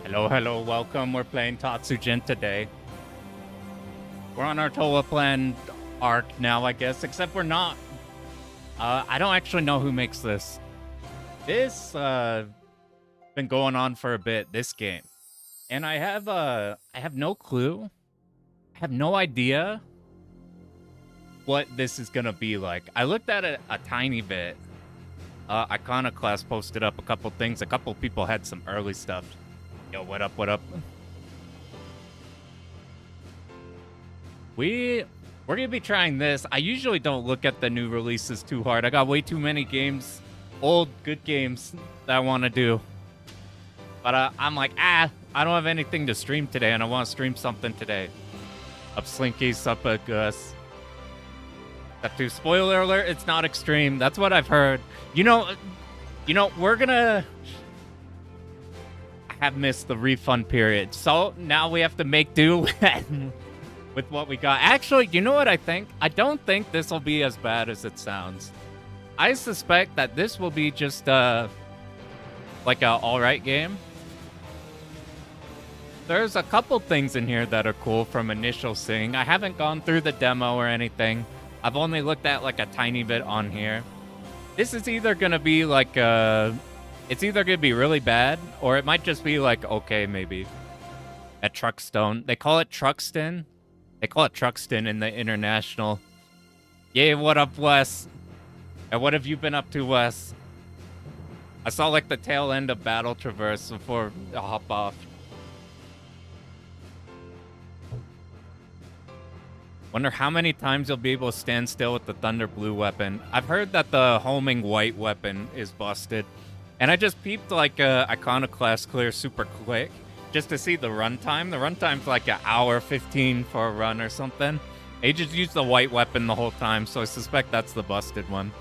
Hello, welcome. We're playing Tatsujin today. We're on our Toa Plan arc now, I guess, except we're not. I don't actually know who makes this. This, been going on for a bit, this game. And I have no clue. I have no idea what this is gonna be like. I looked at it a tiny bit. Iconoclast posted up a couple things. A couple people had some early stuff. Yo, what up, what up? We're gonna be trying this. I usually don't look at the new releases too hard. I got way too many games, old good games that I want to do. But I'm like, I don't have anything to stream today, and I want to stream something today. Up Slinky, sup Gus. That too. Spoiler alert, it's not extreme. That's what I've heard. You know, we're gonna have missed the refund period, so now we have to make do with what we got. Actually, you know what I think? I don't think this will be as bad as it sounds. I suspect that this will be just like a alright game. There's a couple things in here that are cool from initial seeing. I haven't gone through the demo or anything. I've only looked at like a tiny bit on here. This is either gonna be like it's either gonna be really bad, or it might just be like okay, maybe. At Truxton, they call it Truxton. They call it Truxton in the international. Yeah, what up, Wes? And what have you been up to, Wes? I saw like the tail end of Battle Traverse before I hop off. Wonder how many times you'll be able to stand still with the Thunder Blue weapon. I've heard that the homing white weapon is busted. And I just peeped like Iconoclast clear super quick just to see the runtime. The runtime's like an hour 15 for a run or something. They just used the white weapon the whole time, so I suspect that's the busted one.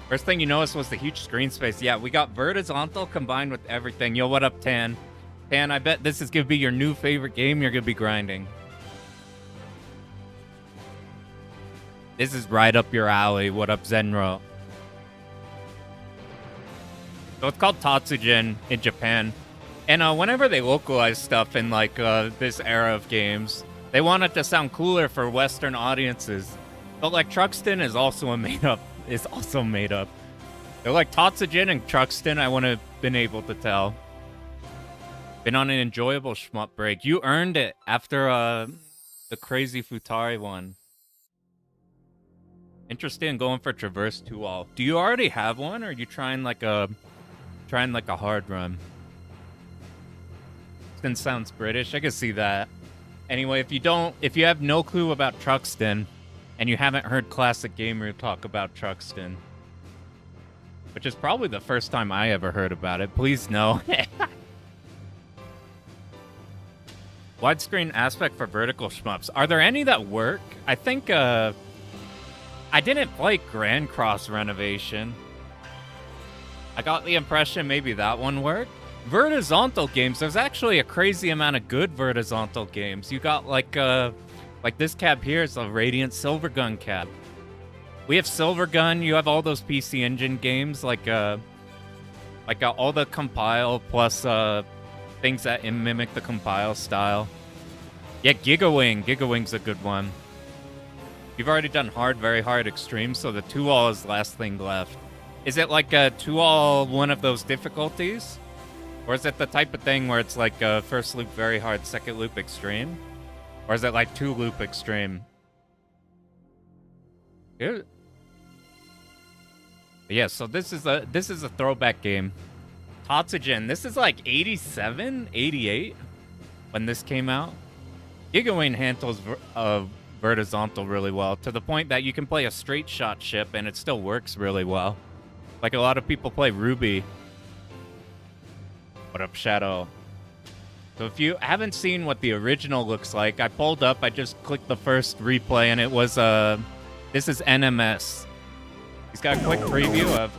First thing you noticed was the huge screen space. Yeah, we got vertical combined with everything. Yo, what up, Tan? Tan, I bet this is going to be your new favorite game you're going to be grinding. This is right up your alley. What up, Zenro? So it's called Tatsujin in Japan. And whenever they localize stuff in like this era of games, they want it to sound cooler for Western audiences. But like Truxton is also made up. They're like Tatsujin and Truxton, I wouldn't have been able to tell. Been on an enjoyable shmup break. You earned it after the crazy Futari one. Interested in going for Traverse 2-all. Do you already have one, or are you trying like a hard run? Truxton sounds British. I can see that. Anyway, if you have no clue about Truxton, and you haven't heard Classic Gamer talk about Truxton, which is probably the first time I ever heard about it, please know. Widescreen aspect for vertical shmups. Are there any that work? I think I didn't play Grand Cross Renovation. I got the impression maybe that one worked. Vertizontal games, there's actually a crazy amount of good vertizontal games. You got like this cab here is a Radiant Silvergun cab. We have Silvergun, you have all those PC Engine games like all the compile plus things that mimic the compile style. Yeah, Gigawing's a good one. You've already done hard, very hard, extreme, so the 2-all is last thing left. Is it like a 2-all one of those difficulties? Or is it the type of thing where it's like first loop very hard, second loop extreme? Or is it like 2-loop extreme? Yeah, so this is a throwback game. Tatsujin, this is like 87, 88 when this came out. Gigawing handles vertizontal really well, to the point that you can play a straight shot ship and it still works really well. Like a lot of people play Ruby. What up, Shadow? So if you haven't seen what the original looks like, I pulled up, I just clicked the first replay, and it was, this is NMS. He's got a quick preview of,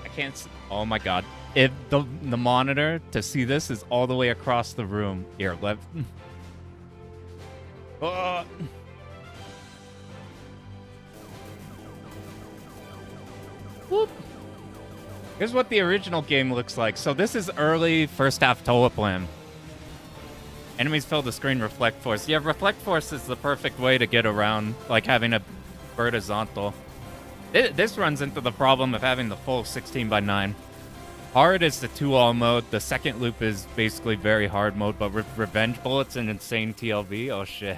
I can't, oh my god. If the monitor to see this is all the way across the room. Here, let, Whoop. Here's what the original game looks like. So this is early first half Toaplan. Enemies fill the screen Reflect Force. Yeah, Reflect Force is the perfect way to get around, like having a vertical. This runs into the problem of having the full 16:9. Hard is the 2-all mode. The second loop is basically very hard mode, but with Revenge Bullets and Insane TLV, oh shit.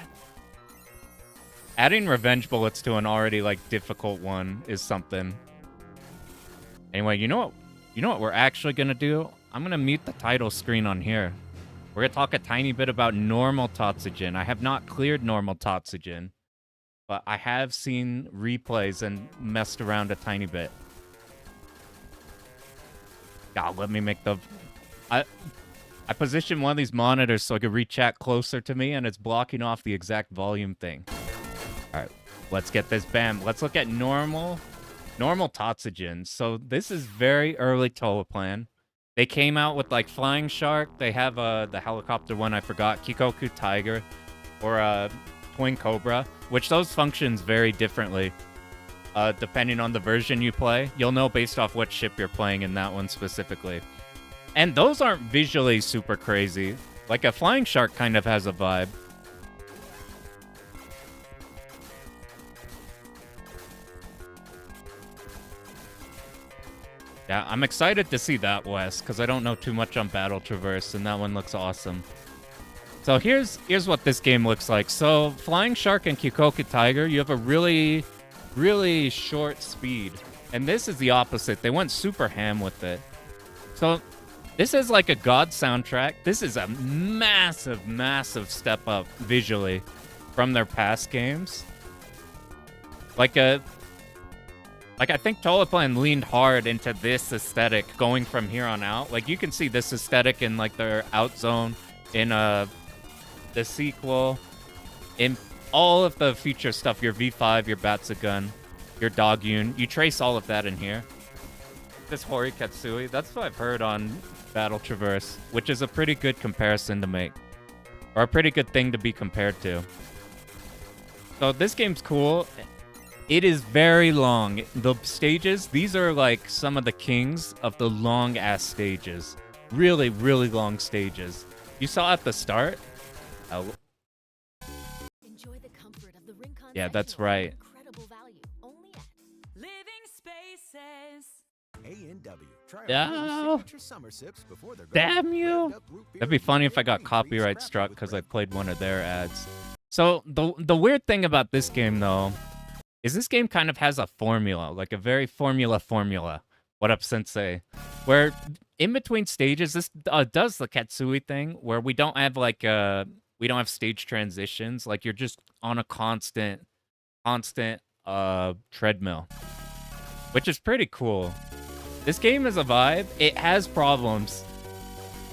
Adding Revenge Bullets to an already, like, difficult one is something. Anyway, you know what we're actually gonna do? I'm gonna mute the title screen on here. We're gonna talk a tiny bit about normal Tatsujin. I have not cleared normal Tatsujin, but I have seen replays and messed around a tiny bit. God, let me make the... I positioned one of these monitors so I could reach chat closer to me, and it's blocking off the exact volume thing. Alright, let's get this. Bam. Let's look at normal Tatsujin. So this is very early Toaplan. They came out with, like, Flying Shark. They have the helicopter one, I forgot. Kikoku Tiger. Or Twin Cobra. Which those functions vary differently. Depending on the version you play. You'll know based off what ship you're playing in that one specifically. And those aren't visually super crazy. Like, a Flying Shark kind of has a vibe. Yeah, I'm excited to see that, Wes, because I don't know too much on Battle Traverse, and that one looks awesome. So here's what this game looks like. So, Flying Shark and Kikoku Tiger, you have a really, really short speed. And this is the opposite. They went super ham with it. So, this is like a God soundtrack. This is a massive, massive step up visually from their past games. Like, I think Toaplan leaned hard into this aesthetic going from here on out. Like, you can see this aesthetic in, like, their Outzone, in the sequel, in all of the feature stuff, your V5, your Batsugun, your Dogyun. You trace all of that in here. This Hori Katsui, that's what I've heard on Battle Traverse, which is a pretty good comparison to make. Or a pretty good thing to be compared to. So this game's cool. It is very long. The stages, these are like some of the kings of the long-ass stages. Really, really long stages. You saw at the start? Enjoy the comfort of the Rincon Yeah, that's right. incredible value. Only at Living Spaces. No. Damn you. That'd be funny if I got copyright struck because I played one of their ads. So the weird thing about this game, though, is this game kind of has a formula, like a very formula. What up, Sensei? Where in between stages, this does the Katsui thing, where we don't have like we don't have stage transitions. Like you're just on a constant treadmill, which is pretty cool. This game is a vibe. It has problems.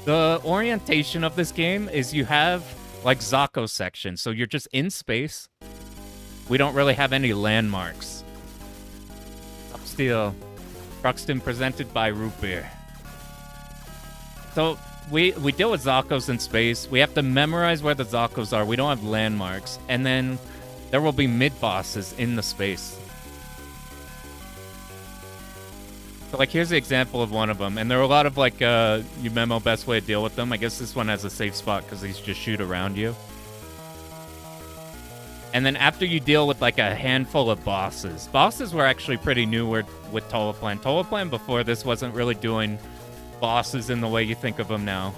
The orientation of this game is you have like Zako section, so you're just in space. We don't really have any landmarks. Upsteel. Truxton presented by Root Beer. So we deal with Zakos in space. We have to memorize where the Zakos are. We don't have landmarks. And then there will be mid-bosses in the space. So like here's the example of one of them. And there are a lot of like you memo best way to deal with them. I guess this one has a safe spot because these just shoot around you. And then after you deal with like a handful of bosses. Bosses were actually pretty new with Toaplan. Toaplan before this wasn't really doing bosses in the way you think of them now.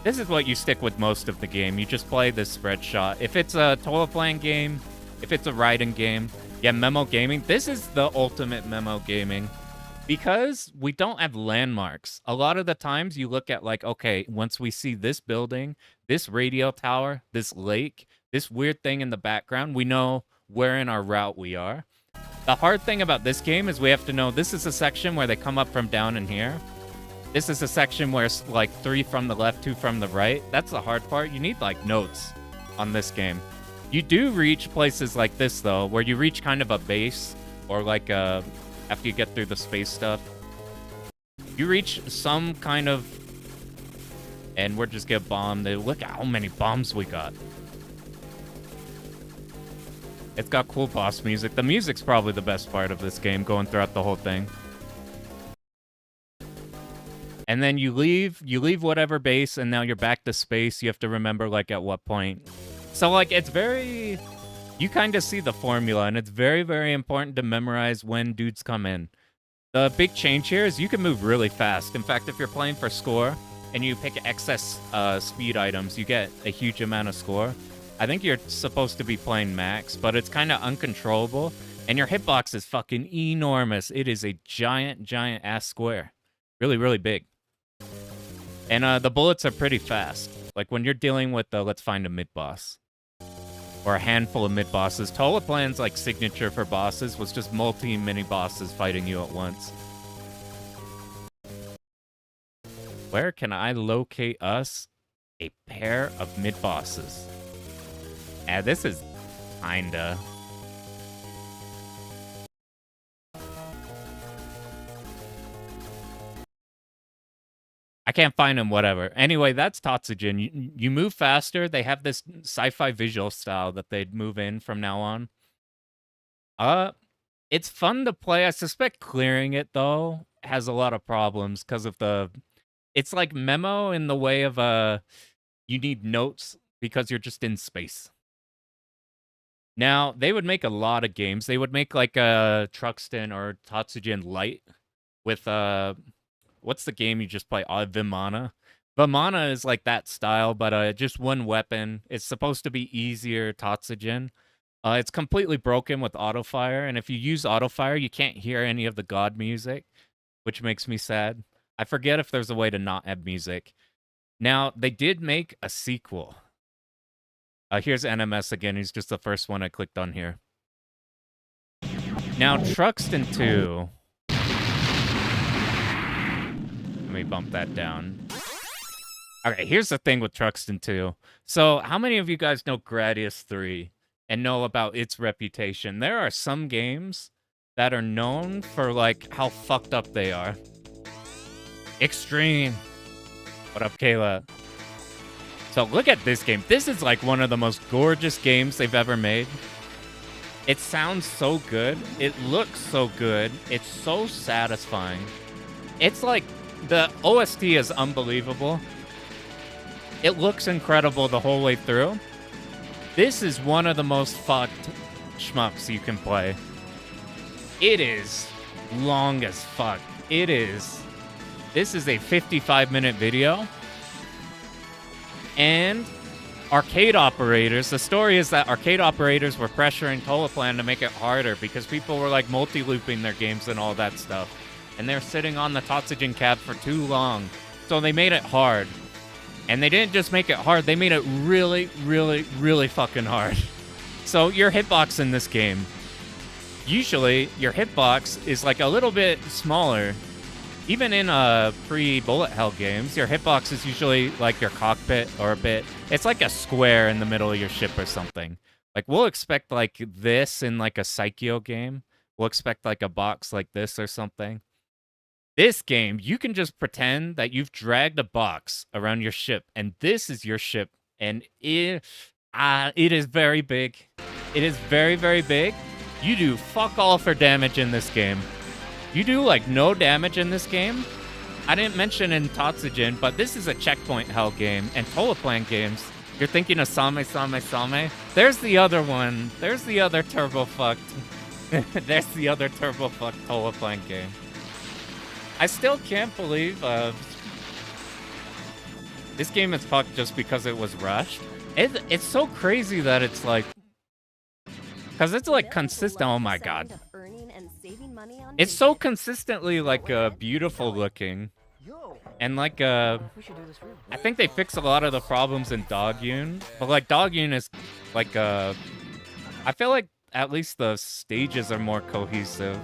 This is what you stick with most of the game. You just play this spread shot. If it's a Toaplan game, if it's a Raiden game, yeah, memo gaming. This is the ultimate memo gaming. Because we don't have landmarks. A lot of the times you look at like, okay, once we see this building, this radio tower, this lake, this weird thing in the background, we know where in our route we are. The hard thing about this game is we have to know this is a section where they come up from down in here. This is a section where it's like 3 from the left, 2 from the right. That's the hard part. You need like notes on this game. You do reach places like this though, where you reach kind of a base or like after you get through the space stuff. You reach some kind of... And we're just get bombed. Look at how many bombs we got. It's got cool boss music. The music's probably the best part of this game, going throughout the whole thing. And then you leave whatever base, and now you're back to space. You have to remember, like, at what point. So, like, it's very... You kind of see the formula, and it's very, very important to memorize when dudes come in. The big change here is you can move really fast. In fact, if you're playing for score, and you pick excess speed items, you get a huge amount of score. I think you're supposed to be playing max, but it's kind of uncontrollable, and your hitbox is fucking enormous. It is a giant, giant ass square. Really, really big. And the bullets are pretty fast. Like when you're dealing with the let's find a mid-boss. Or a handful of mid-bosses. Toleplan's like signature for bosses was just multi-mini-bosses fighting you at once. Where can I locate us a pair of mid-bosses? This is kinda... I can't find him, whatever. Anyway, that's Tatsujin. You move faster. They have this sci-fi visual style that they'd move in from now on. It's fun to play. I suspect clearing it, though, has a lot of problems because of the... It's like Memo in the way of, you need notes because you're just in space. Now, they would make a lot of games. They would make, like, a Truxton or Tatsujin Light with, what's the game you just play? Vimana. Vimana is like that style, but just one weapon. It's supposed to be easier Tatsujin. It's completely broken with autofire, and if you use autofire, you can't hear any of the god music, which makes me sad. I forget if there's a way to not have music. Now, they did make a sequel. Here's NMS again. He's just the first one I clicked on here. Now, Truxton 2... Let me bump that down. Okay, here's the thing with Truxton 2. So, how many of you guys know Gradius 3 and know about its reputation? There are some games that are known for, like, how fucked up they are. Extreme. What up, Kayla? So, look at this game. This is, like, one of the most gorgeous games they've ever made. It sounds so good. It looks so good. It's so satisfying. It's like... The OST is unbelievable. It looks incredible the whole way through. This is one of the most fucked shmups you can play. It is long as fuck. It is. This is a 55-minute video. And arcade operators, the story is that arcade operators were pressuring Toleplan to make it harder because people were like multi-looping their games and all that stuff. And they're sitting on the Tatsujin cab for too long. So they made it hard. And they didn't just make it hard, they made it really, really, really fucking hard. So your hitbox in this game, usually your hitbox is like a little bit smaller. Even in pre-bullet hell games, your hitbox is usually like your cockpit or a bit. It's like a square in the middle of your ship or something. Like we'll expect like this in like a Psycho game. We'll expect like a box like this or something. This game, you can just pretend that you've dragged a box around your ship, and this is your ship, and it is very big. It is very, very big. You do fuck all for damage in this game. You do, like, no damage in this game. I didn't mention in Tatsujin, but this is a checkpoint hell game, and Toleplan games, you're thinking of Same. There's the other one. There's the other turbo-fucked. There's the other turbo-fucked Toleplan game. I still can't believe this game is fucked just because it was rushed. It's so crazy that it's like... Because it's like consistent... Oh my god. It's so consistently like beautiful looking. And like I think they fixed a lot of the problems in Dogyun. But like Dogyun is like I feel like at least the stages are more cohesive.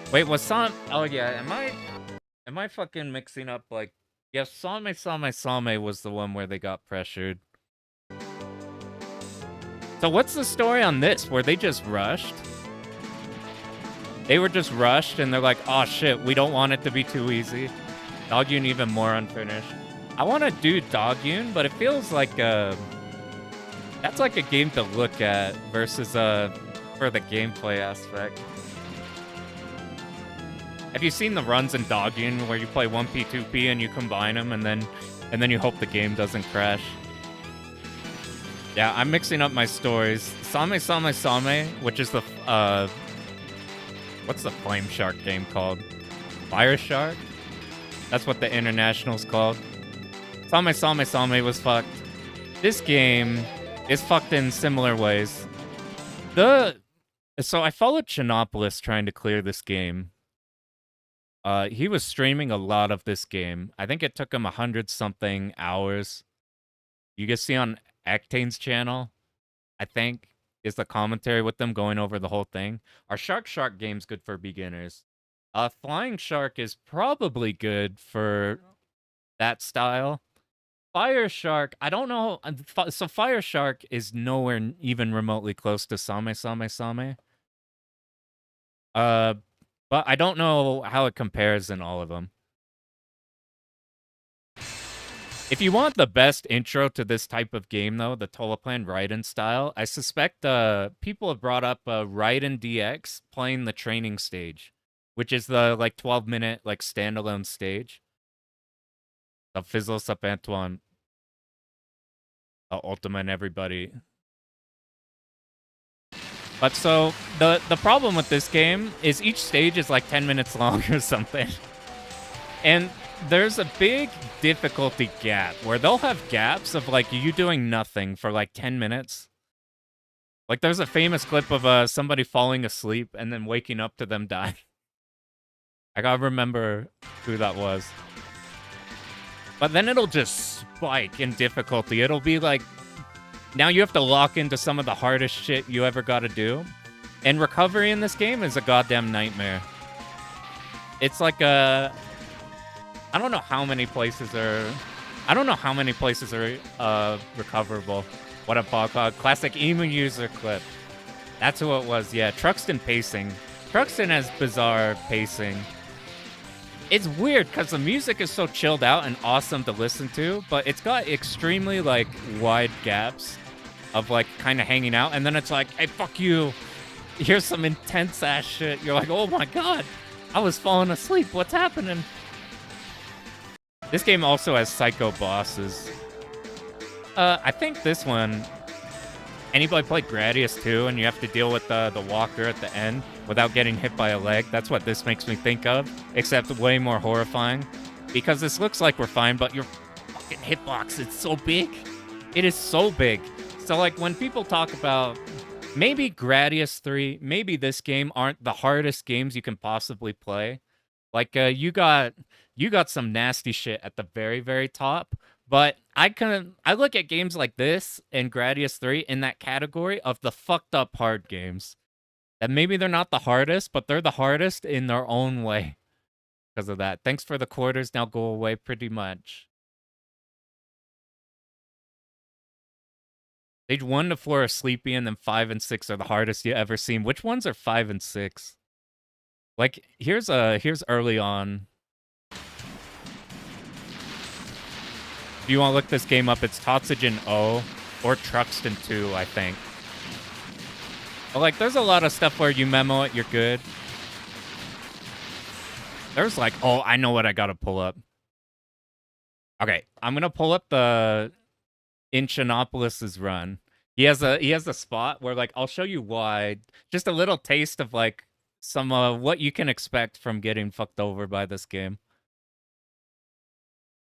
Wait, was Same... Oh, yeah, am I fucking mixing up, like... Yeah, Same was the one where they got pressured. So what's the story on this? Were they just rushed? They were just rushed, and they're like, oh, shit, we don't want it to be too easy. Dogyun even more unfinished. I want to do Dogyun, but it feels like, that's like a game to look at versus, for the gameplay aspect. Have you seen the runs in Dogging where you play 1P, 2P, and you combine them, and then you hope the game doesn't crash? Yeah, I'm mixing up my stories. Same Same Same, which is the what's the Flame Shark game called? Fire Shark? That's what the international's called. Same Same Same was fucked. This game is fucked in similar ways. So I followed Chinopolis trying to clear this game. He was streaming a lot of this game. I think it took him 100-something hours. You can see on Actane's channel, I think, is the commentary with them going over the whole thing. Our Shark game's good for beginners. Flying Shark is probably good for that style. Fire Shark, I don't know. So Fire Shark is nowhere even remotely close to Same Same Same. But I don't know how it compares in all of them. If you want the best intro to this type of game, though, the Tolaplan Raiden style, I suspect people have brought up Raiden DX playing the training stage, which is the, like, 12-minute, like, standalone stage. The Fizzles up Antoine. Ultima and everybody. But so, the problem with this game is each stage is like 10 minutes long or something. And there's a big difficulty gap where they'll have gaps of like you doing nothing for like 10 minutes. Like there's a famous clip of somebody falling asleep and then waking up to them dying. I gotta remember who that was. But then it'll just spike in difficulty. It'll be like, now you have to lock into some of the hardest shit you ever gotta do. And recovery in this game is a goddamn nightmare. It's like I don't know how many places are... I don't know how many places are recoverable. What a bog. Classic emu user clip. That's who it was, yeah. Truxton pacing. Truxton has bizarre pacing. It's weird because the music is so chilled out and awesome to listen to, but it's got extremely, like, wide gaps of, like, kind of hanging out. And then it's like, hey, fuck you. Here's some intense-ass shit. You're like, oh my god. I was falling asleep. What's happening? This game also has psycho bosses. I think this one... Anybody play Gradius 2 and you have to deal with the walker at the end without getting hit by a leg? That's what this makes me think of, except way more horrifying. Because this looks like we're fine, but your fucking hitbox, it's so big. It is so big. So, like, when people talk about maybe Gradius 3, maybe this game aren't the hardest games you can possibly play. Like, you got some nasty shit at the very, very top. But I look at games like this and Gradius 3 in that category of the fucked up hard games. And maybe they're not the hardest, but they're the hardest in their own way. Because of that. Thanks for the quarters, now go away pretty much. Stage 1 to 4 are sleepy, and then 5 and 6 are the hardest you ever seen. Which ones are 5 and 6? Like, here's early on. If you want to look this game up, it's Tatsujin O or Truxton 2, I think. But, like, there's a lot of stuff where you memo it, you're good. There's like, oh, I know what I gotta pull up. Okay, I'm gonna pull up the in Chinopolis's run. He has a spot where, like, I'll show you why. Just a little taste of, like, some what you can expect from getting fucked over by this game.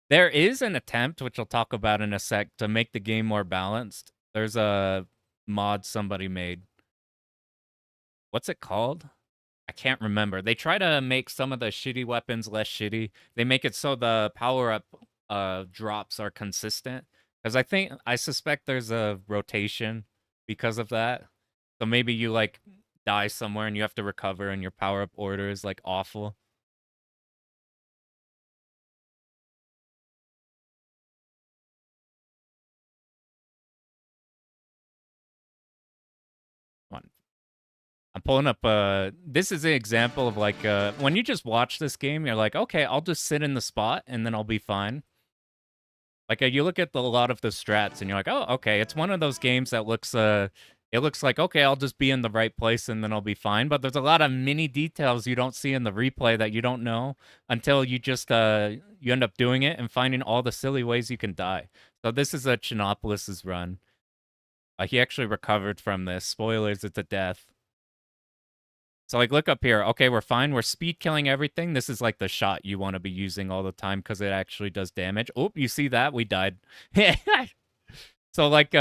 There is an attempt, which I'll talk about in a sec, to make the game more balanced. There's a mod somebody made. What's it called? I can't remember. They try to make some of the shitty weapons less shitty. They make it so the power-up drops are consistent. Because I suspect there's a rotation because of that. So maybe you, like, die somewhere and you have to recover and your power-up order is, like, awful. I'm pulling up, this is an example of, like, when you just watch this game, you're like, okay, I'll just sit in the spot, and then I'll be fine. Like, you look at a lot of the strats, and you're like, oh, okay, it's one of those games that looks, it looks like, okay, I'll just be in the right place and then I'll be fine. But there's a lot of mini details you don't see in the replay that you don't know until you just you end up doing it and finding all the silly ways you can die. So this is a Chinopolis's run. He actually recovered from this. Spoilers, it's a death. So like, look up here. Okay, we're fine. We're speed killing everything. This is like the shot you want to be using all the time because it actually does damage. Oh, you see that? We died. So like,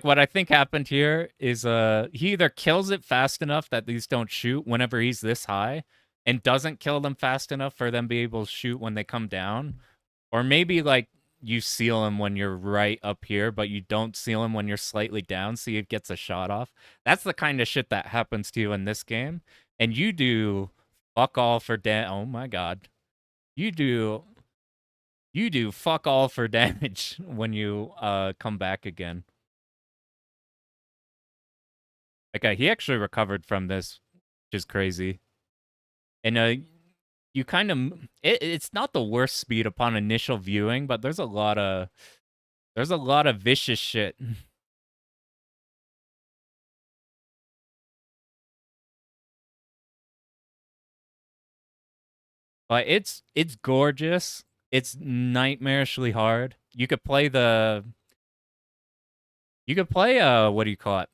what I think happened here is he either kills it fast enough that these don't shoot whenever he's this high, and doesn't kill them fast enough for them to be able to shoot when they come down, or maybe like you seal him when you're right up here, but you don't seal him when you're slightly down, so he gets a shot off. That's the kind of shit that happens to you in this game, and you do fuck all for oh my god, you do fuck all for damage when you come back again. Like, he actually recovered from this, which is crazy. And you kind of it's not the worst speed upon initial viewing, but there's a lot of vicious shit. But it's gorgeous. It's nightmarishly hard. You could play what do you call it?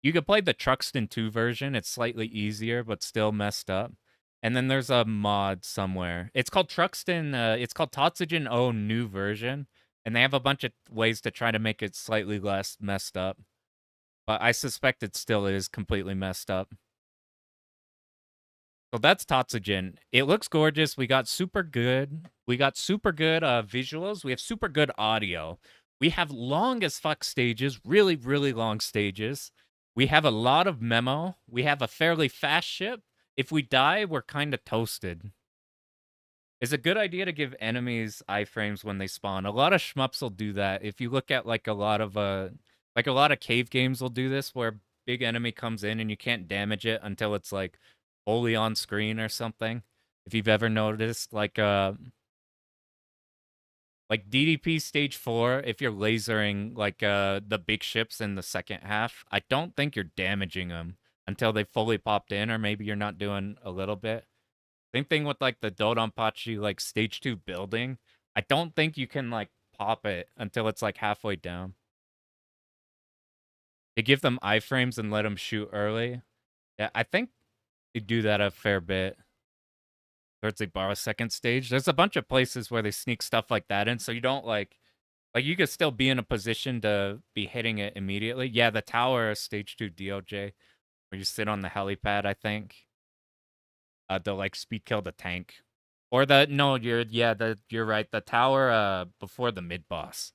You could play the Truxton 2 version. It's slightly easier, but still messed up. And then there's a mod somewhere. It's called Truxton. It's called Tatsujin O New Version. And they have a bunch of ways to try to make it slightly less messed up. But I suspect it still is completely messed up. So that's Tatsujin. It looks gorgeous. We got super good visuals. We have super good audio. We have long as fuck stages, really, really long stages. We have a lot of memo. We have a fairly fast ship. If we die, we're kind of toasted. It's a good idea to give enemies iframes when they spawn. A lot of shmups will do that. If you look at like a lot of cave games will do this, where big enemy comes in and you can't damage it until it's like fully on screen or something. If you've ever noticed, like DDP stage 4, if you're lasering like the big ships in the second half, I don't think you're damaging them until they fully popped in, or maybe you're not doing a little bit. Same thing with like the Dodonpachi like stage 2 building. I don't think you can like pop it until it's like halfway down. They give them iframes and let them shoot early. Yeah, I think they do that a fair bit. Towards they borrow second stage. There's a bunch of places where they sneak stuff like that in, so you don't like you could still be in a position to be hitting it immediately. Yeah, the tower is stage 2 DOJ, where you sit on the helipad, I think. They'll like speed kill the tank. Or you're right. The tower before the mid boss.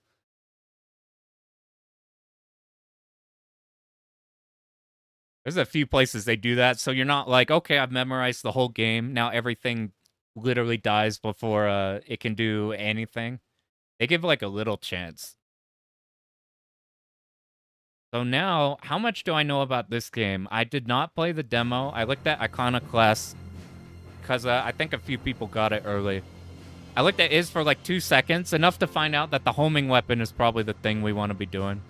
There's a few places they do that, so you're not like, okay, I've memorized the whole game. Now everything literally dies before it can do anything. They give like a little chance. So now, how much do I know about this game? I did not play the demo. I looked at Iconoclast because I think a few people got it early. I looked at Is for like 2 seconds, enough to find out that the homing weapon is probably the thing we want to be doing.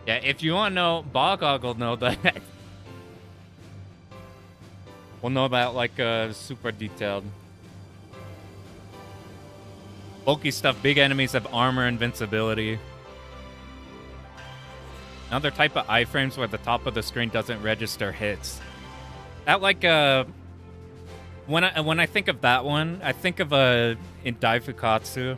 Yeah, if you want to know, Bogog will know that. We'll know about like super detailed. Bulky stuff, big enemies have armor invincibility. Another type of iframes where the top of the screen doesn't register hits. That like when I think of that one, I think of in Daifukatsu.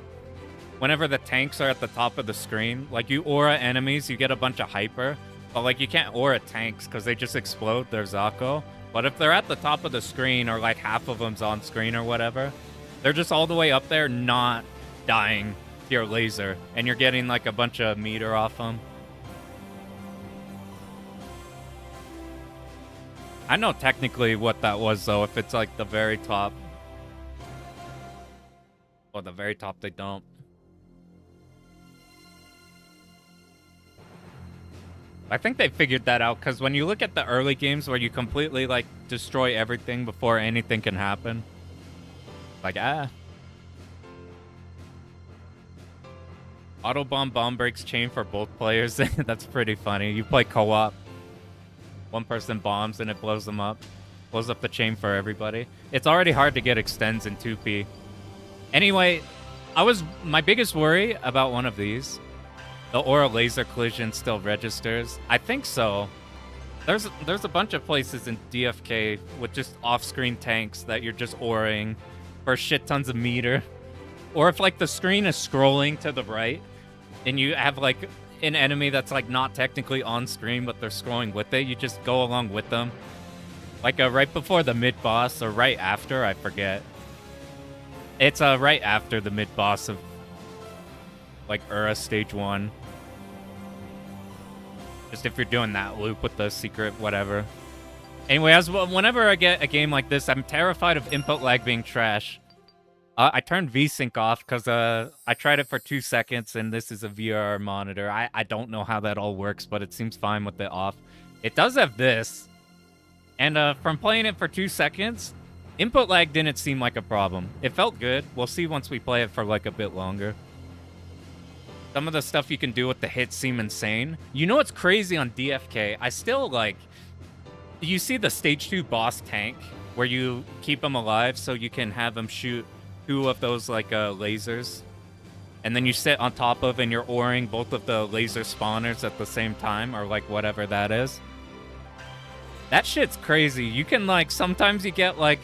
Whenever the tanks are at the top of the screen, like you aura enemies, you get a bunch of hyper, but like you can't aura tanks because they just explode, they're Zako. But if they're at the top of the screen, or like half of them's on screen or whatever, they're just all the way up there not dying to your laser, and you're getting like a bunch of meter off them. I know technically what that was though, if it's like the very top. Well, the very top they don't. I think they figured that out, because when you look at the early games where you completely like destroy everything before anything can happen, like Auto bomb breaks chain for both players. That's pretty funny. You play co-op. One person bombs and it blows them up. Blows up the chain for everybody. It's already hard to get extends in 2P. Anyway, my biggest worry about one of these, the aura laser collision still registers. I think so. There's a bunch of places in DFK with just off-screen tanks that you're just auraing for shit tons of meter. Or if like the screen is scrolling to the right and you have like an enemy that's like not technically on screen but they're scrolling with it, you just go along with them. Like right before the mid-boss or right after, I forget. It's right after the mid-boss of like Ura stage 1. Just if you're doing that loop with the secret whatever. Anyway, whenever I get a game like this, I'm terrified of input lag being trash. I turned VSync off because I tried it for 2 seconds and this is a VR monitor. I don't know how that all works, but it seems fine with it off. It does have this. And from playing it for 2 seconds, input lag didn't seem like a problem. It felt good. We'll see once we play it for like a bit longer. Some of the stuff you can do with the hits seem insane. You know what's crazy on DFK? I still like... You see the stage 2 boss tank where you keep him alive so you can have him shoot 2 of those like lasers. And then you sit on top of and you're auring both of the laser spawners at the same time or like whatever that is. That shit's crazy. You can like... Sometimes you get like...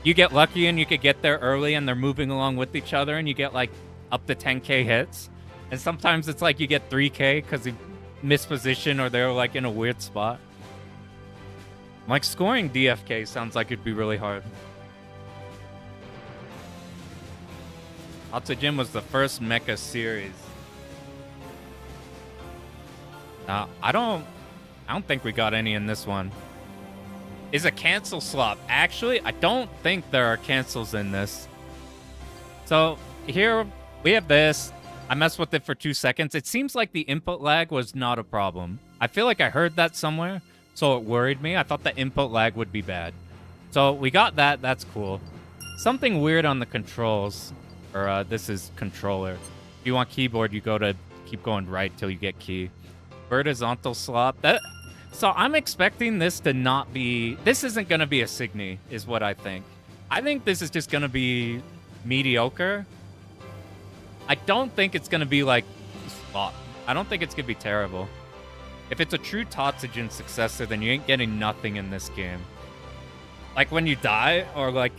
You get lucky and you could get there early and they're moving along with each other and you get like up to 10k hits. And sometimes it's like you get 3k because you misposition or they're like in a weird spot. Like scoring DFK sounds like it'd be really hard. Tatsujin was the first mecha series. I don't think we got any in this one. Is a cancel slot? Actually, I don't think there are cancels in this. So here we have this. I messed with it for 2 seconds. It seems like the input lag was not a problem. I feel like I heard that somewhere, so it worried me. I thought the input lag would be bad. So we got that. That's cool. Something weird on the controls. Or this is controller. If you want keyboard, you keep going right till you get key. Vertical slot. So I'm expecting this to not be... This isn't going to be a Signy, is what I think. I think this is just going to be mediocre. I don't think it's going to be like... I don't think it's going to be terrible. If it's a true Tatsujin successor, then you ain't getting nothing in this game. Like when you die, or like...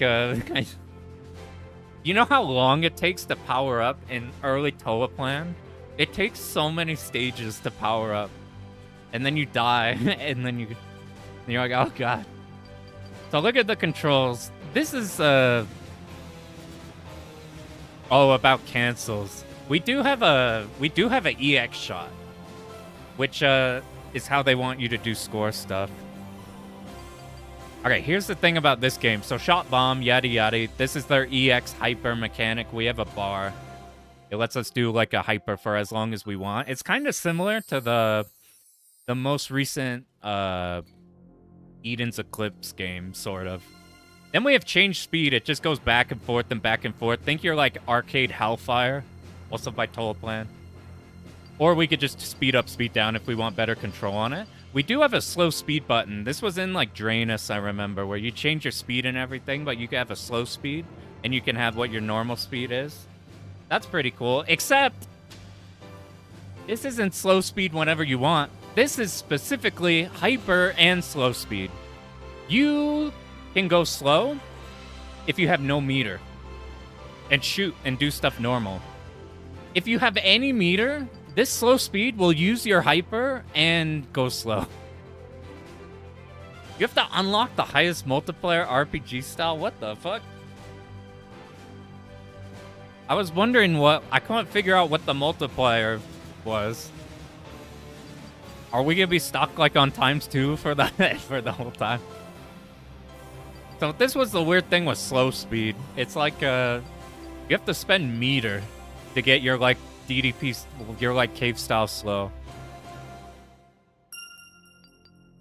You know how long it takes to power up in early Toa Plan? It takes so many stages to power up. And then you die, and then you're like, oh god. So look at the controls. This is, Oh, about cancels. We do have an EX shot, which is how they want you to do score stuff. Okay, here's the thing about this game. So shot bomb, yada yada. This is their EX hyper mechanic. We have a bar. It lets us do like a hyper for as long as we want. It's kind of similar to the most recent Eden's Eclipse game, sort of. Then we have change speed. It just goes back and forth and back and forth. Think you're like Arcade Hellfire, also by Total Plan. Or we could just speed up, speed down if we want better control on it. We do have a slow speed button. This was in like Drainus, I remember, where you change your speed and everything, but you can have a slow speed, and you can have what your normal speed is. That's pretty cool, except this isn't slow speed whenever you want. This is specifically hyper and slow speed. You can go slow if you have no meter and shoot and do stuff normal. If you have any meter, this slow speed will use your hyper and go slow. You have to unlock the highest multiplayer RPG style? What the fuck? I was wondering what... I couldn't figure out what the multiplier was. Are we gonna be stuck like on ×2 for that for the whole time? So this was the weird thing with slow speed. It's like you have to spend meter to get your like DDP, your like cave style slow.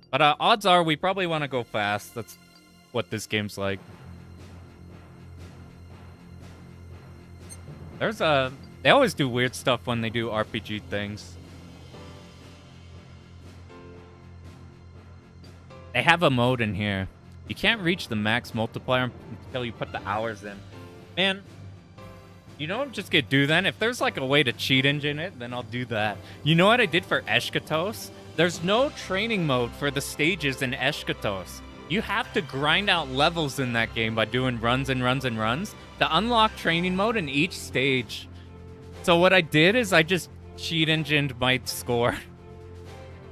But odds are we probably want to go fast. That's what this game's like. There's They always do weird stuff when they do RPG things. They have a mode in here. You can't reach the max multiplier until you put the hours in. Man, you know what I'm just gonna do then? If there's like a way to cheat engine it, then I'll do that. You know what I did for Eschatos? There's no training mode for the stages in Eschatos. You have to grind out levels in that game by doing runs and runs and runs to unlock training mode in each stage. So what I did is I just cheat engined my score.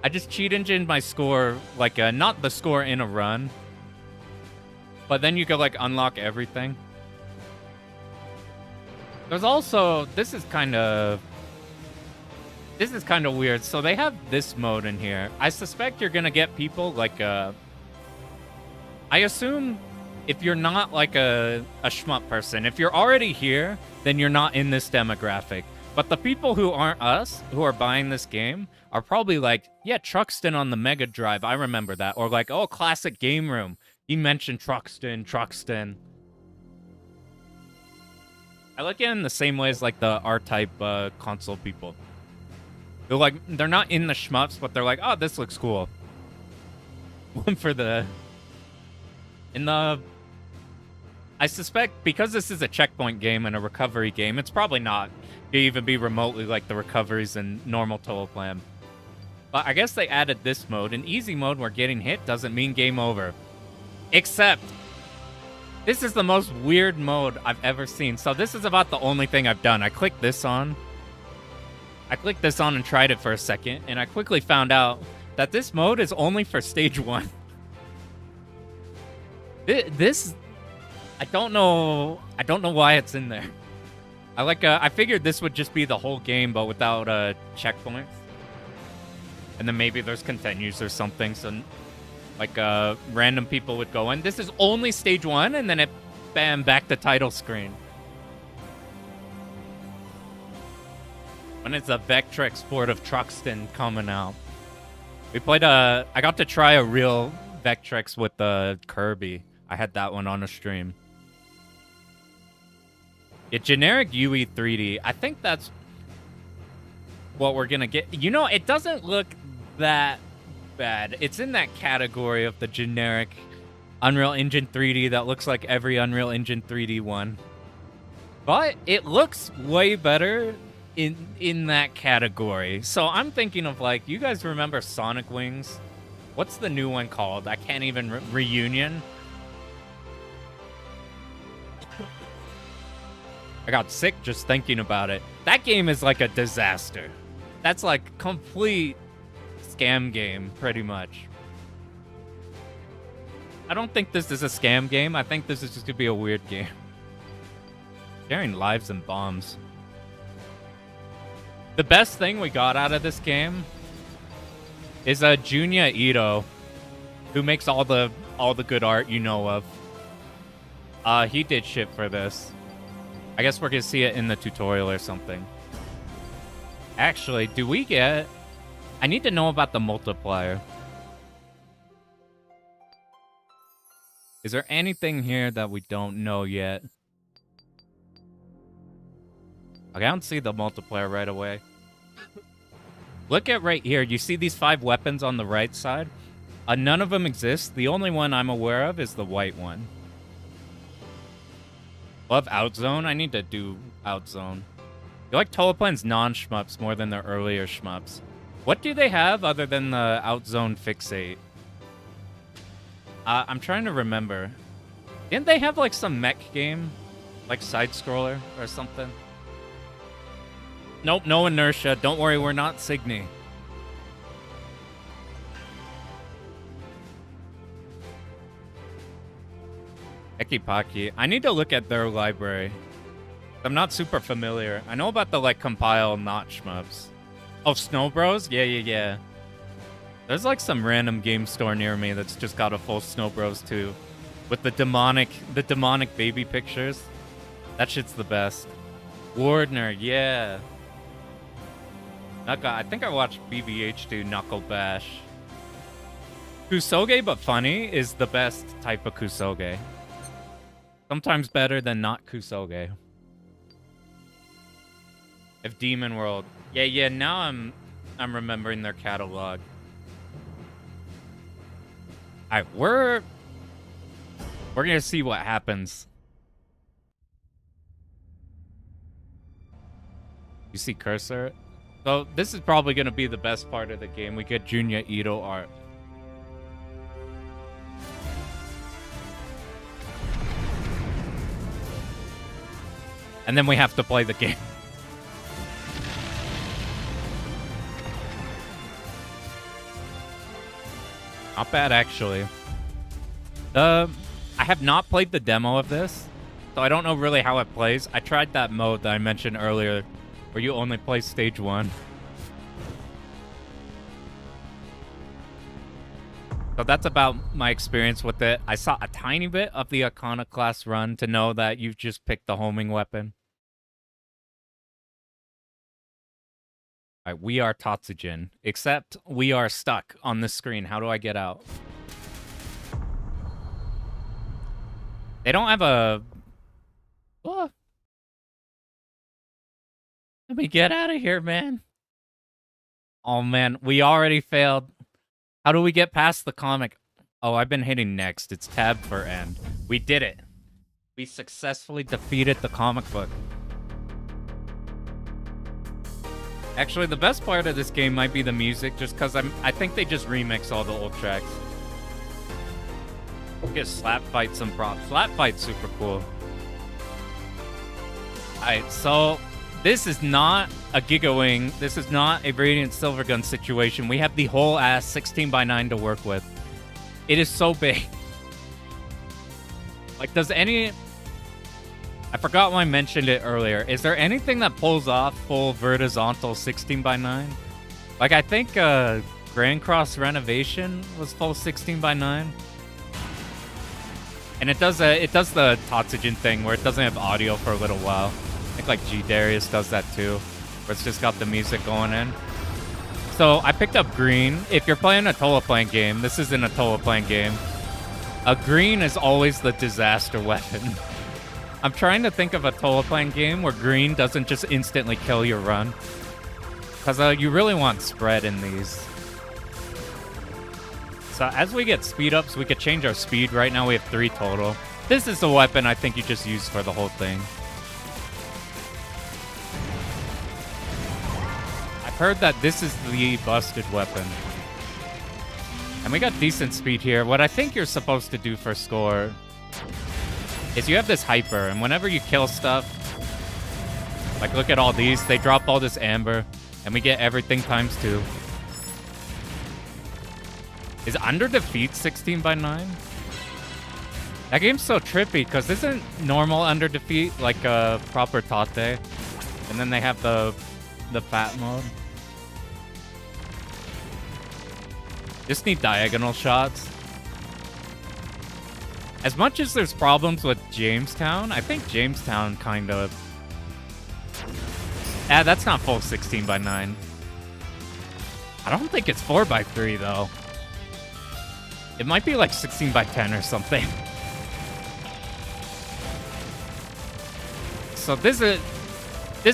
I just cheat engined my score, like, not the score in a run. But then you could, like, unlock everything. There's also, this is kind of weird. So they have this mode in here. I suspect you're gonna get people, like, I assume if you're not, like, a shmup person, if you're already here, then you're not in this demographic. But the people who aren't us, who are buying this game, are probably like, yeah, Truxton on the Mega Drive, I remember that. Or like, oh, classic game room. He mentioned Truxton. I look at it in the same way as like the R-Type console people. They're like, they're not in the shmups, but they're like, oh, this looks cool. One for the... I suspect because this is a checkpoint game and a recovery game, it's probably not to even be remotely like the recoveries in normal Total Plan. But I guess they added this mode. In easy mode where getting hit doesn't mean game over. Except, this is the most weird mode I've ever seen. So this is about the only thing I've done. I clicked this on and tried it for a second, and I quickly found out that this mode is only for stage 1. This... I don't know why it's in there. I figured this would just be the whole game, but without checkpoints. And then maybe there's continues or something, so like random people would go in. This is only stage 1, and then it bam back to title screen. When is the Vectra export of Truxton coming out? We played I got to try a real Vectrex with Kirby. I had that one on a stream. Yeah, generic UE 3D. I think that's what we're gonna get. You know, it doesn't look that bad. It's in that category of the generic Unreal Engine 3D that looks like every Unreal Engine 3D one. But it looks way better in that category. So I'm thinking of, like, you guys remember Sonic Wings? What's the new one called? I can't even... Reunion? I got sick just thinking about it. That game is like a disaster. That's like complete scam game, pretty much. I don't think this is a scam game. I think this is just gonna be a weird game. Sharing lives and bombs. The best thing we got out of this game is Junya Ito, who makes all the good art you know of. He did shit for this. I guess we're gonna see it in the tutorial or something. Actually, do we get... I need to know about the multiplier. Is there anything here that we don't know yet? Okay, I don't see the multiplier right away. Look at right here. You see these 5 weapons on the right side? None of them exist. The only one I'm aware of is the white one. Love Outzone? I need to do Outzone. I like Total Plan's non-shmups more than their earlier shmups. What do they have other than the Outzone Fixate? I'm trying to remember. Didn't they have like some mech game? Like side-scroller or something? Nope, no inertia. Don't worry, we're not Signy. Ekipaki. I need to look at their library. I'm not super familiar. I know about the, like, compile not shmups. Oh, Snow Bros? Yeah. There's, like, some random game store near me that's just got a full Snow Bros, too. With the demonic baby pictures. That shit's the best. Wardner, yeah. I think I watched BBH do Knuckle Bash. Kusoge but funny is the best type of Kusoge. Sometimes better than not Kusoge. If Demon World. Yeah, now I'm remembering their catalog. Alright, we're gonna see what happens. You see cursor? So this is probably gonna be the best part of the game. We get Junya Ito art. And then we have to play the game. Not bad, actually. I have not played the demo of this, so I don't know really how it plays. I tried that mode that I mentioned earlier, where you only play stage 1. So that's about my experience with it. I saw a tiny bit of the Iconoclast run to know that you've just picked the homing weapon. Alright, we are Tatsujin. Except we are stuck on this screen. How do I get out? They don't have a... Oh. Let me get out of here, man. Oh, man. We already failed. How do we get past the comic? Oh, I've been hitting next. It's tab for end. We did it. We successfully defeated the comic book. Actually, the best part of this game might be the music, just because I think they just remix all the old tracks. We'll get Slap Fight some props. Slap Fight's super cool. Alright, so this is not a Giga Wing. This is not a Radiant Silvergun situation. We have the whole ass 16x9 to work with. It is so big. Like, does any... I forgot when I mentioned it earlier. Is there anything that pulls off full vertical 16x9? Like, I think Grand Cross Renovation was full 16x9. And it does the Tatsujin thing where it doesn't have audio for a little while. I think like G Darius does that too, where it's just got the music going in. So I picked up green. If you're playing a Toa playing game, this isn't a Toa playing game. A green is always the disaster weapon. I'm trying to think of a Toa playing game where green doesn't just instantly kill your run. Because you really want spread in these. So as we get speed ups, we could change our speed. Right now we have 3 total. This is the weapon I think you just use for the whole thing. I've heard that this is the busted weapon. And we got decent speed here. What I think you're supposed to do for score is you have this hyper, and whenever you kill stuff, like look at all these, they drop all this amber, and we get everything ×2. Is under defeat 16x9? That game's so trippy, because isn't normal under defeat like a proper Tate? And then they have the fat mode. Just need diagonal shots. As much as there's problems with Jamestown, I think Jamestown kind of... that's not full 16x9. I don't think it's 4x3 though. It might be like 16x10 or something. So this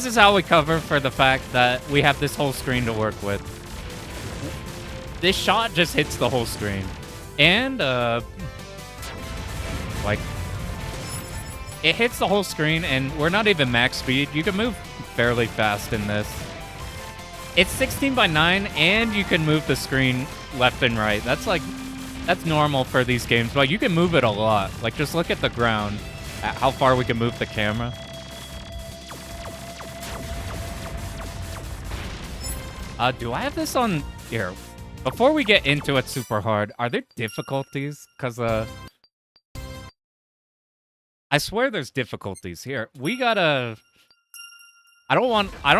is how we cover for the fact that we have this whole screen to work with. This shot just hits the whole screen. And, like, it hits the whole screen, and we're not even max speed. You can move fairly fast in this. It's 16x9, and you can move the screen left and right. That's normal for these games, but you can move it a lot. Like, just look at the ground, at how far we can move the camera. Do I have this on here? Before we get into it super hard, are there difficulties? Because, I swear there's difficulties here. We gotta... I don't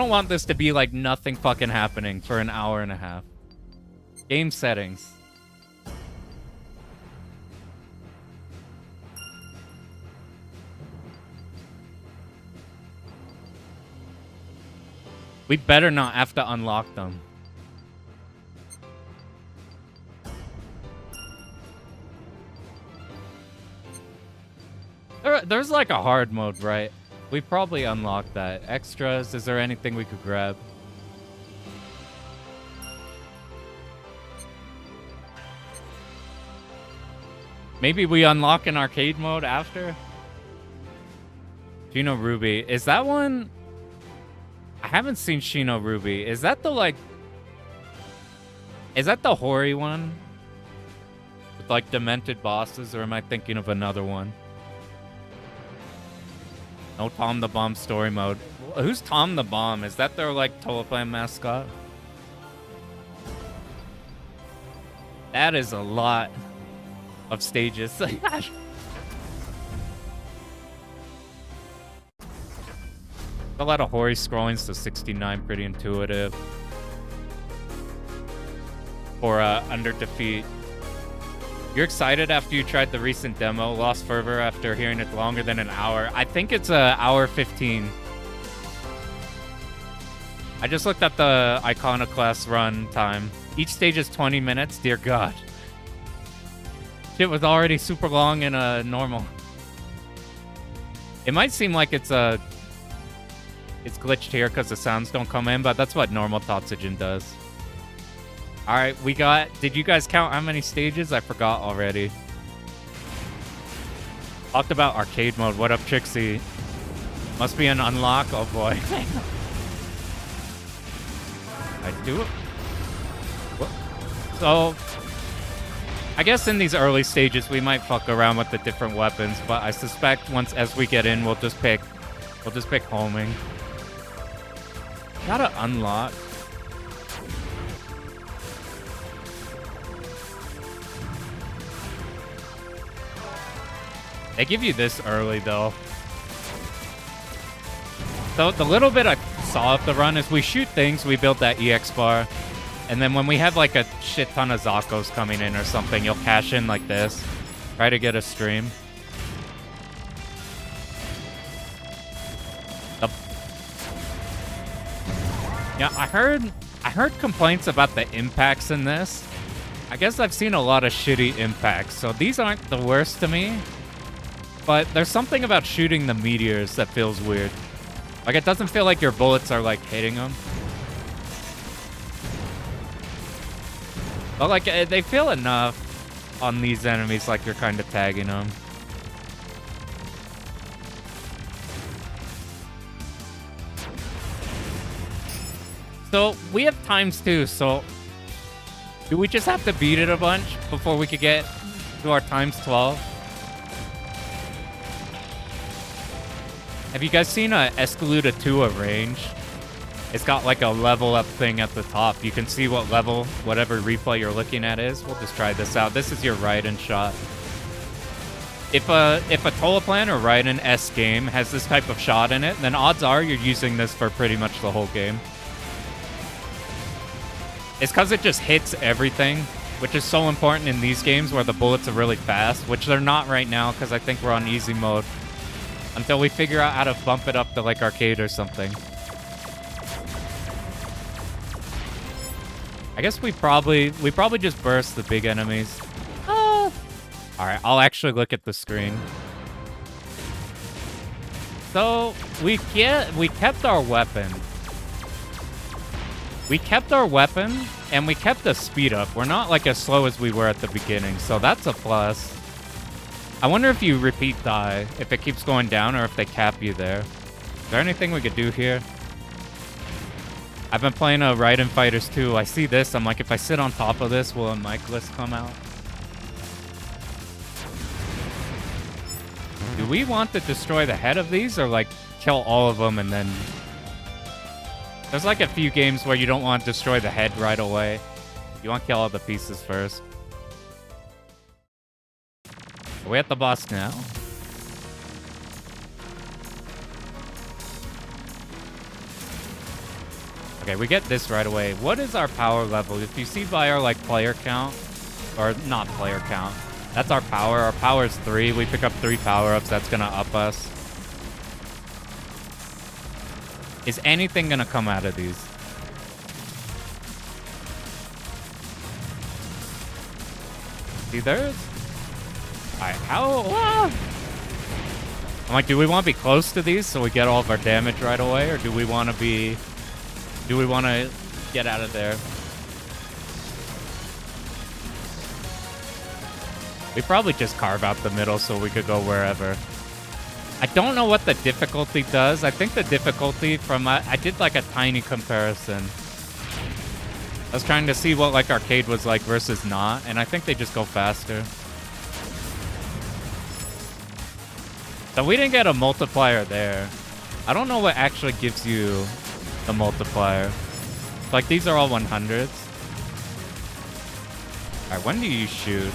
want this to be like nothing fucking happening for an hour and a half. Game settings. We better not have to unlock them. There's like a hard mode, right? We probably unlocked that. Extras, is there anything we could grab? Maybe we unlock an arcade mode after? Shino Ruby. Is that one? I haven't seen Shino Ruby. Is that the, like... Is that the Hori one? With, like, demented bosses, or am I thinking of another one? No Tom the Bomb story mode. Who's Tom the Bomb? Is that their, like, Toleplan mascot? That is a lot of stages. A lot of Hori scrolling, so 69, pretty intuitive. For Under Defeat. You're excited after you tried the recent demo, lost fervor after hearing it's longer than an hour. I think it's an hour 15. I just looked at the Iconoclast run time. Each stage is 20 minutes. Dear God. Shit was already super long in a normal. It might seem like it's glitched here because the sounds don't come in, but that's what normal Tatsujin does. Alright, we got... Did you guys count how many stages? I forgot already. Talked about arcade mode. What up, Trixie? Must be an unlock. Oh, boy. I do it. What? So... I guess in these early stages, we might fuck around with the different weapons, but I suspect as we get in, we'll just pick homing. Gotta unlock. They give you this early, though. So the little bit I saw of the run is we shoot things, we build that EX bar, and then when we have like a shit ton of Zakos coming in or something, you'll cash in like this. Try to get a stream. Yeah, I heard complaints about the impacts in this. I guess I've seen a lot of shitty impacts, so these aren't the worst to me. But there's something about shooting the meteors that feels weird. Like, it doesn't feel like your bullets are, like, hitting them. But, like, they feel enough on these enemies like you're kind of tagging them. So, we have times, too, so... Do we just have to beat it a bunch before we could get to our times 12? Have you guys seen Escaluda 2 at range? It's got like a level up thing at the top. You can see what level, whatever replay you're looking at is. We'll just try this out. This is your Raiden shot. If a Toleplan or Raiden S game has this type of shot in it, then odds are you're using this for pretty much the whole game. It's because it just hits everything, which is so important in these games where the bullets are really fast, which they're not right now because I think we're on easy mode. Until we figure out how to bump it up to like arcade or something. I guess we probably just burst the big enemies. Alright, I'll actually look at the screen. So we kept our weapon. We kept our weapon and we kept the speed up. We're not like as slow as we were at the beginning, so that's a plus. I wonder if you repeat die, if it keeps going down or if they cap you there. Is there anything we could do here? I've been playing Raiden Fighters 2. I see this. I'm like, if I sit on top of this, will a mic list come out? Do we want to destroy the head of these or like kill all of them and then... There's like a few games where you don't want to destroy the head right away. You want to kill all the pieces first. Are we at the boss now? Okay, we get this right away. What is our power level? If you see by our like player count, or not player count, that's our power. Our power is 3. We pick up 3 power-ups. That's gonna up us. Is anything gonna come out of these? See, there's... Alright, how... I'm like, do we want to be close to these so we get all of our damage right away, or do we want to get out of there? We probably just carve out the middle so we could go wherever. I don't know what the difficulty does. I think the difficulty from... I did like a tiny comparison. I was trying to see what like arcade was like versus not, and I think they just go faster. So we didn't get a multiplier there. I don't know what actually gives you the multiplier. Like these are all 100s. Alright, when do you shoot?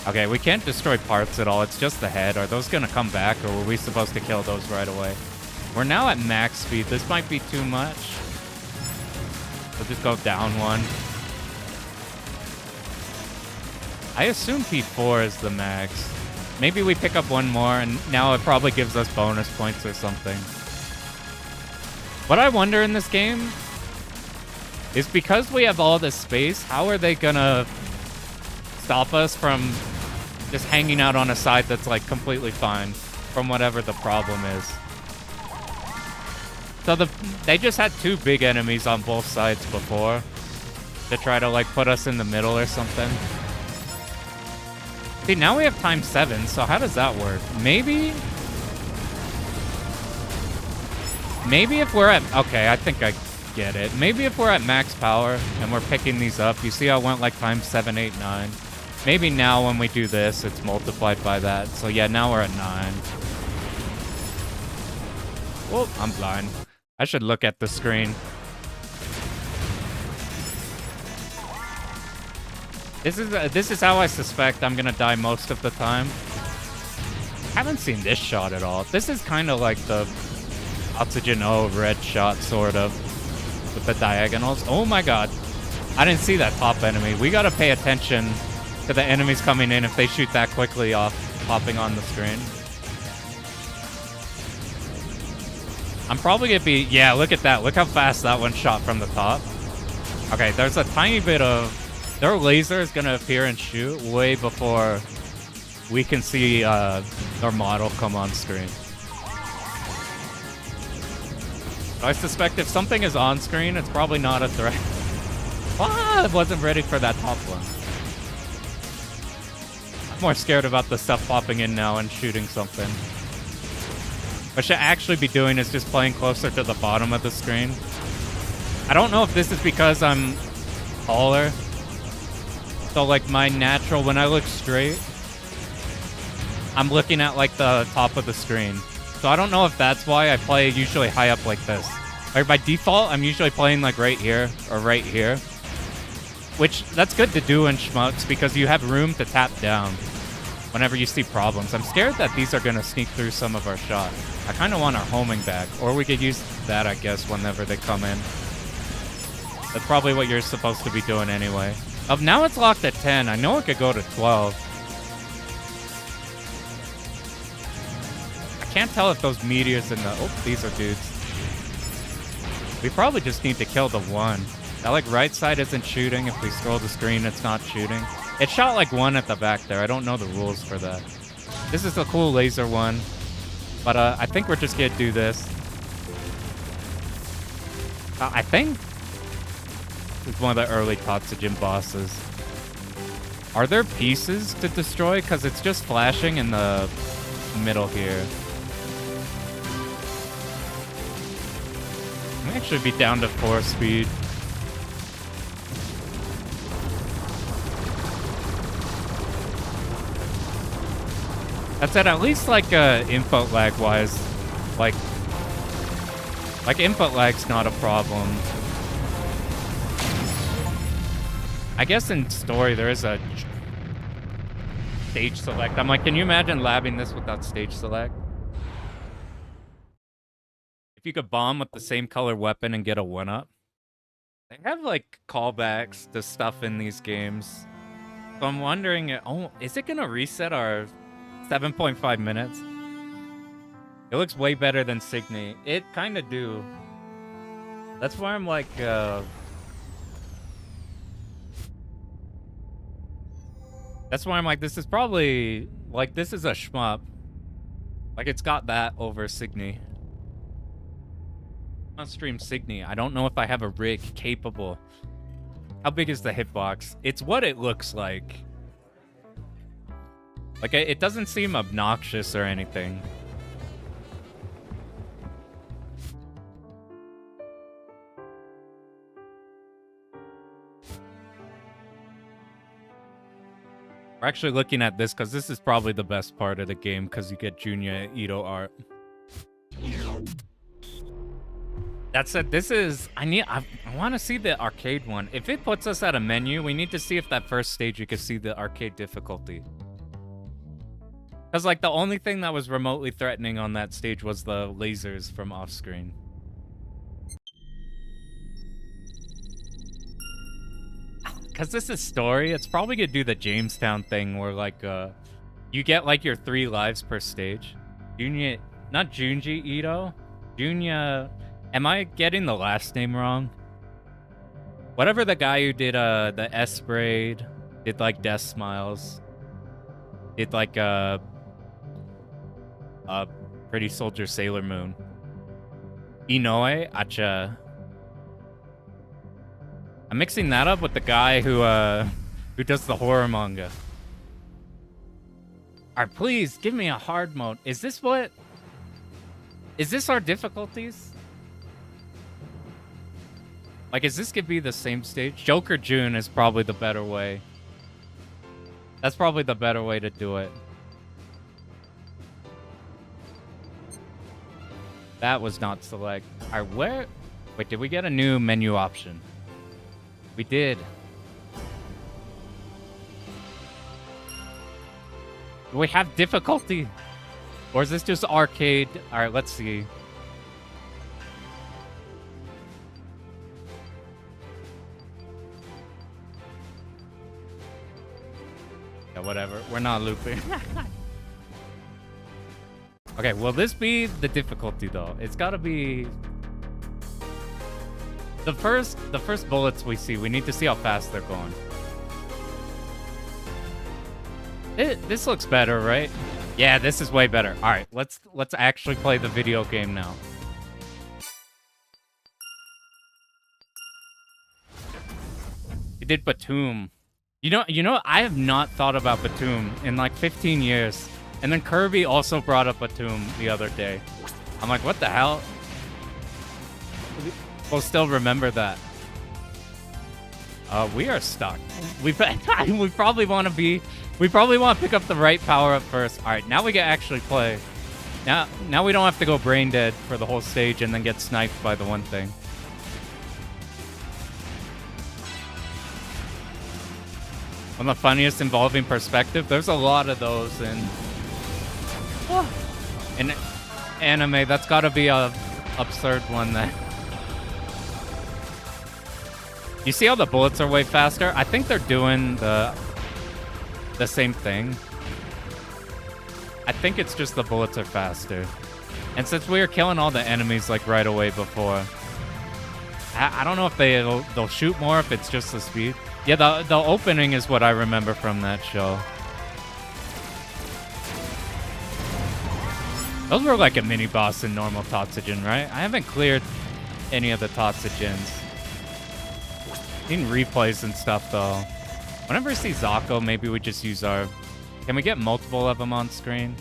Okay, we can't destroy parts at all. It's just the head. Are those going to come back, or were we supposed to kill those right away? We're now at max speed. This might be too much. We'll just go down one. I assume P4 is the max. Maybe we pick up one more, and now it probably gives us bonus points or something. What I wonder in this game is because we have all this space, how are they going to stop us from just hanging out on a side that's like completely fine from whatever the problem is? So they just had two big enemies on both sides before to try to like put us in the middle or something. See, now we have ×7, so how does that work? Maybe if we're at... Okay, I think I get it. Maybe if we're at max power and we're picking these up, you see how it went like ×7, 8, 9. Maybe now when we do this, it's multiplied by that. So yeah, now we're at 9. Oh, I'm blind. I should look at the screen. This is how I suspect I'm gonna die most of the time. Haven't seen this shot at all. This is kind of like the Tatsujin O red shot, sort of, with the diagonals. Oh my god. I didn't see that top enemy. We gotta pay attention to the enemies coming in if they shoot that quickly off popping on the screen. I'm probably gonna be... Yeah, look at that. Look how fast that one shot from the top. Okay, there's a tiny bit of... Their laser is gonna appear and shoot way before we can see their model come on screen. I suspect if something is on screen, it's probably not a threat. Ah, I wasn't ready for that top one. I'm more scared about the stuff popping in now and shooting something. What I should actually be doing is just playing closer to the bottom of the screen. I don't know if this is because I'm taller. So like my natural, when I look straight, I'm looking at like the top of the screen. So I don't know if that's why I play usually high up like this. Like by default, I'm usually playing like right here or right here. Which, that's good to do in shmups because you have room to tap down whenever you see problems. I'm scared that these are going to sneak through some of our shots. I kind of want our homing back. Or we could use that, I guess, whenever they come in. That's probably what you're supposed to be doing anyway. Oh, now it's locked at 10. I know it could go to 12. I can't tell if those meteors in the... Oh, these are dudes. We probably just need to kill the one. That, like, right side isn't shooting. If we scroll the screen, it's not shooting. It shot, like, one at the back there. I don't know the rules for that. This is a cool laser one. But, I think we're just gonna do this. I think it's one of the early Tatsujin bosses. Are there pieces to destroy? Because it's just flashing in the middle here. I might actually be down to 4 speed. That's at least like input lag wise. Like input lag's not a problem. I guess in story there is a stage select. I'm like, can you imagine labbing this without stage select? If you could bomb with the same color weapon and get a 1-up. They have like callbacks to stuff in these games. So I'm wondering, oh, is it gonna reset our 7.5 minutes? It looks way better than Signy. It kinda do. That's why I'm like, that's why I'm like, this is probably Like, this is a shmup. Like, it's got that over Signy. On stream Signy. I don't know if I have a rig capable. How big is the hitbox? It's what it looks like. Like, it doesn't seem obnoxious or anything. We're actually looking at this because this is probably the best part of the game because you get Junya Ito art. That said, this is... I want to see the arcade one. If it puts us at a menu, we need to see if that first stage you can see the arcade difficulty. Because, like, the only thing that was remotely threatening on that stage was the lasers from off-screen. Because this is story, it's probably going to do the Jamestown thing where, like, you get, like, your 3 lives per stage. Not Junji Ito. Junya... Am I getting the last name wrong? Whatever the guy who did, the S-Braid, did, like, Death Smiles, did, like, Pretty Soldier Sailor Moon. Inoue Acha. I'm mixing that up with the guy who does the horror manga. Alright, please give me a hard mode. Is this what? Is this our difficulties? Like, is this gonna be the same stage? Joker June is probably the better way. That's probably the better way to do it. That was not select. Alright, where? Wait, did we get a new menu option? We did. Do we have difficulty? Or is this just arcade? Alright, let's see. Yeah, whatever. We're not looping. Okay, will this be the difficulty though? It's gotta be... The first bullets we see, we need to see how fast they're going. This looks better, right? Yeah, this is way better. All right, let's actually play the video game now. We did Batum. You know, I have not thought about Batum in like 15 years. And then Kirby also brought up Batum the other day. I'm like, what the hell? We'll still remember that. We are stuck. We probably want to be... We probably want to pick up the right power-up first. All right, now we can actually play. Now we don't have to go brain dead for the whole stage and then get sniped by the one thing. One of the funniest involving perspective. There's a lot of those in anime. That's got to be a absurd one then. You see how the bullets are way faster? I think they're doing the same thing. I think it's just the bullets are faster. And since we were killing all the enemies like right away before, I don't know if they'll shoot more if it's just the speed. Yeah, the opening is what I remember from that show. Those were like a mini boss in normal Tatsujin, right? I haven't cleared any of the Tatsujins. Seen replays and stuff though. Whenever I see Zako, maybe we just use our... Can we get multiple of them on screen?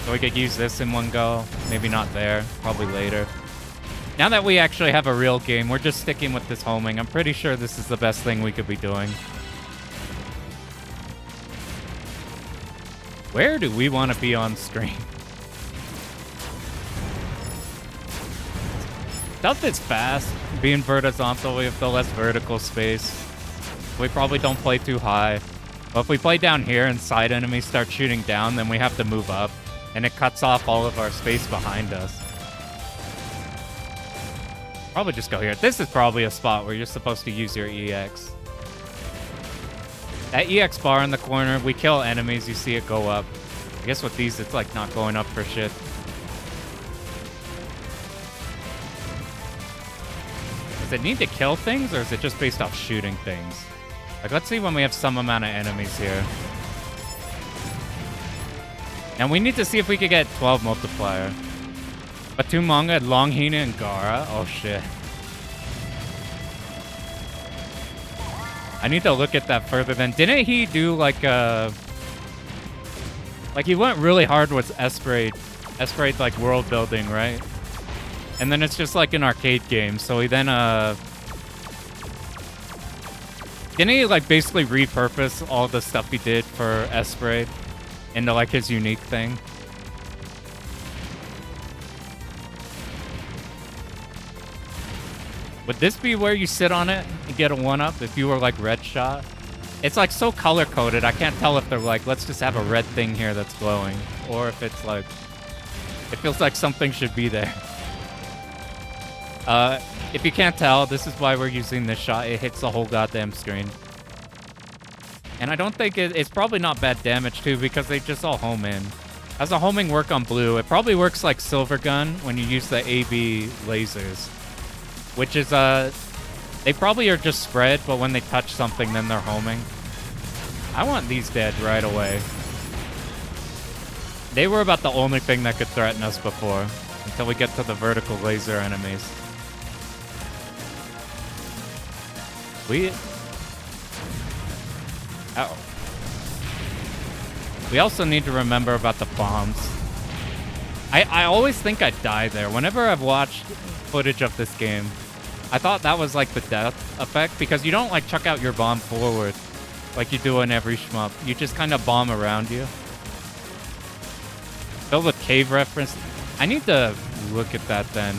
So we could use this in one go. Maybe not there. Probably later. Now that we actually have a real game, we're just sticking with this homing. I'm pretty sure this is the best thing we could be doing. Where do we want to be on screen? Stuff is fast. Being vertical, we have the less vertical space. We probably don't play too high. But if we play down here and side enemies start shooting down, then we have to move up. And it cuts off all of our space behind us. Probably just go here. This is probably a spot where you're supposed to use your EX. That EX bar in the corner, we kill enemies, you see it go up. I guess with these, it's like not going up for shit. Does it need to kill things, or is it just based off shooting things? Like, let's see when we have some amount of enemies here. And we need to see if we could get 12 multiplier. But two manga, Longhina, and Gara. Oh shit. I need to look at that further then. Didn't he do like he went really hard with Esperade. Esperade's like world building, right? And then it's just like an arcade game. So he then didn't he like basically repurpose all the stuff he did for Esperade into like his unique thing? Would this be where you sit on it and get a 1-up if you were like red shot? It's like so color coded. I can't tell if they're like, let's just have a red thing here that's glowing, or if it's like, it feels like something should be there. If you can't tell, this is why we're using this shot. It hits the whole goddamn screen. And I don't think it's probably not bad damage too, because they just all home in. How's the homing work on blue? It probably works like Silver Gun when you use the AB lasers. Which is, they probably are just spread, but when they touch something, then they're homing. I want these dead right away. They were about the only thing that could threaten us before, until we get to the vertical laser enemies. We also need to remember about the bombs. I always think I die there. Whenever I've watched footage of this game, I thought that was like the death effect, because you don't like chuck out your bomb forward like you do in every shmup. You just kind of bomb around you. Filled with cave reference. I need to look at that then.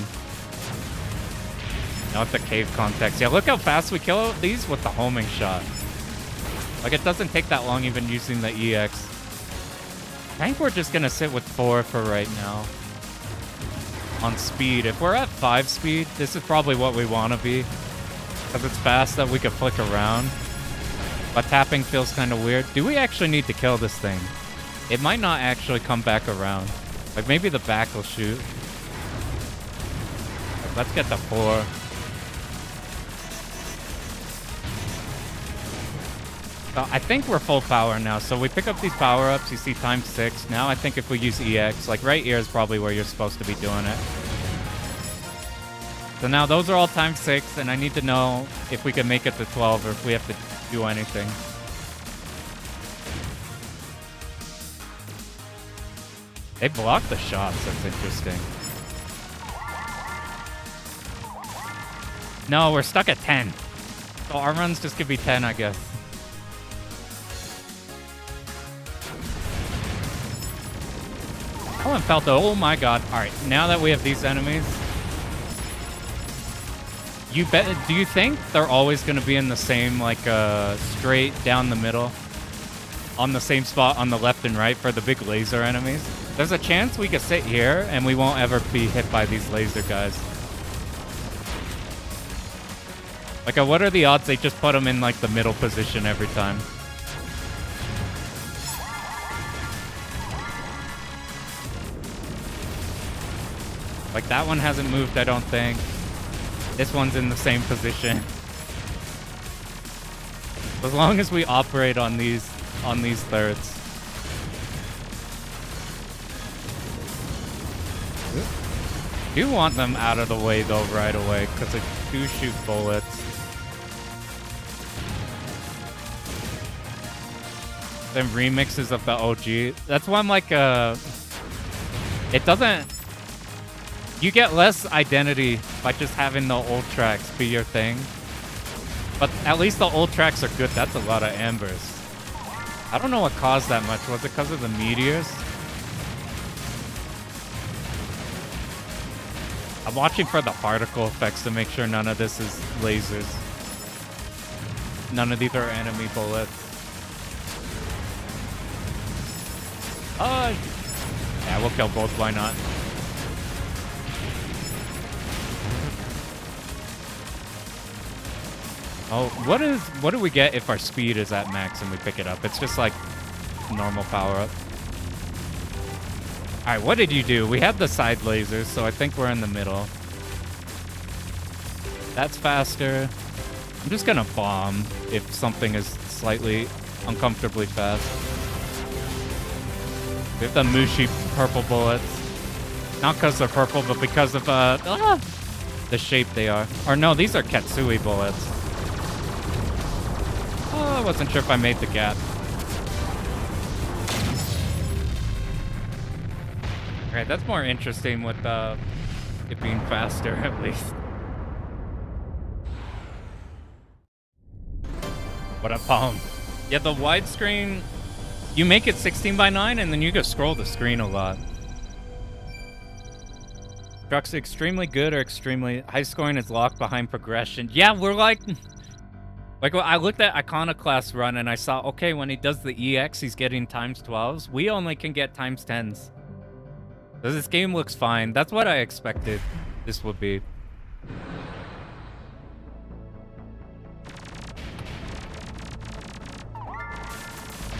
Not the cave context. Yeah, look how fast we kill these with the homing shot. Like, it doesn't take that long even using the EX. I think we're just gonna sit with 4 for right now. On speed. If we're at 5 speed, this is probably what we want to be. Because it's fast that we can flick around. But tapping feels kind of weird. Do we actually need to kill this thing? It might not actually come back around. Like, maybe the back will shoot. Let's get to 4. I think we're full power now, so we pick up these power-ups, you see times 6. Now I think if we use EX, like right here is probably where you're supposed to be doing it. So now those are all times 6, and I need to know if we can make it to 12 or if we have to do anything. They block the shots, that's interesting. No, we're stuck at 10. So our run's just gonna be 10, I guess. Oh, and felt the, oh my god. Alright, now that we have these enemies, do you think they're always going to be in the same, like, straight down the middle? On the same spot on the left and right for the big laser enemies? There's a chance we could sit here and we won't ever be hit by these laser guys. Like, what are the odds they just put them in, like, the middle position every time? Like, that one hasn't moved, I don't think. This one's in the same position. As long as we operate on these thirds. Do want them out of the way though right away, because they do shoot bullets. Then remixes of the OG. That's why I'm like, it doesn't. You get less identity by just having the old tracks be your thing. But at least the old tracks are good. That's a lot of ambers. I don't know what caused that much. Was it because of the meteors? I'm watching for the particle effects to make sure none of this is lasers. None of these are enemy bullets. Yeah, we'll kill both. Why not? Oh, what do we get if our speed is at max and we pick it up? It's just like normal power up. All right, what did you do? We have the side lasers, so I think we're in the middle. That's faster. I'm just gonna bomb if something is slightly uncomfortably fast. We have the mushy purple bullets. Not because they're purple, but because of the shape they are. Or no, these are Katsui bullets. Oh, I wasn't sure if I made the gap. Alright, that's more interesting with it being faster, at least. What a palm. Yeah, the widescreen, you make it 16:9 and then you just scroll the screen a lot. Truxton extremely good or extremely high scoring is locked behind progression. Yeah, we're like I looked at Iconoclast run and I saw, okay, when he does the EX, he's getting times 12s. We only can get times 10s. So this game looks fine. That's what I expected this would be.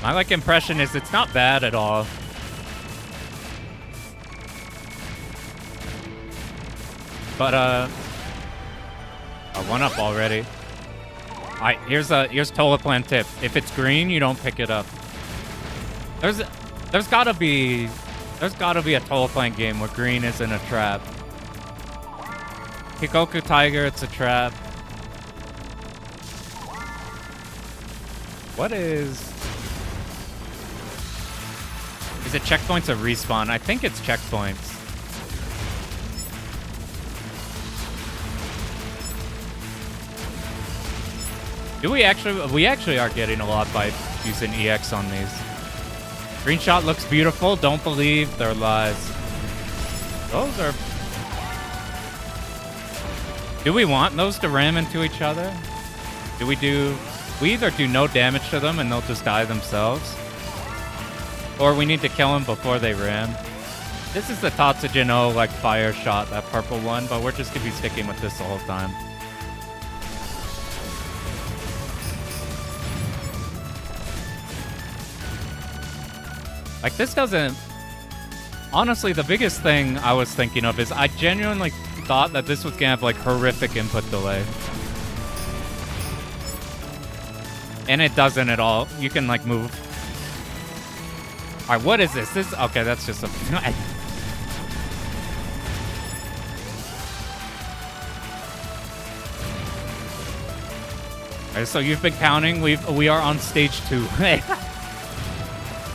My impression is it's not bad at all. But a one up already. Alright, here's Tolaplan tip. If it's green, you don't pick it up. There's gotta be a Tolaplan game where green isn't a trap. Kikoku Tiger, it's a trap. What is it checkpoints or respawn? I think it's checkpoints. We actually are getting a lot by using EX on these. Screenshot looks beautiful. Don't believe their lies. Those are... Do we want those to ram into each other? We either do no damage to them and they'll just die themselves, or we need to kill them before they ram. This is the Tatsujin fire shot, that purple one, but we're just gonna be sticking with this the whole time. This doesn't... Honestly, the biggest thing I was thinking of is I genuinely thought that this was gonna have horrific input delay. And it doesn't at all. You can move. Alright, what is this? Okay, that's just a... Alright, so you've been counting. We are on stage 2.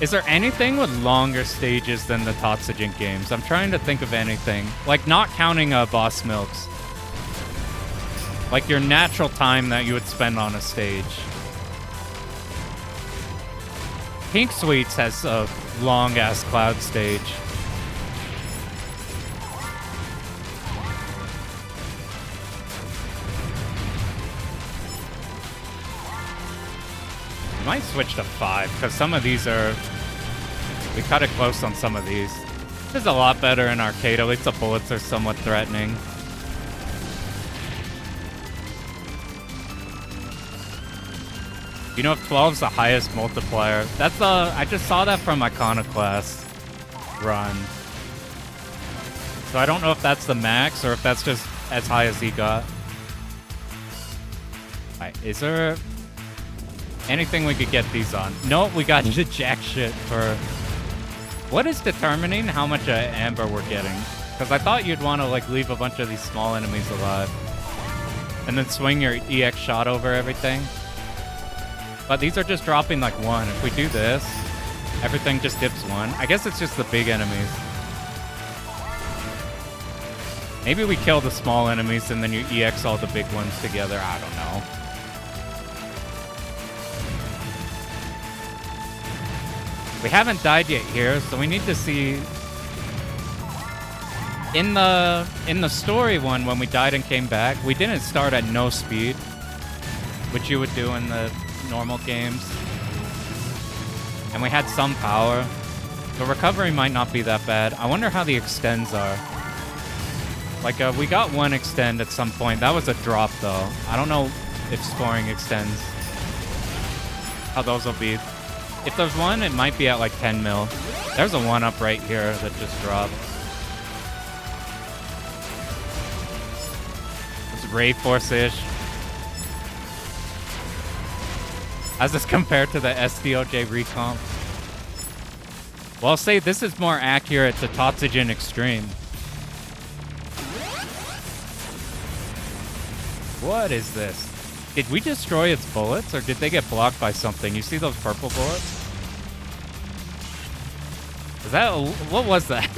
Is there anything with longer stages than the Tatsujin games? I'm trying to think of anything. Not counting boss milks. Your natural time that you would spend on a stage. Pink Sweets has a long-ass cloud stage. Might switch to 5, because some of these are... We cut it close on some of these. This is a lot better in arcade, at least the bullets are somewhat threatening. You know if 12's the highest multiplier? That's I just saw that from Iconoclast run. So I don't know if that's the max, or if that's just as high as he got. Alright, is there... anything we could get these on? Nope, we got jack shit for... What is determining how much amber we're getting? Because I thought you'd want to leave a bunch of these small enemies alive. And then swing your EX shot over everything. But these are just dropping 1. If we do this, everything just dips 1. I guess it's just the big enemies. Maybe we kill the small enemies and then you EX all the big ones together. I don't know. We haven't died yet here, so we need to see... In the story one, when we died and came back, we didn't start at no speed, which you would do in the normal games. And we had some power. The recovery might not be that bad. I wonder how the extends are. We got one extend at some point. That was a drop, though. I don't know if scoring extends. How those will be. If there's one, it might be at 10 mil. There's a 1-up right here that just dropped. It's Ray Force-ish. How's this compared to the SDOJ recomp? Well, I'll say this is more accurate to Tatsujin Extreme. What is this? Did we destroy its bullets, or did they get blocked by something? You see those purple bullets? Is that... what was that?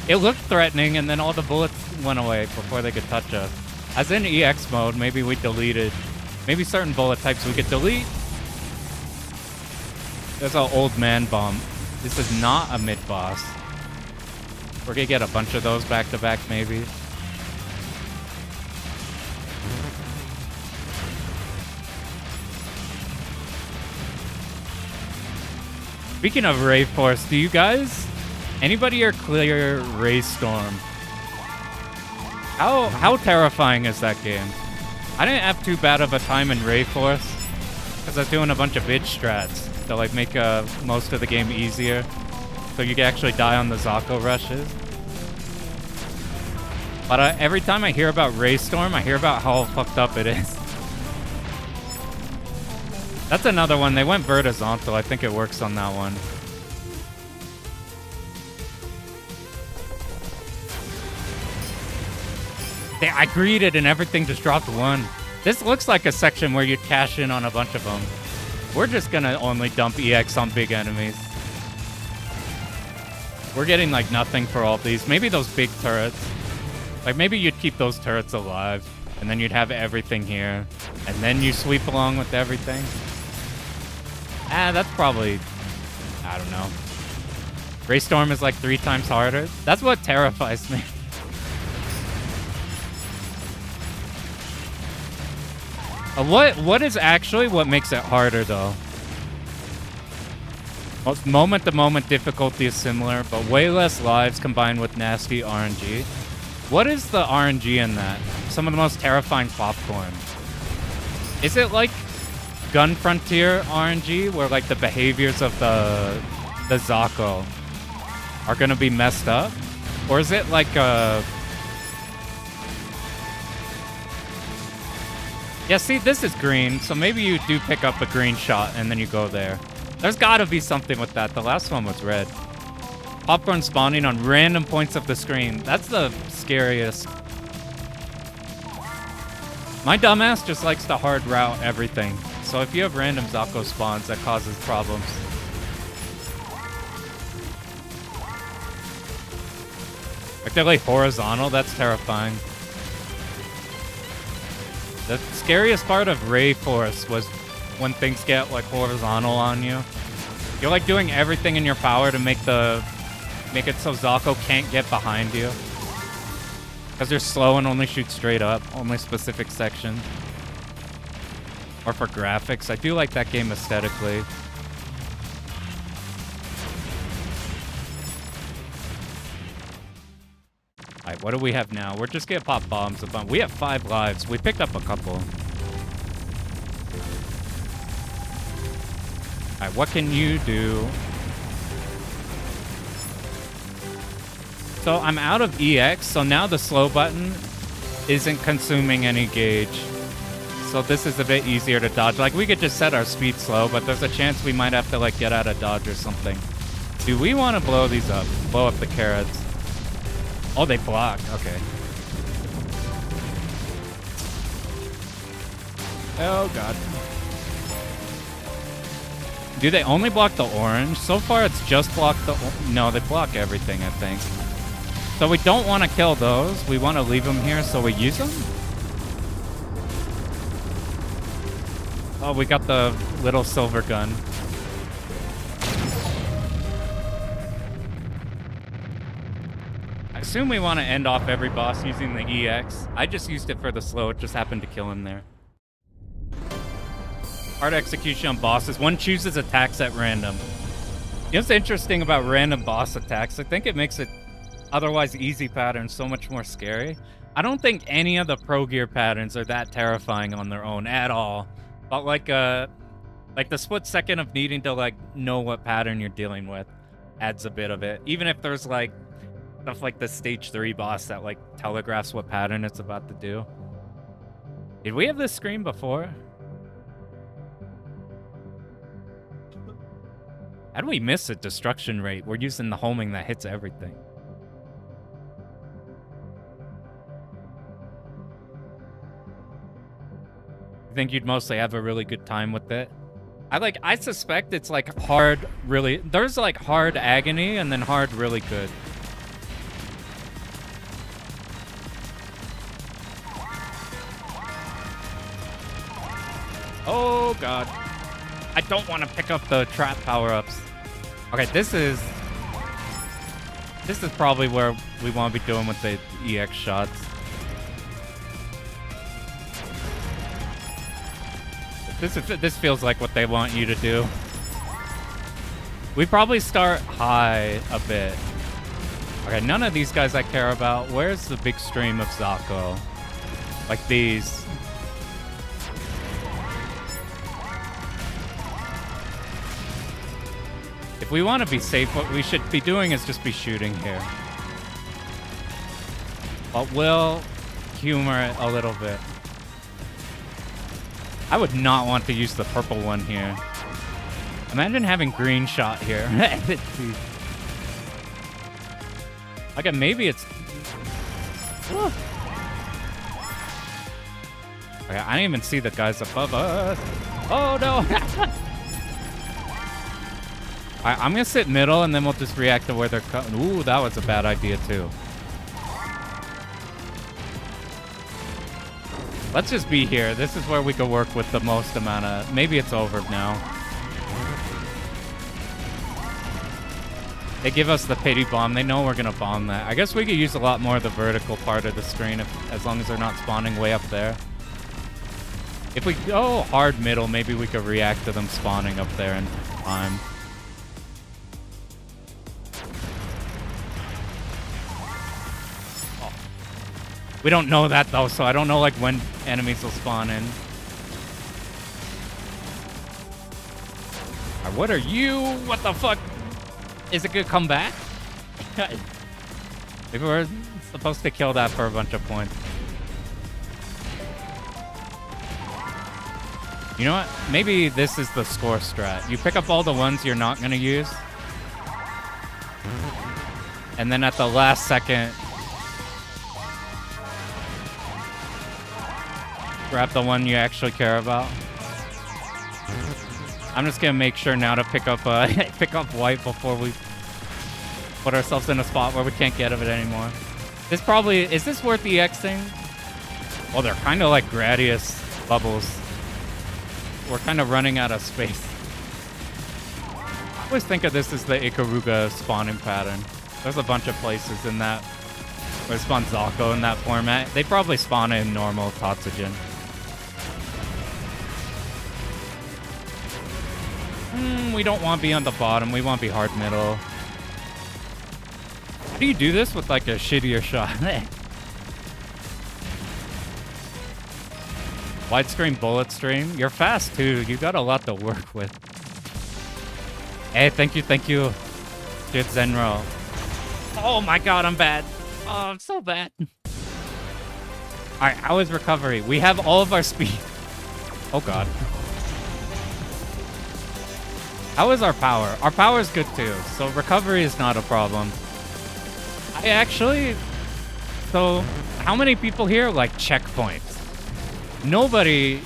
It looked threatening, and then all the bullets went away before they could touch us. As in EX mode, maybe we deleted... maybe certain bullet types we could delete. There's an old man bomb. This is not a mid-boss. We're gonna get a bunch of those back-to-back, maybe. Speaking of Ray Force, do you guys... anybody here clear Ray Storm? How terrifying is that game? I didn't have too bad of a time in Ray Force because I was doing a bunch of bitch strats to like make most of the game easier, so you can actually die on the Zako rushes. But every time I hear about Ray Storm, I hear about how fucked up it is. That's another one. They went vertical. I think it works on that one. I greeted and everything just dropped one. This looks like a section where you'd cash in on a bunch of them. We're just gonna only dump EX on big enemies. We're getting like nothing for all of these. Maybe those big turrets. Like maybe you'd keep those turrets alive and then you'd have everything here. And then you sweep along with everything. That's probably... I don't know. Ray Storm is like 3 times harder. That's what terrifies me. What is actually what makes it harder, though? Most moment-to-moment difficulty is similar, but way less lives combined with nasty RNG. What is the RNG in that? Some of the most terrifying popcorn. Is it like Gun Frontier RNG, where like the behaviors of the Zako are gonna be messed up? Or is it like yeah, see, this is green, so maybe you do pick up a green shot and then you go there. There's gotta be something with that. The last one was red. Popcorn spawning on random points of the screen. That's the scariest. My dumbass just likes to hard route everything. So if you have random Zako spawns, that causes problems. Like they're like horizontal, that's terrifying. The scariest part of Ray Force was when things get like horizontal on you. You're like doing everything in your power to make it so Zako can't get behind you. Because they're slow and only shoot straight up, only specific sections. Or for graphics. I do like that game aesthetically. Alright, what do we have now? We're just gonna pop bombs. We have 5 lives. We picked up a couple. Alright, what can you do? So I'm out of EX, so now the slow button isn't consuming any gauge. So this is a bit easier to dodge. Like, we could just set our speed slow, but there's a chance we might have to, like, get out of dodge or something. Do we want to blow these up? Blow up the carrots. Oh, they block. Okay. Oh, God. Do they only block the orange? So far, it's just blocked the... No, they block everything, I think. So we don't want to kill those. We want to leave them here so we use them? Oh, we got the little silver gun. I assume we want to end off every boss using the EX. I just used it for the slow. It just happened to kill him there. Hard execution on bosses. One chooses attacks at random. You know what's interesting about random boss attacks? I think it makes it otherwise easy patterns so much more scary. I don't think any of the Pro Gear patterns are that terrifying on their own at all. But like the split second of needing to like know what pattern you're dealing with adds a bit of it. Even if there's like stuff like the stage 3 boss that like telegraphs what pattern it's about to do. Did we have this screen before? How do we miss a destruction rate? We're using the homing that hits everything. I think you'd mostly have a really good time with it. I suspect it's like hard, really. There's like hard agony and then hard, really good. Oh god. I don't want to pick up the trap power-ups. Okay, this is probably where we want to be doing with the EX shots. This feels like what they want you to do. We probably start high a bit. Okay, none of these guys I care about. Where's the big stream of Zako? Like these. If we want to be safe, what we should be doing is just be shooting here. But we'll humor it a little bit. I would not want to use the purple one here. Imagine having green shot here. Okay, maybe it's... Okay, I didn't even see the guys above us. Oh, no! Alright, I'm gonna sit middle, and then we'll just react to where they're coming. Ooh, that was a bad idea, too. Let's just be here. This is where we can work with the most amount of... Maybe it's over now. They give us the pity bomb. They know we're gonna bomb that. I guess we could use a lot more of the vertical part of the screen as long as they're not spawning way up there. If we go hard middle, maybe we could react to them spawning up there in time. Oh. We don't know that though, so I don't know like when enemies will spawn in. Right, what are you? What the fuck? Is it gonna come back? Maybe we're supposed to kill that for a bunch of points. You know what? Maybe this is the score strat. You pick up all the ones you're not gonna use. And then at the last second, grab the one you actually care about. I'm just gonna make sure now to pick up white before we put ourselves in a spot where we can't get of it anymore. Is this worth EXing? Well, they're kind of like Gradius bubbles. We're kind of running out of space. I always think of this as the Ikaruga spawning pattern. There's a bunch of places in that where it spawns Zako in that format. They probably spawn in normal Tatsujin. We don't want to be on the bottom. We want to be hard middle. How do you do this with like a shittier shot? Widescreen bullet stream. You're fast too. You got a lot to work with. Hey, thank you. Dude, Zenro. Oh my god, I'm bad. Oh, I'm so bad. Alright, how is recovery? We have all of our speed. Oh god. How is our power? Our power is good too, so recovery is not a problem. So how many people here like checkpoints? Nobody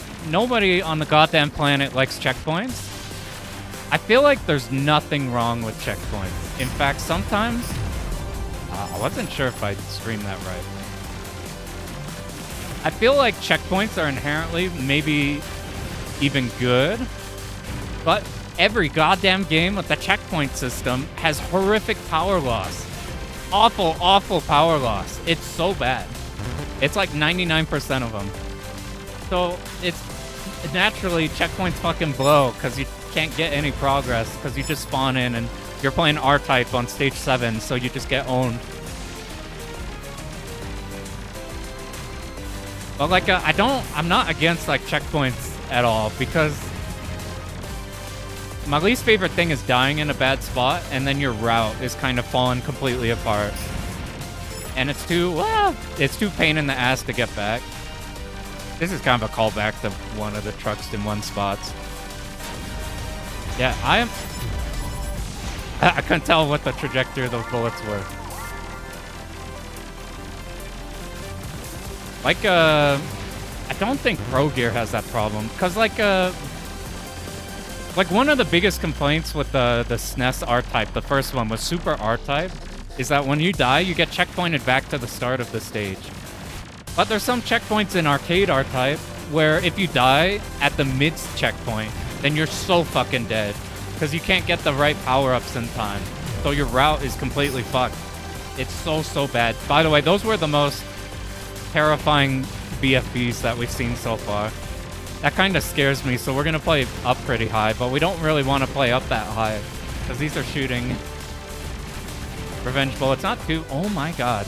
on the goddamn planet likes checkpoints. I feel like there's nothing wrong with checkpoints. In fact, sometimes I wasn't sure if I streamed that right. I feel like checkpoints are inherently maybe even good, but every goddamn game with the checkpoint system has horrific power loss. Awful, awful power loss. It's so bad. It's like 99% of them. So it's naturally checkpoints fucking blow because you can't get any progress because you just spawn in and you're playing R-Type on stage 7, so you just get owned. But like I'm not against like checkpoints at all because my least favorite thing is dying in a bad spot and then your route is kind of falling completely apart. And it's too pain in the ass to get back. This is kind of a callback to one of the Truxton 1 spots. Yeah, I couldn't tell what the trajectory of those bullets were. Like, I don't think Pro Gear has that problem. Because, like one of the biggest complaints with the SNES R-Type, the first one, was Super R-Type, is that when you die, you get checkpointed back to the start of the stage. But there's some checkpoints in arcade R-Type where if you die at the mid checkpoint, then you're so fucking dead. Because you can't get the right power-ups in time. So your route is completely fucked. It's so bad. By the way, those were the most terrifying BFBs that we've seen so far. That kind of scares me, so we're going to play up pretty high, but we don't really want to play up that high. Because these are shooting revenge bullets. Not too... Oh my god.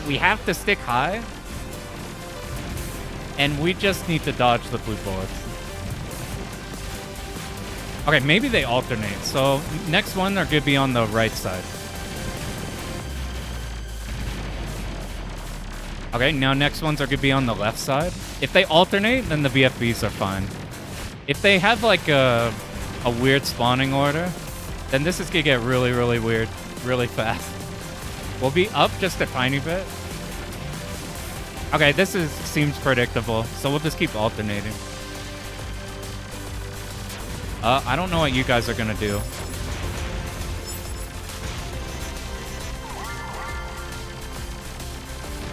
We have to stick high. And we just need to dodge the blue bullets. Okay, maybe they alternate. So, next one, they're going to be on the right side. Okay, now next ones are going to be on the left side. If they alternate, then the VFBs are fine. If they have, like, a weird spawning order, then this is going to get really, really weird really fast. We'll be up just a tiny bit. Okay, this seems predictable, so we'll just keep alternating. I don't know what you guys are gonna do.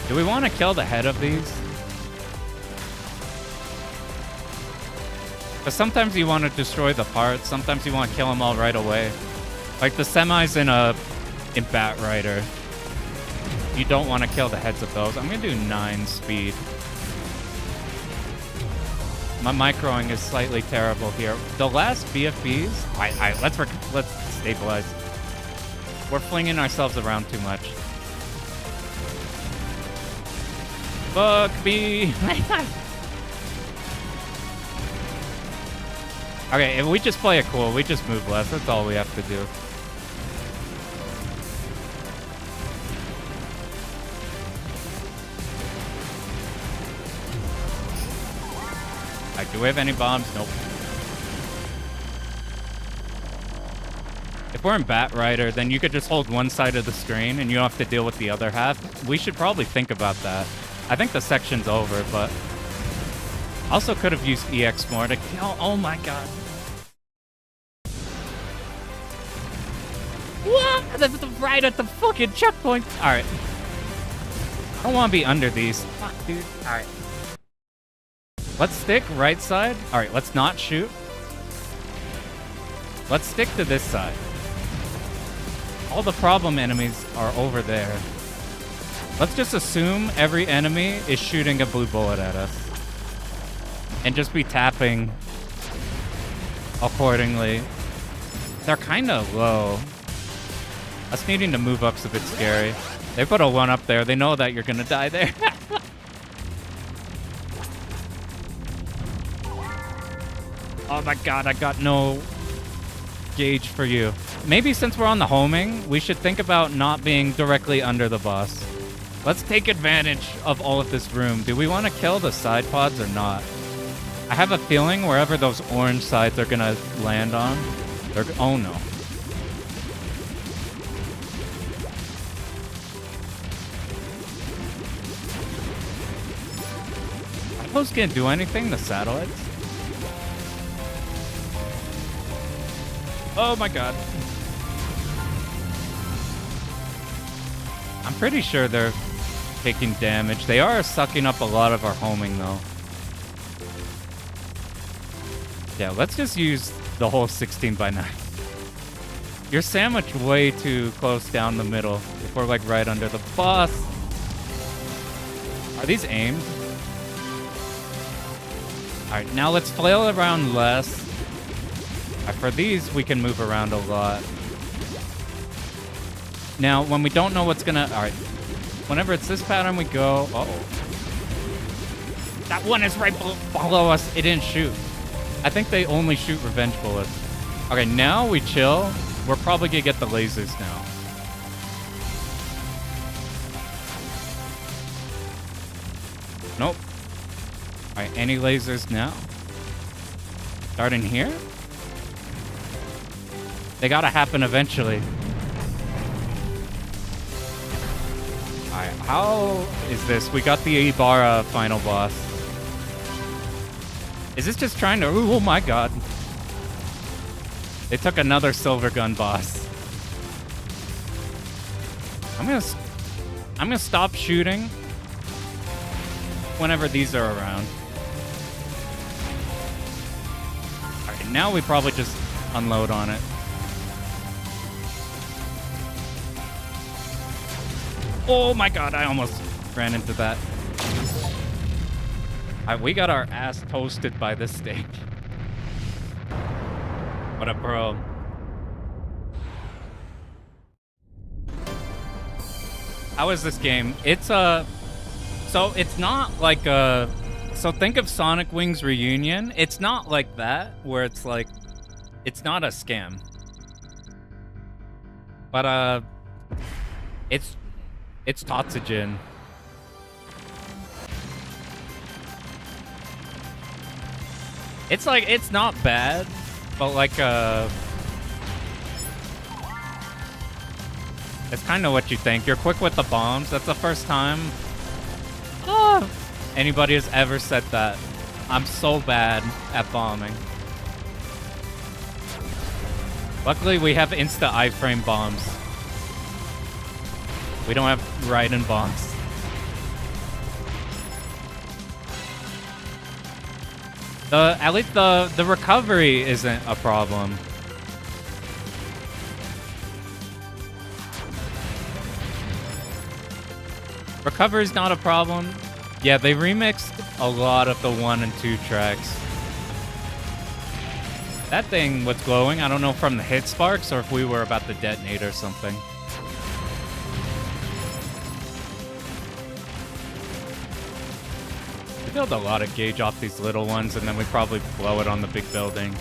Do we want to kill the head of these? Because sometimes you want to destroy the parts, sometimes you want to kill them all right away. Like the semis in Bat Rider. You don't want to kill the heads of those. I'm gonna do 9 speed. My microing is slightly terrible here. The last BFBs... Let's stabilize. We're flinging ourselves around too much. Fuck me! Okay, if we just play it cool, we just move less. That's all we have to do. Do we have any bombs? Nope. If we're in Bat Rider, then you could just hold one side of the screen and you don't have to deal with the other half. We should probably think about that. I think the section's over, but... Also could have used EX more to kill... Oh my god. What? That's right at the fucking checkpoint. Alright. I don't want to be under these. Fuck, dude. Alright. Let's stick right side. All right, let's not shoot. Let's stick to this side. All the problem enemies are over there. Let's just assume every enemy is shooting a blue bullet at us. And just be tapping accordingly. They're kind of low. Us needing to move up's a bit scary. They put a 1 up there. They know that you're going to die there. Oh my god, I got no gauge for you. Maybe since we're on the homing, we should think about not being directly under the boss. Let's take advantage of all of this room. Do we want to kill the side pods or not? I have a feeling wherever those orange sides are going to land on, they're... Oh no. Are those going to do anything, the satellites? Oh my god. I'm pretty sure they're taking damage. They are sucking up a lot of our homing though. Yeah, let's just use the whole 16x9. You're sandwiched way too close down the middle if we're like right under the boss. Are these aimed? Alright, now let's flail around less. For these, we can move around a lot. Now, when we don't know what's gonna... Alright. Whenever it's this pattern, we go... Uh-oh. That one is right below us. It didn't shoot. I think they only shoot revenge bullets. Okay, now we chill. We're probably gonna get the lasers now. Nope. Alright, any lasers now? Starting here? They gotta happen eventually. Alright, how is this? We got the Ibarra final boss. Is this just trying to... Oh my god. They took another Silver Gun boss. I'm gonna stop shooting whenever these are around. Alright, now we probably just unload on it. Oh my god, I almost ran into that. Alright, we got our ass toasted by this stage. What a pro. How is this game? It's so it's not like a... So think of Sonic Wings Reunion. It's not like that, where it's like... It's not a scam. But, It's Tatsujin. It's like, it's not bad, but like, it's kind of what you think. You're quick with the bombs. That's the first time anybody has ever said that. I'm so bad at bombing. Luckily, we have insta iframe bombs. We don't have Raiden bombs. At least the recovery isn't a problem. Recovery's not a problem. Yeah, they remixed a lot of the 1 and 2 tracks. That thing was glowing. I don't know from the hit sparks or if we were about to detonate or something. We build a lot of gauge off these little ones, and then we probably blow it on the big building.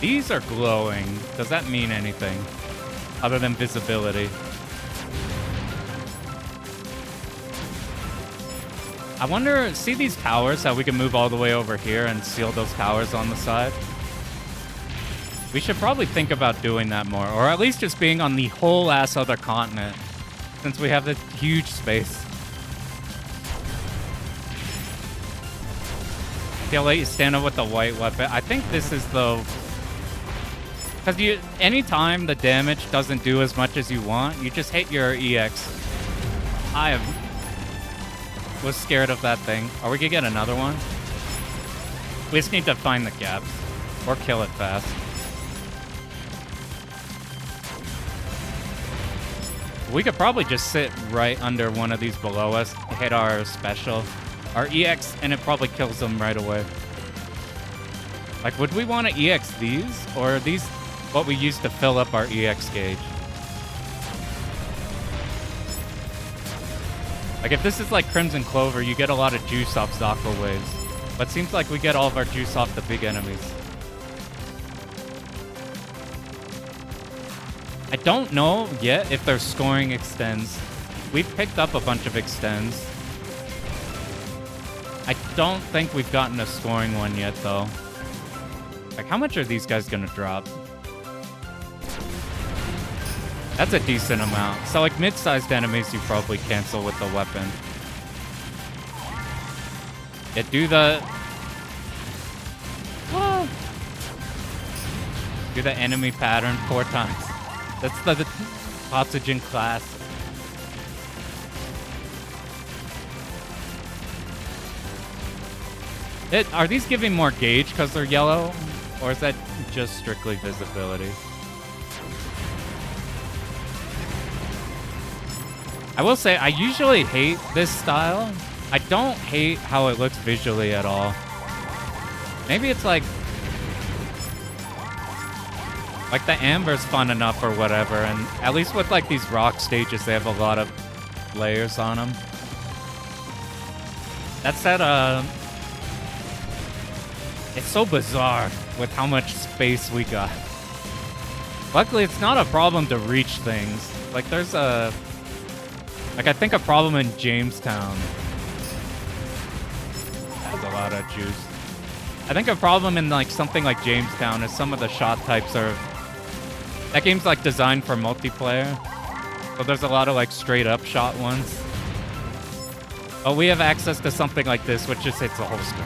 These are glowing. Does that mean anything other than visibility? I wonder, see these towers, how we can move all the way over here and seal those towers on the side? We should probably think about doing that more, or at least just being on the whole ass other continent, since we have this huge space. Okay, I'll let you stand up with the white weapon. I think this is the... Because anytime the damage doesn't do as much as you want, you just hit your EX. Was scared of that thing. Are we gonna get another one? We just need to find the gaps. Or kill it fast. We could probably just sit right under one of these below us, hit our special, our EX, and it probably kills them right away. Like, would we want to EX these? Or are these what we use to fill up our EX gauge? Like, if this is like Crimson Clover, you get a lot of juice off Zakko waves. But it seems like we get all of our juice off the big enemies. I don't know yet if their scoring extends. We've picked up a bunch of extends. I don't think we've gotten a scoring one yet, though. Like, how much are these guys gonna drop? That's a decent amount. So, like, mid-sized enemies you probably cancel with the weapon. Yeah, do the... Oh. Do the enemy pattern 4 times. That's the Tatsujin class. Are these giving more gauge because they're yellow? Or is that just strictly visibility? I will say, I usually hate this style. I don't hate how it looks visually at all. Maybe it's like the amber's fun enough or whatever, and at least with like these rock stages, they have a lot of layers on them. That said, it's so bizarre with how much space we got. Luckily, it's not a problem to reach things. Like, there's a... Like, I think a problem in Jamestown has a lot of juice. I think a problem in like something like Jamestown is some of the shot types are... That game's like designed for multiplayer. So there's a lot of like straight up shot ones. But we have access to something like this, which just hits the whole screen.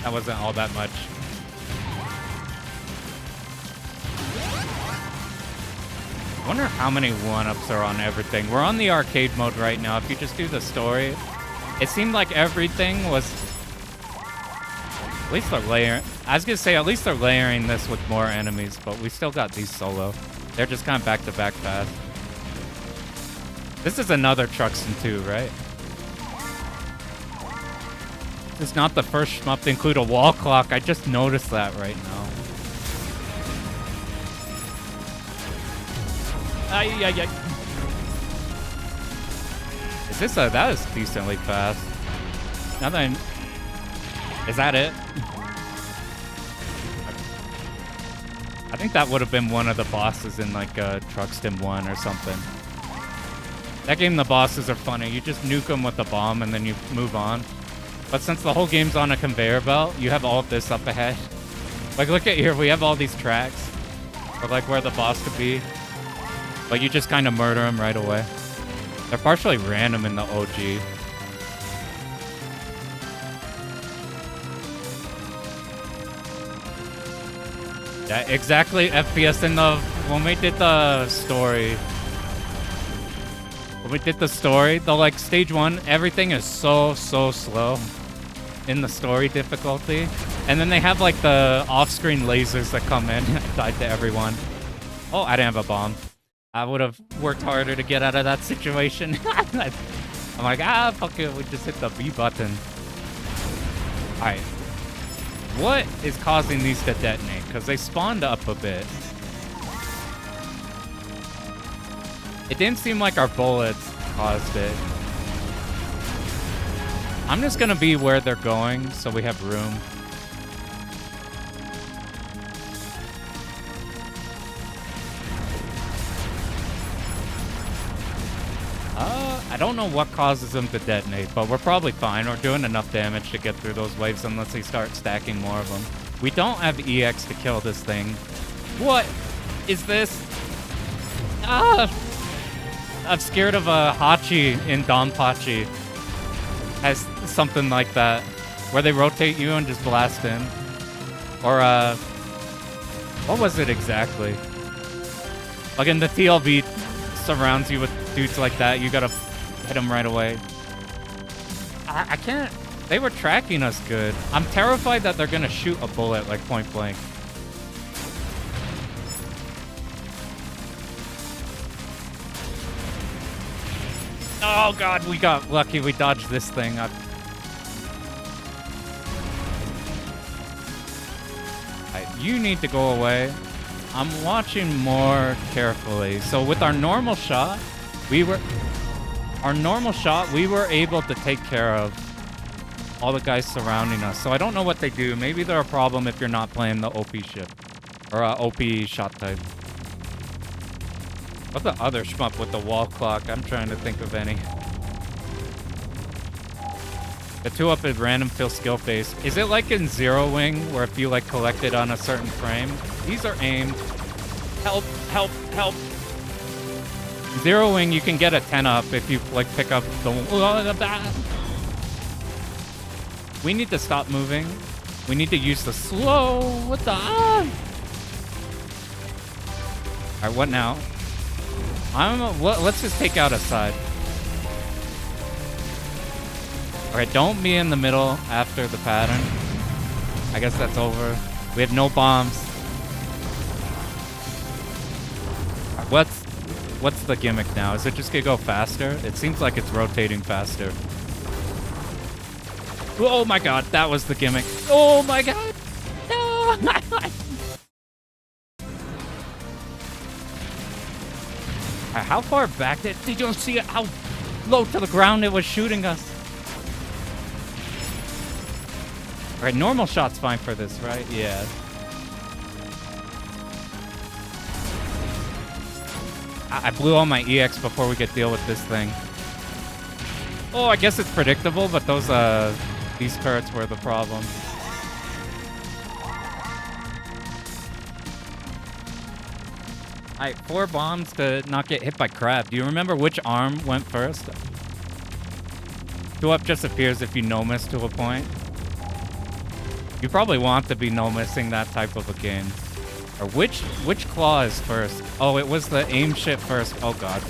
That wasn't all that much. I wonder how many 1-ups are on everything. We're on the arcade mode right now. If you just do the story, it seemed like everything was... At least they're layering... I was gonna say, at least they're layering this with more enemies, but we still got these solo. They're just kind of back-to-back fast. This is another Truxton too, right? This is not the first shmup to include a wall clock. I just noticed that right now. Ay. Is this a... That is decently fast. Nothing... Is that it? I think that would have been one of the bosses in like Truxton 1 or something. That game, the bosses are funny. You just nuke them with a bomb and then you move on. But since the whole game's on a conveyor belt, you have all of this up ahead. Like, look at here. We have all these tracks. Or like where the boss could be. But you just kind of murder them right away. They're partially random in the OG. Yeah, exactly. FPS in the... When we did the story... the like stage 1, everything is so slow in the story difficulty. And then they have like the off-screen lasers that come in. I died to everyone. Oh, I didn't have a bomb. I would have worked harder to get out of that situation. I'm like, fuck it, we just hit the B button. Alright. What is causing these to detonate? Because they spawned up a bit. It didn't seem like our bullets caused it. I'm just gonna be where they're going, so we have room. I don't know what causes them to detonate, but we're probably fine. We're doing enough damage to get through those waves unless they start stacking more of them. We don't have EX to kill this thing. What is this? I'm scared of a Hachi in Donpachi. Has something like that, where they rotate you and just blast in. Or, what was it exactly? Like in the TLV surrounds you with dudes like that, you gotta hit them right away. I can't... They were tracking us good. I'm terrified that they're gonna shoot a bullet, like, point blank. Oh god, we got lucky. We dodged this thing. You need to go away. I'm watching more carefully. So with our normal shot, we were able to take care of all the guys surrounding us. So I don't know what they do. Maybe they're a problem if you're not playing the OP ship or OP shot type. What's the other shmup with the wall clock? I'm trying to think of any. The 2-up is random fill skill based. Is it like in Zero Wing where if you like collect it on a certain frame? These are aimed. Help, help, help. Zero Wing, you can get a 10-up if you like pick up the... We need to stop moving. We need to use the slow... What the... Alright, what now? Let's just take out a side. Alright, don't be in the middle after the pattern. I guess that's over. We have no bombs. What's the gimmick now? Is it just gonna go faster? It seems like it's rotating faster. Oh my god, that was the gimmick. Oh my god! No! How far back did you see how low to the ground it was shooting us? Alright, normal shot's fine for this, right? Yeah. I blew all my EX before we could deal with this thing. Oh, I guess it's predictable, but those, these turrets were the problem. Alright, 4 bombs to not get hit by crab. Do you remember which arm went first? 2-up just appears if you no-miss to a point. You probably want to be no-missing that type of a game. Or which claw is first? Oh, it was the aim shit first. Oh, God.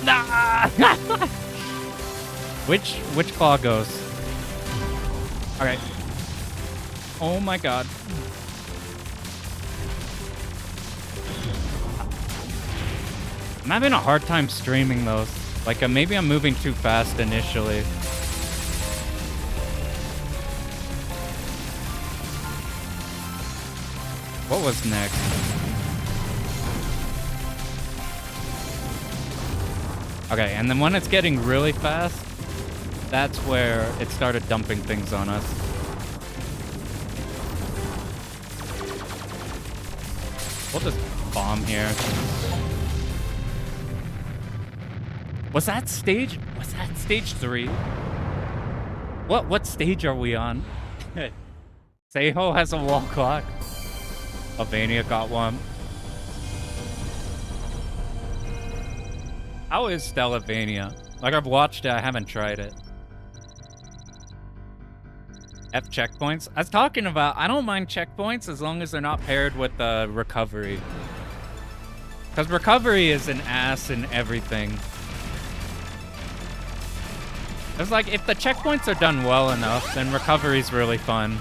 Nah! Which claw goes? Okay. Oh, my God. I'm having a hard time streaming those. Like, maybe I'm moving too fast initially. What was next? Okay, and then when it's getting really fast, that's where it started dumping things on us. We'll just bomb here. Was that stage 3? What stage are we on? Seiho has a wall clock. Albania got one. How is Stellavania? Like, I've watched it, I haven't tried it. F checkpoints? I was talking about, I don't mind checkpoints as long as they're not paired with recovery. Because recovery is an ass in everything. It's like, if the checkpoints are done well enough, then recovery's really fun.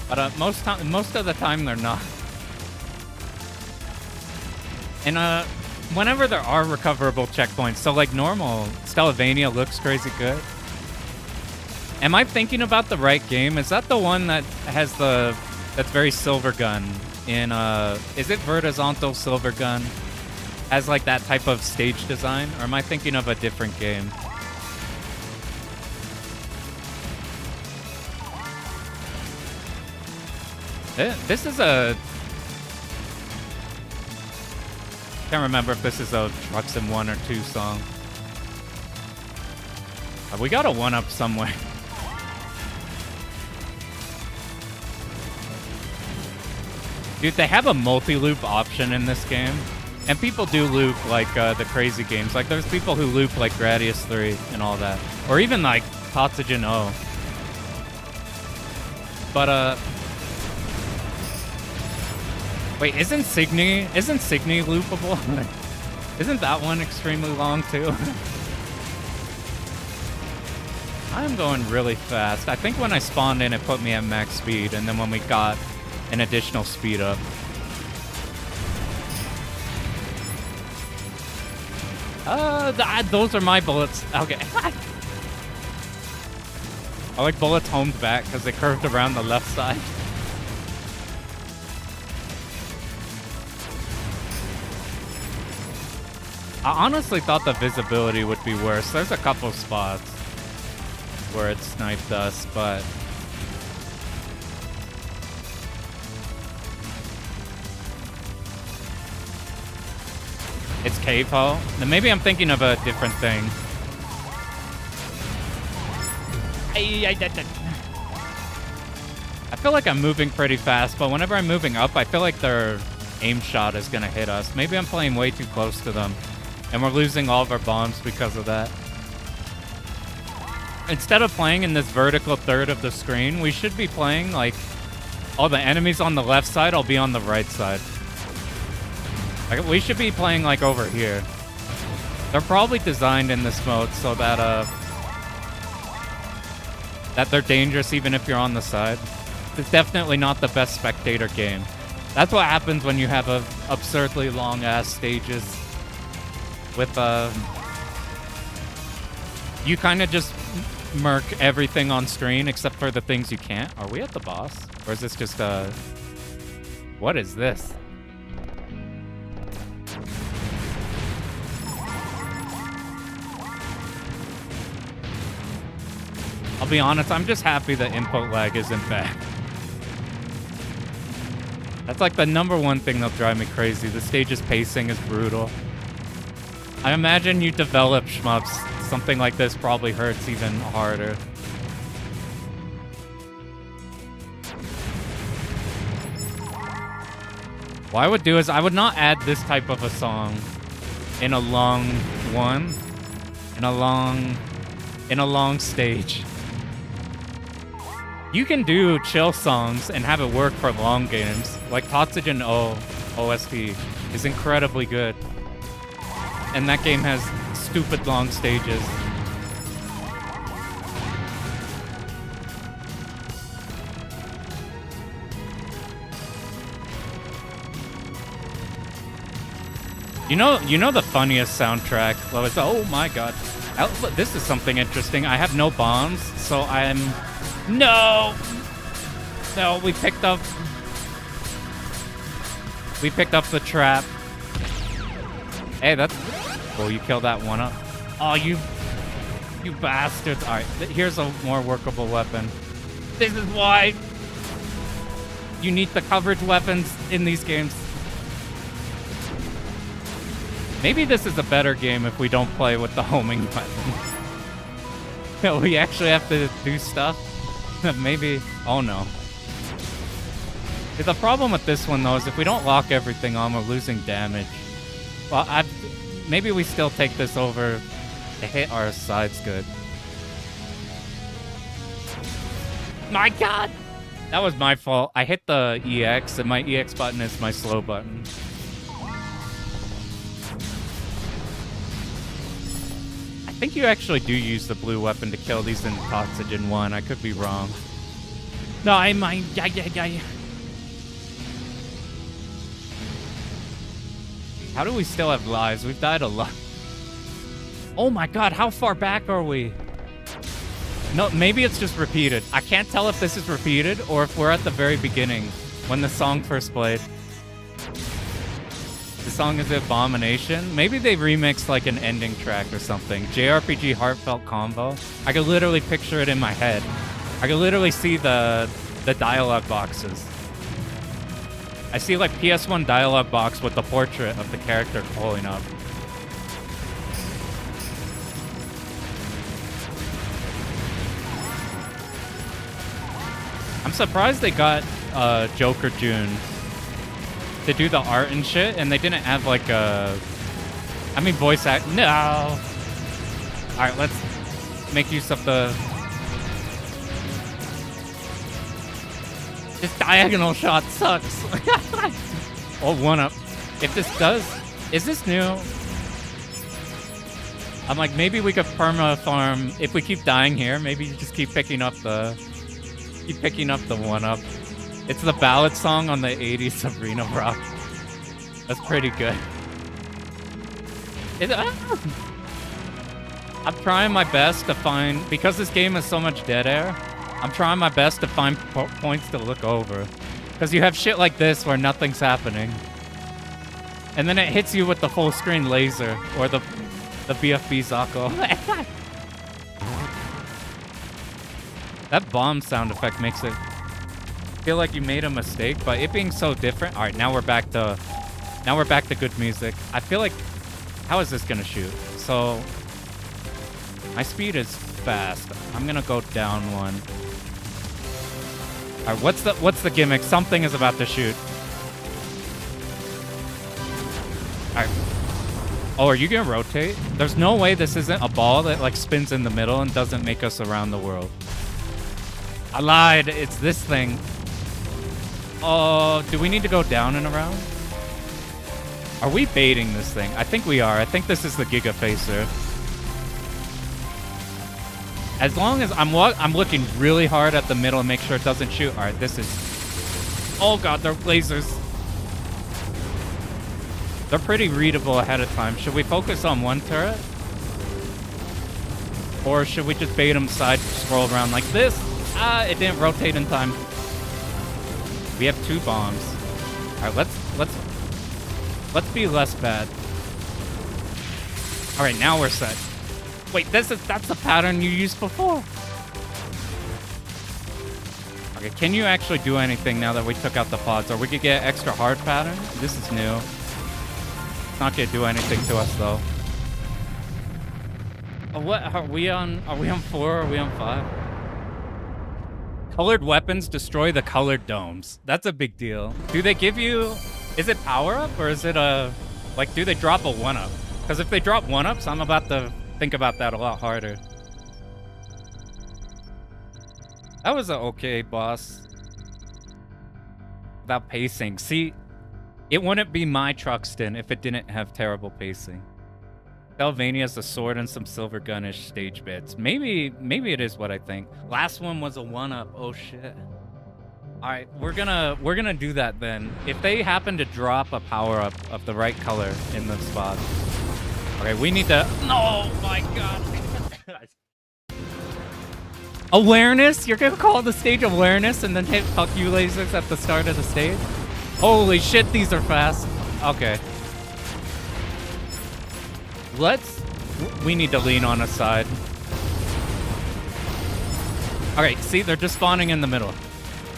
But most of the time they're not. And whenever there are recoverable checkpoints, so like normal, Stellavania looks crazy good. Am I thinking about the right game? Is that the one that has that's very Silvergun in is it Vertizontal Silvergun? Has like that type of stage design? Or am I thinking of a different game? This is a... Can't remember if this is a Truxton 1 or 2 song. We got a 1-up somewhere. Dude, they have a multi-loop option in this game. And people do loop like the crazy games. Like there's people who loop like Gradius 3 and all that. Or even like Tatsujin O. But wait, isn't Signy loopable? Isn't that one extremely long too? I'm going really fast. I think when I spawned in, it put me at max speed, and then when we got an additional speed up. Those are my bullets. Okay. I like bullets homed back because they curved around the left side. I honestly thought the visibility would be worse. There's a couple spots where it sniped us, but... It's Cave Hole? Then maybe I'm thinking of a different thing. I feel like I'm moving pretty fast, but whenever I'm moving up, I feel like their aim shot is gonna hit us. Maybe I'm playing way too close to them, and we're losing all of our bombs because of that. Instead of playing in this vertical third of the screen, we should be playing like all the enemies on the left side, I'll be on the right side. Like, we should be playing like over here. They're probably designed in this mode so that that they're dangerous even if you're on the side. It's definitely not the best spectator game. That's what happens when you have absurdly long ass stages with you kind of just murk everything on screen except for the things you can't. Are we at the boss? Or is this just what is this? I'll be honest, I'm just happy the input lag isn't bad. That's like the #1 thing that'll drive me crazy. The stage's pacing is brutal. I imagine you develop shmups, something like this probably hurts even harder. What I would do is I would not add this type of a song in a long one, in a long stage. You can do chill songs and have it work for long games. Like Tatsujin OST is incredibly good. And that game has stupid long stages. You know the funniest soundtrack was, oh my god. This is something interesting. I have no bombs, so I'm... No! No, we picked up the trap. Hey, that's... Oh, you killed that one up. Oh, you bastards. Alright, here's a more workable weapon. This is why you need the coverage weapons in these games. Maybe this is a better game if we don't play with the homing weapon. We actually have to do stuff? Maybe... Oh no. The problem with this one though is if we don't lock everything on, we're losing damage. Well, maybe we still take this over to hit our sides good. My god! That was my fault. I hit the EX, and my EX button is my slow button. I think you actually do use the blue weapon to kill these in Tatsujin 1. I could be wrong. No, I might... Yeah. How do we still have lives? We've died a lot. Oh my god, how far back are we? No, maybe it's just repeated. I can't tell if this is repeated or if we're at the very beginning when the song first played. The song is Abomination. Maybe they remixed like an ending track or something. JRPG Heartfelt Combo. I could literally picture it in my head. I could literally see the dialogue boxes. I see like PS1 dialogue box with the portrait of the character pulling up. I'm surprised they got Joker June to do the art and shit, and they didn't have like a... I mean, voice act... No! Alright, let's make use of the... This diagonal shot sucks. Oh, one up. If this does... Is this new? I'm like, maybe we could perma farm... If we keep dying here, maybe you just keep picking up the... Keep picking up the one up. It's the ballad song on the 80s Sabrina rock. That's pretty good. I'm trying my best to find... Because this game has so much dead air, I'm trying my best to find points to look over. Because you have shit like this where nothing's happening. And then it hits you with the full screen laser. Or the BFB Zako. That bomb sound effect makes it feel like you made a mistake, but it being so different. All right, now we're back to good music. I feel like, how is this gonna shoot? So my speed is fast. I'm gonna go down one. All right, what's the gimmick? Something is about to shoot. All right. Oh, are you gonna rotate? There's no way this isn't a ball that like spins in the middle and doesn't make us around the world. I lied. It's this thing. Oh, do we need to go down and around? Are we baiting this thing? I think we are. I think this is the Giga Facer. As long as I'm looking really hard at the middle and make sure it doesn't shoot. All right, this is... Oh god, they're lasers. They're pretty readable ahead of time. Should we focus on one turret? Or should we just bait them side scroll around like this? Ah, it didn't rotate in time. We have 2 bombs. All right, let's be less bad. All right, now we're set. Wait, that's the pattern you used before. Okay, can you actually do anything now that we took out the pods? Or we could get extra hard pattern? This is new. It's not gonna do anything to us though. What are we on? Are we on 4 or are we on 5? Colored weapons destroy the colored domes. That's a big deal. Do they give you... Is it power up or is it a... Like, do they drop a 1-up? Because if they drop 1-ups, I'm about to think about that a lot harder. That was an okay boss. Without pacing. See, it wouldn't be my Truxton if it didn't have terrible pacing. Galvania's a sword and some silver gunish stage bits. Maybe it is what I think. Last one was a 1-up. Oh shit. Alright, we're gonna do that then. If they happen to drop a power-up of the right color in the spot. Okay, we need to... No, my god. Awareness? You're gonna call the stage awareness and then hit fuck you lasers at the start of the stage? Holy shit, these are fast. Okay. We need to lean on a side. Alright, see, they're just spawning in the middle.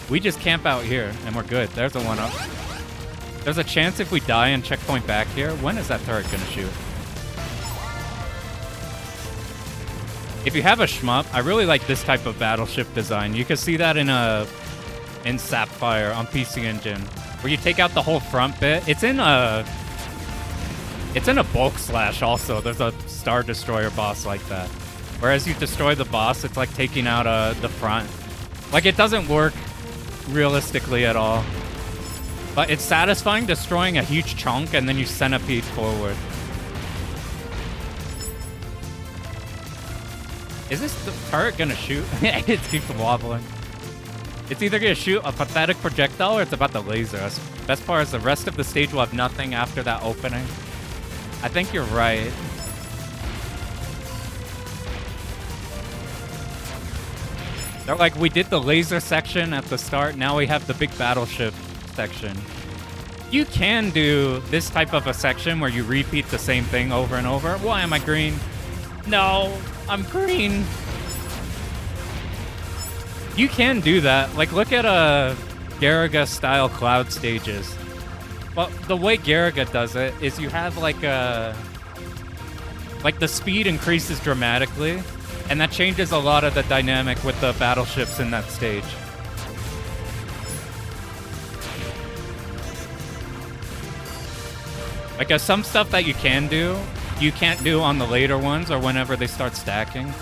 We just camp out here, and we're good. There's a 1-up. There's a chance if we die and checkpoint back here. When is that turret gonna shoot? If you have a shmup, I really like this type of battleship design. You can see that in Sapphire on PC Engine, where you take out the whole front bit. It's in a bulk slash also. There's a Star Destroyer boss like that. Whereas you destroy the boss, it's like taking out the front. Like, it doesn't work realistically at all. But it's satisfying destroying a huge chunk and then you centipede forward. Is this the turret gonna shoot? It keeps wobbling. It's either gonna shoot a pathetic projectile or it's about to laser us. Best part is the rest of the stage will have nothing after that opening. I think you're right. They're like, we did the laser section at the start, now we have the big battleship section. You can do this type of a section where you repeat the same thing over and over. Why am I green? No, I'm green. You can do that. Like, look at Garaga style cloud stages. But the way Garaga does it is you have like the speed increases dramatically, and that changes a lot of the dynamic with the battleships in that stage. Like, some stuff that you can do, you can't do on the later ones or whenever they start stacking.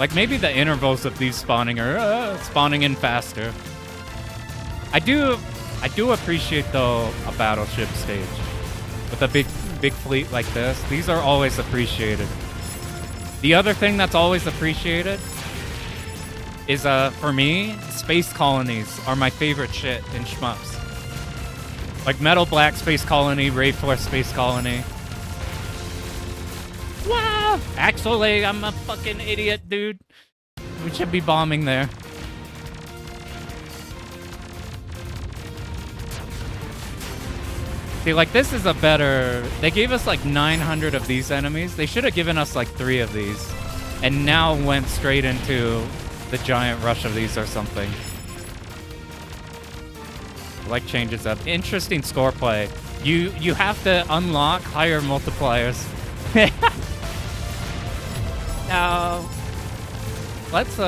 Like, maybe the intervals of these spawning are spawning in faster. I do appreciate, though, a battleship stage. With a big fleet like this. These are always appreciated. The other thing that's always appreciated is, for me, space colonies are my favorite shit in shmups. Like Metal Black Space Colony, Ray Force Space Colony. Wow! Actually, I'm a fucking idiot, dude. We should be bombing there. See, like, this is a better... They gave us, like, 900 of these enemies. They should have given us, like, 3 of these. And now went straight into the giant rush of these or something. Like, changes up. Interesting score play. You have to unlock higher multipliers. Now, let's,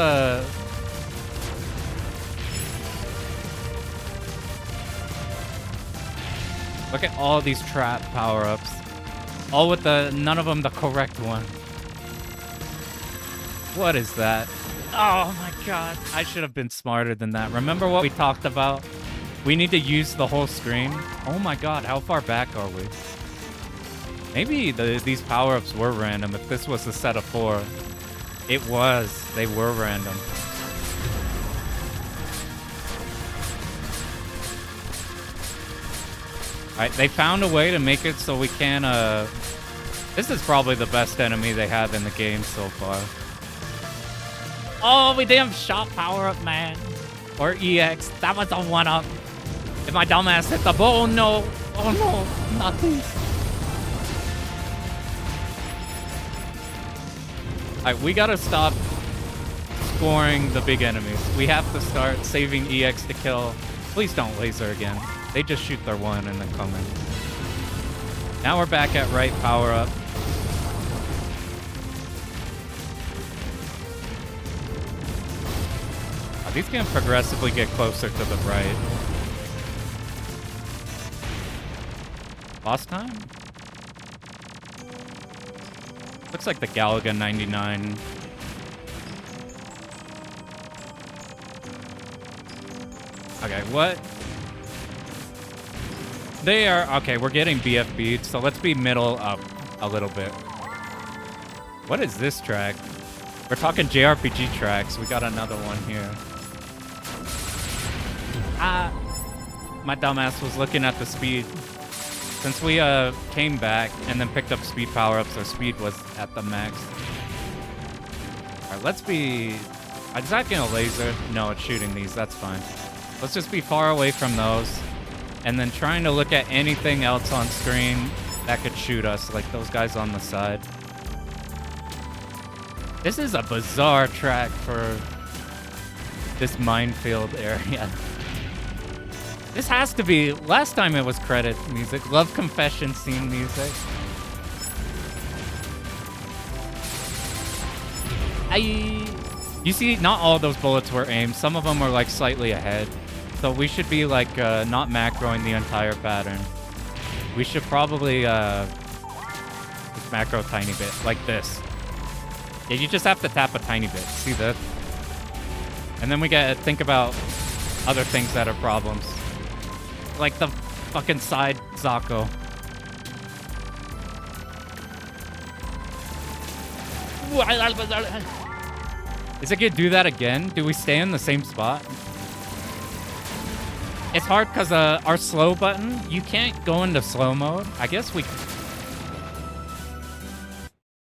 look at all these trap power-ups. All with none of them the correct one. What is that? Oh my god. I should have been smarter than that. Remember what we talked about? We need to use the whole screen. Oh my god, how far back are we? Maybe these power-ups were random if this was a set of 4. It was. They were random. Alright, they found a way to make it so we can, This is probably the best enemy they have in the game so far. Oh, we didn't have shot power-up, man. Or EX. That was a 1-up. If my dumbass hit the ball, oh no. Oh no, not these. Alright, we gotta stop scoring the big enemies. We have to start saving EX to kill. Please don't laser again. They just shoot their one and then come in. Now we're back at right power up. Oh, these can progressively get closer to the right. Boss time? Looks like the Galaga 99. Okay, what? They are... Okay, we're getting BFB'd, so let's be middle up a little bit. What is this track? We're talking JRPG tracks. We got another one here. My dumbass was looking at the speed. Since we came back and then picked up speed power-ups, our speed was at the max. Alright, let's be... Is that gonna laser? No, it's shooting these. That's fine. Let's just be far away from those. And then trying to look at anything else on screen that could shoot us, like those guys on the side. This is a bizarre track for this minefield area. This has to be... Last time it was credit music. Love Confession scene music. You see, not all those bullets were aimed. Some of them were like slightly ahead. So we should be like not macroing the entire pattern. We should probably just macro a tiny bit, like this. Yeah, you just have to tap a tiny bit. See this? And then we gotta think about other things that are problems. Like the fucking side Zako. Is it gonna do that again? Do we stay in the same spot? It's hard because our slow button, you can't go into slow mode. I guess we...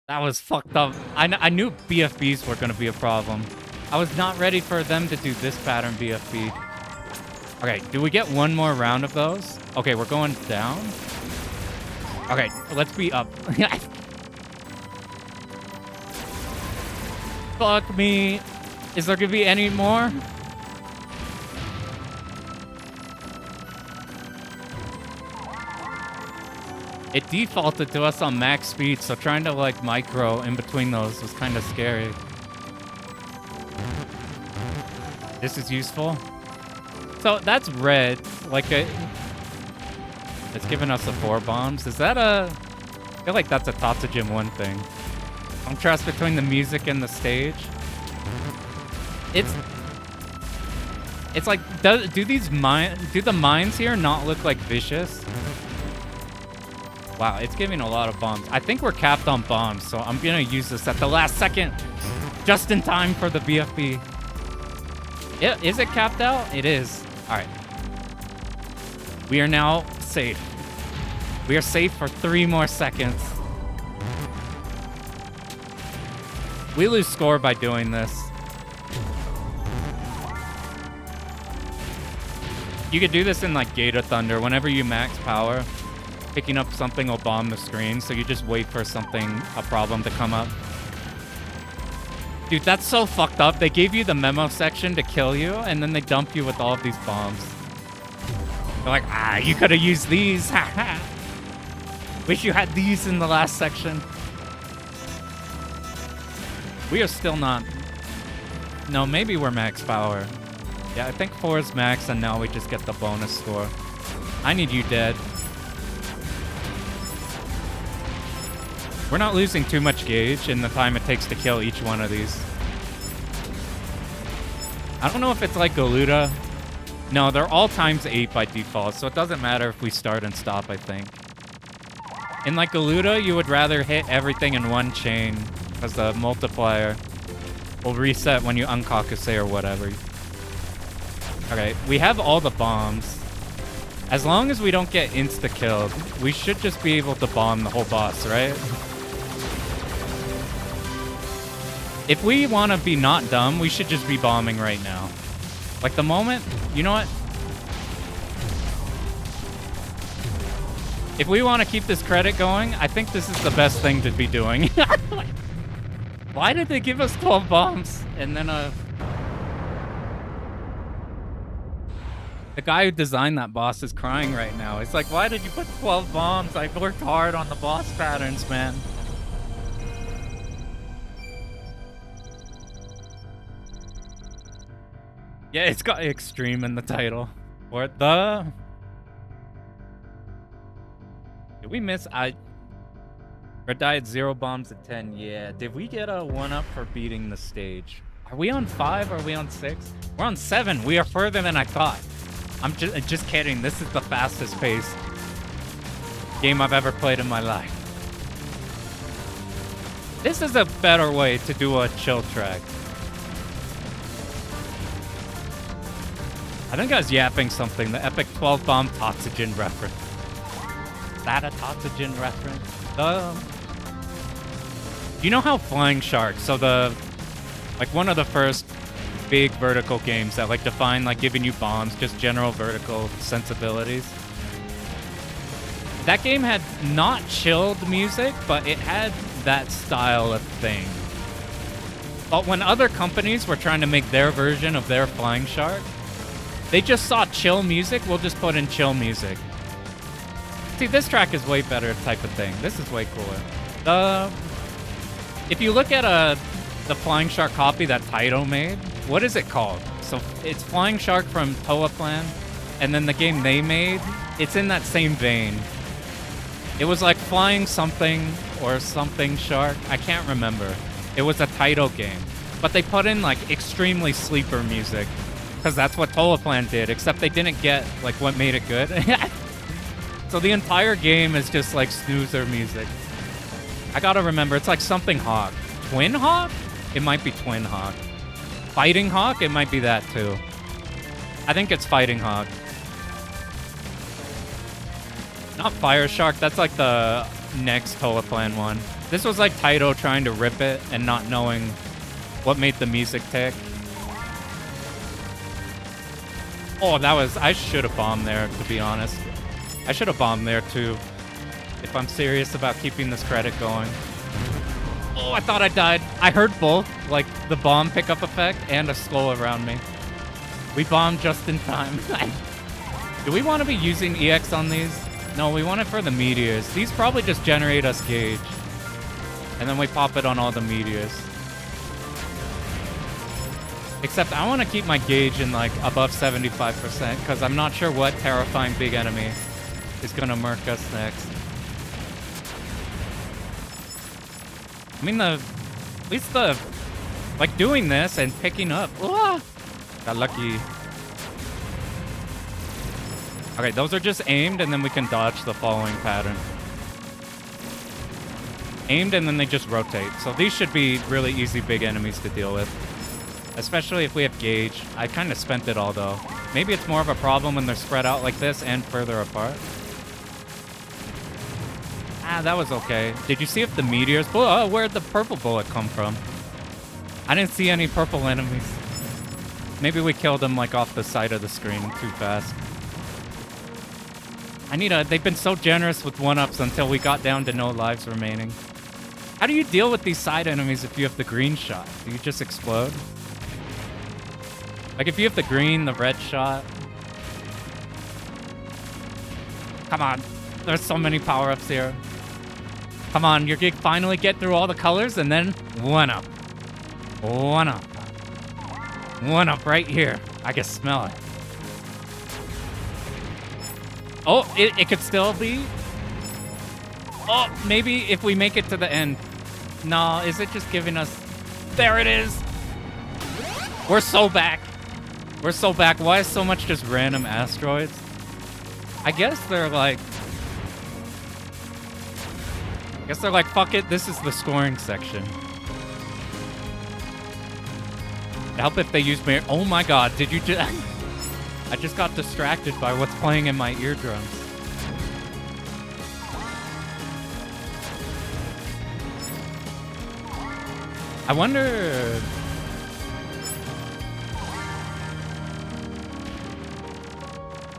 That was fucked up. I knew BFBs were going to be a problem. I was not ready for them to do this pattern BFB. Okay, do we get one more round of those? Okay, we're going down. Okay, let's be up. Fuck me. Is there going to be any more? It defaulted to us on max speed, so trying to like micro in between those was kind of scary. This is useful. So that's red. Like it's giving us the 4 bombs. Is that a... I feel like that's a Tatsujin 1 thing. Contrast between the music and the stage. It's like, do the mines here not look like vicious? Wow, it's giving a lot of bombs. I think we're capped on bombs, so I'm gonna use this at the last second. Just in time for the BFB. Is it capped out? It is. Alright. We are now safe. We are safe for 3 more seconds. We lose score by doing this. You could do this in like Gate of Thunder. Whenever you max power, picking up something will bomb the screen, so you just wait for a problem to come up. Dude, that's so fucked up. They gave you the memo section to kill you, and then they dump you with all of these bombs. They're like, you could have used these. Wish you had these in the last section. We are still not... No, maybe we're max power. Yeah, I think 4 is max, and now we just get the bonus score. I need you dead. We're not losing too much gauge in the time it takes to kill each one of these. I don't know if it's like Galuda. No, they're all times 8 by default, so it doesn't matter if we start and stop, I think. In like Galuda, you would rather hit everything in one chain, because the multiplier will reset when you uncaucusate or whatever. Okay, we have all the bombs. As long as we don't get insta-killed, we should just be able to bomb the whole boss, right? If we want to be not dumb, we should just be bombing right now. Like the moment, you know what? If we want to keep this credit going, I think this is the best thing to be doing. Why did they give us 12 bombs? And then the guy who designed that boss is crying right now. It's like, why did you put 12 bombs? I worked hard on the boss patterns, man. Yeah, it's got extreme in the title. Or the... Did we miss? Red died 0 bombs at 10. Yeah. Did we get a 1-up for beating the stage? Are we on 5? Are we on 6? We're on 7. We are further than I thought. I'm just kidding. This is the fastest paced game I've ever played in my life. This is a better way to do a chill track. I think I was yapping something. The epic 12 bomb Tatsujin reference. Is that a Tatsujin reference? You know how Flying Shark, so like one of the first big vertical games that like define like giving you bombs, just general vertical sensibilities. That game had not chilled music, but it had that style of thing. But when other companies were trying to make their version of their Flying Shark, they just saw chill music, we'll just put in chill music. See, this track is way better type of thing. This is way cooler. If you look at the Flying Shark copy that Taito made, what is it called? So it's Flying Shark from Toaplan, and then the game they made, it's in that same vein. It was like Flying Something or Something Shark. I can't remember. It was a Taito game. But they put in like extremely sleeper music, because that's what Toaplan did, except they didn't get like what made it good. So the entire game is just like snoozer music. I gotta remember, it's like something Hawk. Twin Hawk? It might be Twin Hawk. Fighting Hawk? It might be that too. I think it's Fighting Hawk. Not Fire Shark, that's like the next Toaplan one. This was like Taito trying to rip it and not knowing what made the music tick. Oh, that was... I should have bombed there, to be honest. I should have bombed there too, if I'm serious about keeping this credit going. Oh, I thought I died. I heard both, like the bomb pickup effect and a slow around me. We bombed just in time. Do we want to be using EX on these? No, we want it for the meteors. These probably just generate us gauge. And then we pop it on all the meteors. Except I want to keep my gauge in like above 75% because I'm not sure what terrifying big enemy is gonna murk us next. I mean, at least like doing this and picking up. Ooh, got lucky. Okay, those are just aimed and then we can dodge the following pattern. Aimed and then they just rotate. So these should be really easy big enemies to deal with. Especially if we have gauge. I kind of spent it all though. Maybe it's more of a problem when they're spread out like this and further apart. Ah, that was okay. Did you see if the meteors... Oh, where'd the purple bullet come from? I didn't see any purple enemies. Maybe we killed them like off the side of the screen too fast. They've been so generous with 1-ups until we got down to no lives remaining. How do you deal with these side enemies if you have the green shot? Do you just explode? Like if you have the green, the red shot. Come on. There's so many power-ups here. Come on, you're gonna finally get through all the colors and then 1-up. 1-up. 1-up right here. I can smell it. Oh, it could still be. Oh, maybe if we make it to the end. No, is it just giving us... There it is. We're so back. We're so back. Why is so much just random asteroids? I guess they're like... fuck it, this is the scoring section. Help if they use me. Oh my god, did you just... I just got distracted by what's playing in my eardrums. I wonder...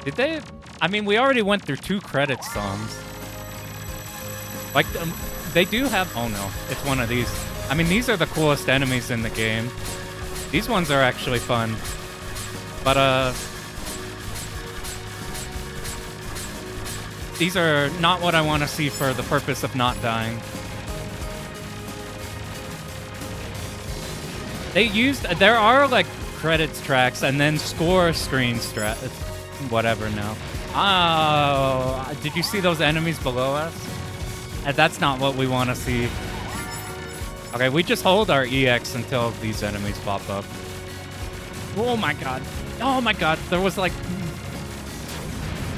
Did they... I mean, we already went through 2 credit songs. Like, they do have... Oh no, it's one of these. I mean, these are the coolest enemies in the game. These ones are actually fun. But, these are not what I want to see for the purpose of not dying. There are, like, credits tracks and then score screen whatever now. Oh, did you see those enemies below us? That's not what we want to see. Okay, we just hold our EX until these enemies pop up. Oh my god. Oh my god, there was like...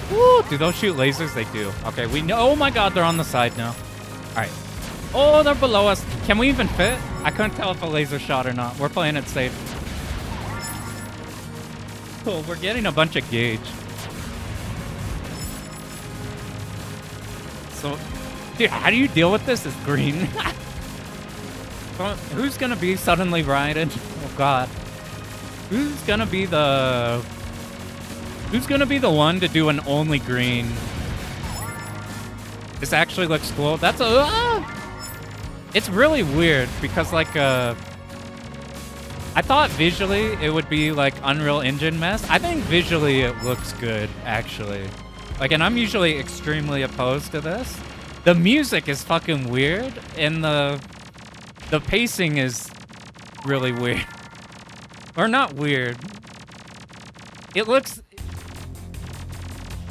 Woo! Do those shoot lasers? They do. Okay, we know... Oh my god, they're on the side now. Alright. Oh, they're below us. Can we even fit? I couldn't tell if a laser shot or not. We're playing it safe. Cool, we're getting a bunch of gauge. So... Dude, how do you deal with this? It's green. Who's gonna be suddenly riding? Oh god. Who's gonna be the one to do an only green? This actually looks cool. That's it's really weird because like I thought visually it would be like Unreal Engine mess. I think visually it looks good actually. Like, and I'm usually extremely opposed to this. The music is fucking weird and the pacing is really weird. Or not weird. It looks...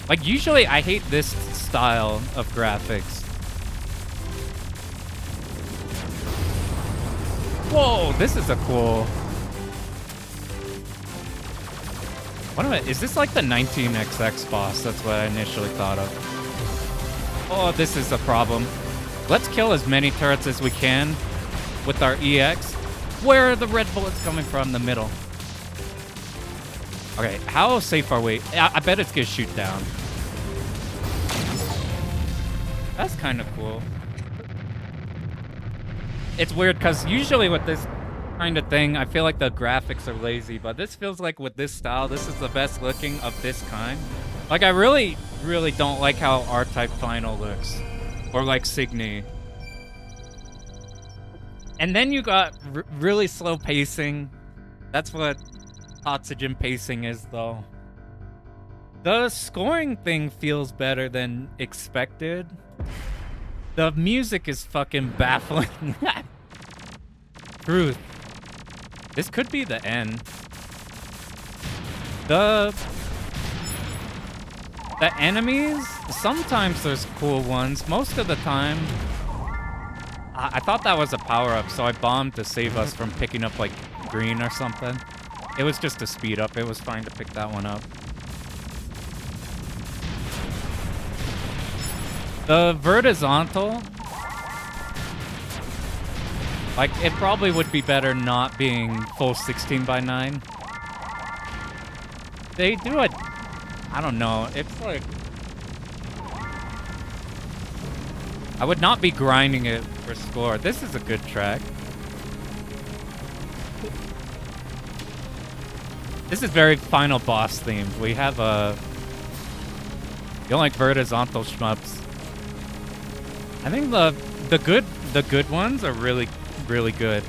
Like, usually I hate this style of graphics. Whoa, this is a cool... What am I... Is this like the 19XX boss? That's what I initially thought of. Oh, this is a problem. Let's kill as many turrets as we can with our EX. Where are the red bullets coming from? The middle. Okay, how safe are we? I bet it's gonna shoot down. That's kind of cool. It's weird because usually with this kind of thing, I feel like the graphics are lazy, but this feels like with this style, this is the best looking of this kind. Like, I really, really don't like how R-Type Final looks. Or like Signy. And then you got really slow pacing. That's what Tatsujin pacing is, though. The scoring thing feels better than expected. The music is fucking baffling. Truth. This could be the end. The enemies, sometimes there's cool ones. Most of the time, I thought that was a power-up, so I bombed to save us from picking up, like, green or something. It was just a speed up. It was fine to pick that one up. The vertical, like, it probably would be better not being full 16:9. They do it. I don't know. It's like... I would not be grinding it for score. This is a good track. This is very final boss themed. We have a... You don't like vertical shmups. I think the good ones are really, really good.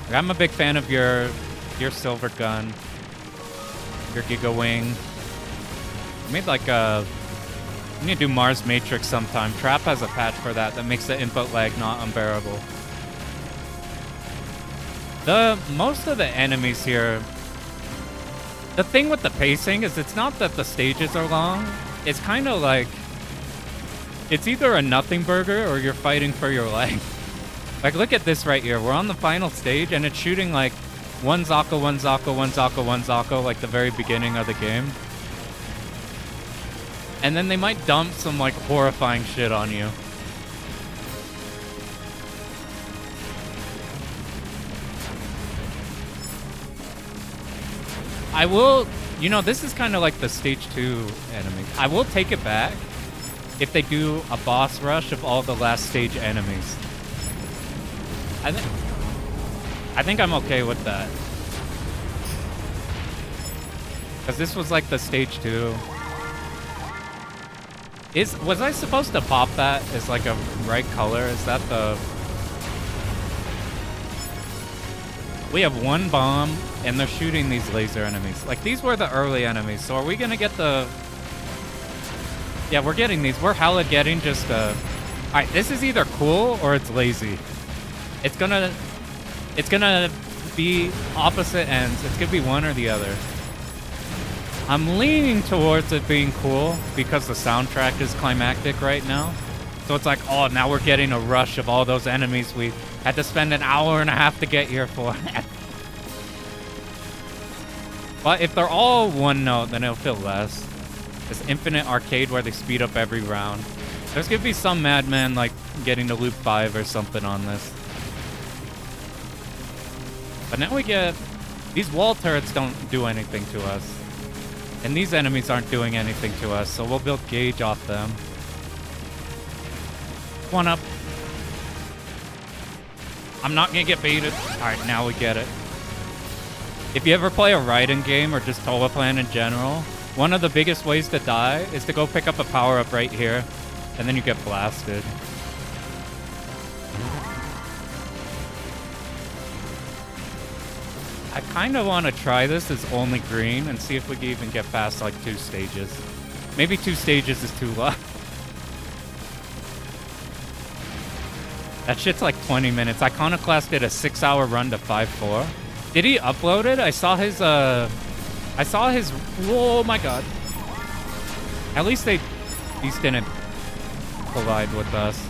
Like, I'm a big fan of your silver gun. Your Giga Wing. I made like a... We need to do Mars Matrix sometime. Trap has a patch for that makes the input lag not unbearable. Most of the enemies here... The thing with the pacing is it's not that the stages are long. It's kind of like... It's either a nothing burger or you're fighting for your life. Like, look at this right here. We're on the final stage and it's shooting like... One Zocco, one Zocco, one Zocco, one Zocco, like the very beginning of the game. And then they might dump some, like, horrifying shit on you. I will... You know, this is kind of like the stage 2 enemy. I will take it back if they do a boss rush of all the last stage enemies. I think I'm okay with that. Because this was like the stage 2. Was I supposed to pop that as like a right color? Is that the... We have one bomb, and they're shooting these laser enemies. Like, these were the early enemies, so are we gonna get the... Yeah, we're getting these. We're hella getting just, Alright, this is either cool or it's lazy. It's gonna be opposite ends. It's gonna be one or the other. I'm leaning towards it being cool because the soundtrack is climactic right now. So it's like, oh, now we're getting a rush of all those enemies we had to spend an hour and a half to get here for. But if they're all one note, then it'll feel less. This infinite arcade where they speed up every round. There's gonna be some madman like getting to loop 5 or something on this. But now we get... These wall turrets don't do anything to us. And these enemies aren't doing anything to us, so we'll build gauge off them. One up. I'm not gonna get baited. Alright, now we get it. If you ever play a Raiden game or just Towa Plan in general, one of the biggest ways to die is to go pick up a power-up right here, and then you get blasted. I kind of want to try this as only green and see if we can even get past like 2 stages. Maybe 2 stages is too low. That shit's like 20 minutes. Iconoclast did a 6-hour run to 5.4. Did he upload it? I saw his, oh my god. At least these didn't collide with us.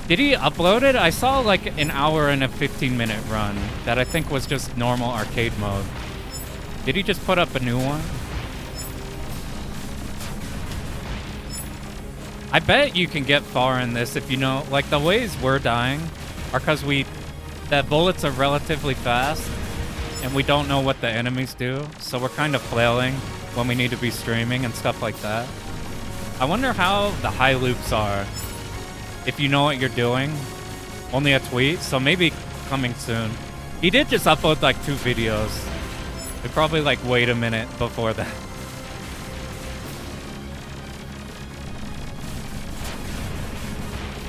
Did he upload it? I saw like an hour and a 15-minute run that I think was just normal arcade mode. Did he just put up a new one? I bet you can get far in this if you know, like the ways we're dying are because the bullets are relatively fast and we don't know what the enemies do. So we're kind of flailing when we need to be streaming and stuff like that. I wonder how the high loops are if you know what you're doing. Only a tweet, so maybe coming soon. He did just upload like 2 videos. We probably like wait a minute before that.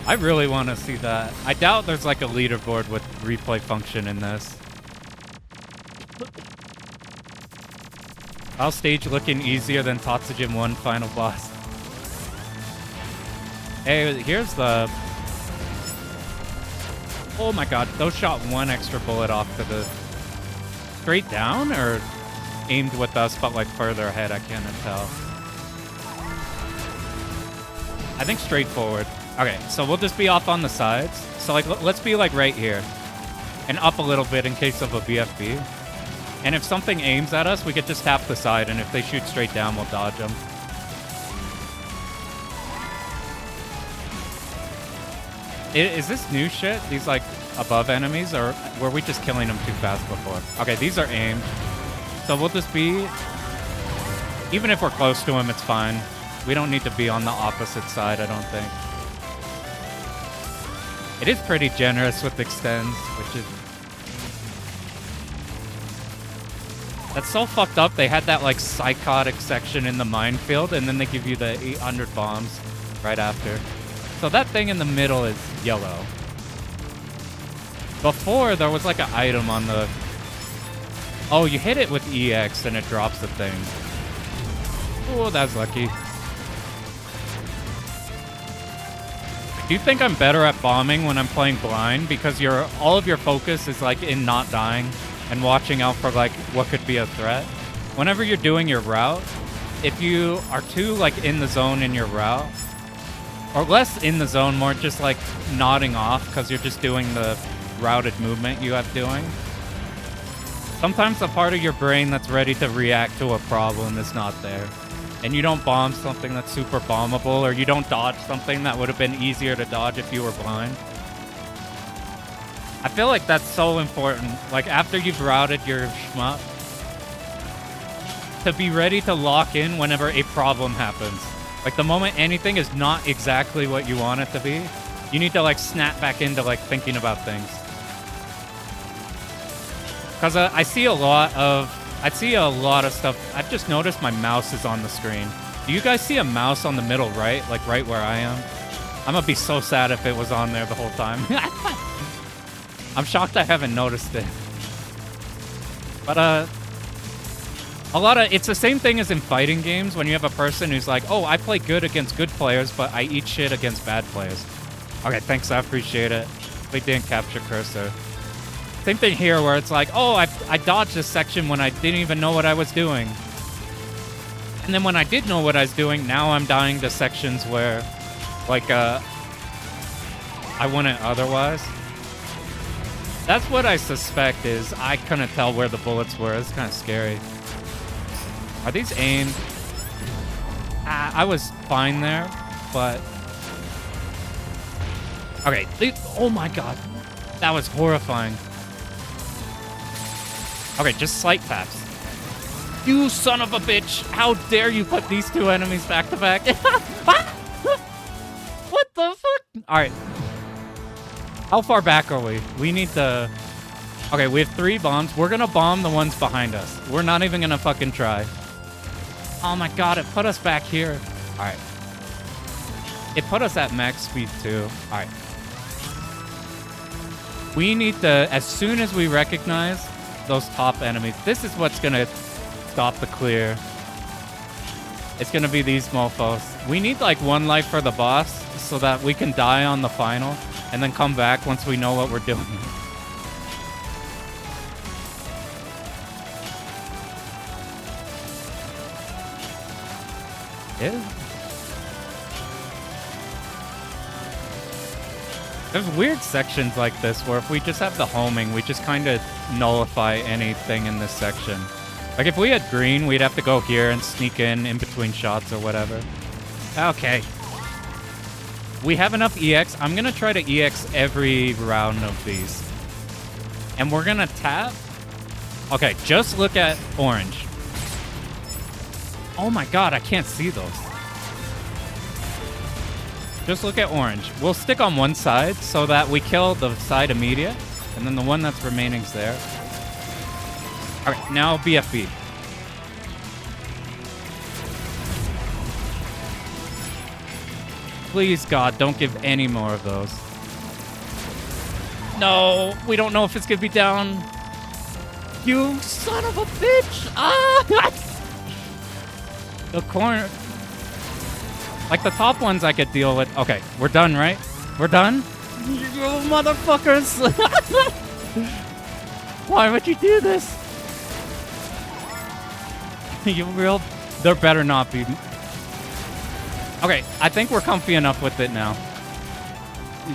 I really want to see that. I doubt there's like a leaderboard with replay function in this. Our stage looking easier than Tatsujin 1 final boss. Hey, here's the... Oh my god, those shot 1 extra bullet off to the... Straight down or aimed with us but like further ahead? I can't tell. I think straight forward. Okay, so we'll just be off on the sides. So like, let's be like right here. And up a little bit in case of a BFB. And if something aims at us, we could just tap the side, and if they shoot straight down, we'll dodge them. Is this new shit? These like above enemies, or were we just killing them too fast before? Okay, these are aimed. So we'll just be... Even if we're close to him, it's fine. We don't need to be on the opposite side, I don't think. It is pretty generous with extends, which is... That's so fucked up. They had that like psychotic section in the minefield, and then they give you the 800 bombs right after. So that thing in the middle is yellow. Before, there was like an item on the... Oh, you hit it with EX and it drops the thing. Oh, that's lucky. Do you think I'm better at bombing when I'm playing blind? Because all of your focus is like in not dying and watching out for like what could be a threat. Whenever you're doing your route, if you are too like in the zone in your route, or less in the zone, more just like nodding off because you're just doing the routed movement you have doing, sometimes the part of your brain that's ready to react to a problem is not there. And you don't bomb something that's super bombable, or you don't dodge something that would have been easier to dodge if you were blind. I feel like that's so important. Like, after you've routed your shmup, to be ready to lock in whenever a problem happens. Like, the moment anything is not exactly what you want it to be, you need to, like, snap back into, like, thinking about things. Because I see a lot of stuff. I've just noticed my mouse is on the screen. Do you guys see a mouse on the middle right? Like right where I am? I'm gonna be so sad if it was on there the whole time. I'm shocked I haven't noticed it. But, it's the same thing as in fighting games when you have a person who's like, oh, I play good against good players, but I eat shit against bad players. Okay, thanks, I appreciate it. They didn't capture cursor. Same thing here where it's like, oh, I dodged this section when I didn't even know what I was doing. And then when I did know what I was doing, now I'm dying to sections where, like, I wouldn't otherwise. That's what I suspect is I couldn't tell where the bullets were. It's kind of scary. Are these aimed? I was fine there, but... Okay, oh my god. That was horrifying. Okay, just slight taps. You son of a bitch! How dare you put these two enemies back to back? What the fuck? Alright. How far back are we? We need to... Okay, we have 3 bombs. We're gonna bomb the ones behind us. We're not even gonna fucking try. Oh my god, it put us back here. Alright. It put us at max speed too. Alright. We need to, as soon as we recognize those top enemies, this is what's gonna stop the clear. It's gonna be these mofos. We need like 1 life for the boss so that we can die on the final and then come back once we know what we're doing. Yeah. There's weird sections like this where if we just have the homing, we just kind of nullify anything in this section. Like if we had green, we'd have to go here and sneak in between shots or whatever. Okay. We have enough EX. I'm going to try to EX every round of these. And we're going to tap. Okay, just look at orange. Oh my god, I can't see those. Just look at orange. We'll stick on one side so that we kill the side immediate, and then the one that's remaining is there. Alright, now BFB. Please, God, don't give any more of those. No, we don't know if it's gonna be down. You son of a bitch! Ah! The corner... Like, the top ones I could deal with. Okay, we're done, right? We're done? You motherfuckers! Why would you do this? You real... There better not be... Okay, I think we're comfy enough with it now.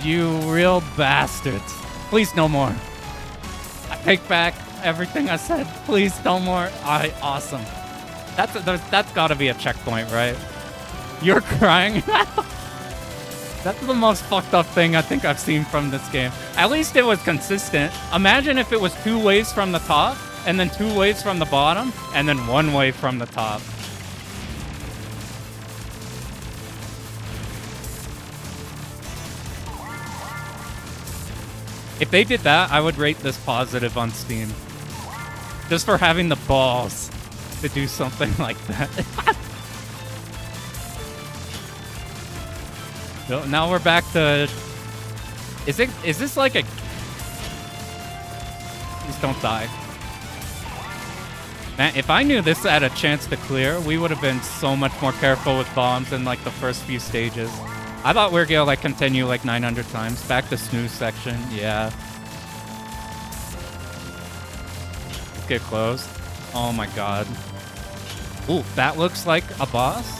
You real bastards. Please, no more. I take back everything I said. Please, no more. Alright, awesome. That's gotta be a checkpoint, right? You're crying. That's the most fucked up thing I think I've seen from this game. At least it was consistent. Imagine if it was 2 waves from the top, and then 2 waves from the bottom, and then 1 wave from the top. If they did that, I would rate this positive on Steam. Just for having the balls to do something like that. So now we're back to... Is this like a... Please don't die. Man, if I knew this had a chance to clear, we would have been so much more careful with bombs in like the first few stages. I thought we were gonna like continue like 900 times. Back to snooze section, yeah. Let's get close. Oh my god. Ooh, that looks like a boss?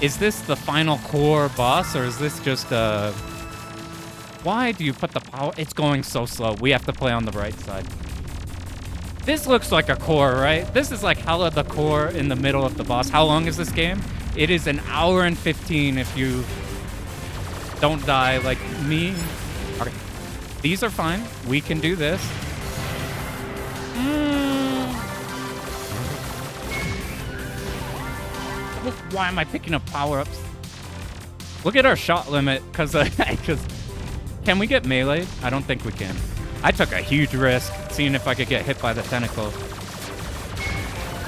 Is this the final core boss, or is this just a... Why do you put the power... It's going so slow. We have to play on the right side. This looks like a core, right? This is like hella the core in the middle of the boss. How long is this game? It is 1 hour and 15 if you don't die like me. Okay. These are fine. We can do this. Why am I picking up power-ups? Look at our shot limit, because can we get melee? I don't think we can. I took a huge risk seeing if I could get hit by the tentacle.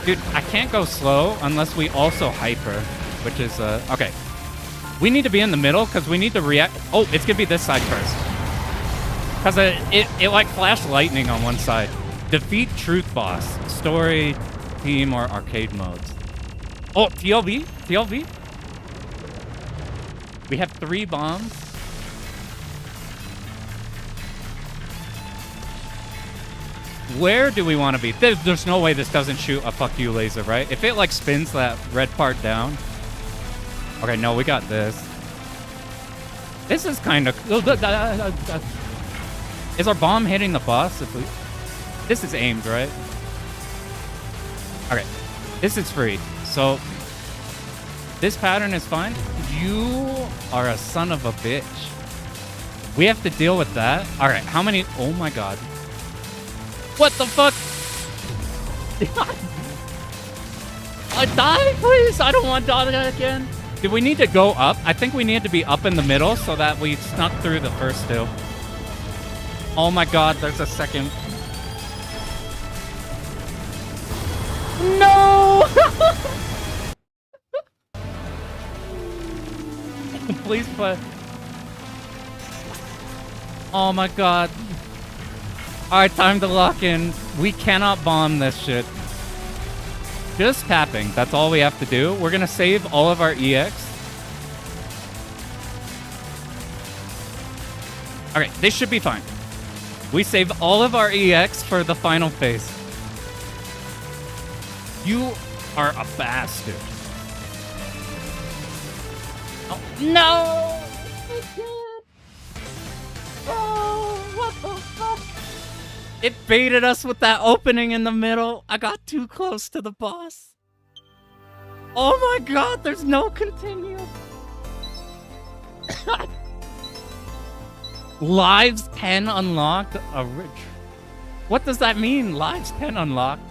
Dude, I can't go slow unless we also hyper, which is, okay. We need to be in the middle because we need to react. Oh, it's going to be this side first. Because it like flashed lightning on one side. Defeat Truth Boss. Story, team, or arcade modes. Oh, TLV? TLV? We have 3 bombs. Where do we want to be? There's no way this doesn't shoot a fuck you laser, right? If it like spins that red part down. Okay, no, we got this. This is kind of... Is our bomb hitting the boss? This is aimed, right? Okay, this is free. So, this pattern is fine. You are a son of a bitch. We have to deal with that. All right, how many... Oh my god. What the fuck? I die, please. I don't want to die again. Do we need to go up? I think we need to be up in the middle so that we snuck through the first 2. Oh my god, there's a second. No! Please put... Oh my god. Alright, time to lock in. We cannot bomb this shit. Just tapping. That's all we have to do. We're gonna save all of our EX. Okay, this should be fine. We save all of our EX for the final phase. You are a bastard. Oh, no! Oh, what the fuck? It baited us with that opening in the middle. I got too close to the boss. Oh my god, there's no continue. Lives 10 unlocked? What does that mean? Lives 10 unlocked?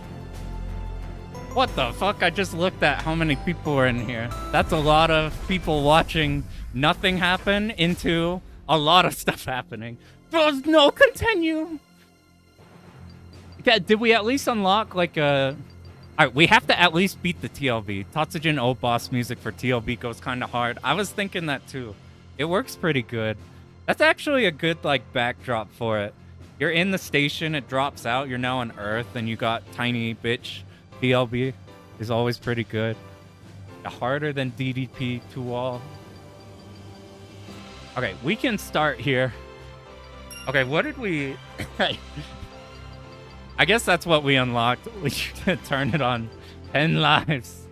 What the fuck? I just looked at how many people are in here. That's a lot of people watching nothing happen into a lot of stuff happening. There's no continue. Okay, did we at least unlock like a... Alright, we have to at least beat the TLB. Tatsujin O boss music for TLB goes kind of hard. I was thinking that too. It works pretty good. That's actually a good like backdrop for it. You're in the station, it drops out, you're now on Earth, and you got tiny bitch. TLB is always pretty good. Harder than DDP to wall. Okay, we can start here. Okay, what did we... I guess that's what we unlocked. We should turn it on 10 lives.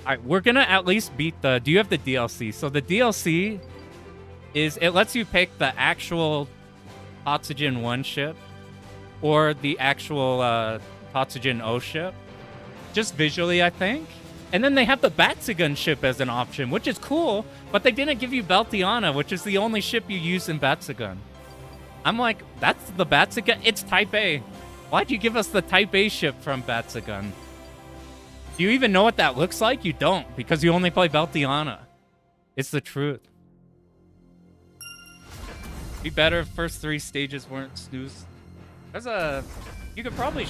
Alright, we're gonna at least beat the... Do you have the DLC? So the DLC is... It lets you pick the actual Tatsujin 1 ship or the actual Tatsujin O ship. Just visually, I think. And then they have the Batsugun ship as an option, which is cool, but they didn't give you Baltiana, which is the only ship you use in Batsugun. I'm like, that's the Batsugun? It's Type A. Why'd you give us the Type A ship from Batsugun? Do you even know what that looks like? You don't, because you only play Baltiana. It's the truth. Be better if first 3 stages weren't snooze. There's a... You could probably...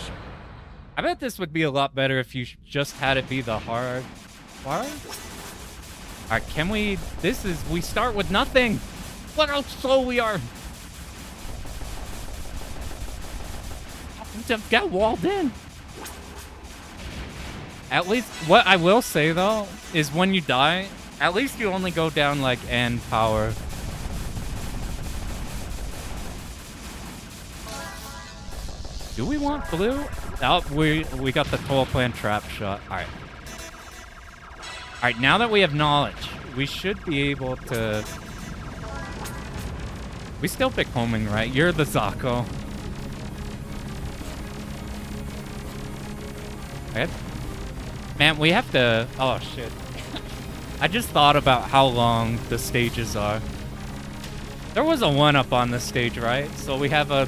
I bet this would be a lot better if you just had it be the hard part. Alright, can we... This is... We start with nothing. Look how slow we are. Got walled in. At least... What I will say, though, is when you die, at least you only go down, like, end power. Do we want blue? Oh, we got the toll plan trap shot. All right. All right, now that we have knowledge, we should be able to... We still pick homing, right? You're the Zako. Okay. Man, we have to... Oh, shit. I just thought about how long the stages are. There was a 1-up on this stage, right? So we have a...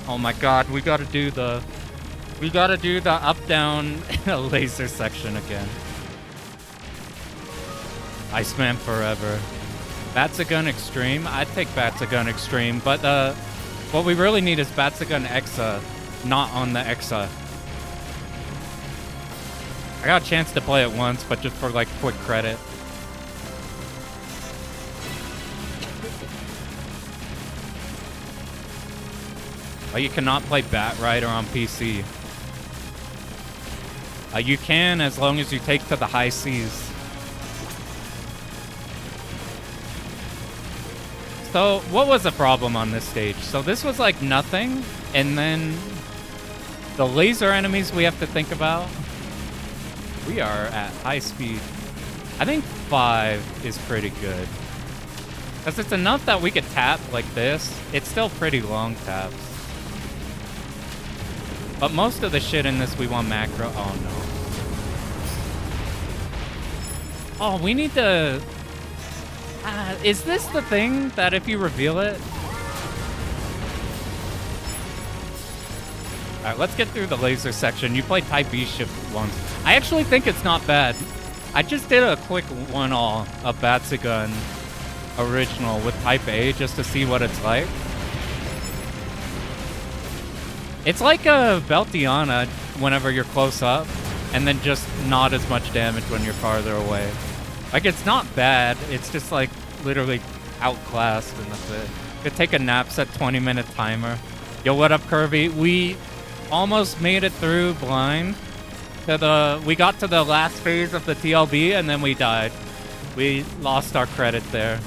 Oh my god, we gotta do the... We gotta do the up-down laser section again. Iceman forever. Batsugun Extreme? I'd take Batsugun Extreme, but what we really need is Batsugun Exa, not on the Exa. I got a chance to play it once, but just for like quick credit. Oh, you cannot play Bat Rider on PC. You can as long as you take to the high seas. So, what was the problem on this stage? So this was like nothing, and then the laser enemies we have to think about. We are at high speed. I think 5 is pretty good. Because it's enough that we could tap like this. It's still pretty long taps. But most of the shit in this we want macro. Oh no. Oh, we need to... is this the thing that if you reveal it? Alright, let's get through the laser section. You play Type B shift once. I actually think it's not bad. I just did a quick one-all of Batsugun original with Type A just to see what it's like. It's like a Beltiana whenever you're close up, and then just not as much damage when you're farther away. Like, it's not bad, it's just like literally outclassed, and that's it. Could take a nap, set 20-minute timer. Yo, what up, Kirby? We almost made it through blind. We got to the last phase of the TLB, and then we died. We lost our credit there.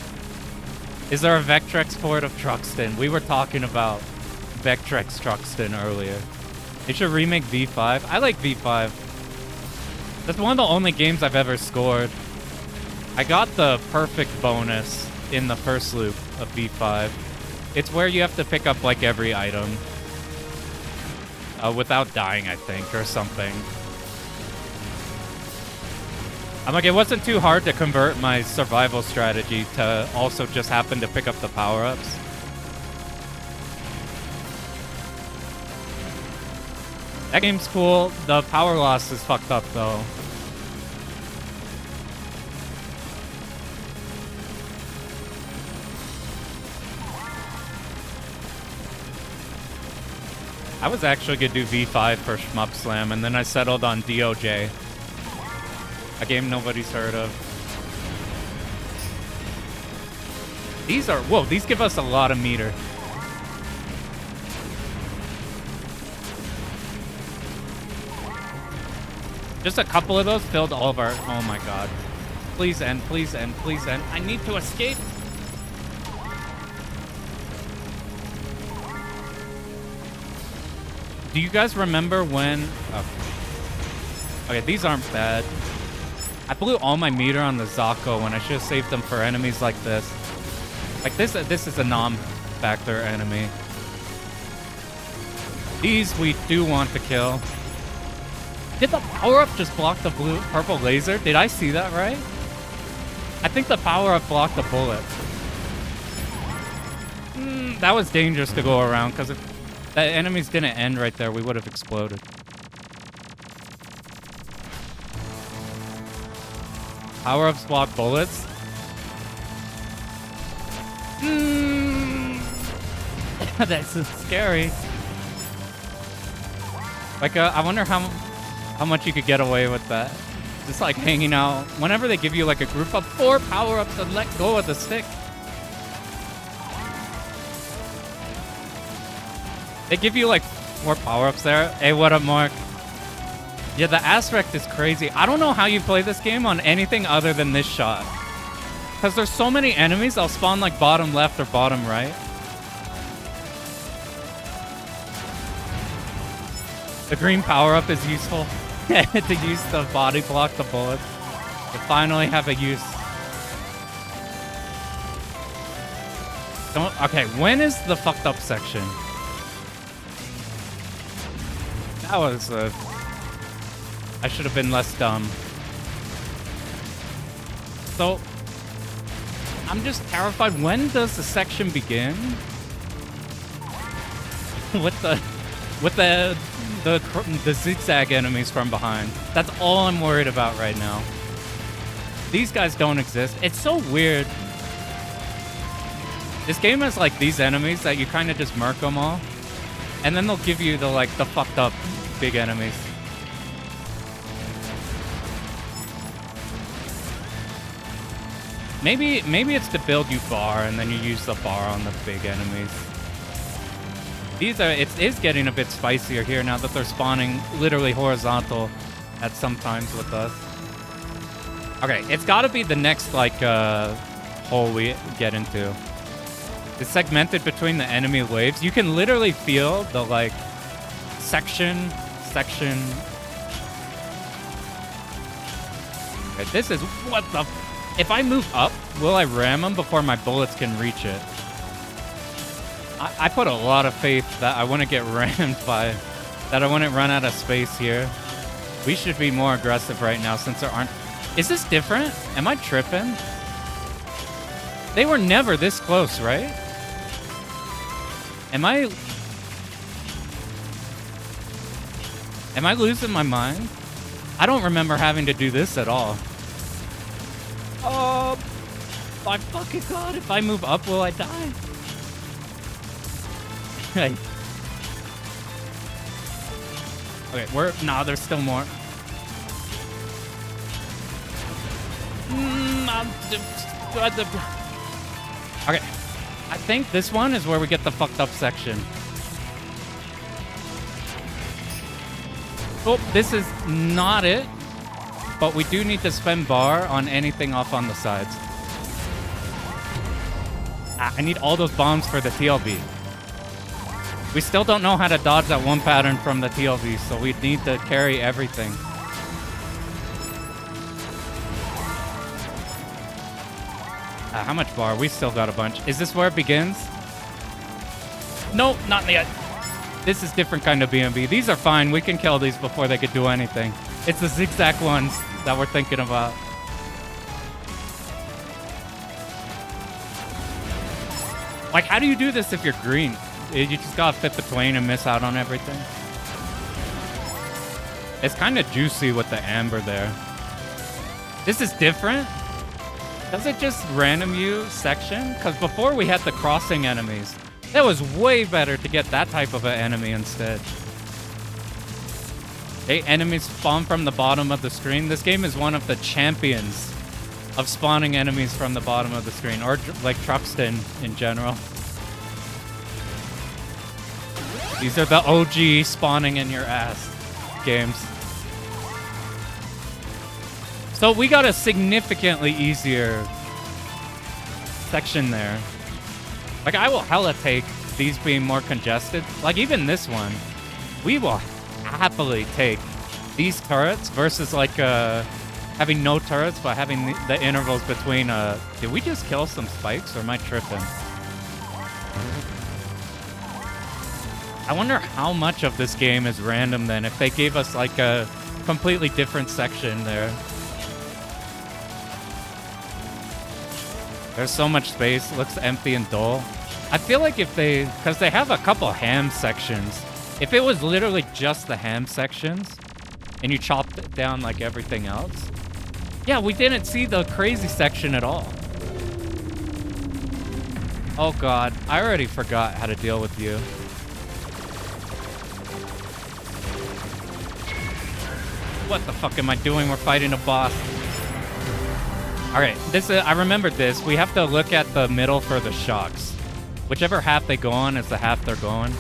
Is there a Vectrex port of Truxton? We were talking about Vectrex Truxton earlier. They should remake V5. I like V5. That's one of the only games I've ever scored. I got the perfect bonus in the first loop of V5. It's where you have to pick up like every item without dying, I think, or something. I'm like, it wasn't too hard to convert my survival strategy to also just happen to pick up the power-ups. That game's cool. The power loss is fucked up, though. I was actually gonna do V5 for Shmup Slam, and then I settled on DOJ. A game nobody's heard of. These are... Whoa, these give us a lot of meter. Just a couple of those filled all of our... Oh my god. Please end, please end, please end. I need to escape. Do you guys remember when... Oh. Okay, these aren't bad. I blew all my meter on the Zako when I should have saved them for enemies like this. Like this is a non-factor enemy. These we do want to kill. Did the power-up just block the purple laser? Did I see that right? I think the power-up blocked the bullet. That was dangerous to go around, because if the enemies didn't end right there, we would have exploded. Power-ups block bullets. That's scary. Like, I wonder how much you could get away with that. Just like hanging out. Whenever they give you like a group of 4 power-ups and let go of the stick. They give you like 4 power-ups there. Hey, what up, Mark? Yeah, the aspect is crazy. I don't know how you play this game on anything other than this shot. Because there's so many enemies, they'll spawn like bottom left or bottom right. The green power-up is useful to use the body block the bullets. To finally have a use. Okay, when is the fucked up section? That was I should have been less dumb. So, I'm just terrified. When does the section begin? with the zigzag enemies from behind. That's all I'm worried about right now. These guys don't exist. It's so weird. This game has like these enemies that you kind of just murk them all, and then they'll give you the fucked up big enemies. Maybe it's to build you bar, and then you use the bar on the big enemies. It is getting a bit spicier here now that they're spawning literally horizontal at some times with us. Okay, it's got to be the next like hole we get into. It's segmented between the enemy waves. You can literally feel the like section. Okay, this is what the. If I move up, will I ram them before my bullets can reach it? I put a lot of faith that I wouldn't get rammed by, that I wouldn't run out of space here. We should be more aggressive right now since there aren't. Is this different? Am I tripping? They were never this close, right? Am I losing my mind? I don't remember having to do this at all. Oh, my fucking god. If I move up, will I die? Okay, nah, there's still more. Okay, I think this one is where we get the fucked up section. Oh, this is not it. But we do need to spend bar on anything off on the sides. I need all those bombs for the TLB. We still don't know how to dodge that one pattern from the TLB, so we need to carry everything. How much bar? We still got a bunch. Is this where it begins? Nope, not yet. This is different kind of BMB. These are fine. We can kill these before they could do anything. It's the zigzag ones that we're thinking about. Like, how do you do this if you're green? You just gotta fit between and miss out on everything. It's kind of juicy with the amber there. This is different. Does it just random you section? Because before we had the crossing enemies. That was way better to get that type of an enemy instead. Hey, enemies spawn from the bottom of the screen. This game is one of the champions of spawning enemies from the bottom of the screen, or like Truxton in general. These are the OG spawning in your ass games. So we got a significantly easier section there. Like, I will hella take these being more congested. Like, even this one, we will happily take these turrets versus, like, having no turrets, but having the intervals between, did we just kill some spikes, or am I tripping? I wonder how much of this game is random, then, if they gave us, like, a completely different section there. There's so much space. It looks empty and dull. I feel like if they... Because they have a couple ham sections. If it was literally just the ham sections, and you chopped it down like everything else... Yeah, we didn't see the crazy section at all. Oh god, I already forgot how to deal with you. What the fuck am I doing? We're fighting a boss. Alright, I remembered this. We have to look at the middle for the shocks. Whichever half they go on is the half they're going.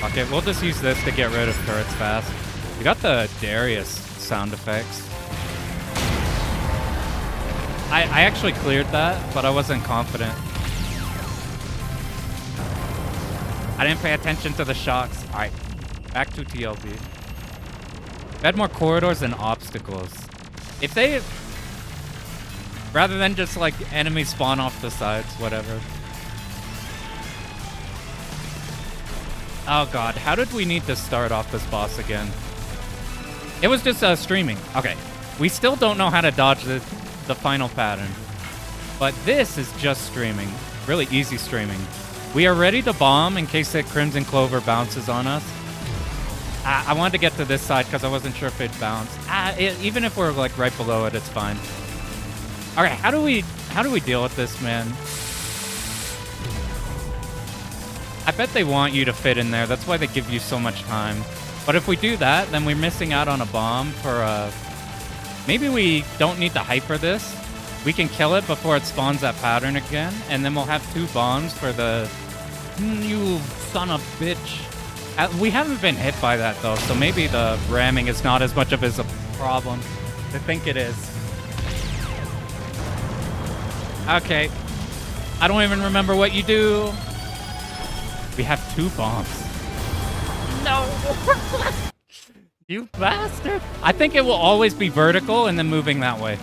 Okay, we'll just use this to get rid of turrets fast. We got the Darius sound effects. I actually cleared that, but I wasn't confident. I didn't pay attention to the shocks. Alright, back to TLB. We had more corridors and obstacles. If they... Rather than just, like, enemies spawn off the sides, whatever. Oh god, how did we need to start off this boss again? It was just streaming. Okay, we still don't know how to dodge the final pattern. But this is just streaming. Really easy streaming. We are ready to bomb in case that Crimson Clover bounces on us. I wanted to get to this side because I wasn't sure if it'd bounce. Even if we're like right below it, it's fine. Okay, how do we deal with this, man? I bet they want you to fit in there. That's why they give you so much time. But if we do that, then we're missing out on a bomb for maybe we don't need to hyper this. we can kill it before it spawns that pattern again, and then we'll have 2 bombs for the... You son of bitch. We haven't been hit by that, though, so maybe the ramming is not as much of a problem. I think it is. Okay. I don't even remember what you do. We have 2 bombs. No! You bastard! I think it will always be vertical and then moving that way.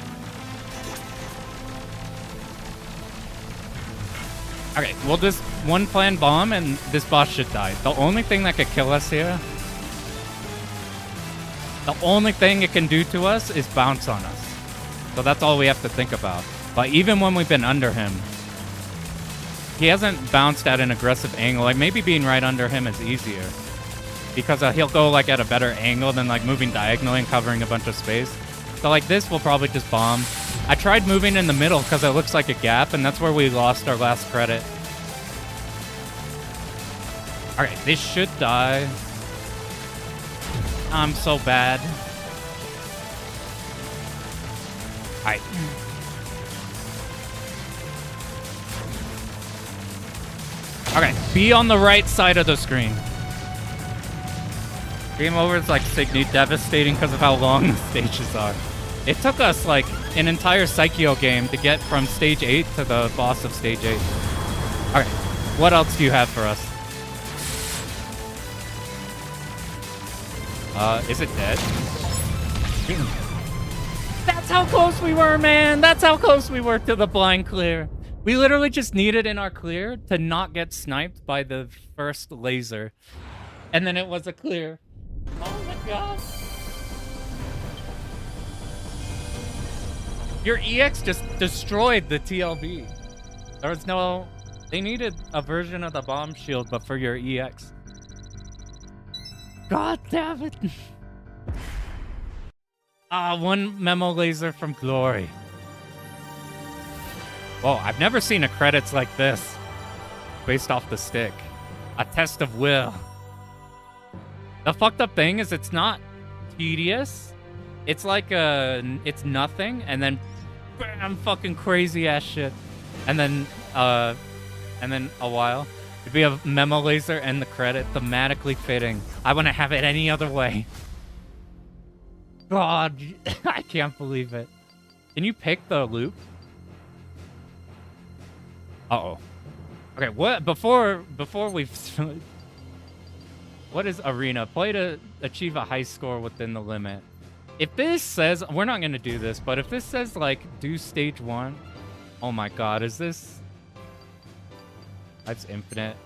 Okay, we'll just one plan bomb and this boss should die. The only thing that could kill us here... The only thing it can do to us is bounce on us. So that's all we have to think about. But even when we've been under him, he hasn't bounced at an aggressive angle. Like, maybe being right under him is easier. Because he'll go, like, at a better angle than, like, moving diagonally and covering a bunch of space. So, like, this will probably just bomb. I tried moving in the middle because it looks like a gap, and that's where we lost our last credit. Alright, this should die. I'm so bad. Alright. Okay, be on the right side of the screen. Game over is like Signy, devastating because of how long the stages are. It took us like an entire Psycho game to get from stage 8 to the boss of stage 8. Okay, what else do you have for us? Is it dead? That's how close we were, man! That's how close we were to the blind clear. We literally just needed in our clear to not get sniped by the first laser. And then it was a clear. Oh my god. Your EX just destroyed the TLB. There was no... They needed a version of the bomb shield, but for your EX. God damn it. One memo laser from Glory. Whoa, I've never seen a credits like this. Based off the stick. A test of will. The fucked up thing is it's not tedious. It's like it's nothing, and then bam, fucking crazy ass shit. And then a while. It'd be a memo laser and the credit, thematically fitting. I wouldn't have it any other way. God, I can't believe it. Can you pick the loop? Uh-oh. Okay, what before we what is arena? Play to achieve a high score within the limit. If this says, we're not gonna do this, but if this says like do stage 1, oh my god, is this? That's infinite.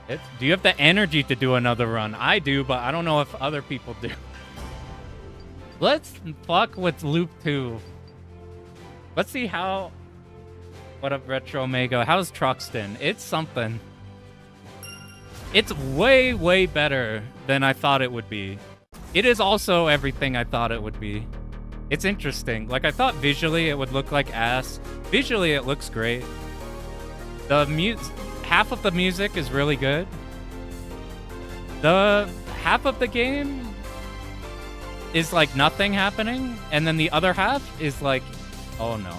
Do you have the energy to do another run? I do, but I don't know if other people do. Let's fuck with Loop 2. Let's see how... What up, Retro Omega? How's Truxton? It's something. It's way, way better than I thought it would be. It is also everything I thought it would be. It's interesting. Like, I thought visually it would look like ass. Visually, it looks great. The half of the music is really good. The half of the game is like nothing happening, and then the other half is like, oh no.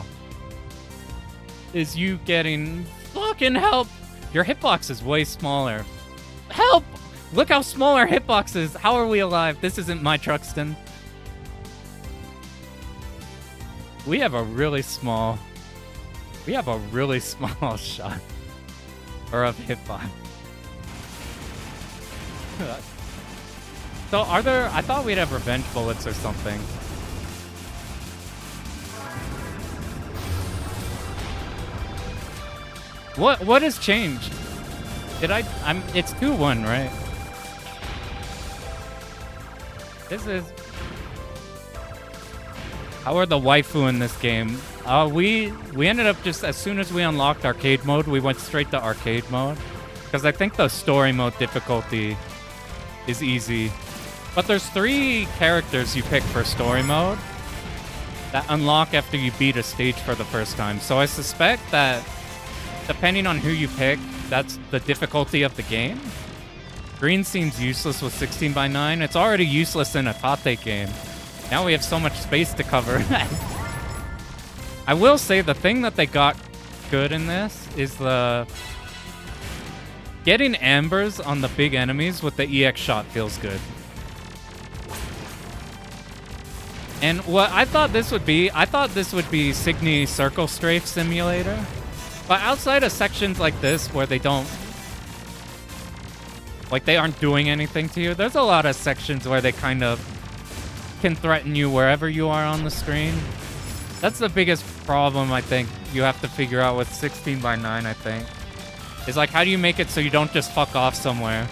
Is you getting fucking help? Your hitbox is way smaller. Help! Look how small our hitbox is. How are we alive? This isn't my Truxton. We have a really small shot. Or of hitbox. So are there... I thought we'd have revenge bullets or something. What has changed? It's 2-1, right? This is... How are the waifu in this game? We ended up just, as soon as we unlocked arcade mode, we went straight to arcade mode. Because I think the story mode difficulty is easy. But there's 3 characters you pick for story mode that unlock after you beat a stage for the first time. So I suspect that depending on who you pick, that's the difficulty of the game. Green seems useless with 16x9. It's already useless in a Tate game. Now we have so much space to cover. I will say the thing that they got good in this is the... Getting ambers on the big enemies with the EX shot feels good. And what I thought this would be Signy Circle Strafe Simulator. But outside of sections like this where they don't... Like, they aren't doing anything to you, there's a lot of sections where they kind of can threaten you wherever you are on the screen. That's the biggest problem, I think, you have to figure out with 16x9, I think. Is like, how do you make it so you don't just fuck off somewhere?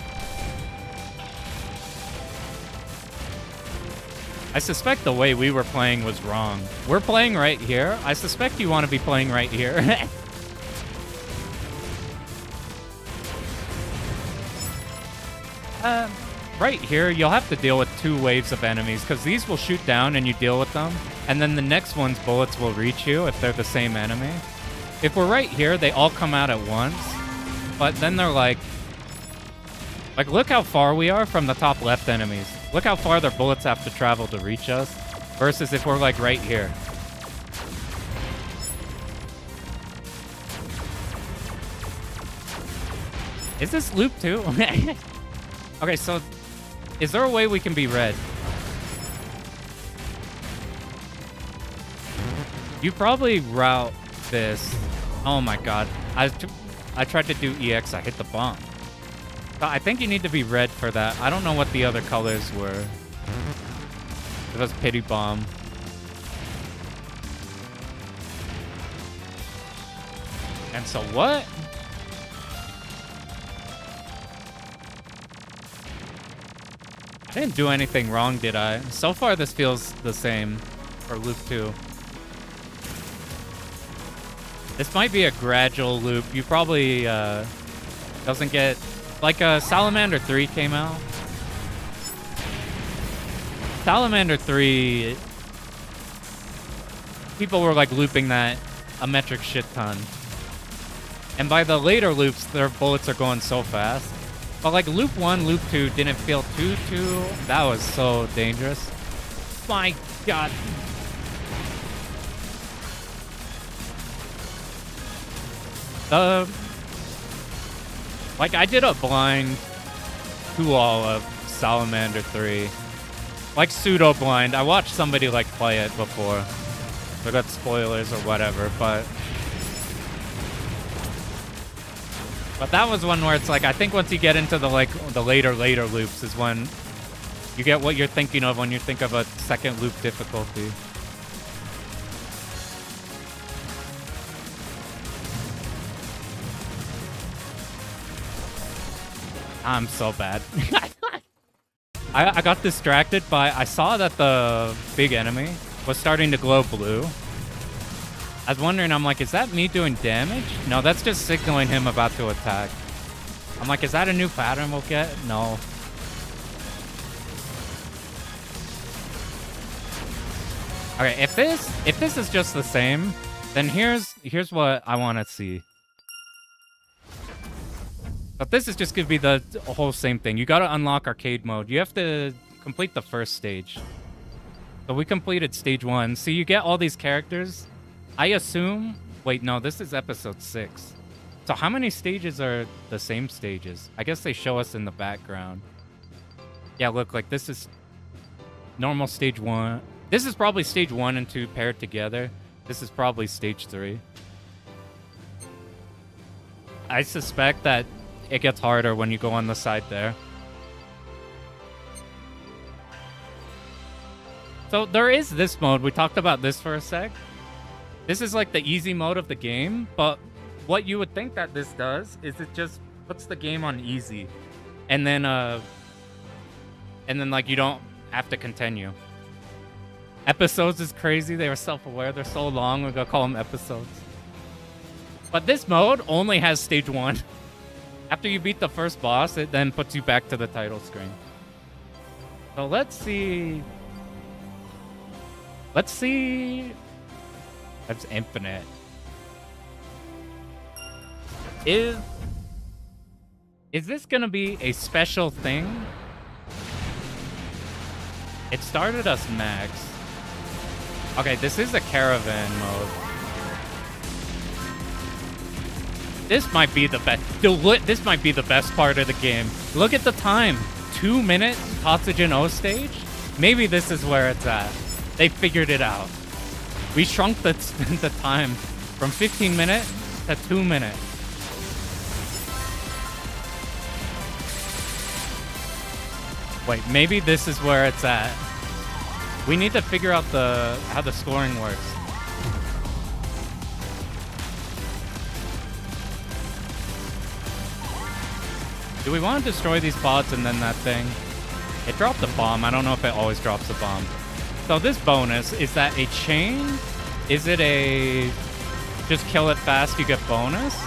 I suspect the way we were playing was wrong. We're playing right here. I suspect you want to be playing right here. Right here, you'll have to deal with 2 waves of enemies, because these will shoot down and you deal with them, and then the next one's bullets will reach you if they're the same enemy. If we're right here, they all come out at once, but then they're like, look how far we are from the top left enemies. Look how far their bullets have to travel to reach us, versus if we're like right here. Is this loop too? Okay, so is there a way we can be red? You probably route this. Oh my god. I tried to do EX, I hit the bomb. I think you need to be red for that. I don't know what the other colors were. It was Pity Bomb. And so what? I didn't do anything wrong, did I? So far, this feels the same for loop 2. This might be a gradual loop. You probably doesn't get... Like, Salamander 3 came out. Salamander 3... People were, like, looping that a metric shit ton. And by the later loops, their bullets are going so fast. But, like, loop 1, loop 2 didn't feel too... That was so dangerous. My god. Like, I did a blind to-all of Salamander 3. Like, pseudo-blind. I watched somebody, like, play it before. I got spoilers or whatever, but... But that was one where it's like, I think once you get into the, like, the later loops is when you get what you're thinking of when you think of a second loop difficulty. I'm so bad. I got distracted by... I saw that the big enemy was starting to glow blue. I was wondering, I'm like, is that me doing damage? No, that's just signaling him about to attack. I'm like, is that a new pattern we'll get? No. Okay, if this is just the same, then here's what I want to see. But this is just going to be the whole same thing. You got to unlock arcade mode. You have to complete the first stage. So we completed stage 1. So you get all these characters. I assume... Wait, no, this is episode 6. So how many stages are the same stages? I guess they show us in the background. Yeah, look, like this is normal stage 1. This is probably stage 1 and 2 paired together. This is probably stage 3. I suspect that it gets harder when you go on the side there. So there is this mode. We talked about this for a sec. This is like the easy mode of the game, but what you would think that this does is it just puts the game on easy. And then like you don't have to continue. Episodes is crazy. They were self-aware. They're so long, we're gonna call them episodes. But this mode only has stage 1. After you beat the first boss, it then puts you back to the title screen. So let's see. Let's see. That's infinite. Is this gonna be a special thing? It started us max. Okay, this is a caravan mode. This might be the best. This might be the best part of the game. Look at the time. 2 minutes Tatsujin O stage? Maybe this is where it's at. They figured it out. We shrunk the time from 15 minutes to 2 minutes. Wait, maybe this is where it's at. We need to figure out how the scoring works. Do we want to destroy these bots and then that thing? It dropped a bomb. I don't know if it always drops a bomb. So this bonus, is that a chain? Is it a just kill it fast, you get bonus?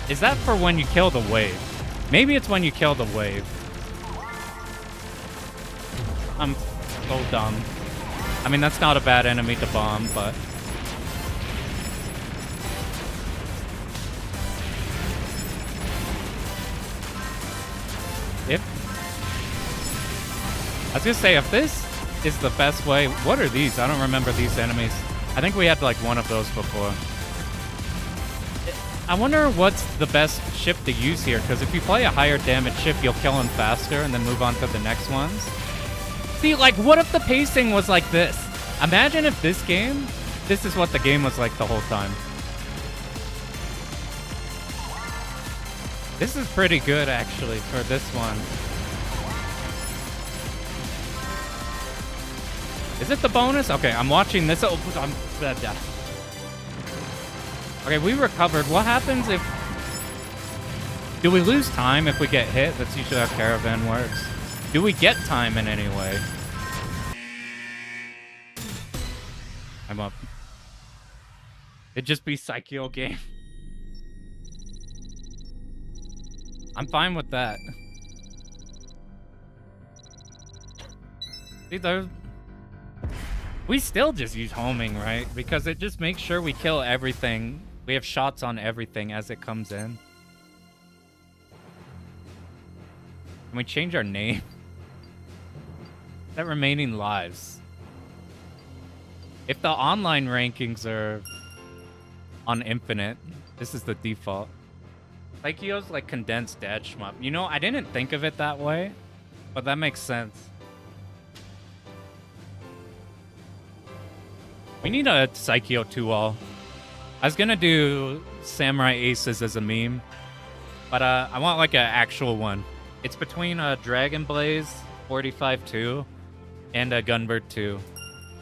Is that for when you kill the wave? Maybe it's when you kill the wave. I'm so dumb. I mean, that's not a bad enemy to bomb, but... I was gonna say, if this is the best way... What are these? I don't remember these enemies. I think we had, like, one of those before. I wonder what's the best ship to use here, because if you play a higher damage ship, you'll kill them faster and then move on to the next ones. See, like, what if the pacing was like this? Imagine if this game, this is what the game was like the whole time. This is pretty good, actually, for this one. Is it the bonus? Okay, I'm watching this. Oh, okay, we recovered. What happens if... Do we lose time if we get hit? That's usually how caravan works. Do we get time in any way? I'm up. It'd just be Psycho game. I'm fine with that. See, we still just use homing, right? Because it just makes sure we kill everything. We have shots on everything as it comes in. Can we change our name? That remaining lives. If the online rankings are on infinite, this is the default. Psycho's like condensed dad shmup. You know, I didn't think of it that way, but that makes sense. We need a Psycho 2-all. I was gonna do Samurai Aces as a meme, but I want like an actual one. It's between Dragon Blaze 45-2 and Gunbird 2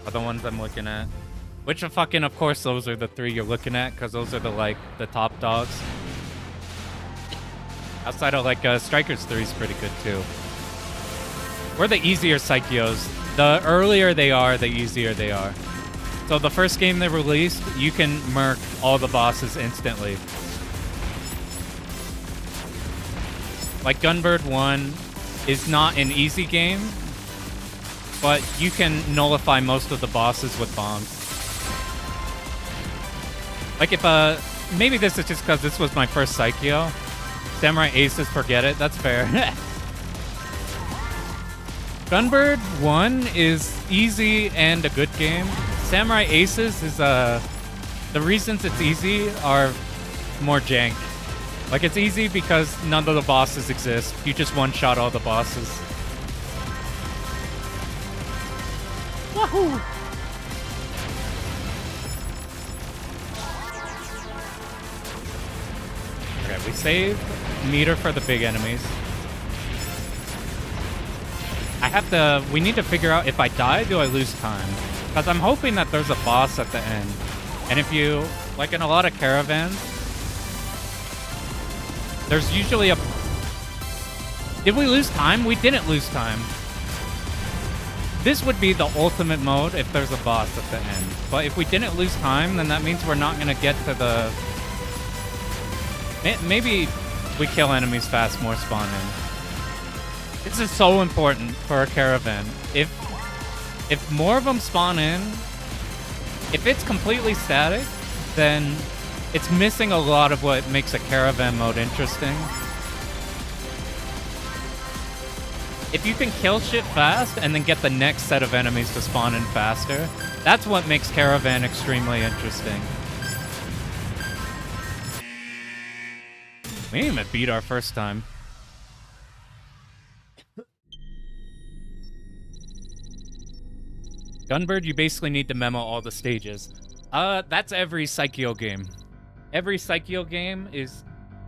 are the ones I'm looking at. Which of course those are the three you're looking at, because those are the top dogs. Outside of like Strikers 3 is pretty good too. We're the easier Psychos. The earlier they are, the easier they are. So the first game they released, you can murk all the bosses instantly. Like Gunbird 1 is not an easy game, but you can nullify most of the bosses with bombs. Like if maybe this is just because this was my first Psycho. Samurai Aces, forget it, that's fair. Gunbird 1 is easy and a good game. Samurai Aces is the reasons it's easy are more jank. Like it's easy because none of the bosses exist. You just one-shot all the bosses. Wahoo! Okay, we saved meter for the big enemies. We need to figure out if I die, do I lose time? Because I'm hoping that there's a boss at the end. And if you, like in a lot of caravans, there's usually a... Did we lose time? We didn't lose time. This would be the ultimate mode if there's a boss at the end. But if we didn't lose time, then that means we're not going to get to the... Maybe we kill enemies fast, more spawn in. This is so important for a caravan. If more of them spawn in, if it's completely static, then it's missing a lot of what makes a caravan mode interesting. If you can kill shit fast and then get the next set of enemies to spawn in faster, that's what makes Caravan extremely interesting. We didn't even beat our first time. Gunbird, you basically need to memo all the stages. That's every Psycho game. Every Psycho game is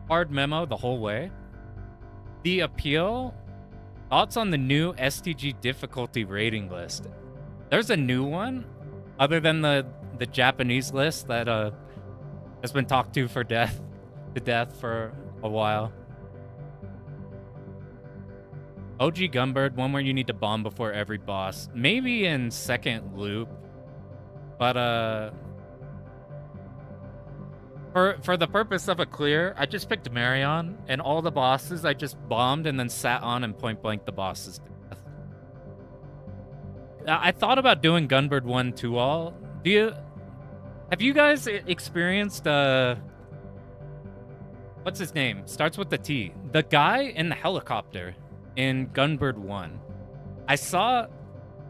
hard memo the whole way. The appeal... Thoughts on the new STG difficulty rating list? There's a new one, other than the Japanese list that has been talked to death for a while. OG Gunbird, one where you need to bomb before every boss. Maybe in second loop, but for the purpose of a clear, I just picked Marion, and all the bosses I just bombed and then sat on and point blank the bosses to death. I thought about doing Gunbird 1 2 all. Have you guys experienced what's his name? Starts with the T. The guy in the helicopter in Gunbird 1. I saw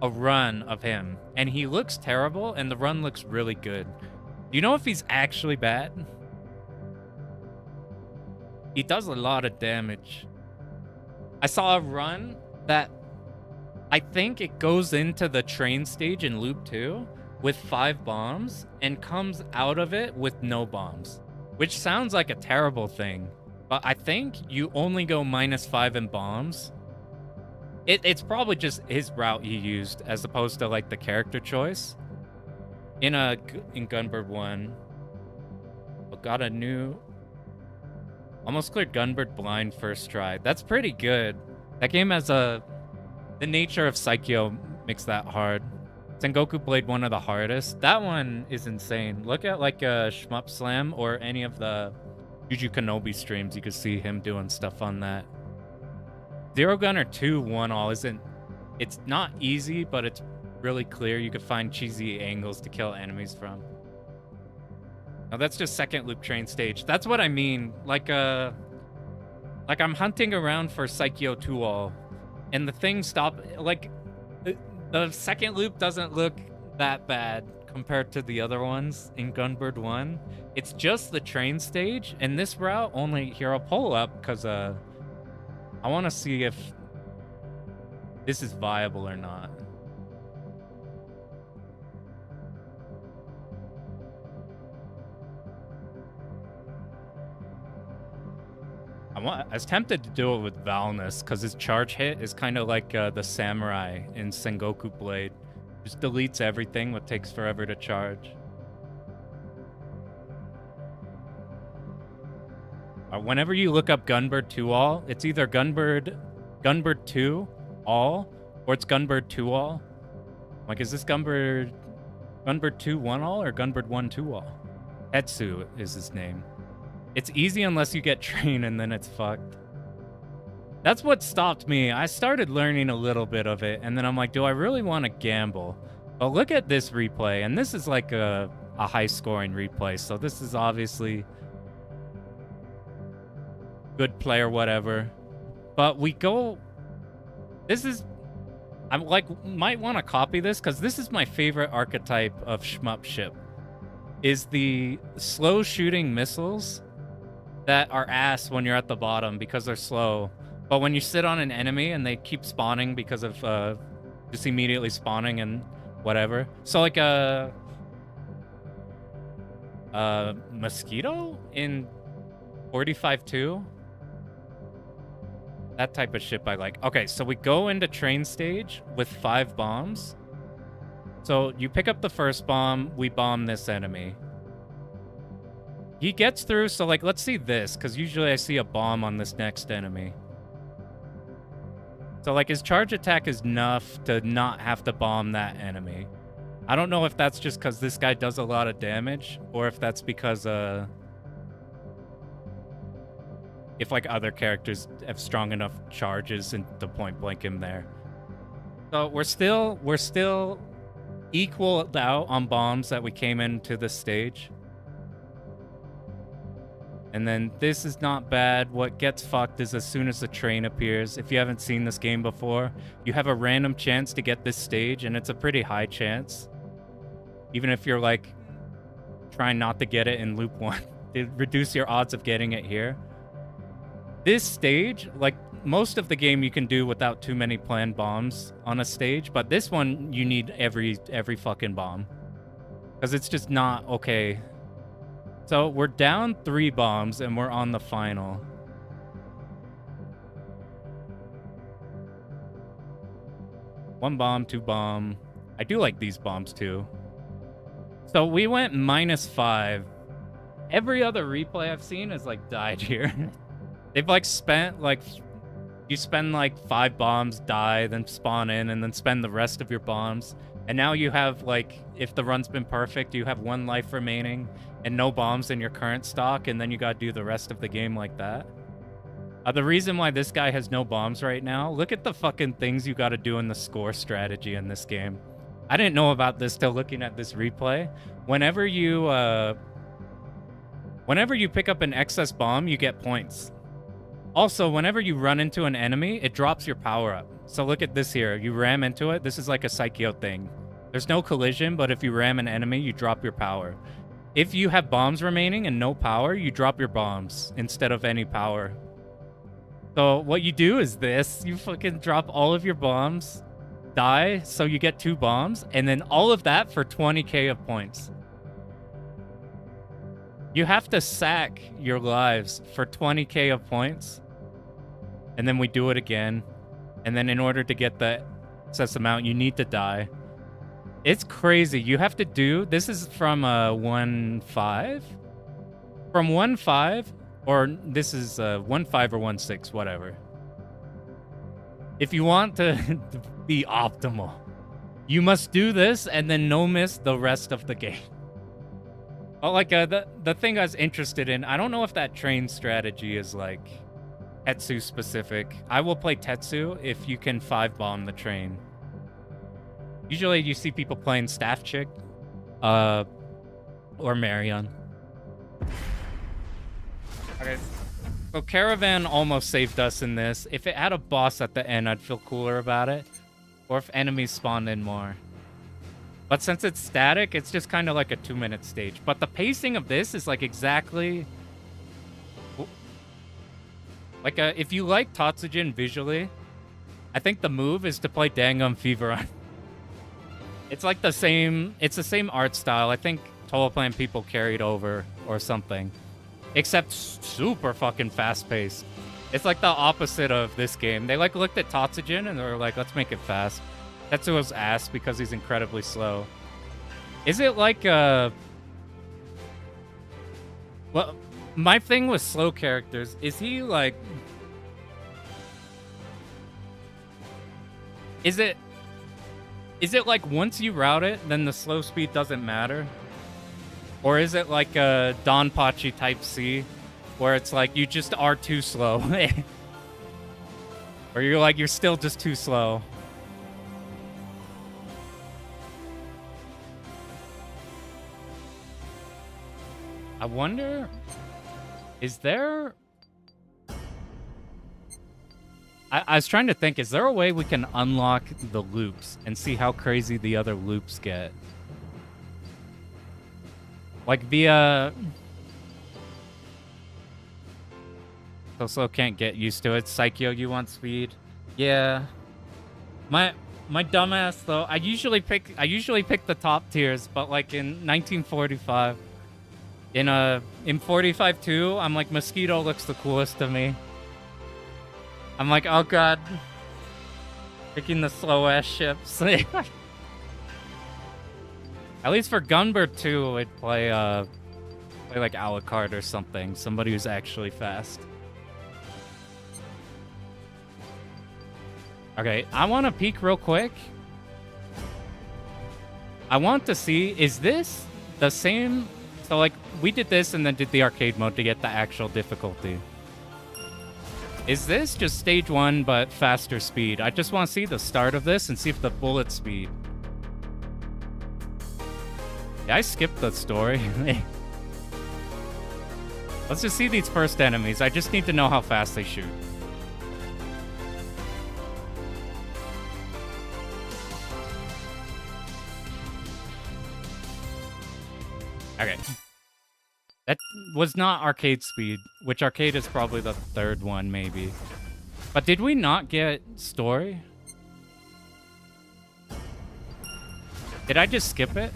a run of him, and he looks terrible, and the run looks really good. Do you know if he's actually bad? He does a lot of damage. I saw a run that I think it goes into the train stage in Loop 2 with 5 bombs and comes out of it with no bombs, which sounds like a terrible thing, but I think you only go -5 in bombs. It's probably just his route he used as opposed to like the character choice. In Gunbird 1, got a new... Almost cleared Gunbird blind first try. That's pretty good. That game has the nature of Psycho makes that hard. Sengoku Blade, one of the hardest. That one is insane. Look at like a Shmup Slam or any of the Juju Kenobi streams. You could see him doing stuff on that. Zero Gunner 2 1-all isn't... It's not easy, but it's really clear. You could find cheesy angles to kill enemies from. Now that's just second loop train stage. That's what I mean. Like I'm hunting around for Psycho 2-all, and the thing like the second loop doesn't look that bad compared to the other ones in Gunbird 1. It's just the train stage, and this route only... Here, I'll pull up because I want to see if this is viable or not. I was tempted to do it with Valnus because his charge hit is kind of like the samurai in Sengoku Blade. Just deletes everything, what takes forever to charge. Whenever you look up Gunbird 2-all, it's either Gunbird 2-all or it's Gunbird 2-all. Like, is this Gunbird 2 1-all or Gunbird 1 2-all? Etsu is his name. It's easy unless you get trained, and then it's fucked. That's what stopped me. I started learning a little bit of it, and then I'm like, do I really want to gamble? But look at this replay, and this is like a high-scoring replay, so this is obviously good play or whatever. But we go... This is... I'm like, might want to copy this, because this is my favorite archetype of shmup ship. Is the slow shooting missiles that are ass when you're at the bottom because they're slow. But when you sit on an enemy and they keep spawning because of just immediately spawning and whatever. So like a mosquito in 45-2. That type of ship I like. Okay, so we go into train stage with 5 bombs. So you pick up the first bomb, we bomb this enemy. He gets through, so like, let's see this, because usually I see a bomb on this next enemy. So like, his charge attack is enough to not have to bomb that enemy. I don't know if that's just because this guy does a lot of damage, or if that's because, if like other characters have strong enough charges and to point blank him there. So we're still equal out on bombs that we came into this stage. And then this is not bad. What gets fucked is as soon as the train appears. If you haven't seen this game before, you have a random chance to get this stage, and it's a pretty high chance. Even if you're like trying not to get it in loop 1, to reduce your odds of getting it here. This stage, like most of the game you can do without too many planned bombs on a stage, but this one you need every fucking bomb. Because it's just not okay. So we're down 3 bombs and we're on the final. One bomb, 2 bomb. I do like these bombs too. So we went -5. Every other replay I've seen has like died here. They've like spent like, you spend like 5 bombs, die, then spawn in, and then spend the rest of your bombs. And now you have like, if the run's been perfect, you have 1 life remaining and no bombs in your current stock, and then you gotta do the rest of the game like that. The reason why this guy has no bombs right now, look at the fucking things you gotta do in the score strategy in this game. I didn't know about this till looking at this replay. Whenever you pick up an excess bomb, you get points. Also, whenever you run into an enemy, it drops your power up. So look at this here. You ram into it. This is like a Psycho thing. There's no collision, but if you ram an enemy, you drop your power. If you have bombs remaining and no power, you drop your bombs instead of any power. So what you do is this. You fucking drop all of your bombs, die, so you get 2 bombs, and then all of that for 20k of points. You have to sack your lives for 20k of points, and then we do it again. And then in order to get the excess amount, you need to die. It's crazy. You have to do... This is from 1.5? From 1.5, or this is 1.5 or 1.6, whatever. If you want to be optimal, you must do this and then no miss the rest of the game. Oh, like the thing I was interested in, I don't know if that train strategy is like Tetsu specific. I will play Tetsu if you can 5-bomb the train. Usually you see people playing Staff Chick or Marion. Okay, so Caravan almost saved us in this. If it had a boss at the end, I'd feel cooler about it. Or if enemies spawned in more. But since it's static, it's just kind of like a 2-minute stage. But the pacing of this is like exactly... Like, if you like Tatsujin visually, I think the move is to play Dangan Fever on. It's like the same art style. I think Total Plan people carried over or something. Except super fucking fast-paced. It's like the opposite of this game. They like looked at Tatsujin and they were like, let's make it fast. Tetsuo's ass because he's incredibly slow. Is it like well, my thing with slow characters, is he like... Is it like once you route it, then the slow speed doesn't matter? Or is it like a Donpachi type C, where it's like you just are too slow? Or you're like, you're still just too slow. I wonder, is there... I was trying to think, is there a way we can unlock the loops and see how crazy the other loops get? Like via... So slow can't get used to it. Psycho, you want speed? Yeah. My dumbass though, I usually pick the top tiers, but like in 1945, in 45-2, I'm like, Mosquito looks the coolest to me. I'm like, oh god, picking the slow ass ships. At least for Gunbird 2, I'd play like Alucard or something, somebody who's actually fast. Okay, I want to peek real quick. I want to see, is this the same? So like, we did this and then did the arcade mode to get the actual difficulty. Is this just stage 1 but faster speed? I just want to see the start of this and see if the bullet speed. Yeah, I skipped the story. Let's just see these first enemies. I just need to know how fast they shoot. Okay. That was not arcade speed, which arcade is probably the third one, maybe. But did we not get story? Did I just skip it?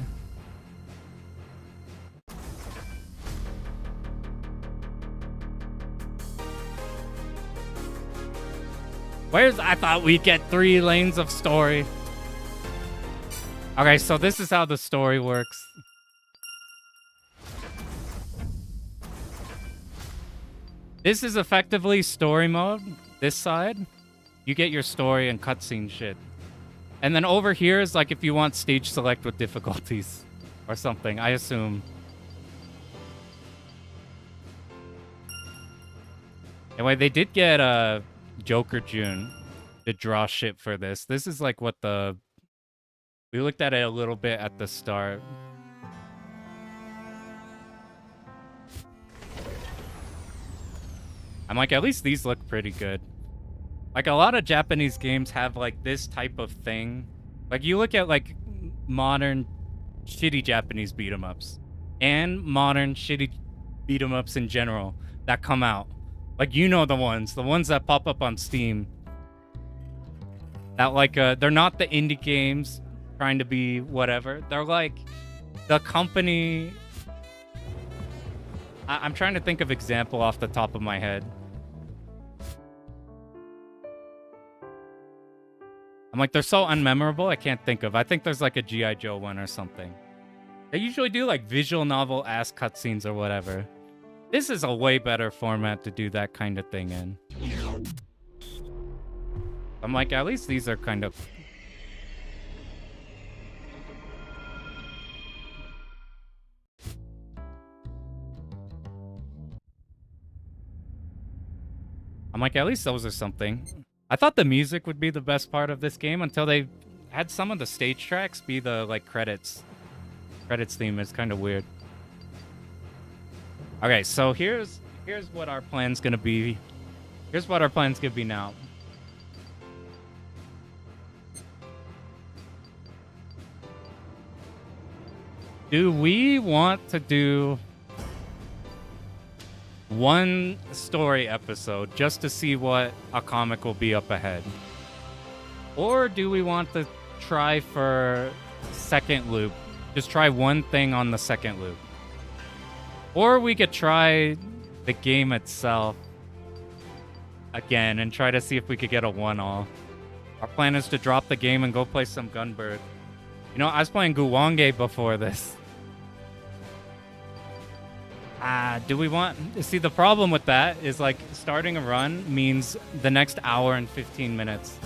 I thought we'd get 3 lanes of story. Okay, so this is how the story works. This is effectively story mode. This side, you get your story and cutscene shit. And then over here is like if you want stage select with difficulties or something, I assume. Anyway, they did get Joker June to draw shit for this. This is like what we looked at it a little bit at the start. I'm like, at least these look pretty good. Like, a lot of Japanese games have, like, this type of thing. Like, you look at, like, modern shitty Japanese beat-em-ups. And modern shitty beat-em-ups in general that come out. Like, you know the ones that pop up on Steam. That, like, they're not the indie games trying to be whatever. They're, like, the company... I'm trying to think of example off the top of my head. I'm like, they're so unmemorable, I can't think of. I think there's like a G.I. Joe one or something. They usually do like visual novel-ass cutscenes or whatever. This is a way better format to do that kind of thing in. I'm like, at least these are kind of... I'm like, at least those are something. I thought the music would be the best part of this game until they had some of the stage tracks be the, like, credits. Credits theme is kind of weird. Okay, so here's what our plan's gonna be. Here's what our plan's gonna be now. Do we want to do one story episode just to see what a comic will be up ahead? Or do we want to try for second loop? Just try one thing on the second loop. Or we could try the game itself again and try to see if we could get a 1-all. Our plan is to drop the game and go play some Gunbird. You know, I was playing Guwange before this. Do we want... See, the problem with that is, like, starting a run means the next hour and 15 minutes.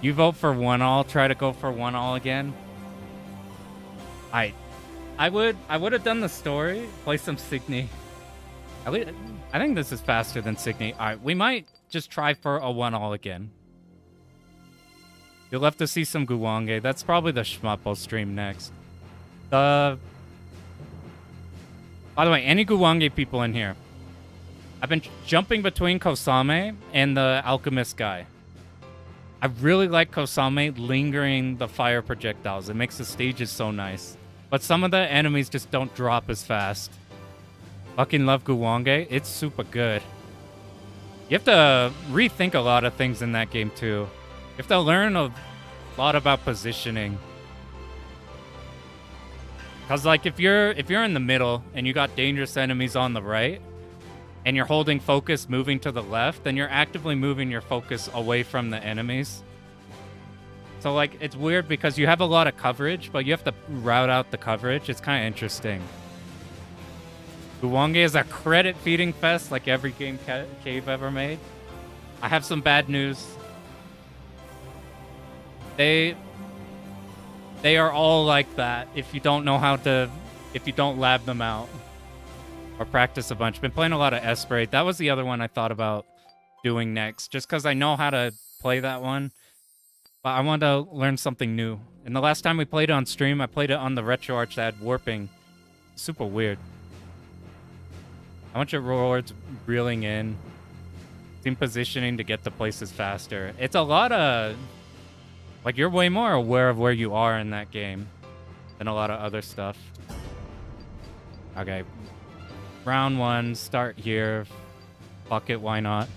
You vote for 1-all, try to go for 1-all again. I would have done the story, play some Signy. I think this is faster than Signy. Alright, we might just try for a 1-all again. You'll have to see some Guwange. That's probably the shmup I'll stream next. By the way, any Guwange people in here? I've been jumping between Kosame and the alchemist guy. I really like Kosame lingering the fire projectiles. It makes the stages so nice. But some of the enemies just don't drop as fast. Fucking love Guwange. It's super good. You have to rethink a lot of things in that game too. You have to learn a lot about positioning. Cause like if you're in the middle and you got dangerous enemies on the right and you're holding focus moving to the left, then you're actively moving your focus away from the enemies. So like it's weird because you have a lot of coverage, but you have to route out the coverage. It's kind of interesting. Guwange is a credit feeding fest like every game Cave ever made. I have some bad news. They are all like that if you don't know how to, if you don't lab them out or practice a bunch. Been playing a lot of Esprit. That was the other one I thought about doing next, just because I know how to play that one. But I wanted to learn something new. And the last time we played it on stream, I played it on the RetroArch that had warping. Super weird. I want your rewards reeling in. Team positioning to get to places faster. It's a lot of... Like, you're way more aware of where you are in that game than a lot of other stuff. Okay. Round 1, start here. Fuck it, why not?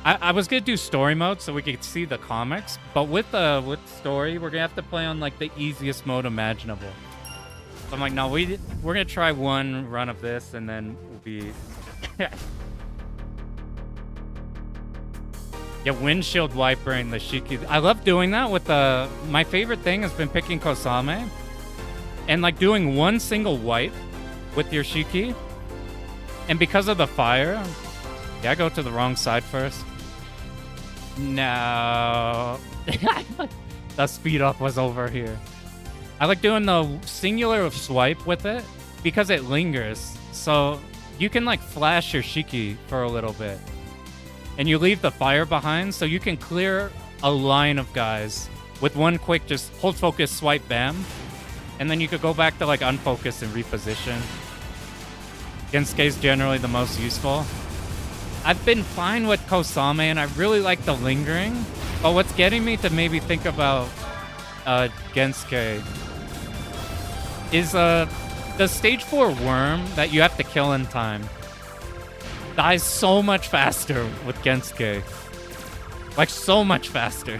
I was gonna do story mode so we could see the comics, but with story, we're gonna have to play on like the easiest mode imaginable. So I'm like, no, we're gonna try one run of this, and then we'll be. Yeah, windshield wipering the Shiki. I love doing that with the. My favorite thing has been picking Kosame, and like doing one single wipe with your Shiki, and because of the fire, yeah, I go to the wrong side first. No. The speed up was over here. I like doing the singular swipe with it because it lingers. So you can like flash your Shiki for a little bit. And you leave the fire behind so you can clear a line of guys with one quick just hold focus, swipe, bam. And then you could go back to like unfocus and reposition. Gensuke is generally the most useful. I've been fine with Kosame, and I really like the lingering. But what's getting me to maybe think about Gensuke is the stage 4 worm that you have to kill in time dies so much faster with Gensuke. Like, so much faster.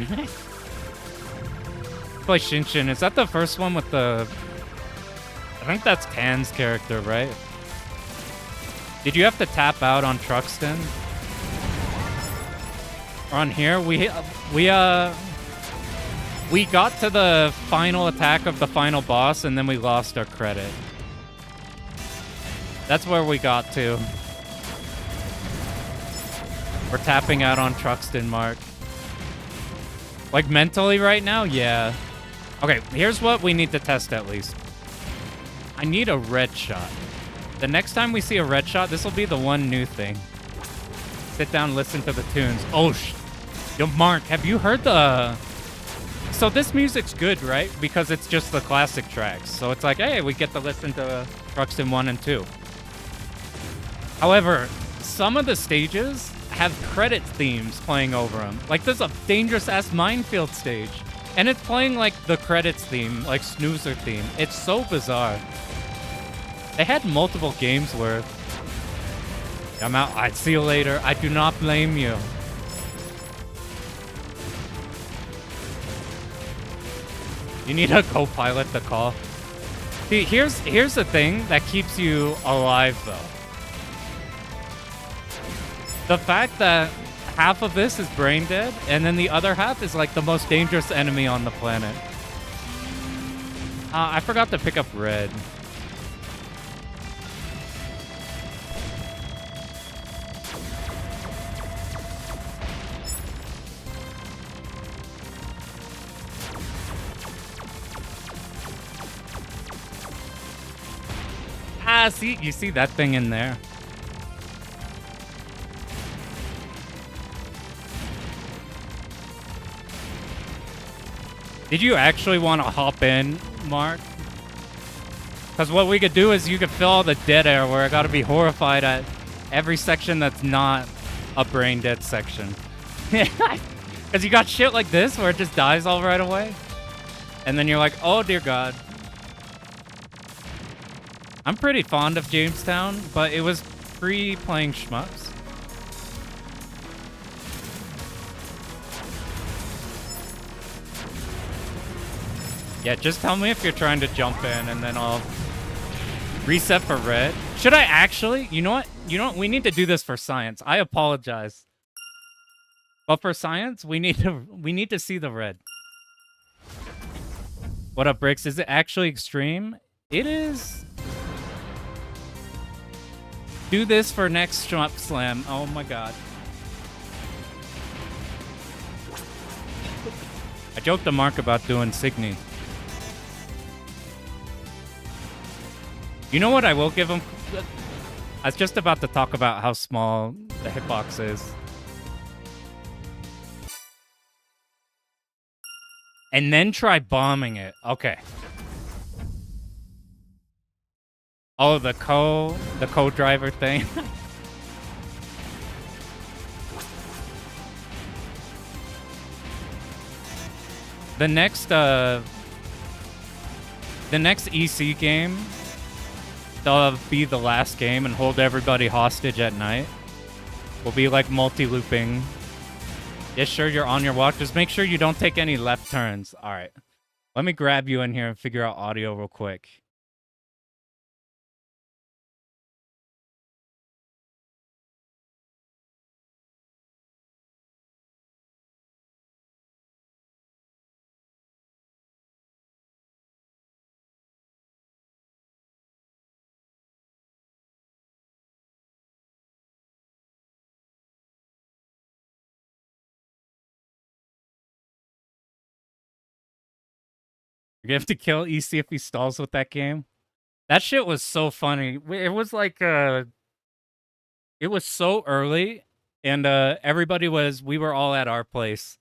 Play Shinshin. Is that the first one with the... I think that's Tan's character, right? Did you have to tap out on Truxton? On here, we got to the final attack of the final boss, and then we lost our credit. That's where we got to. We're tapping out on Truxton, Mark. Like mentally right now? Yeah. Okay, here's what we need to test at least. I need a red shot. The next time we see a red shot, this will be the one new thing. Sit down, listen to the tunes. Oh, yo, Mark, have you heard the... So this music's good, right? Because it's just the classic tracks. So it's like, hey, we get to listen to Truxton 1 and 2. However, some of the stages have credit themes playing over them. Like, there's a dangerous-ass minefield stage. And it's playing, like, the credits theme, like Snoozer theme. It's so bizarre. They had multiple games worth. I'm out. I'd see you later. I do not blame you. You need a co-pilot to call. See, here's the thing that keeps you alive, though. The fact that half of this is brain dead, and then the other half is like the most dangerous enemy on the planet. I forgot to pick up red. Ah, see, you see that thing in there? Did you actually want to hop in, Mark? Because what we could do is you could fill all the dead air where I gotta be horrified at every section that's not a brain dead section. Because you got shit like this where it just dies all right away. And then you're like, oh dear God. I'm pretty fond of Jamestown, but it was pre-playing shmups. Yeah, just tell me if you're trying to jump in, and then I'll reset for red. Should I actually? You know what? You know what? We need to do this for science. I apologize. But for science, we need to see the red. What up, Bricks? Is it actually extreme? It is. Do this for next Shmup Slam. Oh my God. I joked to Mark about doing Signy. You know what I will give him? I was just about to talk about how small the hitbox is. And then try bombing it. Okay. Oh, the co-driver thing. The next EC game, they'll be the last game and hold everybody hostage at night. Will be like multi-looping. Yeah, sure, you're on your walk. Just make sure you don't take any left turns. All right. Let me grab you in here and figure out audio real quick. You have to kill EC if he stalls with that game. That shit was so funny. It was like it was so early, and we were all at our place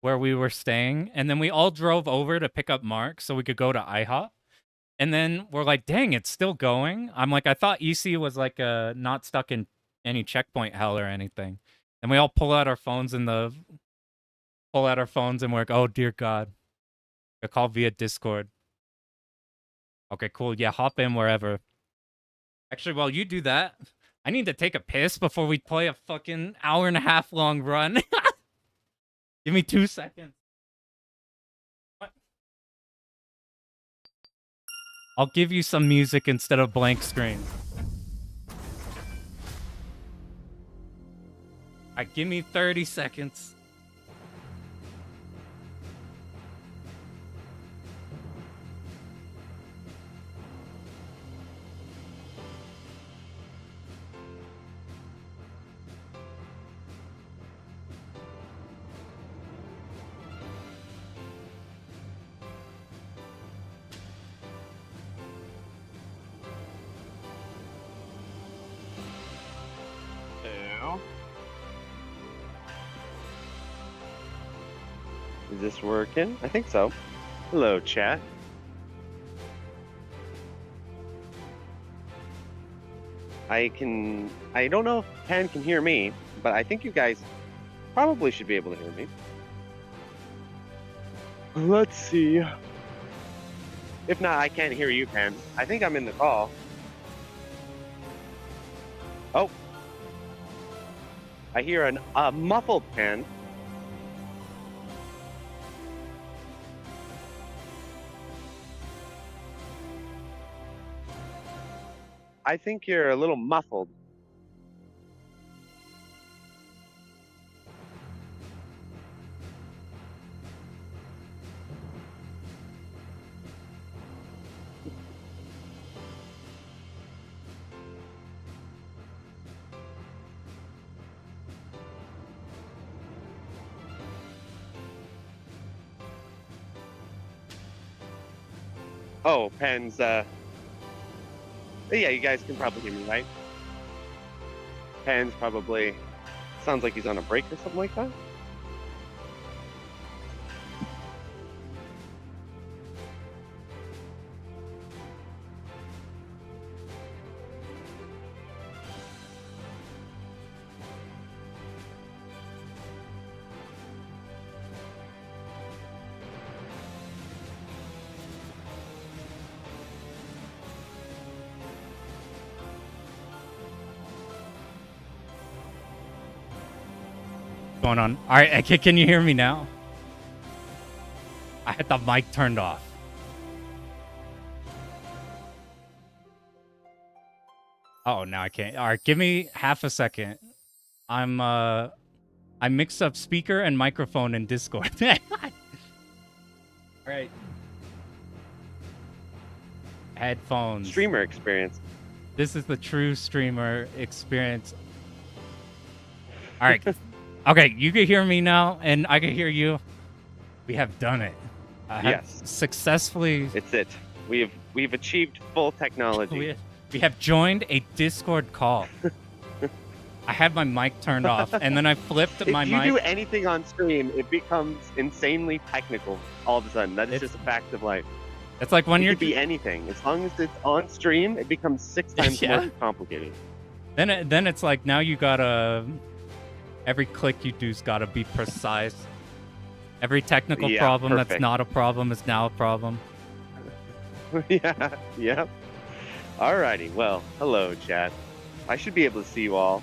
where we were staying, and then we all drove over to pick up Mark so we could go to IHOP. And then we're like, dang, it's still going. I'm like, I thought EC was like not stuck in any checkpoint hell or anything. And we all pull out our phones and we're like, oh dear God. I call via Discord. Okay, cool. Yeah, hop in wherever. Actually, while you do that, I need to take a piss before we play a fucking hour-and-a-half long run. Give me 2 seconds. What? I'll give you some music instead of blank screen. Alright, give me 30 seconds. Is this working? I think so. Hello, chat. I don't know if Pan can hear me, but I think you guys probably should be able to hear me. Let's see. If not, I can't hear you, Pan. I think I'm in the call. Oh. I hear a muffled Pan. I think you're a little muffled. Oh, Pan's, yeah, you guys can probably hear me, right? Pan's probably sounds like he's on a break or something like that. Going on. All right, can you hear me now? I had the mic turned off. Oh, now I can't. All right, give me half a second. I mixed up speaker and microphone in Discord. All right. Headphones. Streamer experience. This is the true streamer experience. All right. Okay, you can hear me now, and I can hear you. We have done it. Yes. Successfully. It's it. We've achieved full technology. We have joined a Discord call. I had my mic turned off, and then I flipped my mic. If you do anything on stream, it becomes insanely technical all of a sudden. That is just a fact of life. It's like when It you're could be anything. As long as it's on stream, it becomes 6 times Yeah. more complicated. then it's like now you gotta every click you do's gotta be precise. Every technical Yeah, problem that's perfect. not a problem is now a problem. Yeah, yep. Alrighty, well, hello, chat. I should be able to see you all.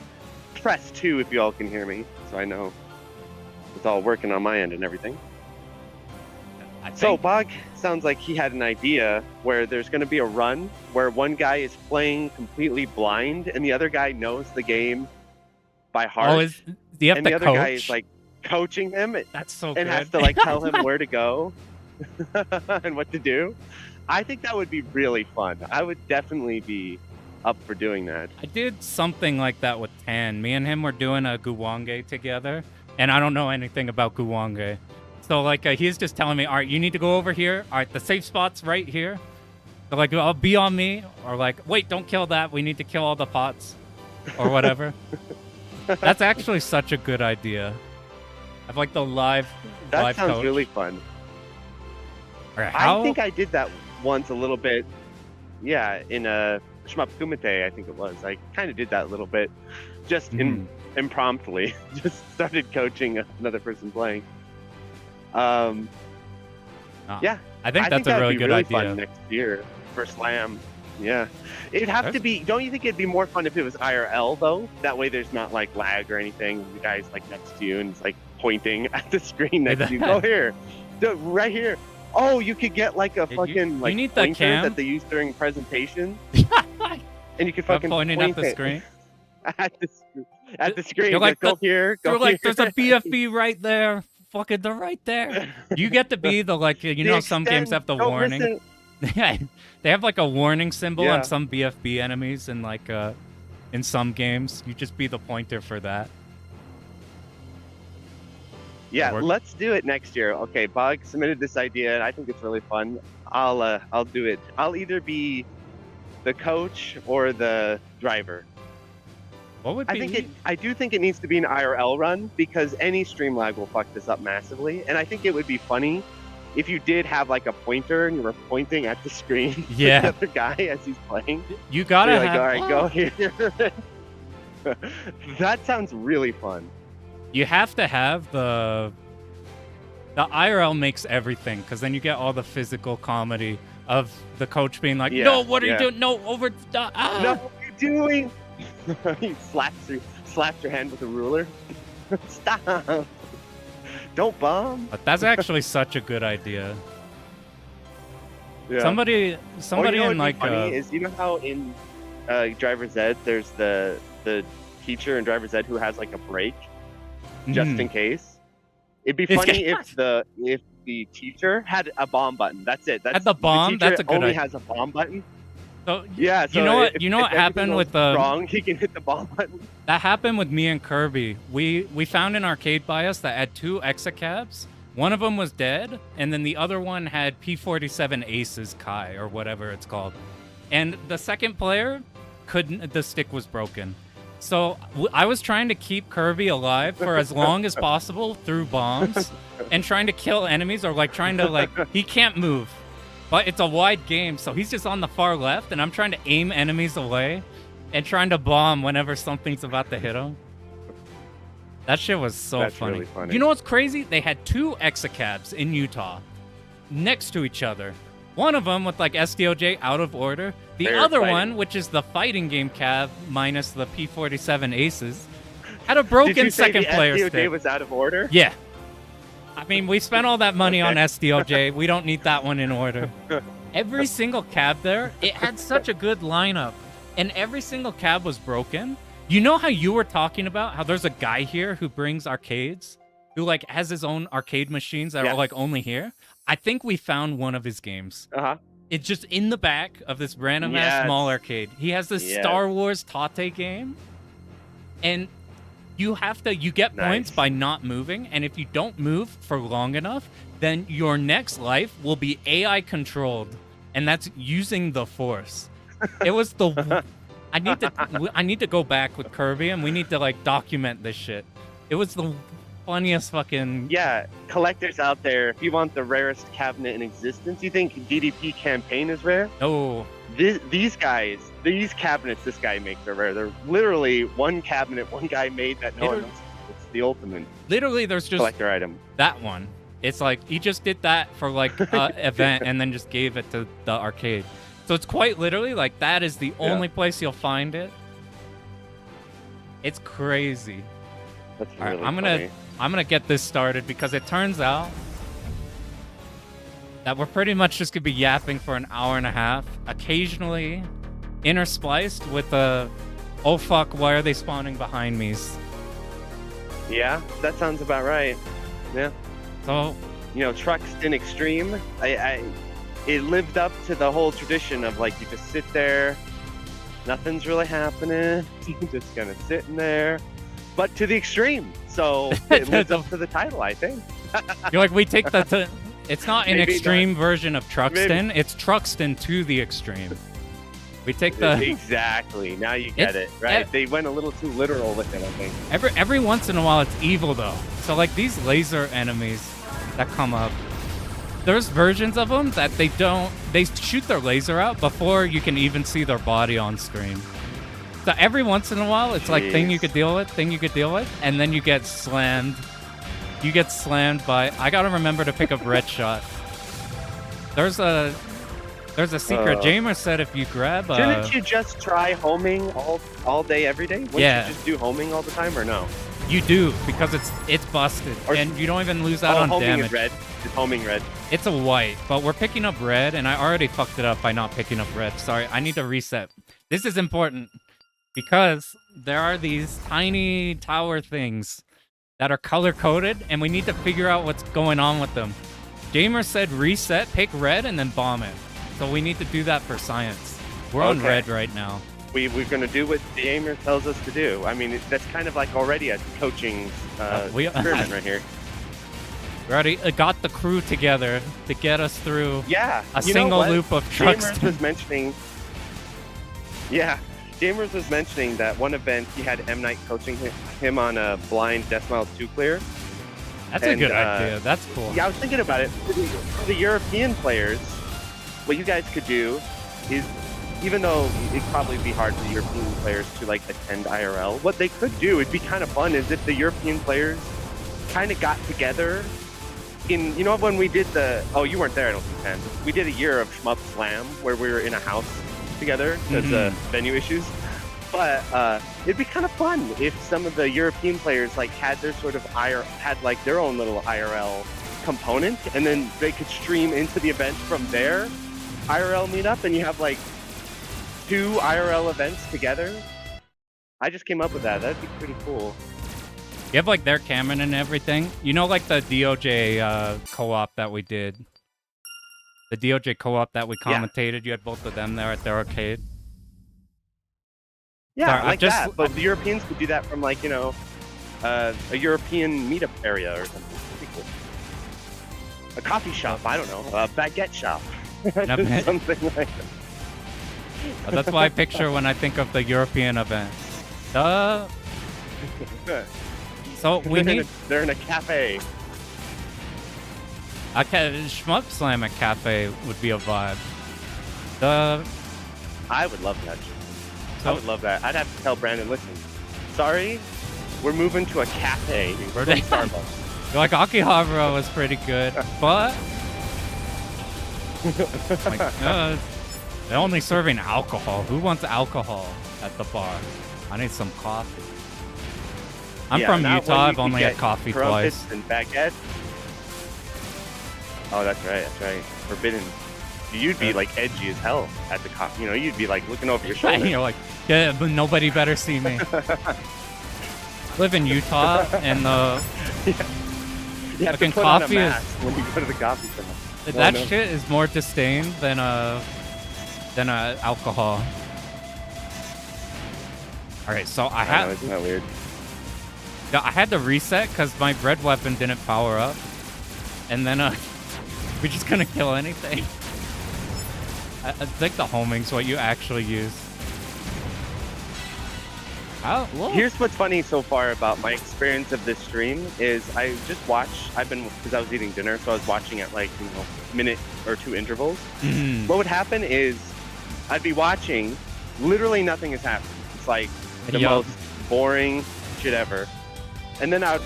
Press 2 if you all can hear me, so I know it's all working on my end and everything. So, think- Bog sounds like he had an idea where there's going to be a run where one guy is playing completely blind and the other guy knows the game by heart. Oh, do you have and to the other coach? guy is like coaching him That's so and good. has to like tell him where to go and what to do. I think that would be really fun. I would definitely be up for doing that. I did something like that with Tan. Me and him were doing a Guwange together, and I don't know anything about Guwange. So, like, he's just telling me, all right, you need to go over here. All right, the safe spot's right here. So, like, I'll be on me. Or, like, wait, don't kill that. We need to kill all the pots. Or whatever. That's actually such a good idea. I've like the live That sounds coach. really fun. Or how, I think I did that once a little bit. Yeah, in a Shmup Kumite, I think it was. I kind of did that a little bit, just impromptu. Just started coaching another person playing. Yeah, I think that's that a would really be good really idea. fun next year for Slam. Yeah, it'd have to be. Don't you think it'd be more fun if it was IRL though? That way, there's not like lag or anything. The guy's like next to you and it's like pointing at the screen next to you. Go here, right here. Oh, you could get like a fucking like need the pointer cam? that they use during presentations, and you can By fucking pointing point at the it screen. at the screen. You're like, go here. Go You're like, here. there's a BFB right there. Fucking they're right there. You get to be the like, you know, some games have the Don't warning. listen. Yeah, they have like a warning symbol Yeah. on some BFB enemies, and like in some games, you just be the pointer for that. Yeah, Work. let's do it next year. Okay, Bug submitted this idea, and I think it's really fun. I'll do it. I'll either be the coach or the driver. What would be? I do think it needs to be an IRL run because any stream lag will fuck this up massively, and I think it would be funny if you did have like a pointer and you were pointing at the screen for Yeah. the other guy as he's playing. You gotta You're like, have. all right, go here. That sounds really fun. You have to have the IRL makes everything, because then you get all the physical comedy of the coach being like, Yeah, no, what are you yeah. doing? No, over. Ah. No, what are you doing? He slaps your hand with a ruler. Stop. Don't bomb. But that's actually such a good idea. Yeah. Somebody Or you know in what'd like be funny is, you know how in Driver's Ed there's the teacher in Driver's Ed who has like a break just in case. It'd be funny if the teacher had a bomb button. That's it. That's Had the bomb? teacher That's a good only idea. has a bomb button. So Yeah. So you know what? if- You know if what happened everything with goes the wrong? He can hit the bomb button. that happened with me and Kirby. We found an arcade bias that had 2 Exocabs. One of them was dead, and then the other one had P47 Aces Kai or whatever it's called. And the second player couldn't. The stick was broken. So I was trying to keep Kirby alive for as long as possible through bombs, and trying to kill enemies, or like trying to like he can't move. But it's a wide game, so he's just on the far left, and I'm trying to aim enemies away and trying to bomb whenever something's about to hit him. That shit was so That's funny. really funny. You know what's crazy? They had 2 Exocabs in Utah next to each other. One of them with like SDOJ out of order. The They're other fighting. one, which is the fighting game cab minus the P47 Aces, had a broken Did you say second the player SDOJ stick. was out of order? Yeah. I mean, we spent all that money on SDOJ. We don't need that one in order. Every single cab there, it had such a good lineup. And every single cab was broken. You know how you were talking about how there's a guy here who brings arcades? Who like has his own arcade machines that Yeah. are like only here? I think we found one of his games. Uh-huh. It's just in the back of this random ass Yes. small arcade. He has this Yes. Star Wars Tate game. And you get points Nice. by not moving, and if you don't move for long enough, then your next life will be AI controlled, and that's using the Force. It was the I need to go back with Kirby, and we need to like document this shit. It was the funniest fucking. Yeah, collectors out there, if you want the rarest cabinet in existence, you think DDP campaign is rare? No. These guys, these cabinets this guy makes are rare. They're literally one cabinet one guy made that no one else. It's the ultimate Literally, there's just collector item. that one. It's like he just did that for like an event and then just gave it to the arcade. So it's quite literally like that is the only place you'll find it. It's crazy. That's All right, really I'm gonna get this started because it turns out that we're pretty much just gonna be yapping for an hour and a half, occasionally interspliced with a oh fuck, why are they spawning behind me? Yeah, that sounds about right. Yeah. So You know, Truxton Extreme, it lived up to the whole tradition of like you just sit there, nothing's really happening, you're just kind of sitting there, but to the extreme. So it lives up to the title, I think. you're like, we take that to. It's not an Maybe extreme version of Truxton. It's Truxton to the extreme. We take the Exactly. Now you get it, right? They went a little too literal with it, I think. every once in a while it's evil though. So like these laser enemies that come up, there's versions of them that they shoot their laser out before you can even see their body on screen. So every once in a while it's like thing you could deal with, and then you get slammed. You get slammed by. I gotta remember to pick up red shot. There's a secret. Jamer said if you grab. Shouldn't you just try homing all day every day? Wouldn't Yeah. you just do homing all the time, or no? You do because it's busted, and you don't even lose out on homing damage. is red. It's homing red. It's a white, but we're picking up red, and I already fucked it up by not picking up red. Sorry, I need to reset. This is important because there are these tiny tower things that are color-coded, and we need to figure out what's going on with them. Jamer said reset, pick red, and then bomb it. So we need to do that for science. We're on red right now. We're going to do what the Gamer tells us to do. I mean, that's kind of like already a coaching experiment right here. We already got the crew together to get us through a single loop of Truxton. Gamers was mentioning, Gamers was mentioning that one event he had M. Night coaching him on a blind Deathmile 2 clear. That's a good idea. That's cool. Yeah, I was thinking about it. For the European players, what you guys could do is, even though it'd probably be hard for the European players to like attend IRL, what they could do, it'd be kind of fun, is if the European players kind of got together in, you know, when we did you weren't there, I don't think, Ken. We did a year of Shmup Slam where we were in a house together because of venue issues. But it'd be kind of fun if some of the European players like had their sort of had like their own little IRL component, and then they could stream into the event from their IRL meetup, and you have like 2 IRL events together. I just came up with that. That'd be pretty cool. You have like their Cameron and everything. You know, like the DOJ co-op that we did. The DOJ co-op that we commentated. You had both of them there at their arcade. Yeah, Sorry, like that. But the Europeans could do that from like, you know, a European meetup area or something. Pretty cool. A coffee shop. I don't know. A baguette shop. Something like that. That's what I picture when I think of the European event. So we need. They're in a cafe. Shmup Slam at cafe would be a vibe. I would love that. I would love that. I'd have to tell Brandon, listen, sorry, we're moving to a cafe. We're going to Starbucks. Like Akihabara was pretty good, but my God, they're only serving alcohol. Who wants alcohol at the bar? I need some coffee. I'm from Utah. I've only had coffee twice. And baguette. Oh, that's right. That's right. Forbidden. You'd be like edgy as hell at the coffee. You know, you'd be like looking over your shoulder. You're like, yeah, but nobody better see me. Live in Utah, and you have to put coffee on a mask when you go to the coffee shop. That shit is more disdain than alcohol. All right, so I had. Isn't that weird? Yeah, I had to reset because my red weapon didn't power up, and then we just couldn't kill anything. I think the homing's what you actually use. Whoa. Here's what's funny so far about my experience of this stream is I just watch. Because I was eating dinner, so I was watching at like minute or two intervals. Mhm. What would happen is I'd be watching, literally nothing is happening. It's like the Yup. most boring shit ever. And then I'd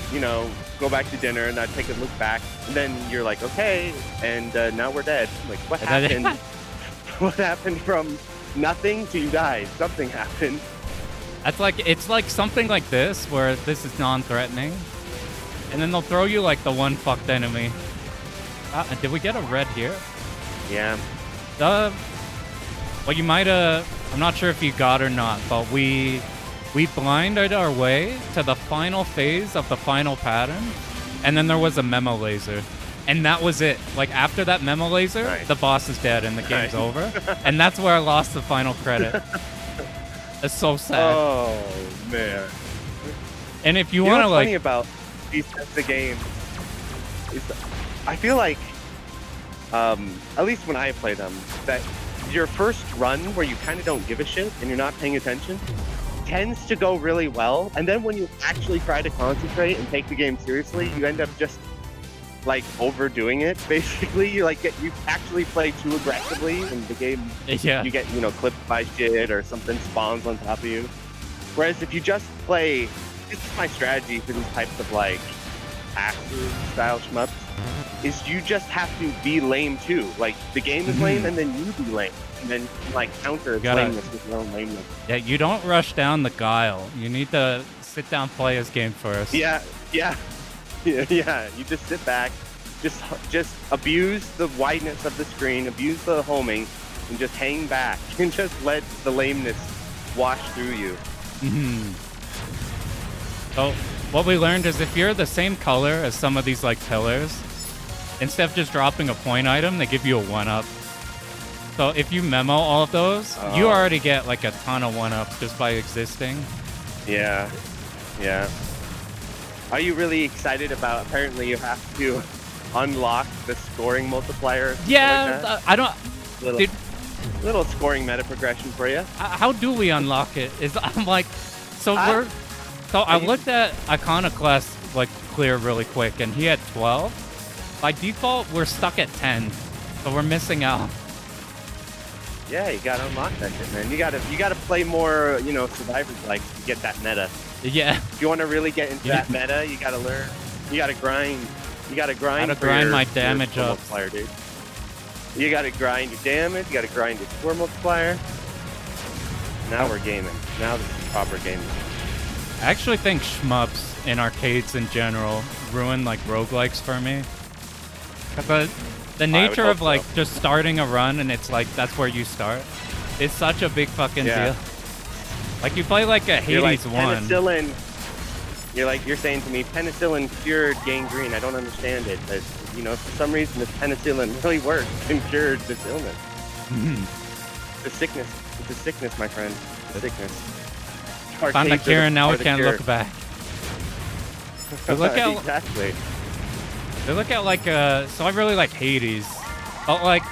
go back to dinner and I'd take a look back, and then you're like, okay, and now we're dead. I'm like, what And then- happened? What happened from nothing to you guys? Something happened. It's like something like this where this is non-threatening, and then they'll throw you like the one fucked enemy. Did we get a red here? Yeah. Well, you might have. I'm not sure if you got or not, but we blinded our way to the final phase of the final pattern, and then there was a memo laser, and that was it. Like after that memo laser, Nice. the boss is dead and the game's Nice. over, and that's where I lost the final credit. It's so sad. Oh man. And if you You know want to what's funny like, about these types of games is I feel like, at least when I play them, that your first run where you kind of don't give a shit and you're not paying attention tends to go really well, and then when you actually try to concentrate and take the game seriously, you end up just like overdoing it. Basically, you actually play too aggressively, and the game yeah, you get clipped by shit or something spawns on top of you. Whereas if you just play, this is my strategy for these types of like axes style shmups, is you just have to be lame too. Like the game is lame, and then you be lame, and then like counter its gotta- lameness with your own lameness. yeah, you don't rush down the guile. You need to sit down, play his game first. Yeah. You just sit back, just abuse the wideness of the screen, abuse the homing, and just hang back and just let the lameness wash through you. So what we learned is if you're the same color as some of these like pillars, instead of just dropping a point item, they give you a 1-up. So if you memo all of those, you Oh. already get like a ton of 1-ups just by existing. Yeah. Are you really excited about? Apparently, you have to unlock the scoring multiplier. or something Yeah, like that? I don't. Little, dude. little scoring meta progression for you. How do we unlock it? I'm like, so I- we're. So I looked at Iconoclast like clear really quick, and he had 12. By default, we're stuck at 10, so we're missing out. Yeah, you gotta unlock that shit, man. You gotta play more, survivors like to get that meta. Yeah, If you want to really get into Yeah. that meta, you gotta learn. You gotta grind. You gotta grind. Gotta for grind your- my your damage score up. multiplier, dude. You gotta grind your damage. You gotta grind your score multiplier. Now we're gaming. Now this is proper gaming. I actually think shmups in arcades in general ruin like roguelikes for me. 'Cause the nature hope of like so. just starting a run and it's like that's where you start. It's such a big fucking Yeah. deal. Like you play like a You're like Hades one. penicillin. You're saying to me, penicillin cured gangrene. I don't understand it, but for some reason this penicillin really worked and cured this illness. Mhm. The sickness. It's a sickness, my friend. It's a sickness. Found a Arcades are cure and now are we the can't cure. look back. But look at exactly. They look at like so I really like Hades. But like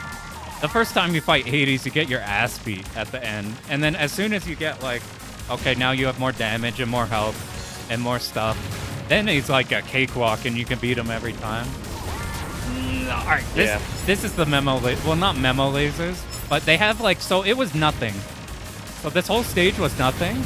the first time you fight Hades, you get your ass beat at the end. And then as soon as you get like, okay, now you have more damage and more health and more stuff, then it's like a cakewalk and you can beat him every time. Alright, this is the memo well, not memo lasers, but they have like, so it was nothing. So this whole stage was nothing.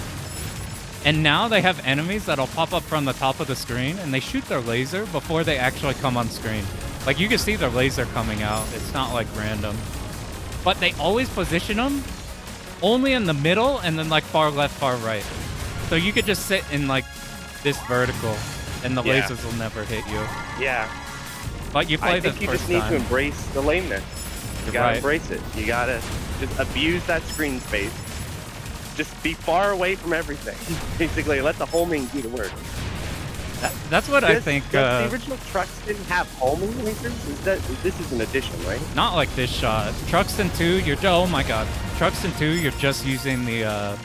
And now they have enemies that'll pop up from the top of the screen and they shoot their laser before they actually come on screen. Like you can see their laser coming out. It's not like random. But they always position them only in the middle and then like far left, far right. So you could just sit in like this vertical and the Yeah. lasers will never hit you. Yeah. But you play I this think you first just need time. to embrace the lameness. You You're gotta right. embrace it. You gotta just abuse that screen space. Just be far away from everything. Basically, let the homing do the work. That's what I Does- think. Does the original Truxton have homing lasers? This is an addition, right? Not like this shot. Truxton 2, oh my god. Truxton 2, you're just using the,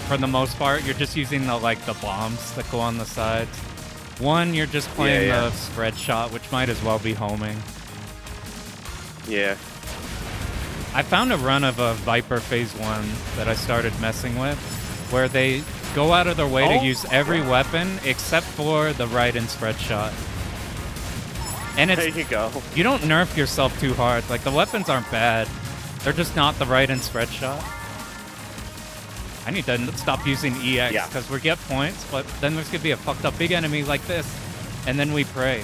for the most part, you're just using the bombs that go on the sides. 1, you're just playing Yeah. the spread shot, which might as well be homing. Yeah. I found a run of a Viper Phase 1 that I started messing with, where they go out of their way to Oh, use every weapon except for the right and spread shot. And There it's you go. you don't nerf yourself too hard. Like the weapons aren't bad. They're just not the right and spread shot. I need to stop using EX Yeah. because we get points, but then there's gonna be a fucked up big enemy like this, and then we pray.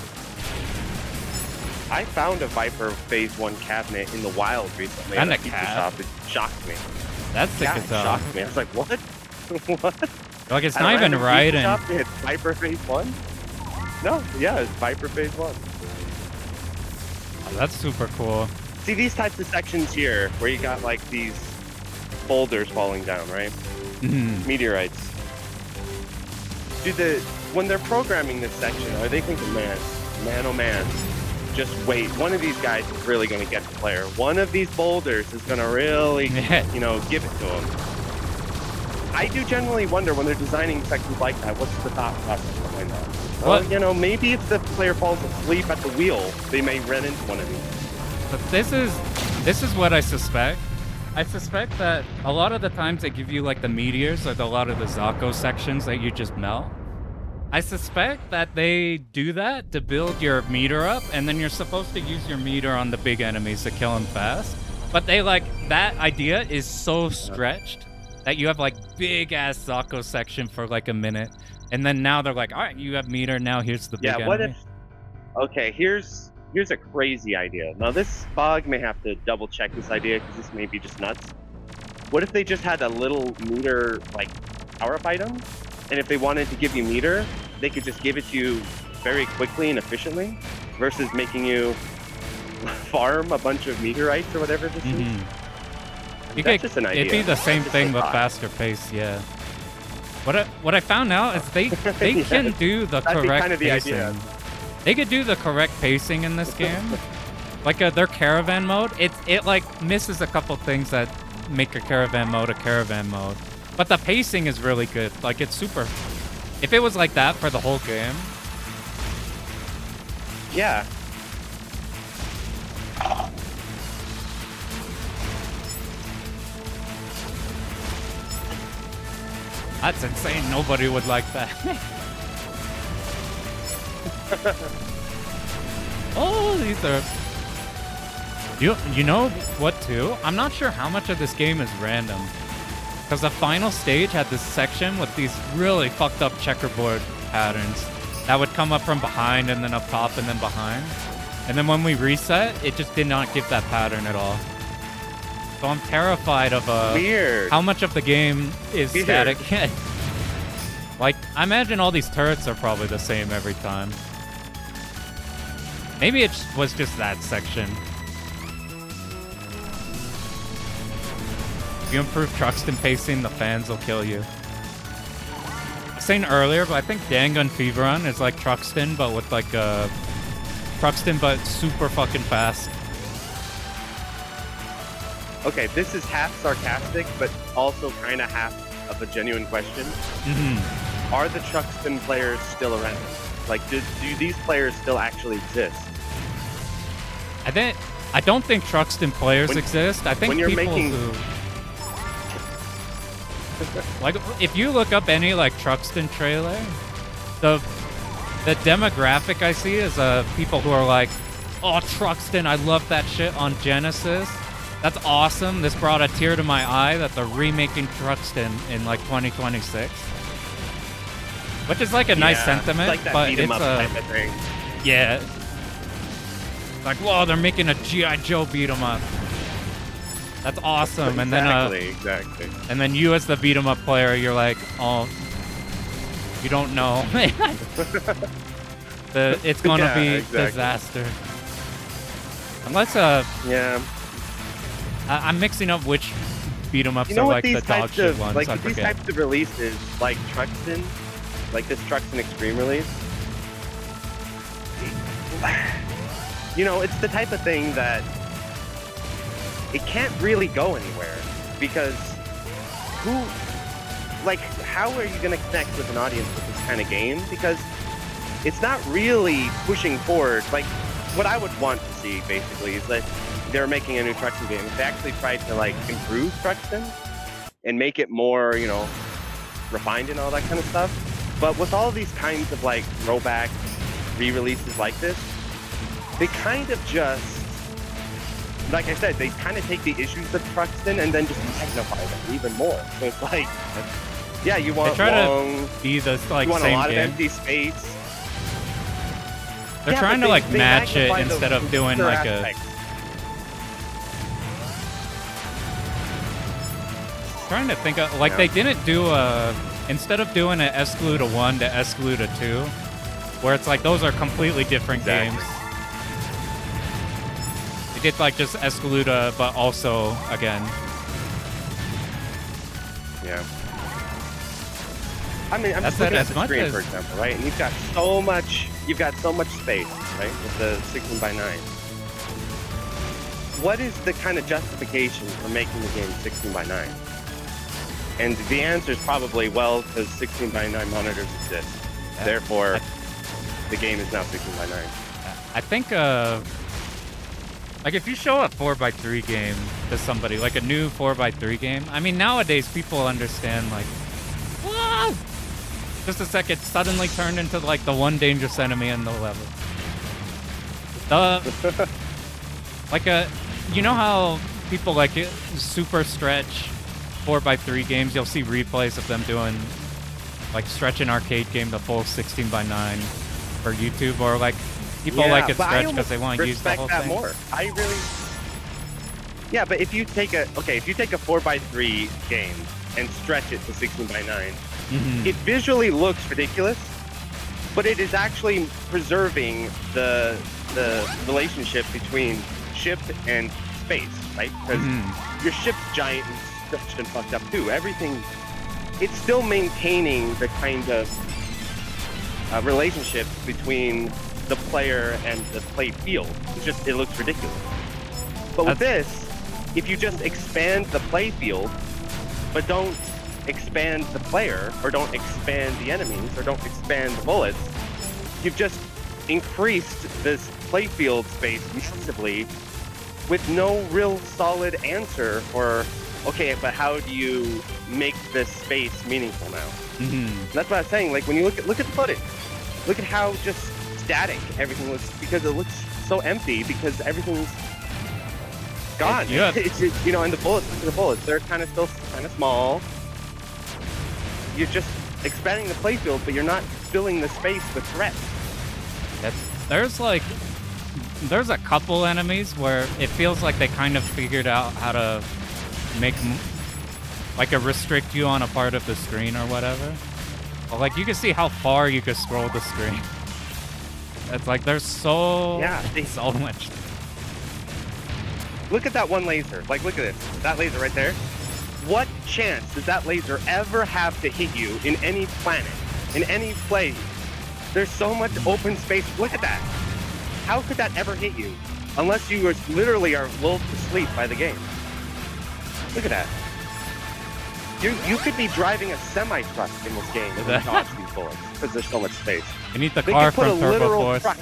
I found a Viper Phase 1 cabinet in the wild recently. And at a pizza cab? shop. It shocked me. That's sick Yeah, as it hell. shocked me. I was like, what? What? Like it's At a not even random right. pizza And shop, it's Viper Phase 1? No, yeah, it's Viper Phase 1. oh, that's super cool. See these types of sections here where you got like these boulders falling down, right? Mhm. Meteorites. When they're programming this section, are they thinking, man, oh man, just wait. One of these guys is really going to get the player. One of these boulders is going to really, you know, give it to him. I do generally wonder when they're designing sections like that, what's the thought process behind that? Well, What? you know, maybe if the player falls asleep at the wheel, they may run into one of these. But this is what I suspect. I suspect that a lot of the times they give you like the meteors or a lot of the Zako sections that you just melt. I suspect that they do that to build your meter up, and then you're supposed to use your meter on the big enemies to kill them fast. But they like that idea is so stretched that you have like big ass Zako section for like a minute, and then now they're like, all right, you have meter now. Here's the big Yeah, enemy. what if? Okay, here's a crazy idea. Now this Bog may have to double check this idea because this may be just nuts. What if they just had a little meter like power up item, and if they wanted to give you meter, they could just give it to you very quickly and efficiently, versus making you farm a bunch of meteorites or whatever this is. Mhm. You That's could, just an idea. it'd be the same That's just thing a but thought. faster pace, yeah. What I found out is they Yes. can do the That'd be correct kind of the pacing. idea. They could do the correct pacing in this game. Like their caravan mode, it like misses a couple things that make a caravan mode. But the pacing is really good. Like it's super. If it was like that for the whole game, Yeah. that's insane. Nobody would like that. Oh, these are. You know what too? I'm not sure how much of this game is random. Because the final stage had this section with these really fucked up checkerboard patterns that would come up from behind and then up top and then behind. And then when we reset, it just did not give that pattern at all. So I'm terrified of Weird. how much of the game is Weird. static. Like, I imagine all these turrets are probably the same every time. Maybe it was just that section. If you improve Truxton pacing, the fans will kill you. I was saying earlier, but I think Dangun Feveron is like Truxton, but with like a Truxton, but super fucking fast. Okay, this is half sarcastic, but also kind of half of a genuine question. Mm-hmm. Are the Truxton players still around? Like, do these players still actually exist? I don't think Truxton players When- exist. I think when you're people making- who like if you look up any like Truxton trailer, the demographic I see is people who are like, oh, Truxton, I love that shit on Genesis. That's awesome. This brought a tear to my eye that they're remaking Truxton in like 2026. Which is like a nice Yeah, sentiment, like that but beat 'em it's up type of thing. yeah. Like, whoa, they're making a G.I. Joe beat 'em up. That's awesome. Exactly. And then you as the beat 'em up player, you're like, oh, you don't know. It's gonna Yeah, be exactly. disaster. Unless Yeah. I'm mixing up which beat 'em ups You know are what like these the dog types shit of ones. like I these forget. types of releases, like Truxton, like this Truxton Extreme release. You know, it's the type of thing that it can't really go anywhere because how are you going to connect with an audience with this kind of game? Because it's not really pushing forward. Like, what I would want to see basically is that they're making a new Truxton game. If they actually tried to like improve Truxton and make it more, you know, refined and all that kind of stuff. But with all these kinds of like throwback re-releases like this, they kind of just, like I said, they kind of take the issues of Truxton and then just magnify them even more. So it's like, yeah, you want long, to be this like you want same a lot game. of empty space. They're trying to like match it instead of doing like aspects. Trying to think of like they didn't do instead of doing an Escluda 1 to Escluda 2, where it's like those are completely different games. They did like just Escluda, but also again. Yeah. I mean, I'm That's just looking it, at as the much screen, as- for example, right? And you've got so much space, right, with the 16:9. What is the kind of justification for making the game 16:9? And the answer is probably, well, because 16:9 monitors exist. Yeah. Therefore, the game is now 16:9. I think like if you show a 4x3 game to somebody, like a new 4x3 game, I mean nowadays people understand like, what? Just a second, suddenly turned into like the one dangerous enemy in the level. Like you know how people like super stretch 4x3 games? You'll see replays of them doing like stretch an arcade game the full 16:9 for YouTube, or like people like it stretched because they want to use the whole that thing. more. I really. Yeah, but if you take a 4x3 game and stretch it to 16:9. It visually looks ridiculous, but it is actually preserving the relationship between ship and space, right? Because your ship's giant and stretched and fucked up too. Everything, it's still maintaining the kind of relationship between the player and the play field. It's just, it looks ridiculous. But with this, if you just expand the play field, but don't expand the player, or don't expand the enemies, or don't expand the bullets, you've just increased this playfield space massively with no real solid answer for, okay, but how do you make this space meaningful now? That's what I was saying. Like when you look at the footage, look at how just static everything looks, because it looks so empty because everything's gone. Yeah. It's just, you know, and the bullets, look at the bullets, they're kind of still kind of small. You're just expanding the playfield, but you're not filling the space with threats. There's a couple enemies where it feels like they kind of figured out how to make like restrict you on a part of the screen or whatever. Well, like you can see how far you can scroll the screen. It's like there's so much. Look at that one laser. Like, look at this. That laser right there. What chance does that laser ever have to hit you in any planet, in any place? There's so much open space. Look at that. How could that ever hit you? Unless you literally are lulled to sleep by the game. Look at that. You could be driving a semi-truck in this game and dodge these bullets because there's so much space. You need the car from Turbo Force. Truck.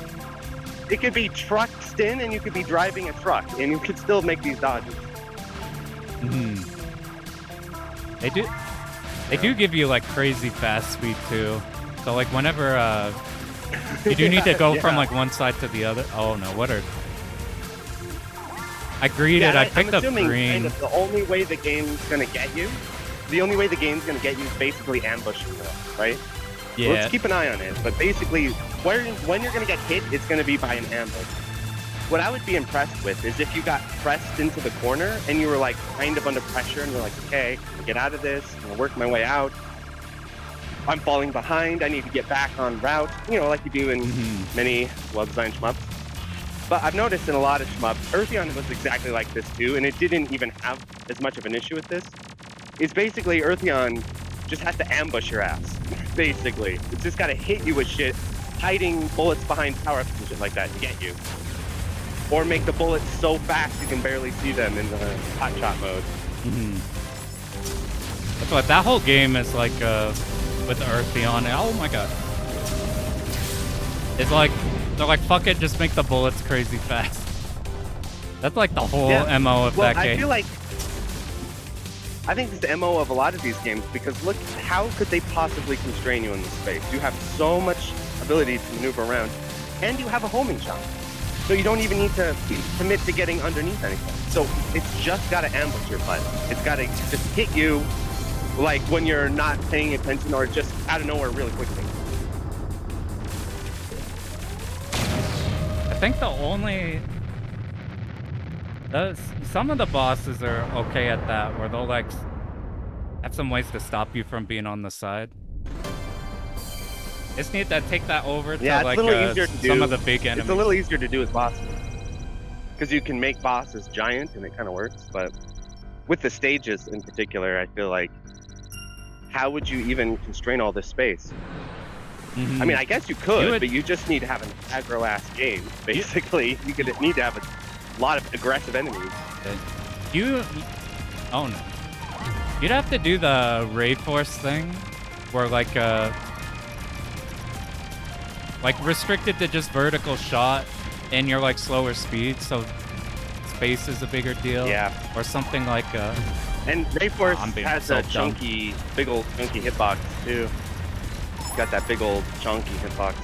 It could be Truxton and you could be driving a truck and you could still make these dodges. They do give you like crazy fast speed too. So like whenever you do need to go from like one side to the other. Oh no, what are? I greeted. I picked up green. Kind of the only way the game's gonna get you, is basically ambushing you, right? Yeah. Let's keep an eye on it. But basically, when you're gonna get hit, it's gonna be by an ambush. What I would be impressed with is if you got pressed into the corner and you were like kind of under pressure and you're like, okay, I'm gonna get out of this, I'm gonna work my way out. I'm falling behind, I need to get back on route, you know, like you do in many well-designed shmups. But I've noticed in a lot of shmups, Eartheon was exactly like this too, and it didn't even have as much of an issue with this. It's basically Eartheon just has to ambush your ass, basically. It's just gotta hit you with shit, hiding bullets behind power-ups and shit like that to get you. Or make the bullets so fast you can barely see them in the hot shot mode. That's what that whole game is like with Eartheon. Oh my god. It's like they're like, fuck it, just make the bullets crazy fast. That's like the whole MO of that game. I think it's the MO of a lot of these games because look, how could they possibly constrain you in this space? You have so much ability to maneuver around, and you have a homing shot. So you don't even need to commit to getting underneath anything. So it's just got to ambush your butt. It's got to just hit you like when you're not paying attention or just out of nowhere really quickly. I think some of the bosses are okay at that, where they'll like have some ways to stop you from being on the side. Just need to take that over to Yeah, like it's a little easier to do. some of the big enemies. It's a little easier to do with bosses because you can make bosses giant and it kind of works. But with the stages in particular, I feel like how would you even constrain all this space? I mean, I guess you could, but you just need to have an aggro-ass game. Basically, you could need to have a lot of aggressive enemies. Oh no. You'd have to do the Ray Force thing, where like restricted to just vertical shot, and you're like slower speed, so space is a bigger deal. Yeah. Or something like And Ray Force has a dumb. big old chunky hitbox too. It's got that big old chunky hitbox.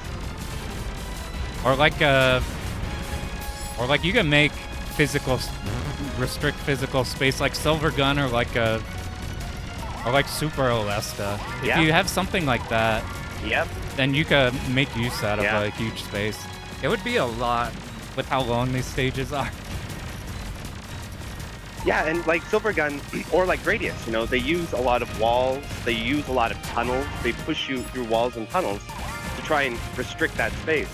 Or like you can make restrict physical space like Silver Gun or like Super Olesta. If you have something like that, then you could make use out of a huge space. It would be a lot with how long these stages are. Yeah, and like Silver Gun or like Gradius, you know, they use a lot of walls, they use a lot of tunnels, they push you through walls and tunnels to try and restrict that space.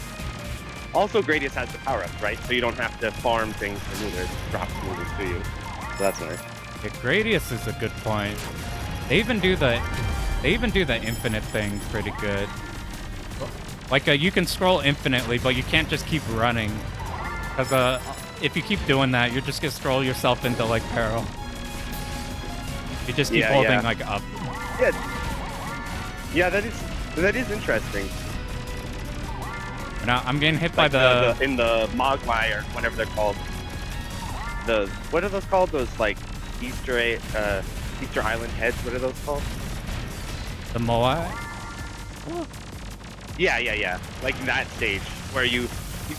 Also, Gradius has the power-ups, right? So you don't have to farm things for looters, drop looters to you. So that's nice. Yeah, Gradius is a good point. They even do the infinite thing pretty good. Like you can scroll infinitely, but you can't just keep running, because if you keep doing that, you're just gonna scroll yourself into like peril. You just keep holding like up. Yeah, that is interesting. Now I'm getting hit like by in the Mogwai or whatever they're called. What are those called? Those like Easter Island heads. What are those called? the Moai. Yeah. Like that stage where you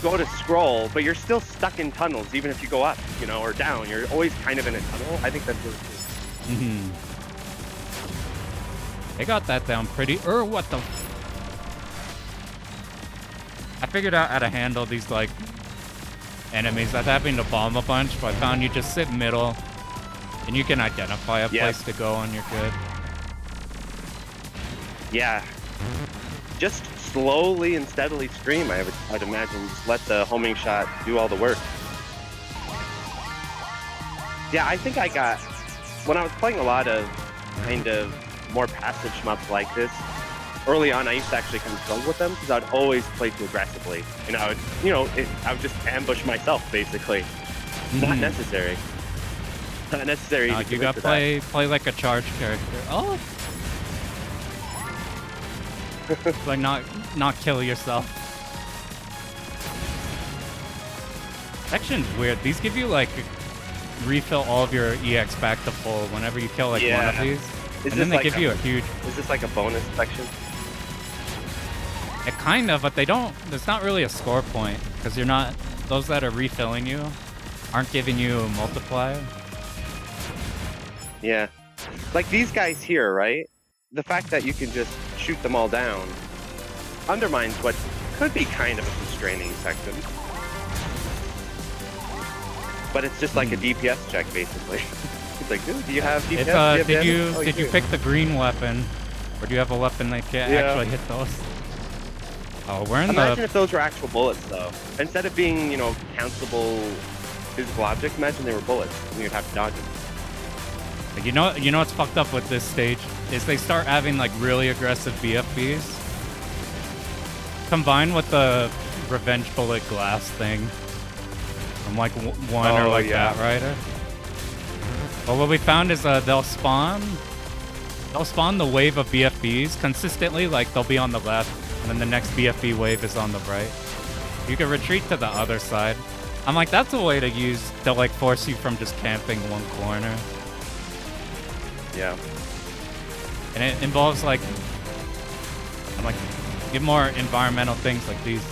go to scroll, but you're still stuck in tunnels, even if you go up, you know, or down. You're always kind of in a tunnel. I think that's really cool. They got that down pretty. What the? I figured out how to handle these like enemies. I was having to bomb a bunch, but I found you just sit middle, and you can identify a place to go, and you're good. Yeah. Just slowly and steadily stream, I'd imagine. Just let the homing shot do all the work. Yeah, I think I got... When I was playing a lot of kind of more passive shmups like this, early on I used to actually kind of struggle with them because I'd always play too aggressively. And I would just ambush myself, basically. Not necessary. Not necessary. You gotta play like a charge character. Oh! Like not kill yourself. Section's weird. These give you like refill all of your EX back to full whenever you kill like one of these. And then they give you a huge... Is this like a bonus section? It kind of, but they don't... There's not really a score point, because you're not... Those that are refilling you aren't giving you a multiplier. Yeah. Like these guys here, right? The fact that you can just shoot them all down undermines what could be kind of a constraining section. But it's just like a DPS check, basically. It's like, dude, do you have DPS? Did you pick the green weapon, or do you have a weapon that can actually hit those? Oh, we're in Imagine if those were actual bullets, though. Instead of being, you know, countable physical objects, imagine they were bullets, and you'd have to dodge them. You know what's fucked up with this stage is they start having like really aggressive BFBs combined with the revenge bullet glass thing from like one or like that rider. Well, what we found is they'll spawn the wave of BFBs consistently. Like they'll be on the left, and then the next BFB wave is on the right. You can retreat to the other side. I'm like, that's a way to like force you from just camping one corner. Yeah. And it involves like, I'm like, get more environmental things like these.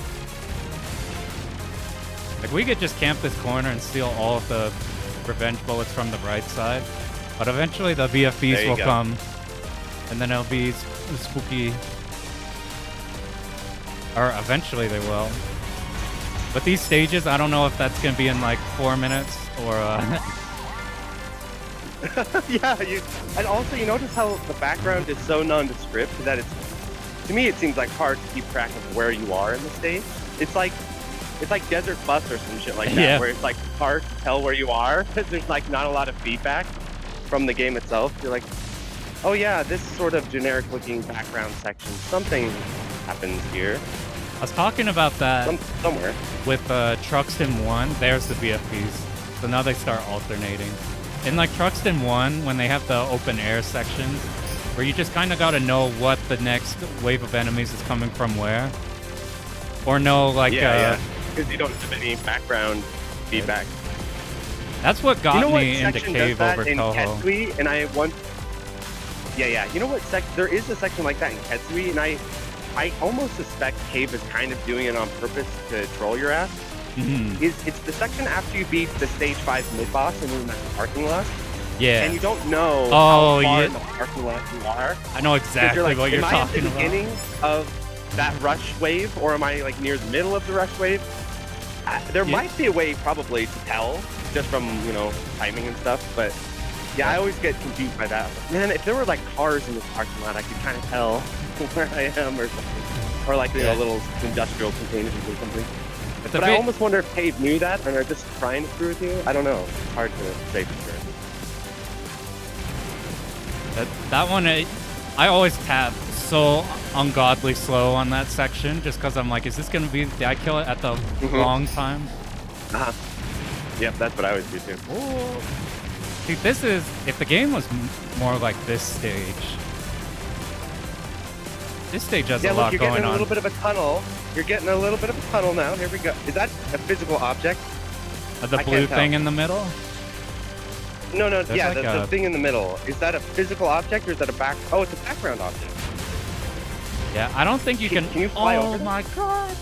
Like we could just camp this corner and steal all of the revenge bullets from the right side, but eventually the VFBs will come, and then it'll be spooky. Or eventually they will. But these stages, I don't know if that's gonna be in like 4 minutes or. Yeah, and also you notice how the background is so nondescript that to me it seems like hard to keep track of where you are in the stage. It's like Desert Bus or some shit like that, Yeah. where it's like hard to tell where you are because there's like not a lot of feedback from the game itself. You're like, oh yeah, this sort of generic looking background section, something happens here. I was talking about that somewhere with Truxton 1. There's the VFPs. So now they start alternating. In like Truxton 1, when they have the open air sections, where you just kind of got to know what the next wave of enemies is coming from where. Or know like... Yeah, because you don't have any background feedback. That's what got me into section Cave does that over in Toho. Ketsui, and I want... Yeah. You know what there is a section like that in Ketsui, and I almost suspect Cave is kind of doing it on purpose to troll your ass. It's the section after you beat the stage 5 mid-boss and in the parking lot. Yeah. And you don't know Oh, how far yeah. in the parking lot you are. I know exactly You're like, what you're am talking I at the about. beginning of that rush wave, or am I like near the middle of the rush wave? There might be a way probably to tell just from, timing and stuff, but yeah, I always get confused by that. Man, if there were like cars in this parking lot, I could kind of tell where I am or something. Or like, little industrial containers or something. But I almost wonder if Cave knew that and are just trying to screw with you. I don't know. It's hard to say for sure. That one, I always tap so ungodly slow on that section just because I'm like, is this going to be, did I kill it at the wrong time? Yep, that's what I always do too. Ooh. See, this is, if the game was more like this stage has a lot you're going getting a on. little bit of a tunnel. You're getting a little bit of a tunnel now. Here we go. Is that a physical object? The blue thing in the middle? No, There's like the thing in the middle. Is that a physical object or is that Oh, it's a background object. Yeah, I don't think you can. Can you fly over that? Oh my god!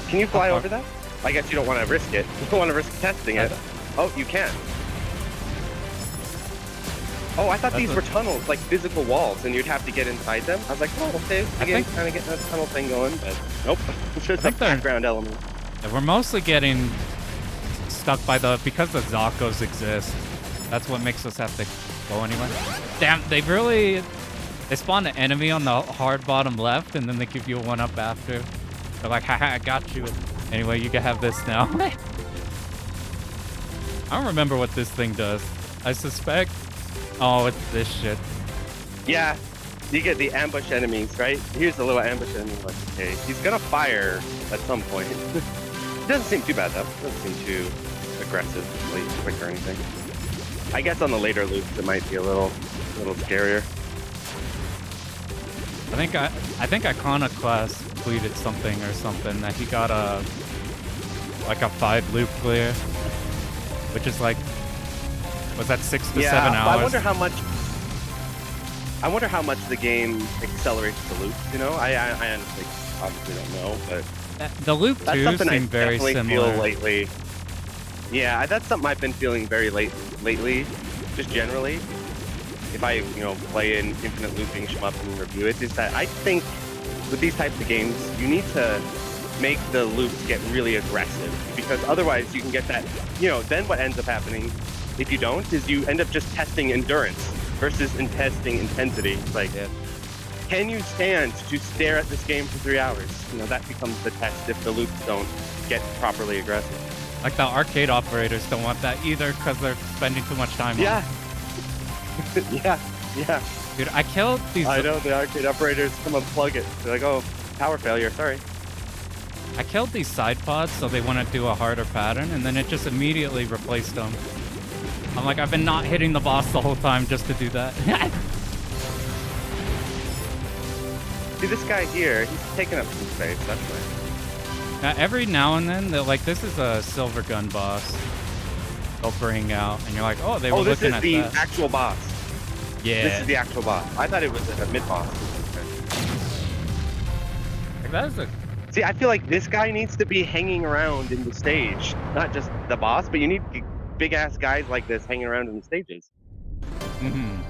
Can you fly over that? I guess you don't want to risk it. You don't want to risk testing it. Oh, you can. Oh, I thought these were tunnels, like physical walls, and you'd have to get inside them. I was like, oh, okay, again, kind of getting that tunnel thing going, but nope. It's just a background element. Yeah, we're mostly getting stuck by because the Zakos exist. That's what makes us have to go anyway. Damn, they spawn an enemy on the hard bottom left, and then they give you a 1-up after. They're like, haha, I got you. Anyway, you can have this now. I don't remember what this thing does. I suspect... Oh, it's this shit. Yeah, you get the ambush enemies, right? Here's the little ambush enemy. Like, okay, he's gonna fire at some point. It doesn't seem too bad though. It doesn't seem too aggressively quick or anything. I guess on the later loops it might be a little scarier. I think Iconoclast tweeted something that he got a 5 loop clear, which is like. Was that 6 to 7 hours? I wonder how much the game accelerates the loops. I honestly obviously don't know, but the loop too seem very similar. Feel lately. Yeah, that's something I've been feeling very lately, just generally. If I play in infinite looping shmup and review it, is that I think with these types of games you need to make the loops get really aggressive, because otherwise you can get that. Then what ends up happening, if you don't, is you end up just testing endurance versus testing intensity. It's like, can you stand to stare at this game for 3 hours? That becomes the test if the loops don't get properly aggressive. Like the arcade operators don't want that either because they're spending too much time on it. Yeah. Dude, I killed these... I know, the arcade operators come unplug it. They're like, oh, power failure, sorry. I killed these side pods so they want to do a harder pattern, and then it just immediately replaced them. I'm like, I've been not hitting the boss the whole time just to do that. See, this guy here, he's taking up some space, that's right. Every now and then, they're like, this is a silver gun boss. They'll bring out, and you're like, oh, they were looking at that. Oh, this is the actual boss. Yeah. This is the actual boss. I thought it was a mid-boss. Like, that is a... See, I feel like this guy needs to be hanging around in the stage, not just the boss, but you need big-ass guys like this hanging around in the stages Mhm.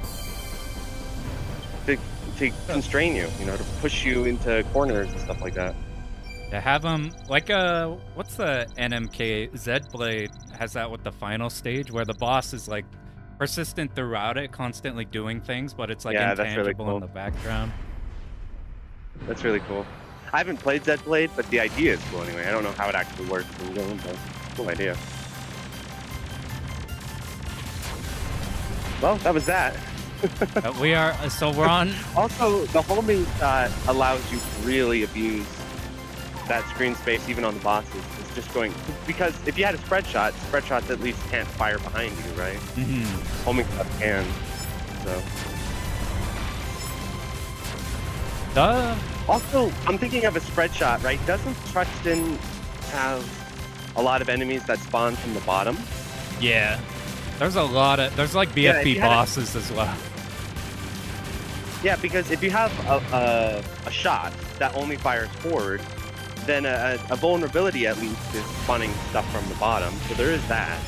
to constrain you, you know, to push you into corners and stuff like that. To have them, like, what's the NMK? Z-Blade has that with the final stage, where the boss is, like, persistent throughout it, constantly doing things, but it's, like, Yeah, that's intangible really cool. in the background. That's really cool. I haven't played Z-Blade, but the idea is cool anyway. I don't know how it actually works in the game, but cool idea. Well, that was that. So we're on... Also, the homing shot allows you to really abuse that screen space even on the bosses. It's just going... Because if you had a spread shots at least can't fire behind you, right? Mhm. Homing shots can, so... Also, I'm thinking of a spread shot, right? Doesn't Truxton have a lot of enemies that spawn from the bottom? Yeah. There's a lot of... There's, like, Yeah, BFB bosses as well. Yeah, because if you have a shot that only fires forward, then a vulnerability at least is spawning stuff from the bottom, so there is that.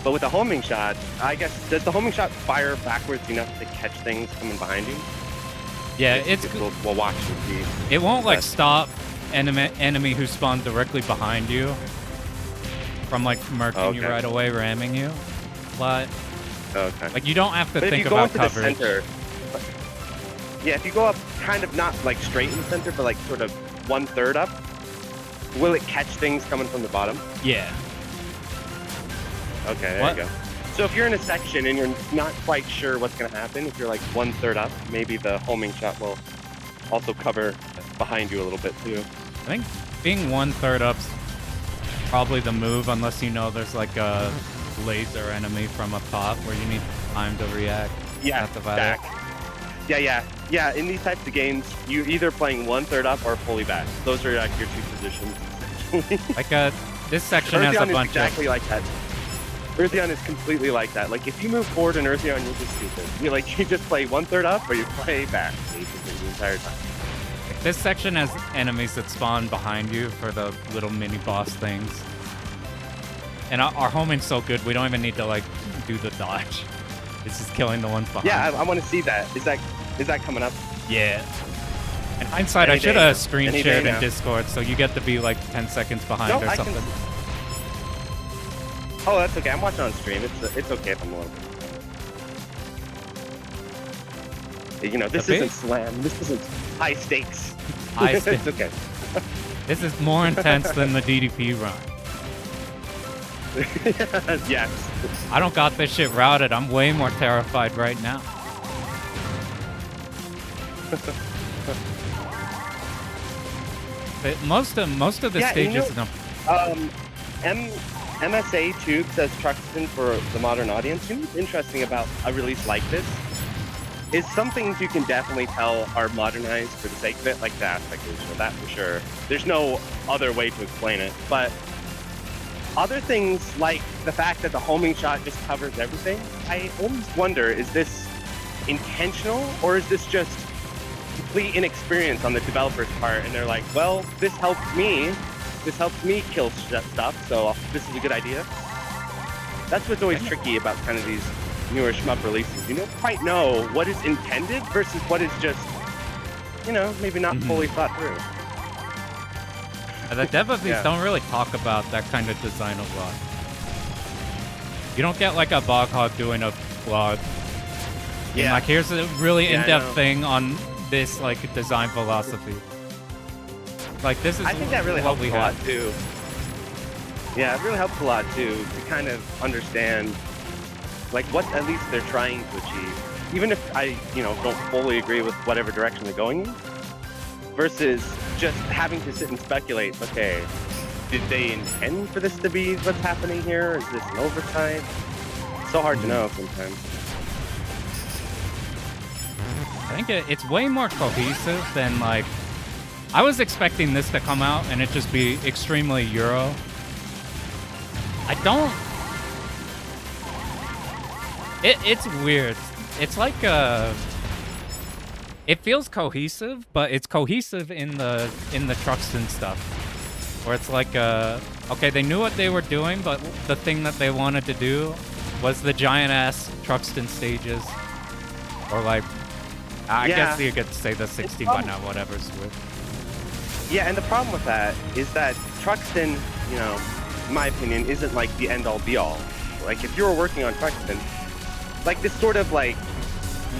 But with a homing shot, I guess, does the homing shot fire backwards enough to catch things coming behind you? Yeah, We'll watch and see. It won't, like, stop enemy who spawned directly behind you from, like, murking you right away, ramming you. But, like, you don't have to think about coverage. Yeah, if you go up kind of not, like, straight in the center, but, like, sort of 1/3 up, will it catch things coming from the bottom? Yeah. Okay, there you go. So if you're in a section and you're not quite sure what's going to happen, if you're like 1/3 up, maybe the homing shot will also cover behind you a little bit too. I think being 1/3 up's probably the move, unless you know there's like a laser enemy from up top where you need time to react. Yeah, that's about it. Yeah. In these types of games, you're either playing 1/3 up or fully back. Those are like your two positions. Like this section has a bunch exactly like that. Eartheon is completely like that. Like, if you move forward in Eartheon, you're just stupid. You just play 1/3 up or you play back basically the entire time. This section has enemies that spawn behind you for the little mini boss things. And our homing's so good, we don't even need to, like, do the dodge. It's just killing the ones behind. Yeah, I want to see that. Is that coming up? Yeah. In hindsight, I should have screen shared in Discord, so you get to be, like, 10 seconds behind or something. Oh, that's okay. I'm watching on stream. It's okay if I'm a little bit. You know, this isn't slam. This isn't high stakes. High stakes. It's okay. This is more intense than the DDP run. Yes. I don't got this shit routed. I'm way more terrified right now. But most of the stages. MSA Tube says Truxton for the modern audience. You know what's interesting about a release like this is some things you can definitely tell are modernized for the sake of it, like the aspect ratio, that for sure. There's no other way to explain it. But other things like the fact that the homing shot just covers everything, I always wonder, is this intentional or is this just complete inexperience on the developer's part? And they're like, well, this helps me kill stuff, so this is a good idea. That's what's always tricky about kind of these newer shmup releases. You don't quite know what is intended versus what is just, maybe not fully thought through. The dev of these don't really talk about that kind of design a lot. You don't get like a Bog Hog doing a vlog. Yeah. Like, here's a really in-depth thing on this, like, design philosophy. Like, this is I think that really what helps we a lot too. Yeah, it really helps a lot too to kind of understand, like, what at least they're trying to achieve. Even if I, don't fully agree with whatever direction they're going in, versus just having to sit and speculate. Okay, did they intend for this to be what's happening here? Is this an oversight? It's so hard to know sometimes. I think it's way more cohesive than, like, I was expecting this to come out and it just be extremely Euro. It's weird. it's like it feels cohesive, but it's cohesive in the Truxton stuff, where it's like okay, they knew what they were doing, but the thing that they wanted to do was the giant ass Truxton stages, or like I guess you could say the 16 by now whatever's with. Yeah, and the problem with that is that Truxton, you know, in my opinion, isn't like the end all be all. Like if you were working on Truxton, like this sort of like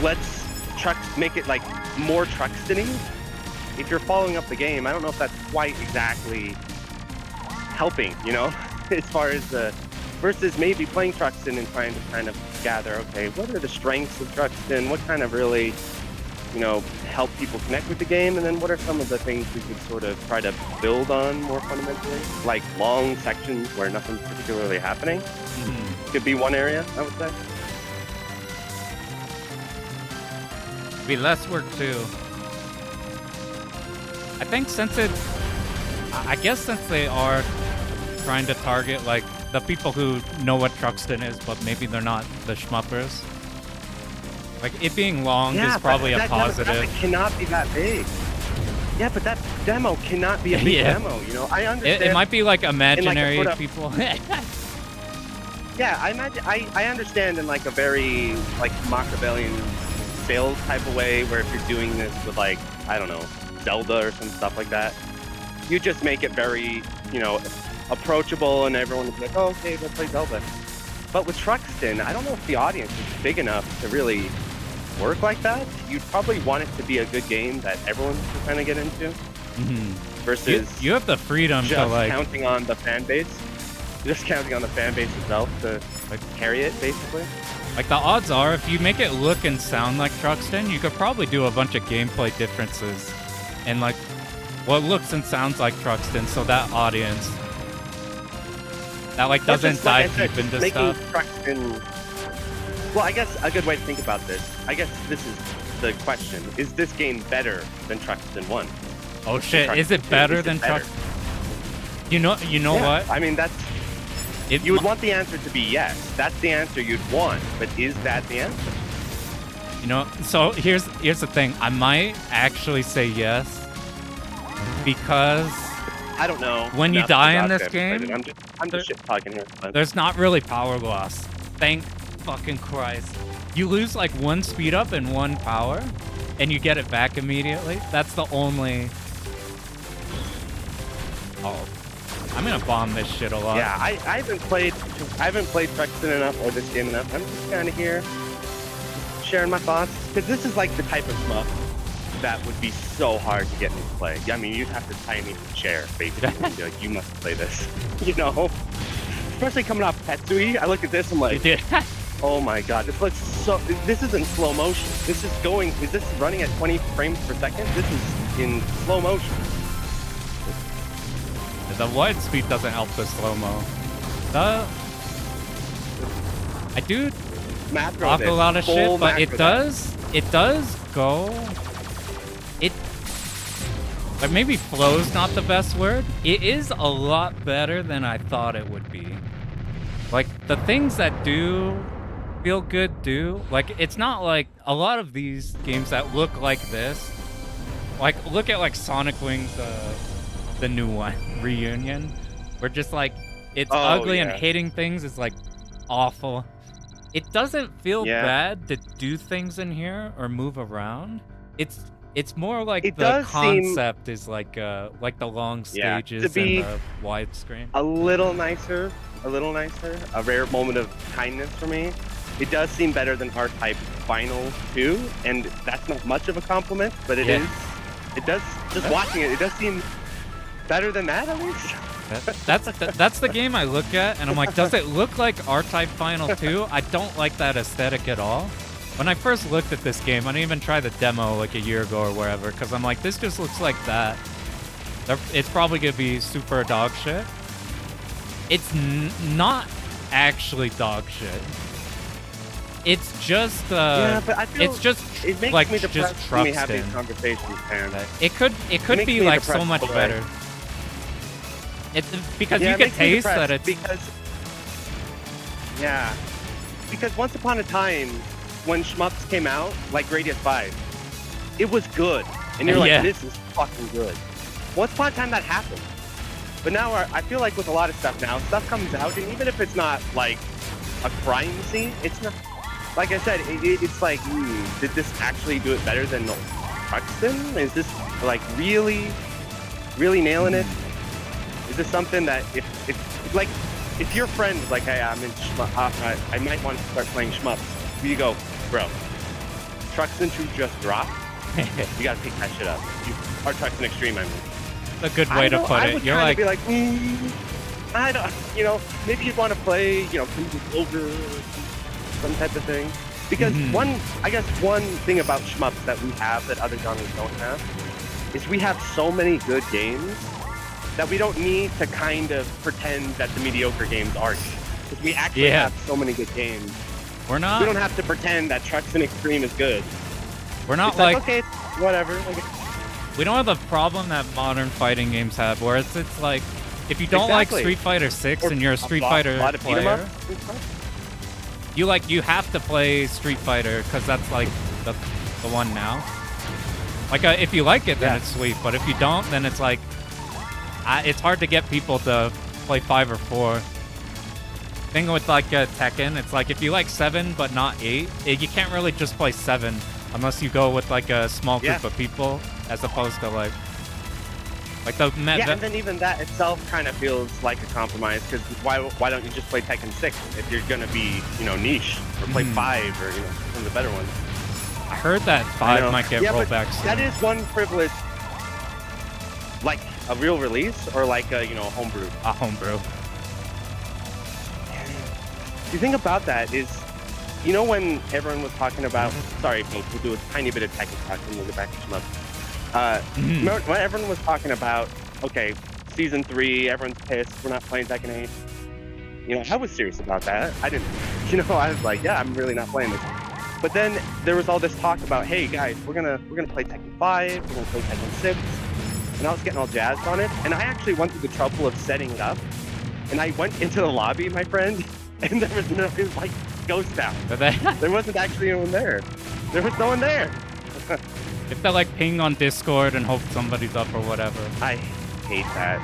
let's make it like more Truxton-y. If you're following up the game, I don't know if that's quite exactly helping, you know, as far as the versus maybe playing Truxton and trying to kind of gather, okay, what are the strengths of Truxton? What kind of really, you know, help people connect with the game? And then what are some of the things we could sort of try to build on more fundamentally? Like long sections where nothing's particularly happening. Could be one area, I would say. Be less work too. I think since I guess since they are trying to target like the people who know what Truxton is, but maybe they're not the schmuppers. Like it being long is probably a positive. That cannot be that big. Yeah, but that demo cannot be a big demo. You know, I understand. It might be like imaginary people. Yeah, I understand in like a very like Machiavellian sales type of way, where if you're doing this with like, I don't know, Zelda or some stuff like that, you just make it very, you know, approachable and everyone would be like, oh, okay, let's play Zelda. But with Truxton, I don't know if the audience is big enough to really work like that. You'd probably want it to be a good game that everyone can kind of get into. Versus you have the freedom just to like counting on the fan base. Just counting on the fan base itself to like carry it, basically. Like the odds are, if you make it look and sound like Truxton, you could probably do a bunch of gameplay differences, and like what looks and sounds like Truxton, so that audience that like doesn't dive deep into stuff. Truxton, well, I guess a good way to think about this. I guess this is the question: is this game better than Truxton 1? Oh shit! Is it better than Truxton? You know what? I mean, that's. You would want the answer to be yes. That's the answer you'd want, but is that the answer? You know, so here's the thing. I might actually say yes because I don't know. When you die in this game, I'm just shit talking here. There's not really power loss. Thank fucking Christ. You lose like one speed up and one power, and you get it back immediately. That's the only. Oh. I'm gonna bomb this shit a lot. Yeah, I haven't played Truxton enough or this game enough. I'm just kind of here sharing my thoughts, because this is like the type of stuff that would be so hard to get me to play. I mean, you'd have to tie me to a chair, basically, and be like, you must play this, you know? Especially coming off Tatsujin, I look at this, I'm like, oh my god, this looks so. This is in slow motion. This is going. Is this running at 20 frames per second? This is in slow motion. The wide speed doesn't help the slow-mo. I do talk a lot of shit, but it does go. Like maybe flow's not the best word. It is a lot better than I thought it would be. Like the things that do feel good do. Like it's not like a lot of these games that look like this. Like look at like Sonic Wings, the new one, Reunion, where just like it's ugly and hitting things is like awful. It doesn't feel bad to do things in here or move around. It's more like the concept is like the long stages and the widescreen. A little nicer, a rare moment of kindness for me. It does seem better than R-Type Final 2, and that's not much of a compliment, but it is. It does. Just watching it, it does seem better than that, at least. That's the game I look at, and I'm like, does it look like R-Type Final 2? I don't like that aesthetic at all. When I first looked at this game, I didn't even try the demo like a year ago or wherever, because I'm like, this just looks like that. It's probably gonna be super dog shit. It's not actually dog shit. It's just but I feel it's just it makes like me depressed just when we have these Truxton. conversations, man. It could be like so much better. It's because you can taste that it's because once upon a time when Shmups came out, like Gradius 5, it was good. And you're like, Yeah. this is fucking good. Once upon a time that happened. But now I feel like with a lot of stuff now, stuff comes out, and even if it's not like a crime scene, it's not, like I said, it's like, did this actually do it better than Truxton? Is this like really nailing it? Is this something that if your friend is like, hey, I'm in I might want to start playing Shmups, you go, bro, Truxton 2 just dropped. You gotta pick that shit up. Or Truxton Extreme, I mean. A good way to put it. You're like, be like, I don't, maybe you'd want to play, Crimson Clover, some type of thing. Because I guess one thing about Shmups that we have that other genres don't have is we have so many good games that we don't need to kind of pretend that the mediocre games aren't. Because we actually have so many good games. We don't have to pretend that Truxton Extreme is good. We're not it's like okay, whatever. we don't have the problem that modern fighting games have, where it's like, if you don't like Street Fighter 6 and you're a Street Fighter player, you have to play Street Fighter because that's like the one now. Like if you like it, then it's sweet, but if you don't, then it's like it's hard to get people to play 5 or 4. Thing with like Tekken, it's like if you like 7 but not 8, you can't really just play 7 unless you go with like a small group of people, as opposed to like the and then even that itself kind of feels like a compromise, because why don't you just play Tekken 6 if you're gonna be niche, or play 5 or some of the better ones. I heard that 5 might get rolled back soon. That is one privilege, like a real release or like a homebrew. A homebrew. The thing about that is, when everyone was talking about, sorry folks, we'll do a tiny bit of Tekken talk and we'll get back to Shmup. Remember when everyone was talking about, okay, Season 3, everyone's pissed, we're not playing Tekken 8. I was serious about that. I didn't, I was like, yeah, I'm really not playing this. But then there was all this talk about, hey guys, we're gonna play Tekken 5, we're gonna play Tekken 6, and I was getting all jazzed on it. And I actually went through the trouble of setting it up, and I went into the lobby, my friend, and there was it was like ghost town. There wasn't actually anyone there. There was no one there. If they like ping on Discord and hope somebody's up or whatever. I hate that.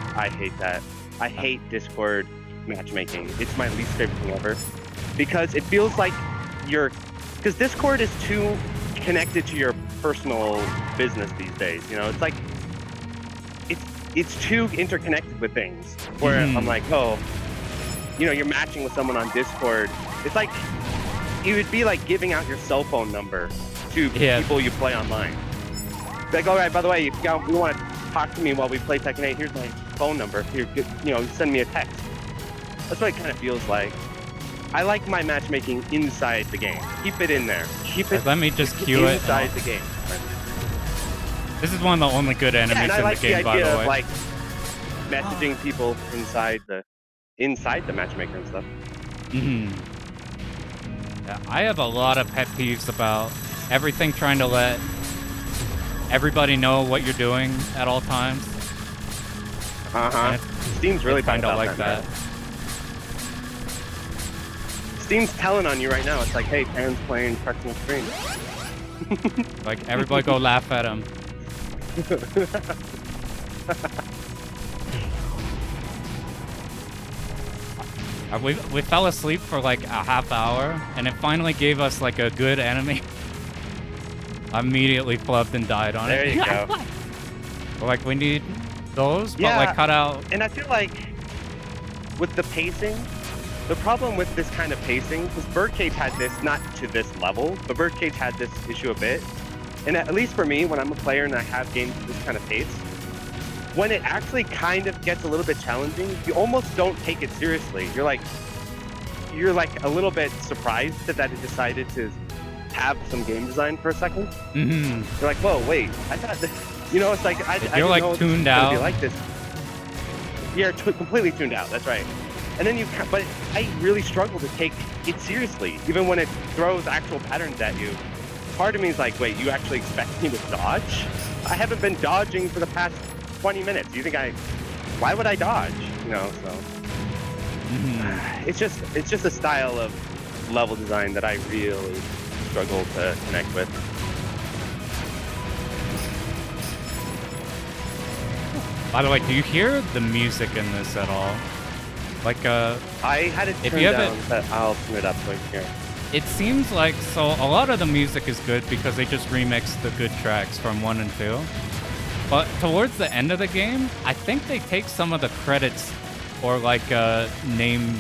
I hate Discord matchmaking. It's my least favorite thing ever, because it feels like because Discord is too connected to your personal business these days. It's like it's too interconnected with things. Where I'm like, you're matching with someone on Discord. It's like it would be like giving out your cell phone number to people you play online. Like, all right, by the way, if you want to talk to me while we play Tekken 8, here's my phone number. Here, send me a text. That's what it kind of feels like. I like my matchmaking inside the game. Keep it in there. Let me just cue it inside the game. This is one of the only good enemies and I like in the game, by the way. Of, like messaging people inside the matchmaker and stuff. Yeah, I have a lot of pet peeves about everything trying to let everybody know what you're doing at all times. Steam's really kind of like that. Steam's telling on you right now. It's like, hey, fans playing Truxton Extreme. Like, everybody go laugh at him. We fell asleep for like a half hour, and it finally gave us like a good enemy. I immediately flubbed and died on there it. There you go. Like, we need those, but like cut out. And I feel like with the pacing, the problem with this kind of pacing, because Birdcage had this, not to this level, but Birdcage had this issue a bit. And at least for me, when I'm a player and I have games with this kind of pace, when it actually kind of gets a little bit challenging, you almost don't take it seriously. You're like a little bit surprised that it decided to have some game design for a second. You're like, whoa, wait, I thought this, it's like I you're like know tuned out. Be like this. You're completely tuned out. That's right. And then but I really struggle to take it seriously, even when it throws actual patterns at you. Part of me is like, wait, you actually expect me to dodge? I haven't been dodging for the past 20 minutes. You think why would I dodge? So it's just a style of level design that I really struggle to connect with. By the way, do you hear the music in this at all? Like, I had it If turned you have down, it- but I'll turn it up so I can hear. it seems like, so a lot of the music is good because they just remixed the good tracks from 1 and 2. But towards the end of the game, I think they take some of the credits or like name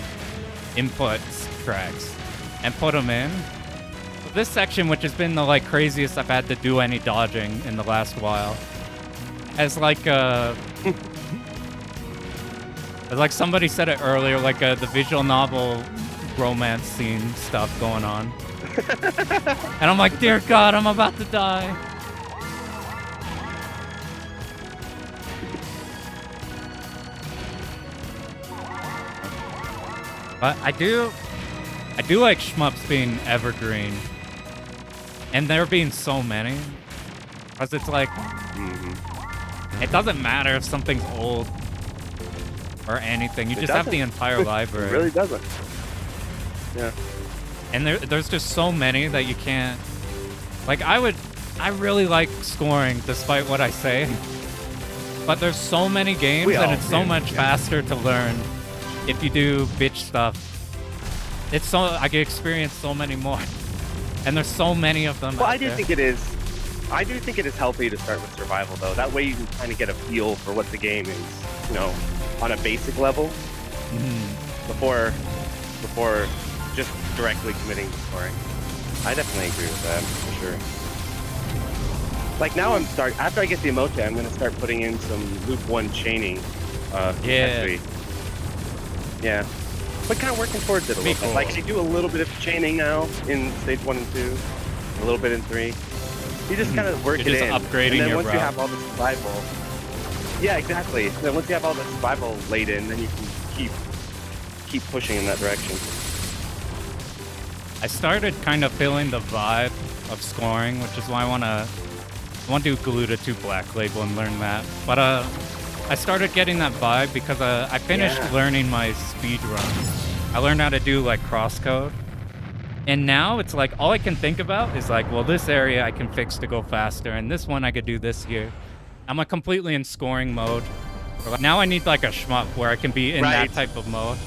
inputs tracks and put them in. This section, which has been the like craziest I've had to do any dodging in the last while, as like as like somebody said it earlier, like the visual novel romance scene stuff going on. And I'm like, dear God, I'm about to die. But I do like shmups being evergreen. And there being so many. Because it's like, it doesn't matter if something's old or anything. You It just have the doesn't. entire library. It really doesn't. Yeah. And there's just so many that you can't. Like, I really like scoring despite what I say. But there's so many games We and all it's so do, much yeah. faster to learn if you do bitch stuff. It's so, I can experience so many more. And there's so many of them. Well, out I do there. think it is. I do think it is healthy to start with survival, though. That way you can kind of get a feel for what the game is, you know, on a basic level before just directly committing to scoring. I definitely agree with that for sure. Like now after I get the emote, I'm gonna start putting in some loop 1 chaining. Yeah. Actually. Yeah. But kind of working towards it a Be little cool. bit. Like I do a little bit of chaining now in stage 1 and 2, a little bit in 3. You just kind of work You're it just in. upgrading and then your once you route. have all the survival. Yeah, exactly. Then once you have all the survival laid in, then you can keep pushing in that direction. I started kind of feeling the vibe of scoring, which is why I want to do Galuda 2 Black Label and learn that. But I started getting that vibe because I finished Yeah. learning my speed runs. I learned how to do like crosscode. And now it's like all I can think about is like, well, this area I can fix to go faster, and this one I could do this here. I'm like completely in scoring mode. Or, like, now I need like a shmup where I can be in that Right. type of mode.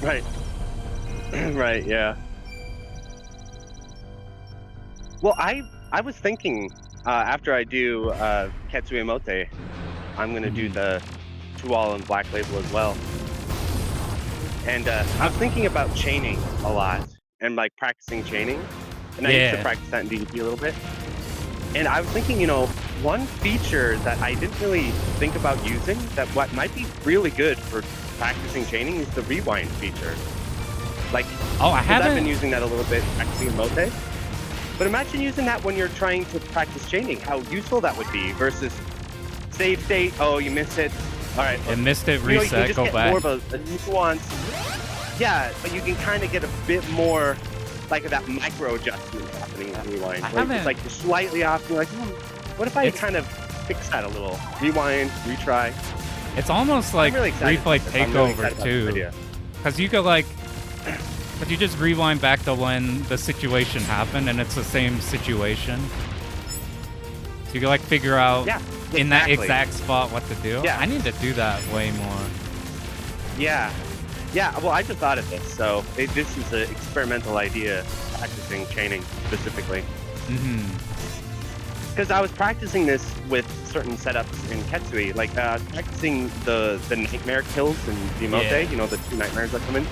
Right. Right, yeah. Well, I was thinking after I do Ketsui Emote, I'm going to do the Tual and Black Label as well. And I was thinking about chaining a lot and like practicing chaining. And I used to Yeah. practice that in DDP a little bit. And I was thinking, you know, one feature that I didn't really think about using that what might be really good for practicing chaining is the rewind feature. Like, Oh, I 'cause I've been haven't. using that a little bit practicing Emote. But imagine using that when you're trying to practice chaining, how useful that would be versus save state, oh, you missed it. All right. I missed it, You know, you can reset, just go get back. more of a nuance. Yeah, but you can kind of get a bit more like that micro adjustment happening in rewind. I Where it's haven't- like you're slightly off, you're like, what if I It's- kind of fix that a little? Rewind, retry. It's almost like really excited replay about this. I'm really takeover excited about this too, idea. because you could like, but you just rewind back to when the situation happened, and it's the same situation. So you can like figure out Yeah, in that exactly. exact spot what to do. Yeah. I need to do that way more. Yeah. Yeah, well, I just thought of this, so this is an experimental idea, practicing chaining specifically. Because I was practicing this with certain setups in Ketsui, like practicing the nightmare kills in the Emote, Yeah. you know, the 2 nightmares that come in.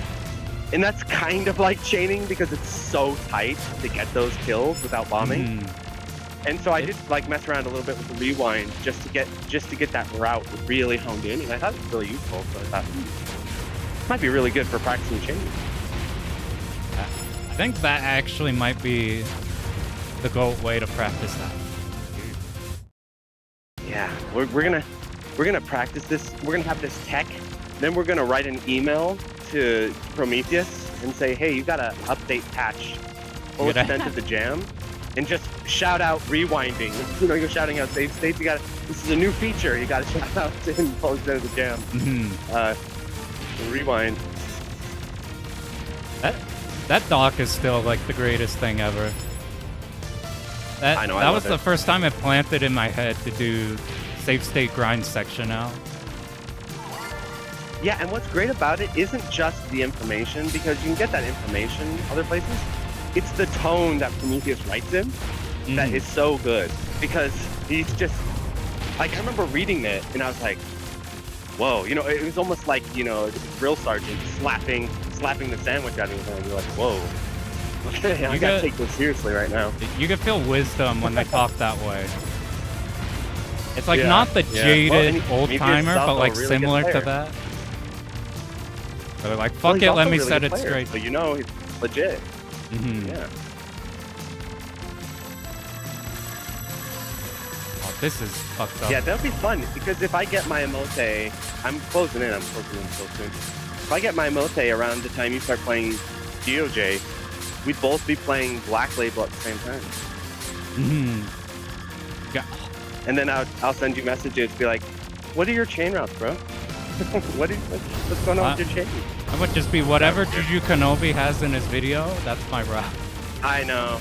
And that's kind of like chaining because it's so tight to get those kills without bombing. And so I did like mess around a little bit with the rewind just to get that route really honed in, and I thought it was really useful. So I thought might be really good for practicing chaining. I think that actually might be the GOAT way to practice that. Yeah, we're gonna practice this. We're gonna have this tech. Then we're gonna write an email to Prometheus and say, hey, you gotta update patch full You gotta- extent of the jam, and just shout out rewinding. You know, you're shouting out save states. You gotta. This is a new feature. You gotta shout out in full extent of the jam. Rewind. That doc is still like the greatest thing ever. I know, I That love was the it. first time it planted in my head to do save state grind section now. Yeah, and what's great about it isn't just the information, because you can get that information other places. It's the tone that Prometheus writes in that is so good, because he's just like, I remember reading it and I was like, whoa, you know, it was almost like, you know, the drill sergeant slapping the sandwich out of his hand. You're like, whoa, okay, I gotta take this seriously right now. You can feel wisdom when they talk that way. It's like Yeah, not the yeah. jaded Well, old timer, but like really similar good to player. that. So they're like, Well, fuck he's it, let also me a really set good it player, straight. so you know he's legit. Yeah. Oh, this is fucked up. Yeah, that'll be fun, because if I get my emote, I'm closing in so soon. If I get my emote around the time you start playing DOJ, we'd both be playing Black Label at the same time. Yeah. And then I'll send you messages, be like, what are your chain routes, bro? What's going on with your chain? I would just be whatever Juju Kenobi has in his video, that's my route. I know,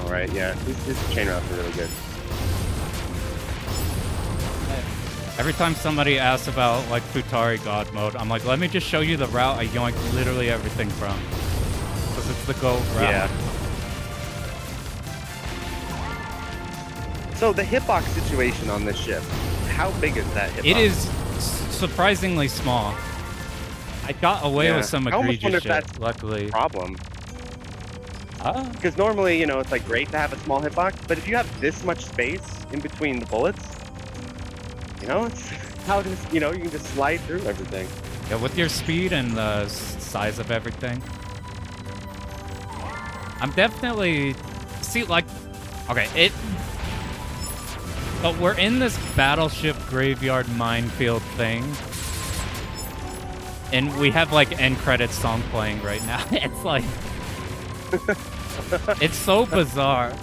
right? Yeah, his chain routes are really good. Every time somebody asks about like Futari God mode, I'm like, let me just show you the route I yoink literally everything from. Because it's the GOAT route. Yeah. So the hitbox situation on this ship, how big is that hitbox? It is surprisingly small. I got away with some I almost wonder egregious if shit, that's luckily. problem. Because normally, you know, it's like great to have a small hitbox, but if you have this much space in between the bullets, you know, it's how does, you know, you can just slide through everything. Yeah, with your speed and the size of everything. I'm definitely but we're in this battleship graveyard minefield thing. And we have like end credits song playing right now. It's like it's so bizarre.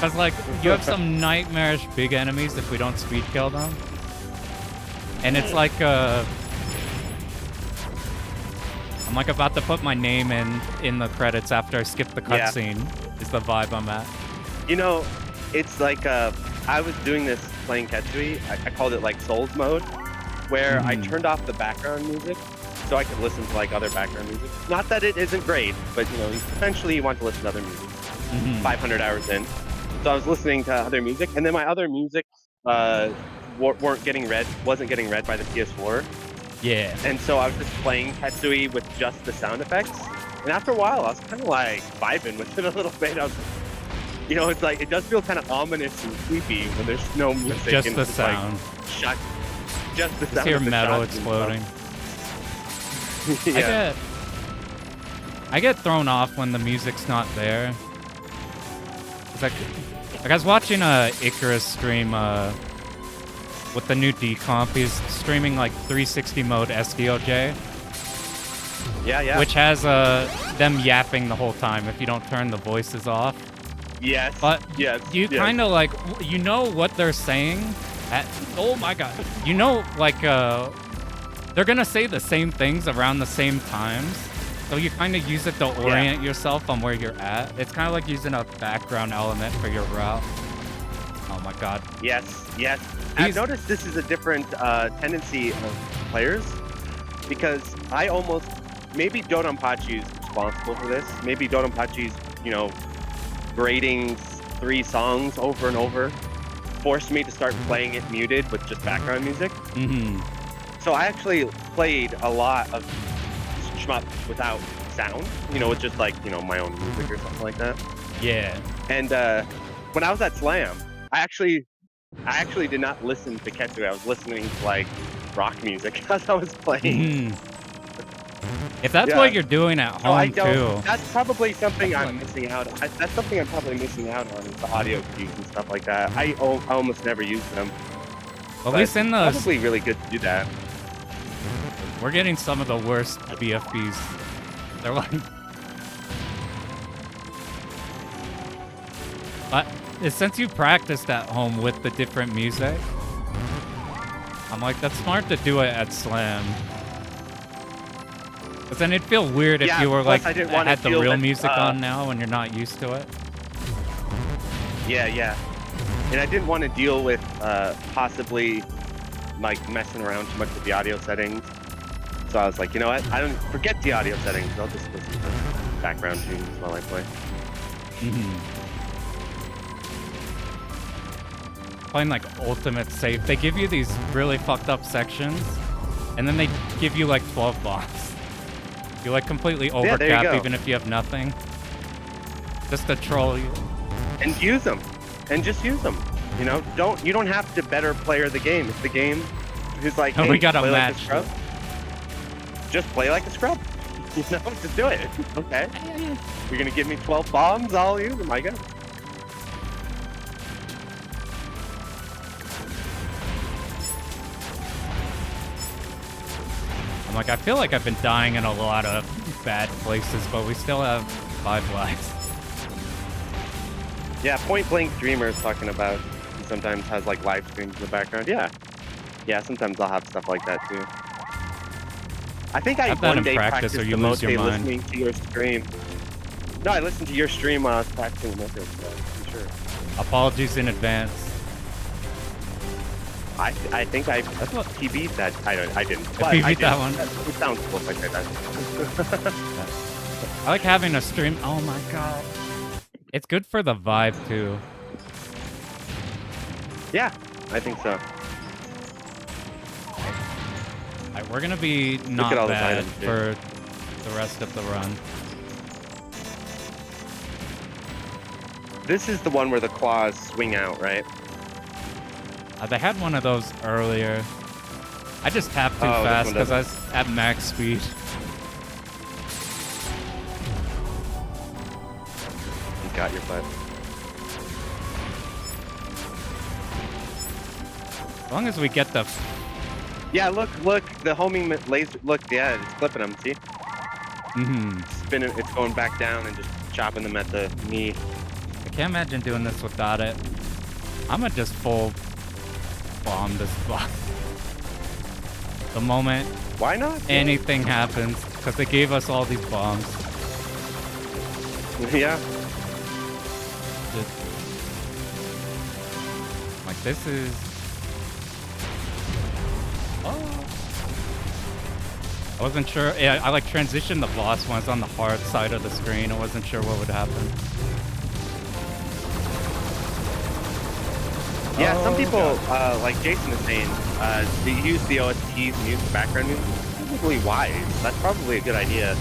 Cause like you have some nightmarish big enemies if we don't speed kill them. And it's like I'm like about to put my name in the credits after I skip the cutscene. Is the vibe I'm at. You know, it's like I was doing this playing Ketsui. I called it like Souls mode, where I turned off the background music so I could listen to like other background music. Not that it isn't great, but you know, eventually you want to listen to other music. 500 hours in, so I was listening to other music, and then my other music wasn't getting read by the PS4. Yeah. And so I was just playing Tatsujin with just the sound effects. And after a while, I was kind of like vibing with it a little bit. I was, you know, it's like, it does feel kind of ominous and creepy when there's no music. Just and the it's sound. Like, just the Just sound. hear of the metal shots and exploding. stuff. Yeah. I get thrown off when the music's not there. It's like I was watching Icarus stream with the new decomp. He's streaming like 360 mode SDOJ. Yeah. Which has them yapping the whole time if you don't turn the voices off. Yes. But yes. you kind of like, you know what they're saying. Oh my god. You know, like, they're gonna say the same things around the same times. So you kind of use it to orient yourself on where you're at. It's kind of like using a background element for your route. Oh my god. Yes. I've noticed this is a different tendency of players, because I almost, maybe Dodonpachi's responsible for this. Maybe Dodonpachi's, you know, grading 3 songs over and over forced me to start playing it muted with just background music. So I actually played a lot of shmup without sound, you know, with just like, you know, my own music or something like that. Yeah. And when I was at Slam, I actually did not listen to Ketsui. I was listening to like rock music as I was playing. If that's what you're doing at home too. That's probably something I'm missing out on. That's something I'm probably missing out on, is the audio cues and stuff like that. I almost never use them. At least in those, probably really good to do that. we're getting some of the worst BFBs. They're like, since you practiced at home with the different music, I'm like, that's smart to do it at Slam. Because then it'd feel weird if you were like, had the real music on now when you're not used to it. Yeah. And I didn't want to deal with possibly like messing around too much with the audio settings. So I was like, you know what? I don't forget the audio settings. I'll just listen to background tunes while I play. Playing like ultimate save, they give you these really fucked up sections, and then they give you like 12 bombs. You like completely Yeah, there you overcap go. even if you have nothing. Just to troll you. And use them. And just use them. You know, you don't have to better player the game. If the game is like, hey, We got a play like match. scrub, just play like a scrub. You know, just do it. Okay. You're gonna give me 12 bombs, I'll use them, I guess. I'm like, I feel like I've been dying in a lot of bad places, but we still have 5 lives. Yeah, Point Blank Dreamer is talking about he sometimes has like live streams in the background. Yeah. Yeah, sometimes I'll have stuff like that too. I think I Have that one in day practice practiced or you the lose your Mote mind. listening to your stream. No, I listened to your stream while I was practicing Mote, so I'm sure. Apologies in advance. I think I PB'd that. I didn't. But PB'd I that did. one? It sounds cool if I tried that. I like having a stream. Oh my god. It's good for the vibe too. Yeah, I think so. Alright, we're gonna be not at all those bad items, dude. for the rest of the run. This is the one where the claws swing out, right? They had one of those earlier. I just tapped too Oh, this fast one because I doesn't. was at max speed. You got your butt. As long as we get the... Yeah, look, the homing laser. Look, yeah, it's clipping them. See? Spinning, it's going back down and just chopping them at the knee. I can't imagine doing this without it. I'm gonna just full bomb this block. The moment Why not? anything happens, because they gave us all these bombs. Yeah. Like, this is... Oh. I wasn't sure. Yeah, I like transitioned the boss when I was on the hard side of the screen. I wasn't sure what would happen. Yeah, some Oh, people, like Jason is saying, they use the OSTs and use the background music. That's probably wise. That's probably a good idea.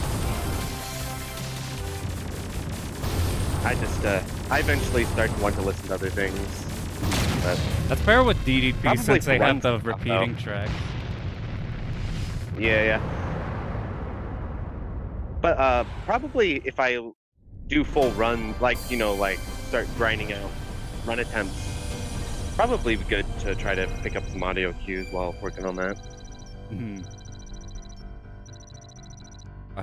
I eventually start to want to listen to other things. But That's fair with DDP Probably since they for have the one stuff, repeating though. track. yeah. But probably if I do full run, like, you know, like start grinding out run attempts, probably good to try to pick up some audio cues while working on that.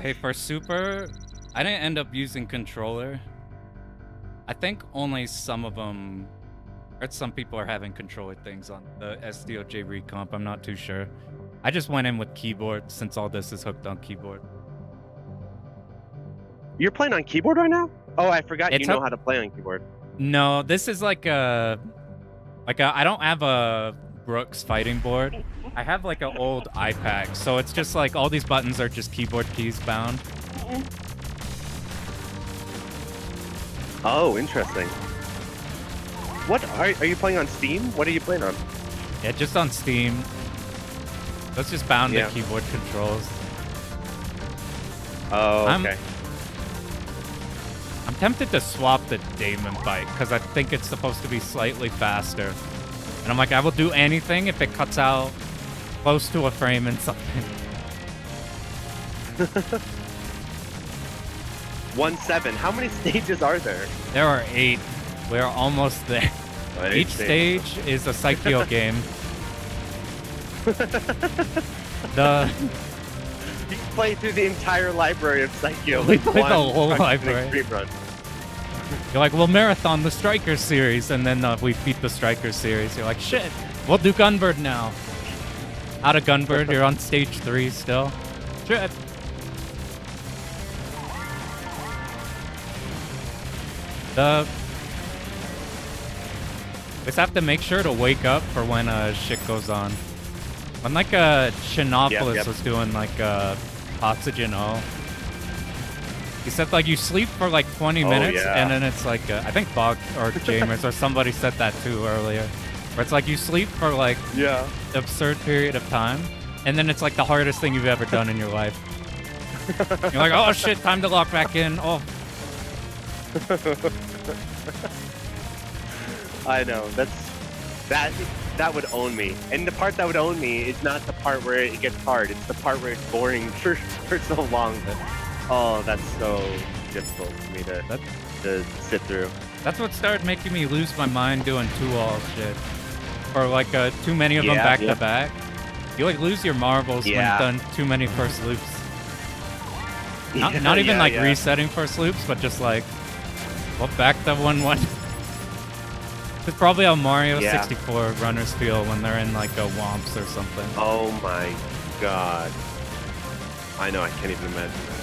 Hey, for Super, I didn't end up using controller. I think only some of them, or some people are having controller things on the SDOJ recomp. I'm not too sure. I just went in with keyboard since all this is hooked on keyboard. You're playing on keyboard right now? Oh, I forgot It's you know up- how to play on keyboard. No, this is like a I don't have a Brooks fighting board. I have like an old iPad, so it's just like all these buttons are just keyboard keys bound. Oh, interesting. What are you playing on Steam? What are you playing on? Yeah, just on Steam. That's just bound Yeah. to keyboard controls. Oh, okay. I'm tempted to swap the Damon bike because I think it's supposed to be slightly faster. And I'm like, I will do anything if it cuts out close to a frame and something. 1-7. How many stages are there? There are 8. We're almost there. Each stage is a Psycho game. You can play through the entire library of Psycho. We with played the one whole Truxton library. Extreme Run. You're like, we'll marathon the Striker series, and then we beat the Striker series. You're like, shit, we'll do Gunbird now. Out of Gunbird, you're on stage 3 still. Shit. Just have to make sure to wake up for when shit goes on. When like Shinopolis Yep. was doing like Tatsujin O. He said like you sleep for like 20 minutes yeah. and then it's like I think Bog or Jamers or somebody said that too earlier. Where it's like you sleep for like Yeah. absurd period of time and then it's like the hardest thing you've ever done in your life. You're like, oh shit, time to lock back in. Oh. I know. That would own me. And the part that would own me is not the part where it gets hard. It's the part where it's boring for so long. Oh, that's so difficult for me to sit through. That's what started making me lose my mind doing 2-all shit. Or like too many of them Yeah, back yeah. to back. You like lose your marbles when Yeah. you've done too many first loops. Not even like resetting first loops, but just like, well, back to 1-1. It's probably how Mario Yeah. 64 runners feel when they're in like a Womps or something. Oh my god. I know, I can't even imagine that.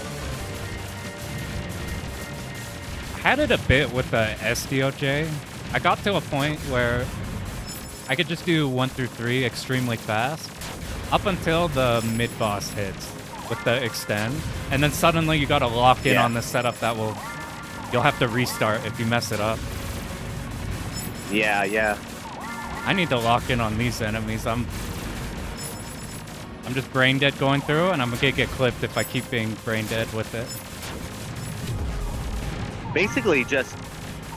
I had it a bit with the SDOJ. I got to a point where I could just do 1 through 3 extremely fast, up until the mid-boss hits with the extend, and then suddenly you gotta lock in Yeah. on the setup that you'll have to restart if you mess it up. Yeah, yeah. I need to lock in on these enemies. I'm just brain dead going through, and I'm gonna get clipped if I keep being brain dead with it. Basically, just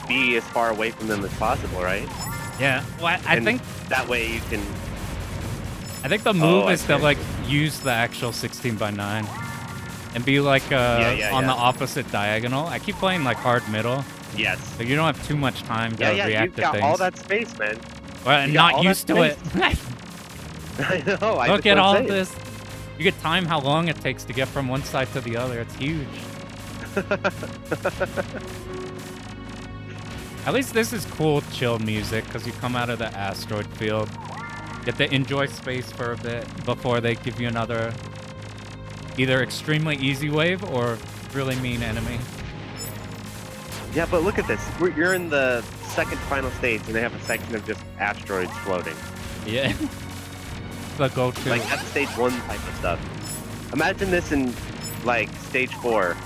be as far away from them as possible, right? Yeah, well, I And think that way you can. the move I is to see. like use the actual 16x9 and be like Yeah, on yeah. the opposite diagonal. I keep playing like hard middle, Yes. so you don't have too much time to Yeah, react you've to got things. all that space, man. Well, and you got not all that used to it. I know. Look at all of this. You get time how long it takes to get from one side to the other. It's huge. At least this is cool, chill music, because you come out of the asteroid field. Get to enjoy space for a bit before they give you another either extremely easy wave or really mean enemy. Yeah, but look at this. You're in the second final stage, and they have a section of just asteroids floating. Yeah. The go-to. Like, that's stage 1 type of stuff. Imagine this in, like, stage 4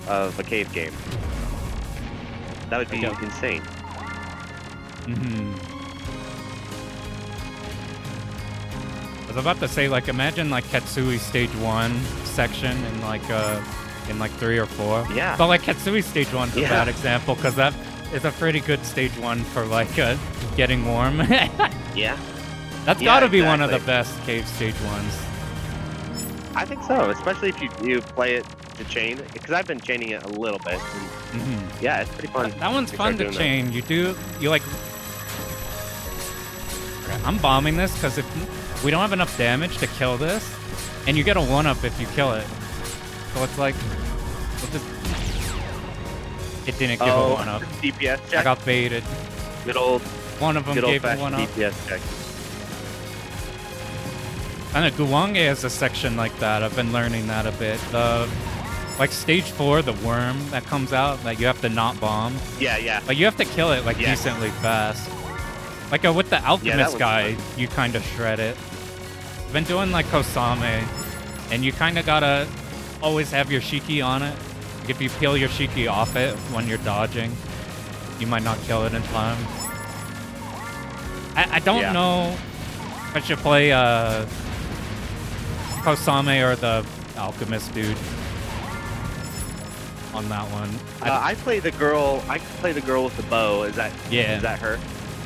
of a cave game. That would be Okay. insane. I was about to say, like, imagine like Katsui stage 1 section in like 3 or 4. Yeah. But like Katsui stage 1 is a Yeah. bad example because that is a pretty good stage 1 for like getting warm. Yeah. That's Yeah, gotta be one of the exactly. best cave stage ones. I think so, especially if you play it to chain, because I've been chaining it a little bit. And yeah, it's pretty fun. That one's We fun start to doing that. chain. You like. Okay, I'm bombing this because if we don't have enough damage to kill this, and you get a 1-up if you kill it. So it's like, we'll just. It didn't give a 1-up. DPS I check. got baited. Good old, One of them good old gave a fashioned 1-up. DPS check. I know Guwange has a section like that. I've been learning that a bit. Like stage 4, the worm that comes out that you have to not bomb. Yeah, yeah. Like you have to kill it like Yes. decently fast. Like with the alchemist was guy, fun. you kind of shred it. I've been doing like Kosame, and you kind of gotta always have your Shiki on it. Like, if you peel your Shiki off it when you're dodging, you might not kill it in time. I don't Yeah. know if I should play Kosame or the alchemist dude on that one. I play the girl. I play the girl with the bow. Is that Yeah. Is that her?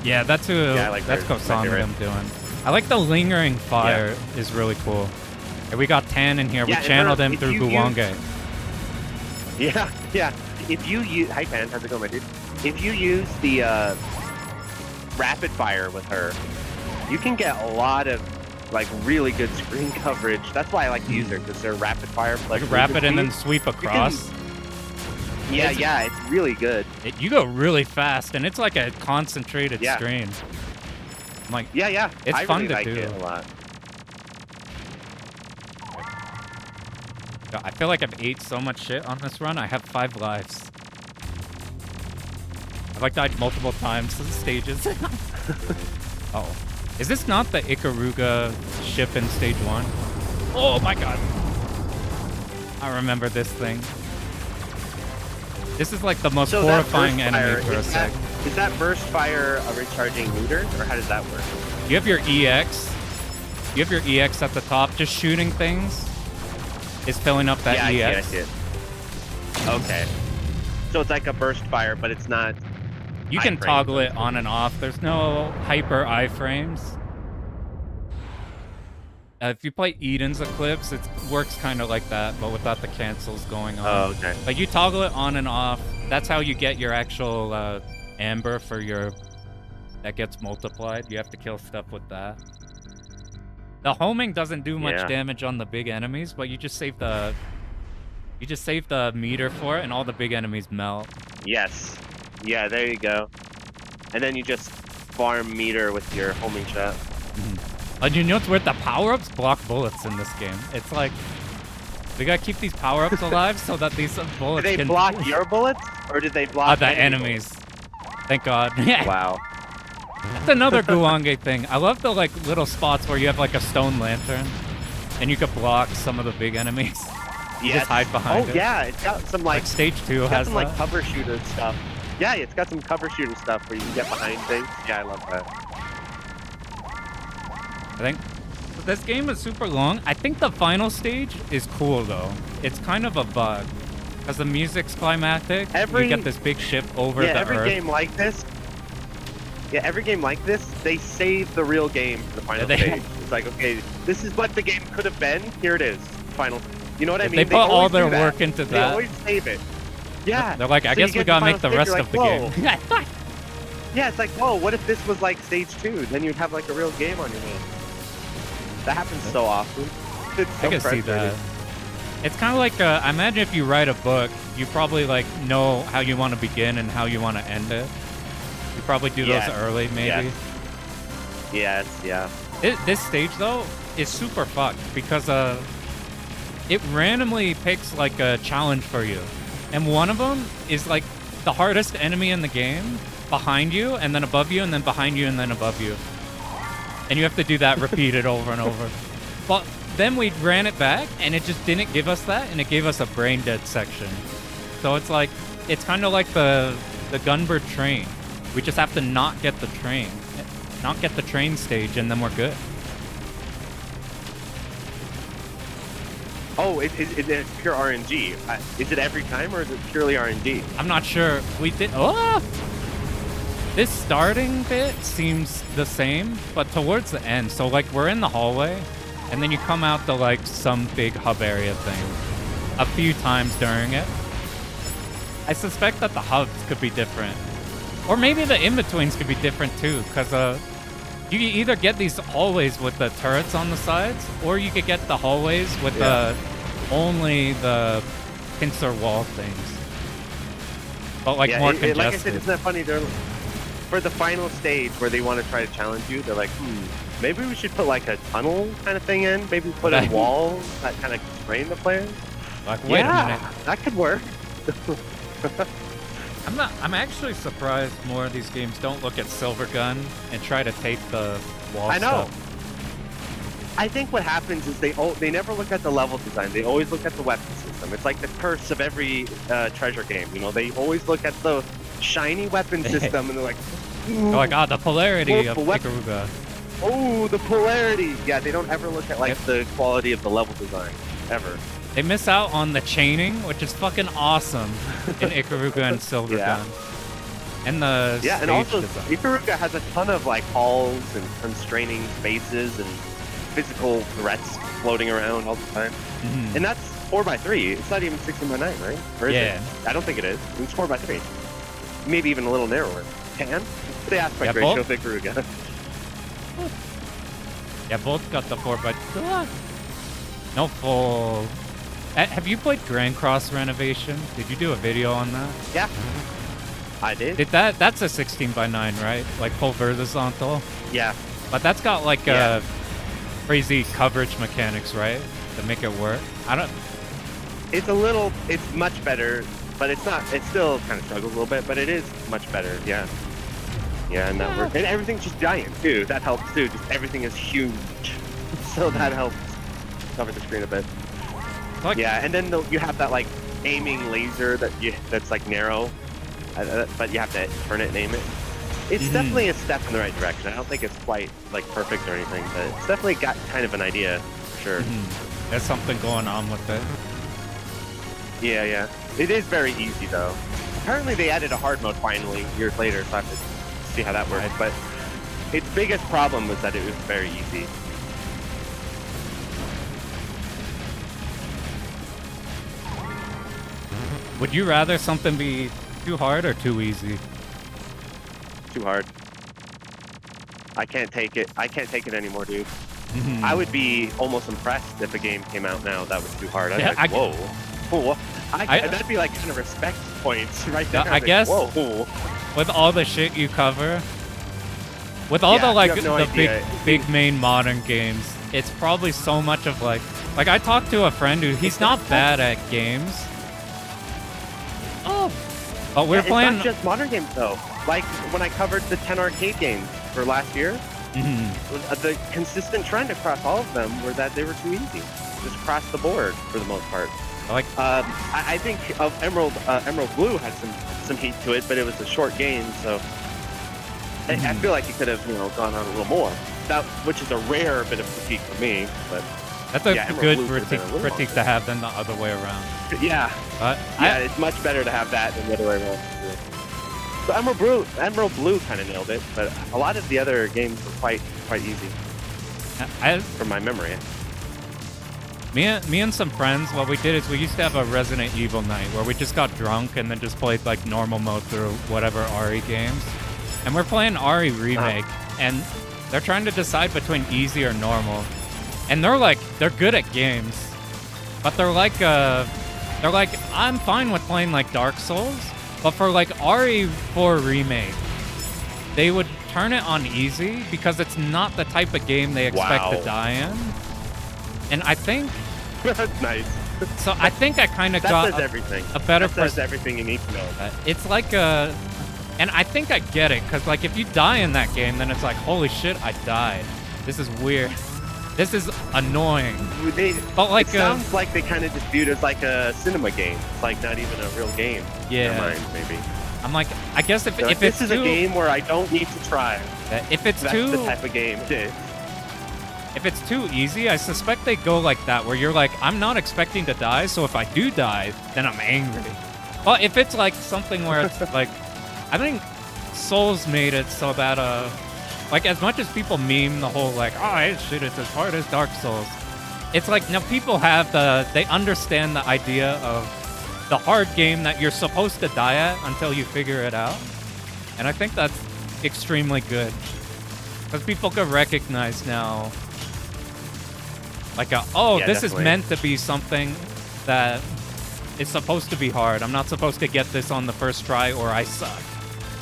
Yeah, that's who. Yeah, I like that's her. It's my Kosame favorite. I'm doing. I like the lingering fire is really cool. And we got Tan in here. Yeah, We and channeled her- him if through you Guwange. Yeah, yeah. If you use, hi man, how's it going, my dude? If you use the rapid fire with her, you can get a lot of like really good screen coverage. That's why I like to use her because they're rapid fire. Like plus rapid movement and then speed. sweep across. Yeah, it's- yeah, it's really good. You go really fast, and it's like a concentrated Yeah. screen. I'm like, Yeah, yeah. It's I fun really to like do. it a lot. I feel like I've ate so much shit on this run. I have 5 lives. I've like died multiple times to the stages. Oh. Is this not the Ikaruga ship in stage 1? Oh my god. I remember this thing. This is like the most horrifying enemy for a sec. Is that burst fire a recharging meter, or how does that work? You have your EX. You have your EX at the top. Just shooting things is filling up that EX. I see it. Okay. So it's like a burst fire, but it's not. You can toggle it on and off. There's no hyper iframes. If you play Eden's Eclipse, it works kind of like that, but without the cancels going on. Oh, okay. But you toggle it on and off. That's how you get your actual amber for your... That gets multiplied. You have to kill stuff with that. The homing doesn't do much damage on the big enemies, but you just save the... You just save the meter for it, and all the big enemies melt. Yes. Yeah, there you go. And then you just farm meter with your homing shot. And you know what's weird? The power-ups block bullets in this game. It's like, we gotta keep these power-ups alive so that these bullets can... Did they block your bullets? Or did they block the enemies? Thank God. Wow. That's another Guange thing. I love the like little spots where you have like a stone lantern and you could block some of the big enemies. You just hide behind it. Oh yeah, it's got some like stage 2 has some like cover shooter stuff. Yeah, it's got some cover shooting stuff where you can get behind things. Yeah, I love that. I think this game is super long. I think the final stage is cool though. It's kind of a bug because the music's climactic. You get this big ship over the Earth. Every game like this. Yeah, every game like this, they save the real game for the final stage. It's like, okay, this is what the game could have been. Here it is, final. You know what I mean? They put all their work into that. They always save it. Yeah. They're like, I guess we gotta make the rest of the game. Yeah, it's like, whoa, what if this was like stage 2? Then you'd have like a real game on your hands. That happens so often. It's so I can see that. It's kind of like, I imagine if you write a book, you probably like know how you want to begin and how you want to end it. You probably do those early, maybe. Yes, yeah. This stage though is super fucked because it randomly picks like a challenge for you, and one of them is like the hardest enemy in the game, behind you, and then above you, and then behind you, and then above you. And you have to do that repeated over and over. But then we ran it back, and it just didn't give us that, and it gave us a brain dead section. So it's like, it's kind of like the Gunbird train. We just have to not get the train. Not get the train stage, and then we're good. Oh, it's pure RNG. Is it every time, or is it purely RNG? I'm not sure. We did... Oh! This starting bit seems the same, but towards the end. So, like, we're in the hallway, and then you come out to, like, some big hub area thing a few times during it. I suspect that the hubs could be different. Or maybe the in-betweens could be different, too, because you can either get these hallways with the turrets on the sides, or you could get the hallways with only the pincer wall things. But, like, more congested. Like I said, isn't that funny? For the final stage where they want to try to challenge you, they're like, maybe we should put like a tunnel kind of thing in. Maybe put in walls that kind of constrain the players. Like, wait a minute. That could work. I'm actually surprised more of these games don't look at Silvergun and try to take the wall stuff. I think what happens is they never look at the level design. They always look at the weapon system. It's like the curse of every treasure game. You know, they always look at the shiny weapon system and they're like, the polarity of Ikaruga. Oh, the polarity. Yeah, they don't ever look at like the quality of the level design ever. They miss out on the chaining, which is fucking awesome in Ikaruga and Silvergun. And the and also Ikaruga has a ton of like halls and constraining spaces and physical threats floating around all the time. And that's 4x3. It's not even 16x9, right? Or is it? I don't think it is. It's 4x3. Maybe even a little narrower. The aspect ratio of Ikaruga. Yeah, both got the 4x. No full. Have you played Grand Cross Renovation? Did you do a video on that? Yeah, I did. That's a 16x9, right? Like full horizontal. Yeah, but that's got like crazy coverage mechanics, right? To make it work. It's much better but it's not. It still kind of struggles a little bit, but it is much better. Yeah. Yeah, and that works. And everything's just giant too. That helps too. Just everything is huge, so that helps cover the screen a bit. Like, Yeah, and then you have that like aiming laser that's like narrow, but you have to turn it and aim it. It's definitely a step in the right direction. I don't think it's quite like perfect or anything, but it's definitely got kind of an idea, for sure. There's something going on with it. Yeah, yeah. It is very easy though. Apparently they added a hard mode finally years later, so I have to see how that works. But its biggest problem was that it was very easy. Would you rather something be too hard or too easy? Too hard. I can't take it. I can't take it anymore, dude. I would be almost impressed if a game came out now that was too hard. I'd be like, whoa. Whoa. That'd be like kind of respect points right there. I guess whoa. With all the shit you cover, with all the like big main modern games, it's probably so much of like I talked to a friend who he's not bad at games. Oh, but we're playing. It's not just modern games though. Like when I covered the 10 arcade games for last year, the consistent trend across all of them were that they were too easy, just across the board for the most part. I think Emerald Blue had some heat to it, but it was a short game, so I feel like you could have gone on a little more. Which is a rare bit of critique for me, but that's a good critique to have than the other way around. Yeah, it's much better to have that than the other way around. So Emerald Blue kind of nailed it, but a lot of the other games were quite easy. From my memory. Me and some friends, what we did is we used to have a Resident Evil night where we just got drunk and then just played like normal mode through whatever RE games. And we're playing RE Remake, and they're trying to decide between easy or normal. And they're good at games, but they're like I'm fine with playing like Dark Souls, but for like RE4 Remake, they would turn it on easy because it's not the type of game they expect to die in. And I think that's nice. So I think I kind of got a better. That says everything you need to know. It's like and I think I get it because like if you die in that game, then it's like holy shit, I died. This is weird. This is annoying. But like it sounds like they kind of just viewed it as like a cinema game. It's like not even a real game. Yeah. In their mind, maybe. I'm like, I guess if this it's is a game where I don't need to try. If it's that's the type of game it is. If it's too easy, I suspect they go like that, where you're like, I'm not expecting to die, so if I do die, then I'm angry. Well, if it's like something where it's like, I think Souls made it so that, like as much as people meme the whole like, oh shit, it's as hard as Dark Souls. It's like, now people have they understand the idea of the hard game that you're supposed to die at until you figure it out. And I think that's extremely good. Because people can recognize now, like, this definitely. Is meant to be something that is supposed to be hard. I'm not supposed to get this on the first try or I suck,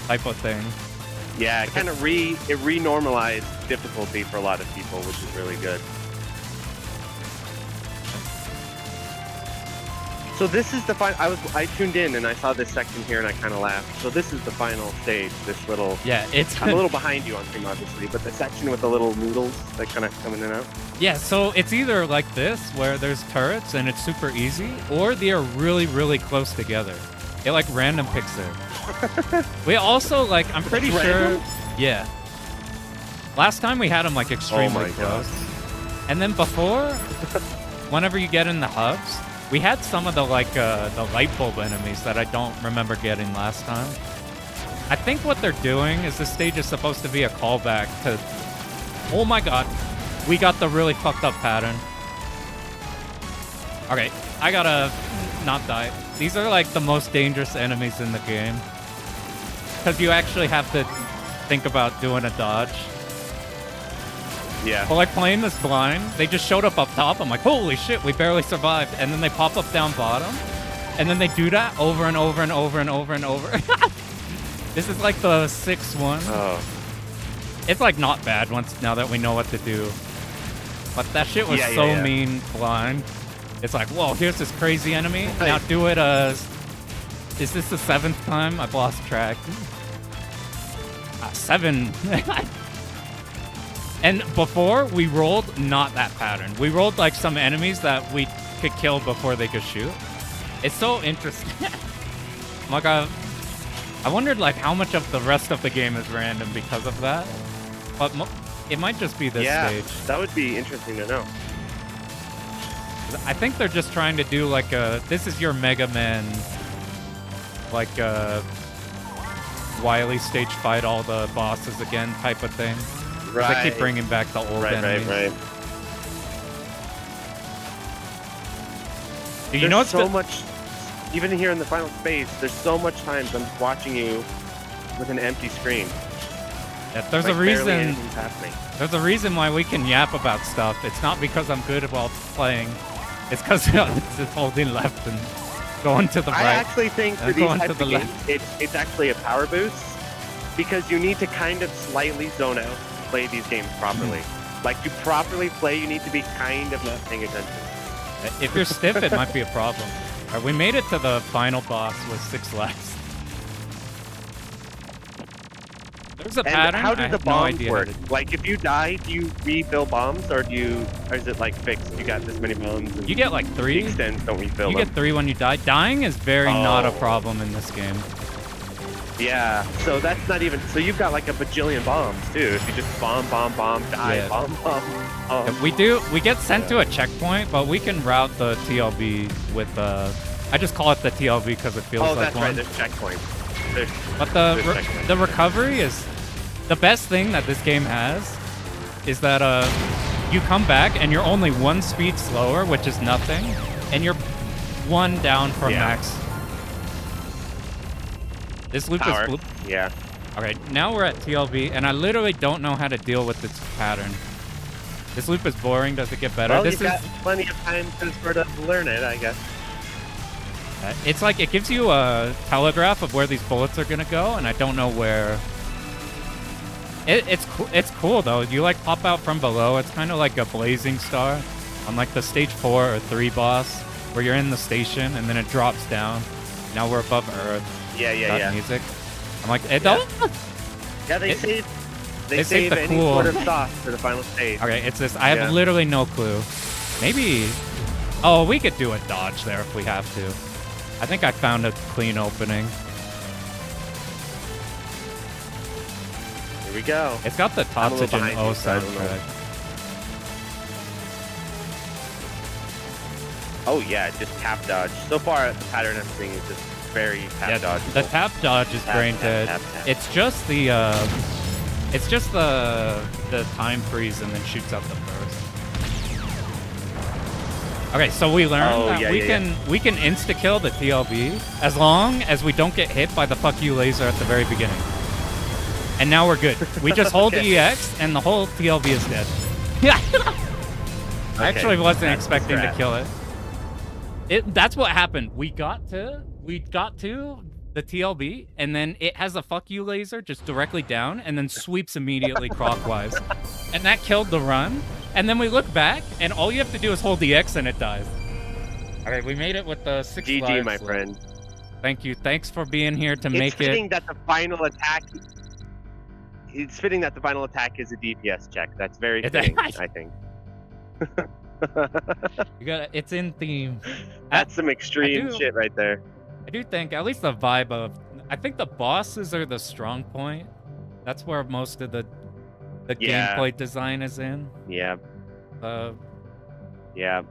type of thing. Yeah, it kind of re-normalized difficulty for a lot of people, which is really good. So this is the final. I tuned in and I saw this section here and I kind of laughed. So this is the final stage. This little. Yeah, I'm a little behind you on stream, obviously, but the section with the little noodles that kind of come in and out. Yeah, so it's either like this where there's turrets and it's super easy, or they are really, really close together. It like random picks it. We also like. I'm pretty sure. Yeah. Last time we had them like extremely close. And then before, whenever you get in the hubs. We had some of the like the light bulb enemies that I don't remember getting last time. I think what they're doing is this stage is supposed to be a callback to. Oh my god, we got the really fucked up pattern. Okay, I gotta not die. These are like the most dangerous enemies in the game because you actually have to think about doing a dodge. Yeah. But like playing this blind, they just showed up top. I'm like, holy shit, we barely survived. And then they pop up down bottom. And then they do that over and over and over and over and over. This is like the 6th one. Oh. It's like not bad now that we know what to do. But that shit was mean blind. It's like, whoa, here's this crazy enemy. Now do it as Is this the 7th time? I've lost track. 7. And before, we rolled not that pattern. We rolled like some enemies that we could kill before they could shoot. It's so interesting. Like, I wondered like how much of the rest of the game is random because of that. But it might just be this stage. That would be interesting to know. I think they're just trying to do like a, this is your Mega Man, like a Wily stage fight all the bosses again type of thing. Right. They keep bringing back the old enemies. Right. Do you There's know it's so much, even here in the final space, there's so much times I'm watching you with an empty screen. Yeah, there's like a barely reason. anything's happening. There's a reason why we can yap about stuff. It's not because I'm good while playing. It's because it's just holding left and going to the right. I actually think for these going types to of the games, it's actually a power boost because you need to kind of slightly zone out to play these games properly. Like to properly play, you need to be kind of not paying attention. If you're stiff, it might be a problem. All right, we made it to the final boss with 6 lives. There's a And pattern. how I do the have no bombs idea work? how to- Like if you die, do you refill bombs or or is it like fixed? You got this many bombs. And You get like 3. the extends don't refill You them. get 3 when you die. Dying is very not a Oh. problem in this game. Yeah, so that's not even. So you've got like a bajillion bombs too. If you just bomb, die, Yeah. bomb. We get sent to a checkpoint, but we can route the TLB with I just call it the TLB because it feels Oh, like that's one. right. There's checkpoints. But there's checkpoints. the recovery is the best thing that this game has. Is that you come back and you're only 1 speed slower, which is nothing, and you're 1 down from max. This loop Power. is blue. Yeah. Okay, now we're at TLB, and I literally don't know how to deal with this pattern. This loop is boring. Does it get better? Well, this you've got plenty of time to sort of learn it, I guess. It's like it gives you a telegraph of where these bullets are gonna go, and I don't know where. It's cool though. You like pop out from below. It's kind of like a blazing star on like the stage 4 or 3 boss, where you're in the station and then it drops down. Now we're above Earth. Yeah. Music. I'm like, it Yeah. don't. Yeah, they saved save the any cool. sort of sauce for the final stage. Okay, it's this. I have literally no clue. Maybe. Oh, we could do a dodge there if we have to. I think I found a clean opening. Here we go. It's got the I'm a little Tatsujin behind O you, so I don't know. soundtrack. Oh yeah, just tap dodge. So far, the pattern I'm seeing is just very tap dodge. The tap dodge is brain dead. Tap. It's just the time freeze and then shoots out the burst. Okay, so we learned that we can insta kill the TLB as long as we don't get hit by the fuck you laser at the very beginning. And now we're good. We just hold the EX and the whole TLB is dead. Yeah. I actually wasn't expecting to kill it. That's what happened. We got to the TLB, and then it has a fuck you laser just directly down, and then sweeps immediately clockwise, and that killed the run. And then we look back, and all you have to do is hold the X, and it dies. All right, we made it with the 6 GG, lives my left. friend. Thank you. Thanks for being here to It's make fitting it. that the final attack. It's fitting that the final attack is a DPS check. That's very fitting, I think. You got it's in theme. That's some extreme do- shit right there. I do think at least the vibe of. I think the bosses are the strong point. That's where most of the Yeah. gameplay design is in. Yeah. Uh, Yeah.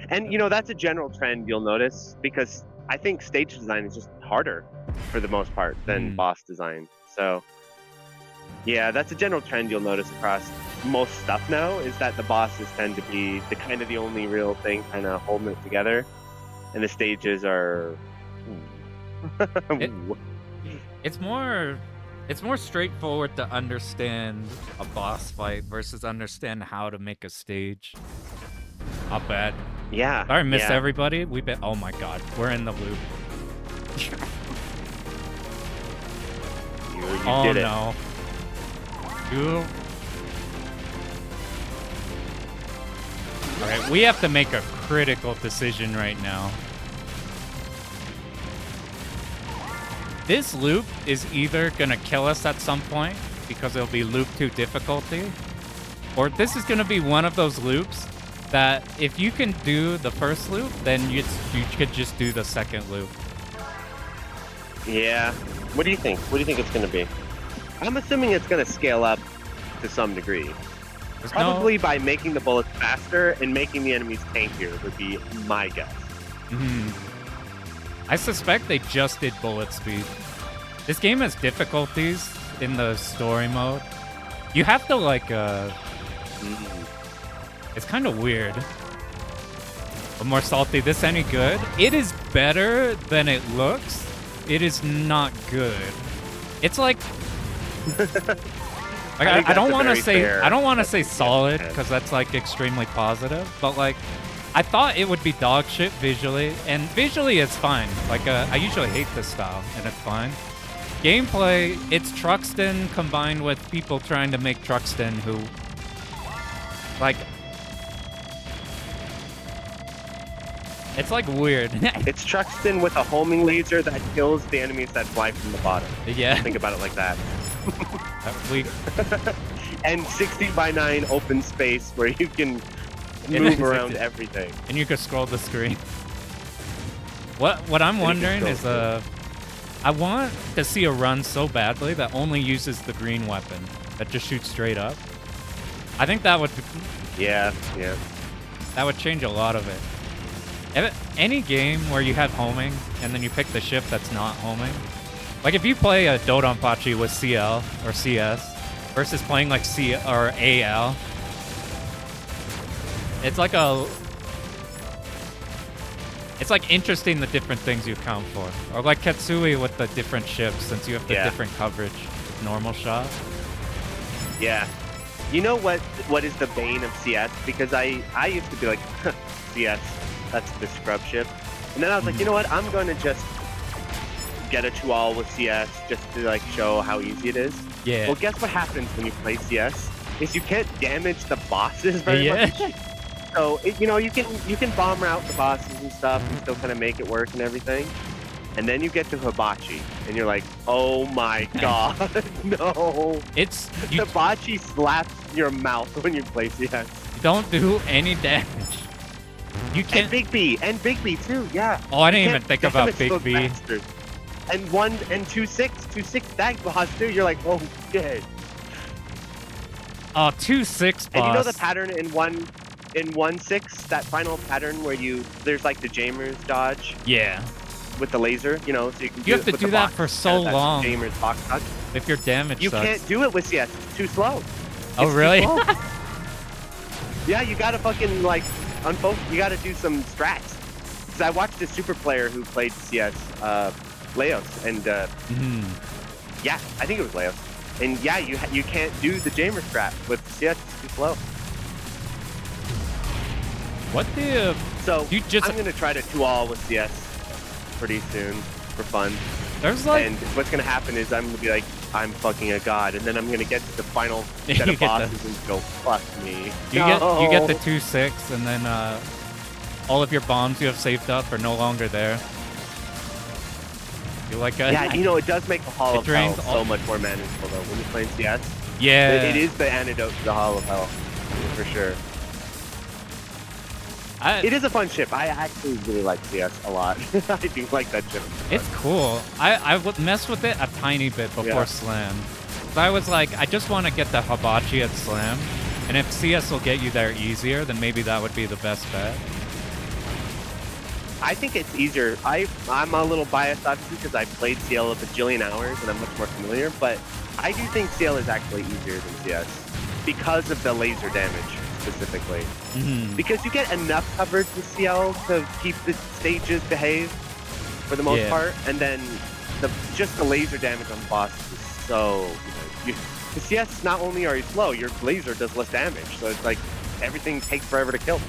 And that's a general trend you'll notice because I think stage design is just harder for the most part than boss design. So yeah, that's a general trend you'll notice across most stuff now is that the bosses tend to be the only real thing kind of holding it together, and the stages are it's more straightforward to understand a boss fight versus understand how to make a stage. Not bad. Yeah. Sorry, miss yeah. everybody. Oh my god, we're in the loop. You Oh did it. no. You. Alright, we have to make a critical decision right now. This loop is either gonna kill us at some point because it'll be loop 2 difficulty, or this is gonna be one of those loops that if you can do the first loop, then you could just do the second loop. Yeah. What do you think? What do you think it's going to be? I'm assuming it's going to scale up to some degree. There's Probably by making the bullets faster and making the enemies tankier would be my guess. I suspect they just did bullet speed. This game has difficulties in the story mode. You have to like it's kind of weird. But more salty, this any good? It is better than it looks. It is not good. It's like I don't want to say solid because that's like extremely positive, but like I thought it would be dog shit visually, and visually it's fine. Like I usually hate this style, and it's fine. Gameplay, it's Truxton combined with people trying to make Truxton who like it's like weird. It's Truxton with a homing laser that kills the enemies that fly from the bottom. Yeah. Think about it like that. We And 60x9 open space where you can move around everything. And you can scroll the screen. What I'm wondering is I want to see a run so badly that only uses the green weapon that just shoots straight up. I think that would Yeah. that would change a lot of it. Any game where you have homing and then you pick the ship that's not homing, like if you play a Dodonpachi with CL or CS versus playing like C or AL, it's like interesting the different things you account for, or like Ketsui with the different ships since you have the different coverage with normal shot. Yeah. You know what is the bane of CS? Because I used to be like, CS, that's the scrub ship. And then I was like, you know what? I'm going to just get a 2-all with CS just to like show how easy it is. Yeah. Well, guess what happens when you play CS? Is you can't damage the bosses very much. So you can bomb route the bosses and stuff and still kind of make it work and everything. And then you get to Hibachi, and you're like, oh my god, no. Hibachi slaps your mouth when you play CS. Don't do any damage. You can't. And Big B too, yeah. Oh, I didn't even think about Big B. Bastards. And 2-6, that boss too. You're like, oh shit. Oh, 2-6 boss. And you know the pattern in 1-6, that final pattern where there's like the Jamer's dodge. Yeah. With the laser, so you can. You have to do that for so long. Jamer's box dodge. If your damage you sucks. can't do it with CS. It's too slow. Oh really? Yeah, you gotta fucking like unfocus. You gotta do some strats. Because I watched this super player who played CS, Leos, and yeah, I think it was Leos. And yeah, you can't do the Jamer strat with CS. It's too slow. What the? So you just? I'm gonna try to 2-all with CS pretty soon for fun. There's like, and what's gonna happen is I'm gonna be like, I'm fucking a god, and then I'm gonna get to the final set of bosses and go, fuck me. You get the 2-6, and then all of your bombs you have saved up are no longer there. You like yeah, it does make the Hall of Hell so much more manageable though when you're playing CS. Yeah, it is the antidote to the Hall of Hell for sure. It is a fun ship. I actually really like CS a lot. I do like that ship. It's cool. I would mess with it a tiny bit before Slam. I was like, I just want to get the Hibachi at Slam, and if CS will get you there easier, then maybe that would be the best bet. I think it's easier. I'm a little biased, obviously, because I played CL a bajillion hours, and I'm much more familiar, but I do think CL is actually easier than CS because of the laser damage. Specifically, because you get enough coverage with CL to keep the stages behave for the most part, and then just the laser damage on the boss is so good. The CS, not only are you slow, your laser does less damage, so it's like everything takes forever to kill.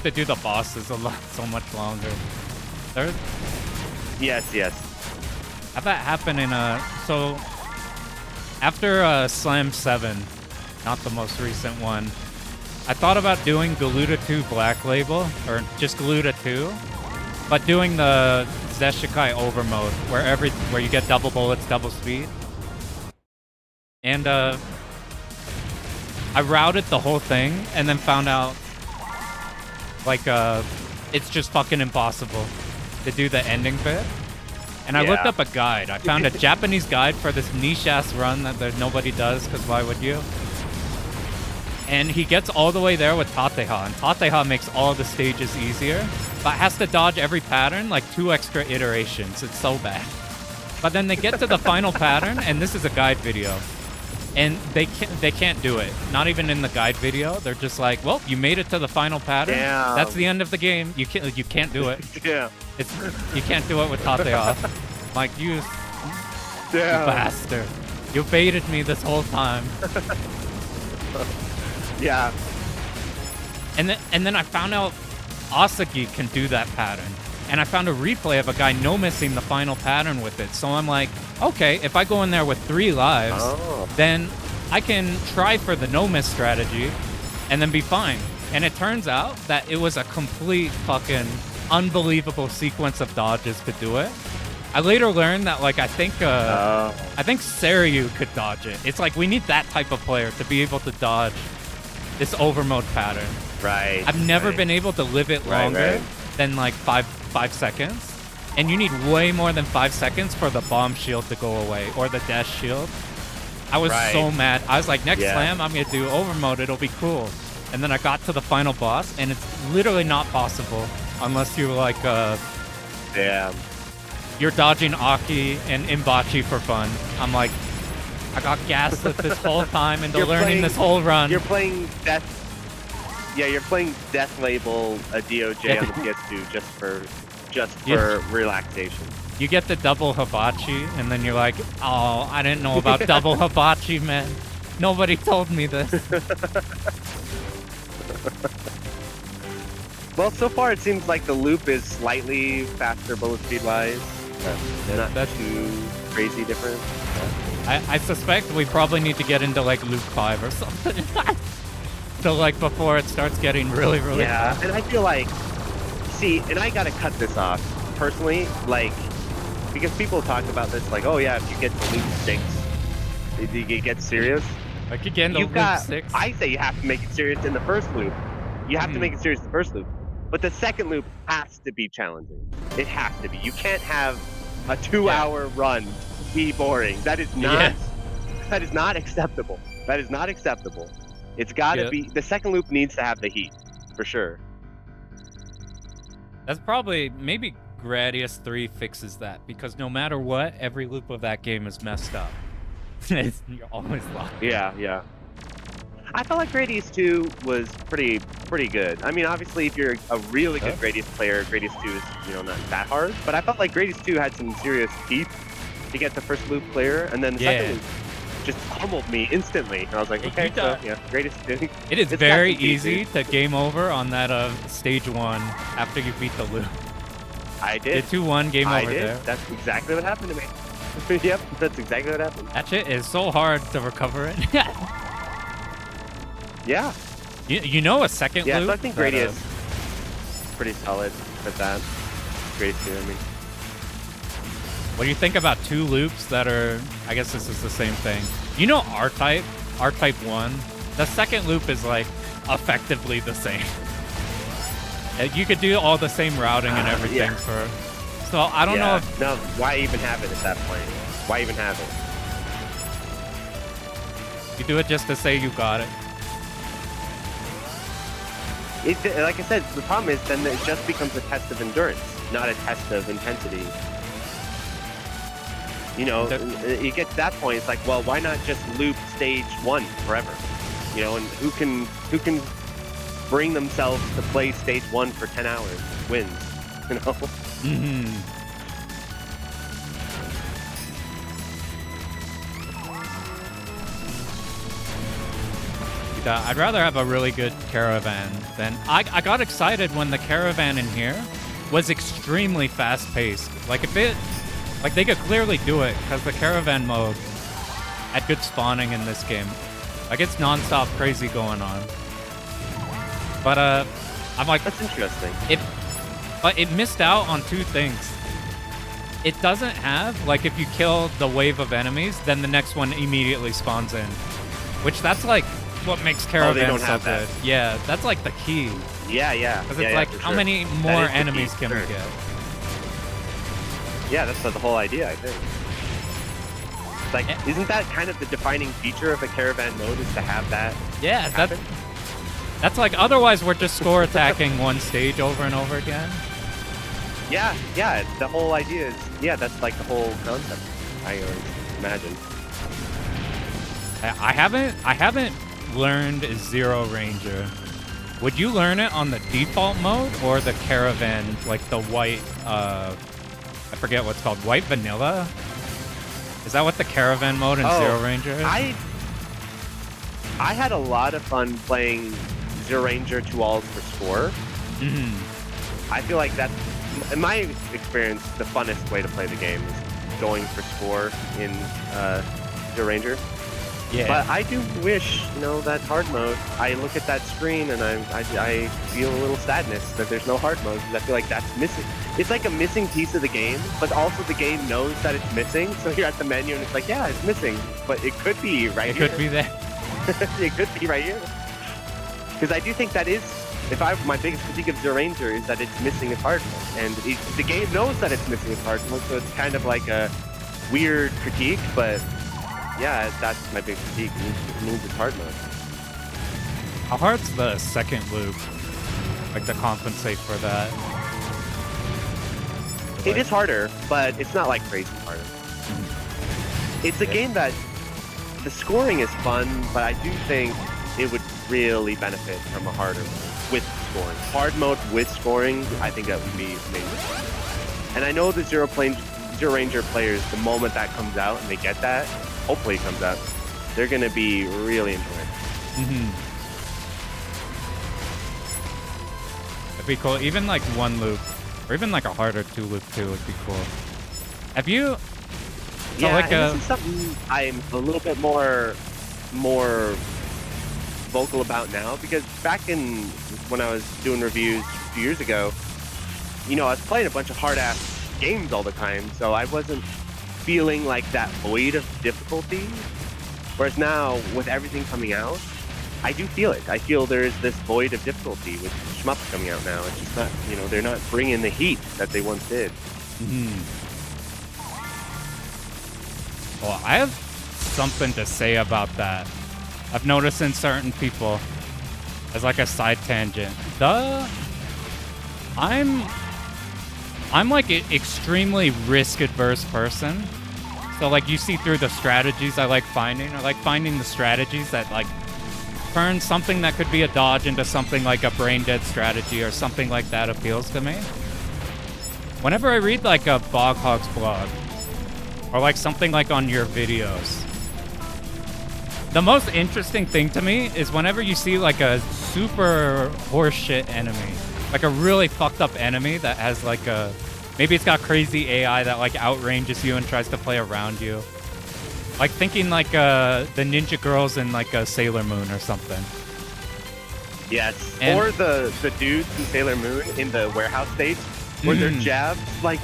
To do the bosses so much longer. Yes. Have that happen in so after Slam 7, not the most recent one. I thought about doing Galuda 2 Black Label, or just Galuda 2, but doing the Zeshikai over mode, where you get double bullets, double speed. And I routed the whole thing and then found out like it's just fucking impossible to do the ending bit. And I looked up a guide. I found a Japanese guide for this niche-ass run that nobody does, because why would you? And he gets all the way there with Tateha, and Tateha makes all the stages easier, but has to dodge every pattern like 2 extra iterations. It's so bad. But then they get to the final pattern, and this is a guide video. And they can't do it. Not even in the guide video. They're just like, well, you made it to the final pattern. Damn. That's the end of the game. You can't do it. Yeah. You can't do it with Tateha. Like, you bastard. You baited me this whole time. Yeah. And then I found out Asagi can do that pattern. And I found a replay of a guy no-missing the final pattern with it. So I'm like, okay, if I go in there with 3 lives, then I can try for the no-miss strategy and then be fine. And it turns out that it was a complete fucking unbelievable sequence of dodges to do it. I later learned that, like, I think Seiryu could dodge it. It's like we need that type of player to be able to dodge this overmode pattern. Right. I've never been able to live it longer than like 5 seconds. And you need way more than 5 seconds for the bomb shield to go away or the dash shield. I was so mad. I was like, next slam, I'm going to do overmode. It'll be cool. And then I got to the final boss, and it's literally not possible unless you're like, you're dodging Aki and Imbachi for fun. I'm like, I got gaslit this whole time into learning this whole run. You're playing Death. Yeah, you're playing Death Label a DOJ on the PS2 just for relaxation. You get the double hibachi, and then you're like, oh, I didn't know about double hibachi, man. Nobody told me this. Well, so far it seems like the loop is slightly faster bullet speed-wise. Not too crazy different. I suspect we probably need to get into like loop 5 or something. So like before it starts getting really fast. And I feel like, see, and I gotta cut this off personally, like, because people talk about this, like, oh yeah, if you get to loop 6, you get serious. Like you get into loop 6. I say you have to make it serious in the first loop. You have to make it serious in the first loop. But the second loop has to be challenging. It has to be. You can't have a 2-hour run be boring. That is not. That is not acceptable. That is not acceptable. It's got to be. The second loop needs to have the heat, for sure. That's probably maybe Gradius 3 fixes that, because no matter what, every loop of that game is messed up. You're always locked. Yeah. I felt like Gradius 2 was pretty good. I mean, obviously, if you're a really good Gradius player, Gradius 2 is, not that hard. But I felt like Gradius 2 had some serious teeth to get the first loop clear, and then the second loop just pummeled me instantly. And I was like, okay, so, Gradius 2. It is very easy to game over on that stage 1 after you beat the loop. I did. The 2-1 game over there. That's exactly what happened to me. Yep, that's exactly what happened. That shit is so hard to recover it. Yeah. You know a second loop? Yeah, so I think Gradius is pretty solid with that. Gradius 2, I mean. What do you think about 2 loops that are, I guess this is the same thing. You know R-Type? R-Type 1? The second loop is like effectively the same. You could do all the same routing and everything for... So I don't know if... No, why even have it at that point? Why even have it? You do it just to say you got it. Like I said, the problem is then it just becomes a test of endurance, not a test of intensity. You get to that point, it's like, well, why not just loop stage 1 forever? And who can bring themselves to play stage 1 for 10 hours wins, I'd rather have a really good caravan than... I got excited when the caravan in here was extremely fast-paced. Like, they could clearly do it, because the caravan mode had good spawning in this game. Like, it's non-stop crazy going on. But, I'm like... That's interesting. But it missed out on 2 things. it doesn't have, like, if you kill the wave of enemies, then the next one immediately spawns in. Which, that's, like, what makes Caravan don't so have good. that. Yeah, that's, like, the key. Yeah, yeah. Because yeah, it's yeah, like, for how sure. many That more is the key, enemies can sure. we get? Yeah, that's the whole idea, I think. Like, Yeah. isn't that kind of the defining feature of a caravan mode, is to have that Yeah, happen? that's like, otherwise we're just score attacking one stage over and over again. Yeah, yeah, the whole idea is, yeah, that's like the whole concept, I always imagine. I haven't learned Zero Ranger. Would you learn it on the default mode or the Caravan, like the white, I forget what's called, white vanilla? Is that what the Caravan mode in Zero Ranger is? I had a lot of fun playing Zero Ranger 2-alls for score. I feel like that's, in my experience, the funnest way to play the game is going for score in Zero Ranger. Yeah. But I do wish, that hard mode. I look at that screen and I feel a little sadness that there's no hard mode, because I feel like that's missing. It's like a missing piece of the game, but also the game knows that it's missing. So you're at the menu and it's like, yeah, it's missing, but it could be right here. It could be there. It could be right here. Because I do think that is, my biggest critique of Zero Ranger is that it's missing its hard mode, and the game knows that it's missing its hard mode, so it's kind of like a weird critique, but. Yeah, that's my big critique. It needs its hard mode. How hard's the second loop? Like, to compensate for that? It is harder, but it's not like crazy harder. It's a game that the scoring is fun, but I do think it would really benefit from a harder mode with scoring. Hard mode with scoring, I think that would be amazing. And I know the Zero Ranger players, the moment that comes out and they get that, hopefully it comes out, they're going to be really into it. That'd be cool. Even like one loop, or even like a harder 2-loop too would be cool. Have you? So Yeah, like and this is something I'm a little bit more vocal about now, because back when I was doing reviews a few years ago, I was playing a bunch of hard-ass games all the time, so I wasn't feeling like that void of difficulty. Whereas now, with everything coming out, I do feel it. I feel there's this void of difficulty with shmups coming out now. It's just not, they're not bringing the heat that they once did. Well, I have something to say about that. I've noticed in certain people, as like a side tangent, I'm like an extremely risk-adverse person. So like you see through the strategies I like finding, or like finding the strategies that like turn something that could be a dodge into something like a brain-dead strategy or something like that appeals to me. Whenever I read like a Bog Hog's blog, or like something like on your videos, the most interesting thing to me is whenever you see like a super horseshit enemy, like a really fucked up enemy that has like maybe it's got crazy AI that like outranges you and tries to play around you. Like thinking like the ninja girls in like a Sailor Moon or something. Yes. And- or the dudes in Sailor Moon in the warehouse stage, where their jabs like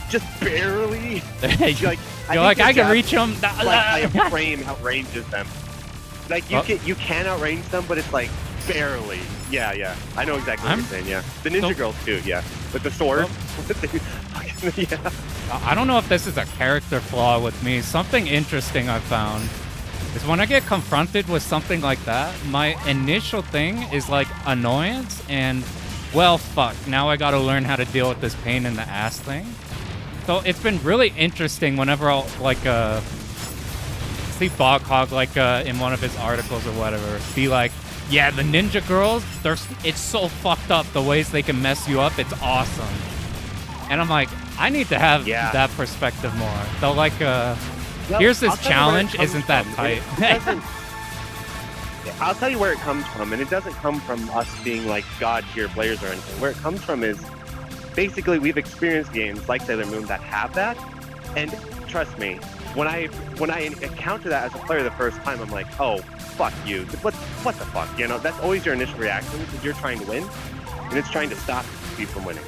just barely. You're like, I can reach them. Like a frame outranges them. Like you can outrange them, but it's like barely. Yeah. I know exactly what you're saying. Yeah, the ninja girls too. Yeah, with the sword. Yeah. I don't know if this is a character flaw with me. Something interesting I found is when I get confronted with something like that, my initial thing is like annoyance and, well, fuck, now I gotta learn how to deal with this pain in the ass thing. So it's been really interesting whenever I'll like see Bog Hog like in one of his articles or whatever, be like, yeah, the ninja girls, it's so fucked up the ways they can mess you up. It's awesome. And I'm like, I need to have that perspective more. So like, here's this challenge, isn't that tight? I'll tell you where it comes from, and it doesn't come from us being like god tier players or anything. Where it comes from is basically we've experienced games like Sailor Moon that have that, and trust me, when I encounter that as a player the first time, I'm like, oh, fuck you. What the fuck? That's always your initial reaction, because you're trying to win, and it's trying to stop you from winning.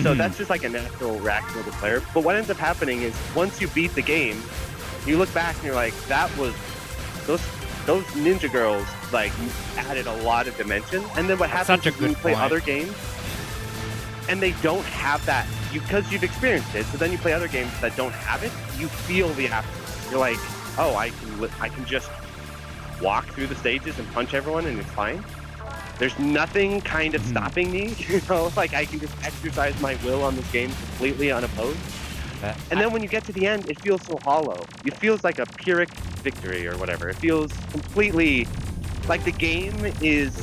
So that's just like a natural reaction of the player. But what ends up happening is once you beat the game, you look back and you're like, that was those ninja girls like added a lot of dimension. And then what happens is when you play other games and they don't have that, because you've experienced it. So then you play other games that don't have it. You feel the absence. You're like, oh, I can just walk through the stages and punch everyone and it's fine. There's nothing kind of stopping me, you know, like I can just exercise my will on this game completely unopposed. And then when you get to the end, it feels so hollow. It feels like a Pyrrhic victory or whatever. It feels completely like the game is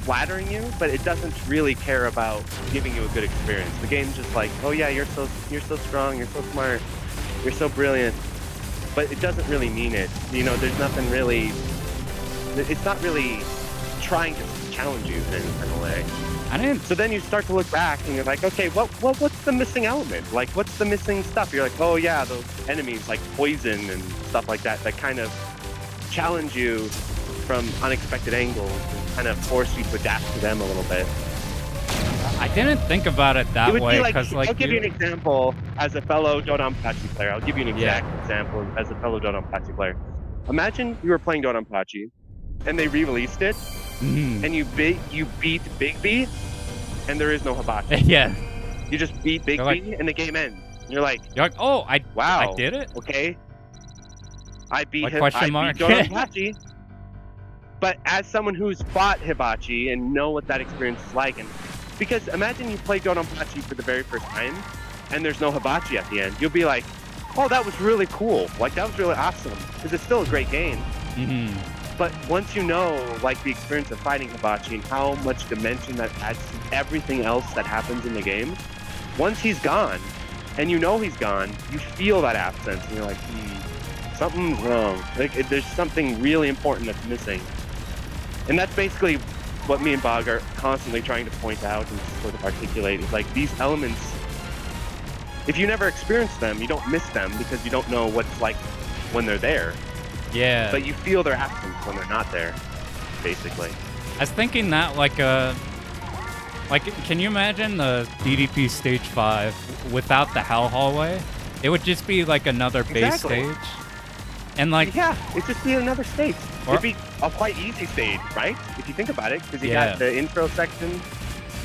flattering you, but it doesn't really care about giving you a good experience. The game's just like, oh yeah, you're so strong, you're so smart, you're so brilliant, but it doesn't really mean it. You know, there's nothing really. It's not really trying to challenge you in any kind of way. So then you start to look back and you're like, okay, what's the missing element? Like, what's the missing stuff? You're like, oh yeah, those enemies like poison and stuff like that kind of challenge you from unexpected angles and kind of force you to adapt to them a little bit. I didn't think about it that way because I'll give you an example as a fellow Dodonpachi player. I'll give you an exact example as a fellow Dodonpachi player. Imagine you were playing Dodonpachi and they re-released it. And you beat Big B, and there is no hibachi. Yeah. You just beat Big B, and the game ends. And you're like, oh, I did it? Okay. I beat him. Question mark? I beat Dodonpachi. But as someone who's fought hibachi and know what that experience is like, and because imagine you play Dodonpachi for the very first time, and there's no hibachi at the end. You'll be like, oh, that was really cool. Like, that was really awesome. Because it's still a great game. But once you know, like, the experience of fighting hibachi and how much dimension that adds to everything else that happens in the game, once he's gone, and you know he's gone, you feel that absence, and you're like, something's wrong. Like, there's something really important that's missing. And that's basically what me and Bog are constantly trying to point out and sort of articulate. Is like, these elements, if you never experience them, you don't miss them because you don't know what it's like when they're there. Yeah. But you feel their absence when they're not there, basically. I was thinking that, like, can you imagine the DDP Stage 5 without the Hell Hallway? It would just be, like, another base stage. And, like... Yeah, it'd just be another stage. It'd be a quite easy stage, right? If you think about it, because you got the intro section.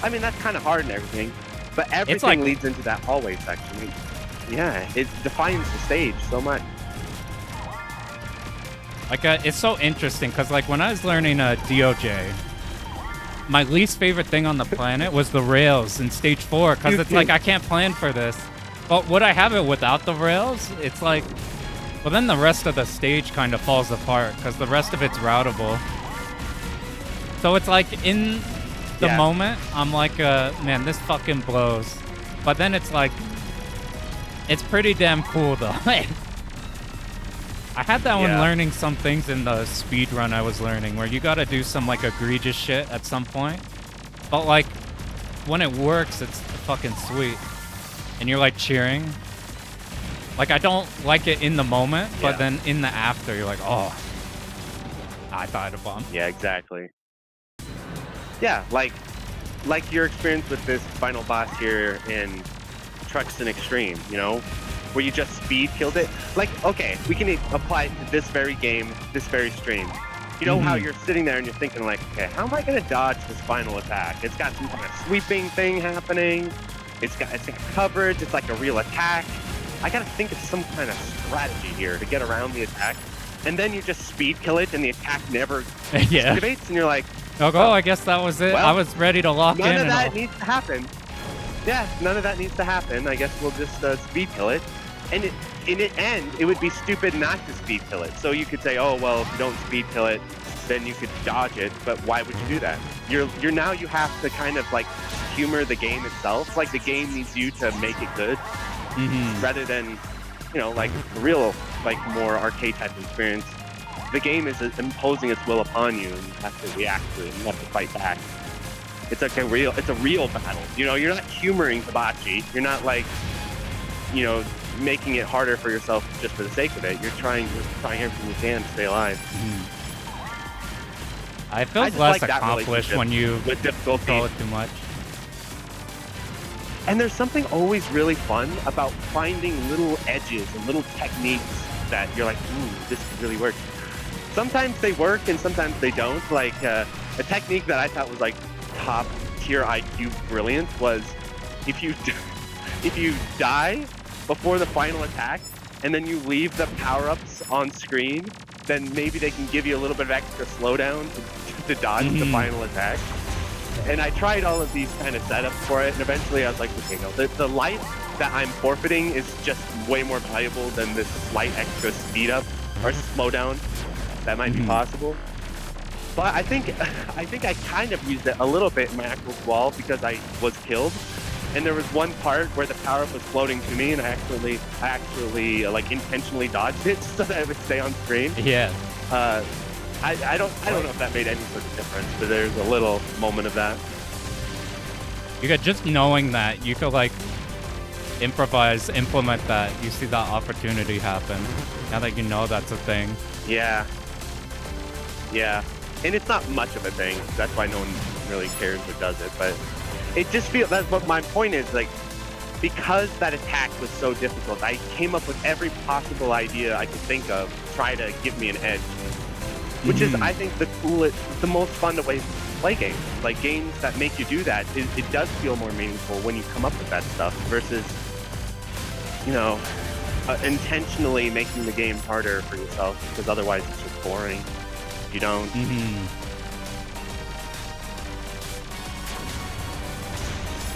I mean, that's kind of hard and everything, but everything leads into that hallway section. Yeah, it defines the stage so much. Like, it's so interesting, because, like, when I was learning DOJ, my least favorite thing on the planet was the rails in Stage 4, because it's like, I can't plan for this. But would I have it without the rails? It's like, well, then the rest of the stage kind of falls apart, because the rest of it's routable. So it's like, in the moment, I'm like, man, this fucking blows. But then it's like, it's pretty damn cool, though. I had that when learning some things in the speed run I was learning, where you gotta do some, like, egregious shit at some point. But, like, when it works, it's fucking sweet. And you're, like, cheering. Like, I don't like it in the moment, but then in the after, you're like, oh, I thought I'd a bomb. Yeah, exactly. Yeah, like your experience with this final boss here in Truxton Extreme, you know? Where you just speed killed it. Like, okay, we can apply it to this very game, this very stream. You know how you're sitting there and you're thinking like, okay, how am I gonna dodge this final attack? It's got some kind of sweeping thing happening. It's got coverage. It's like a real attack. I gotta think of some kind of strategy here to get around the attack. And then you just speed kill it and the attack never activates and you're like, I guess that was it. Well, I was ready to lock in. None of that needs to happen. Yeah, none of that needs to happen. I guess we'll just speed kill it. And in the end, it would be stupid not to speed kill it. So you could say, oh, well, if you don't speed kill it, then you could dodge it. But why would you do that? You're now you have to kind of like humor the game itself. It's like the game needs you to make it good, rather than, you know, like real, like more arcade type of experience. The game is imposing its will upon you, and you have to react to it. You have to fight back. It's like a real battle. You know, you're not humoring hibachi. You're not like, you know, making it harder for yourself just for the sake of it. You're trying everything you can to stay alive. I feel less accomplished when you with difficulty control it too much. And there's something always really fun about finding little edges and little techniques that you're like, ooh, this could really work. Sometimes they work and sometimes they don't. Like a technique that I thought was like top tier IQ brilliant was if you die before the final attack and then you leave the power-ups on screen, then maybe they can give you a little bit of extra slowdown to dodge the final attack. And I tried all of these kind of setups for it, and eventually I was like, okay, no, the life that I'm forfeiting is just way more valuable than this slight extra speed up or slowdown that might be possible. But I think I kind of used it a little bit in my actual wall because I was killed. And there was one part where the power-up was floating to me, and I actually like intentionally dodged it so that it would stay on screen. Yeah. I don't know if that made any sort of difference, but there's a little moment of that. You got just knowing that you could like implement that. You see that opportunity happen. Now that you know that's a thing. Yeah. Yeah. And it's not much of a thing. That's why no one really cares or does it. But it just feels, that's what my point is, like, because that attack was so difficult, I came up with every possible idea I could think of to try to give me an edge. Which is, I think, the coolest, the most fun way to play games. Like, games that make you do that, it does feel more meaningful when you come up with that stuff versus, you know, intentionally making the game harder for yourself, because otherwise it's just boring. You don't.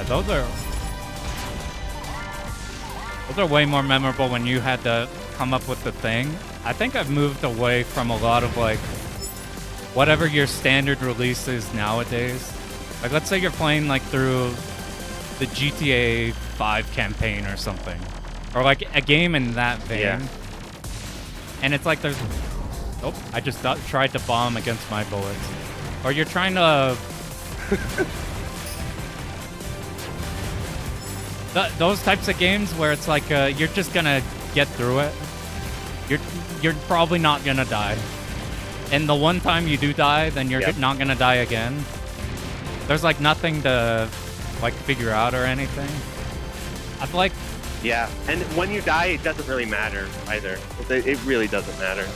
Those are way more memorable when you had to come up with the thing. I think I've moved away from a lot of like whatever your standard release is nowadays. Like, let's say you're playing like through the GTA 5 campaign or something, or like a game in that vein, and it's like there's I just tried to bomb against my bullets, or you're trying to those types of games where it's like you're just gonna get through it. You're probably not gonna die, and the one time you do die, then you're not gonna die again. There's like nothing to like figure out or anything. I'd like and when you die, it doesn't really matter either. It really doesn't matter.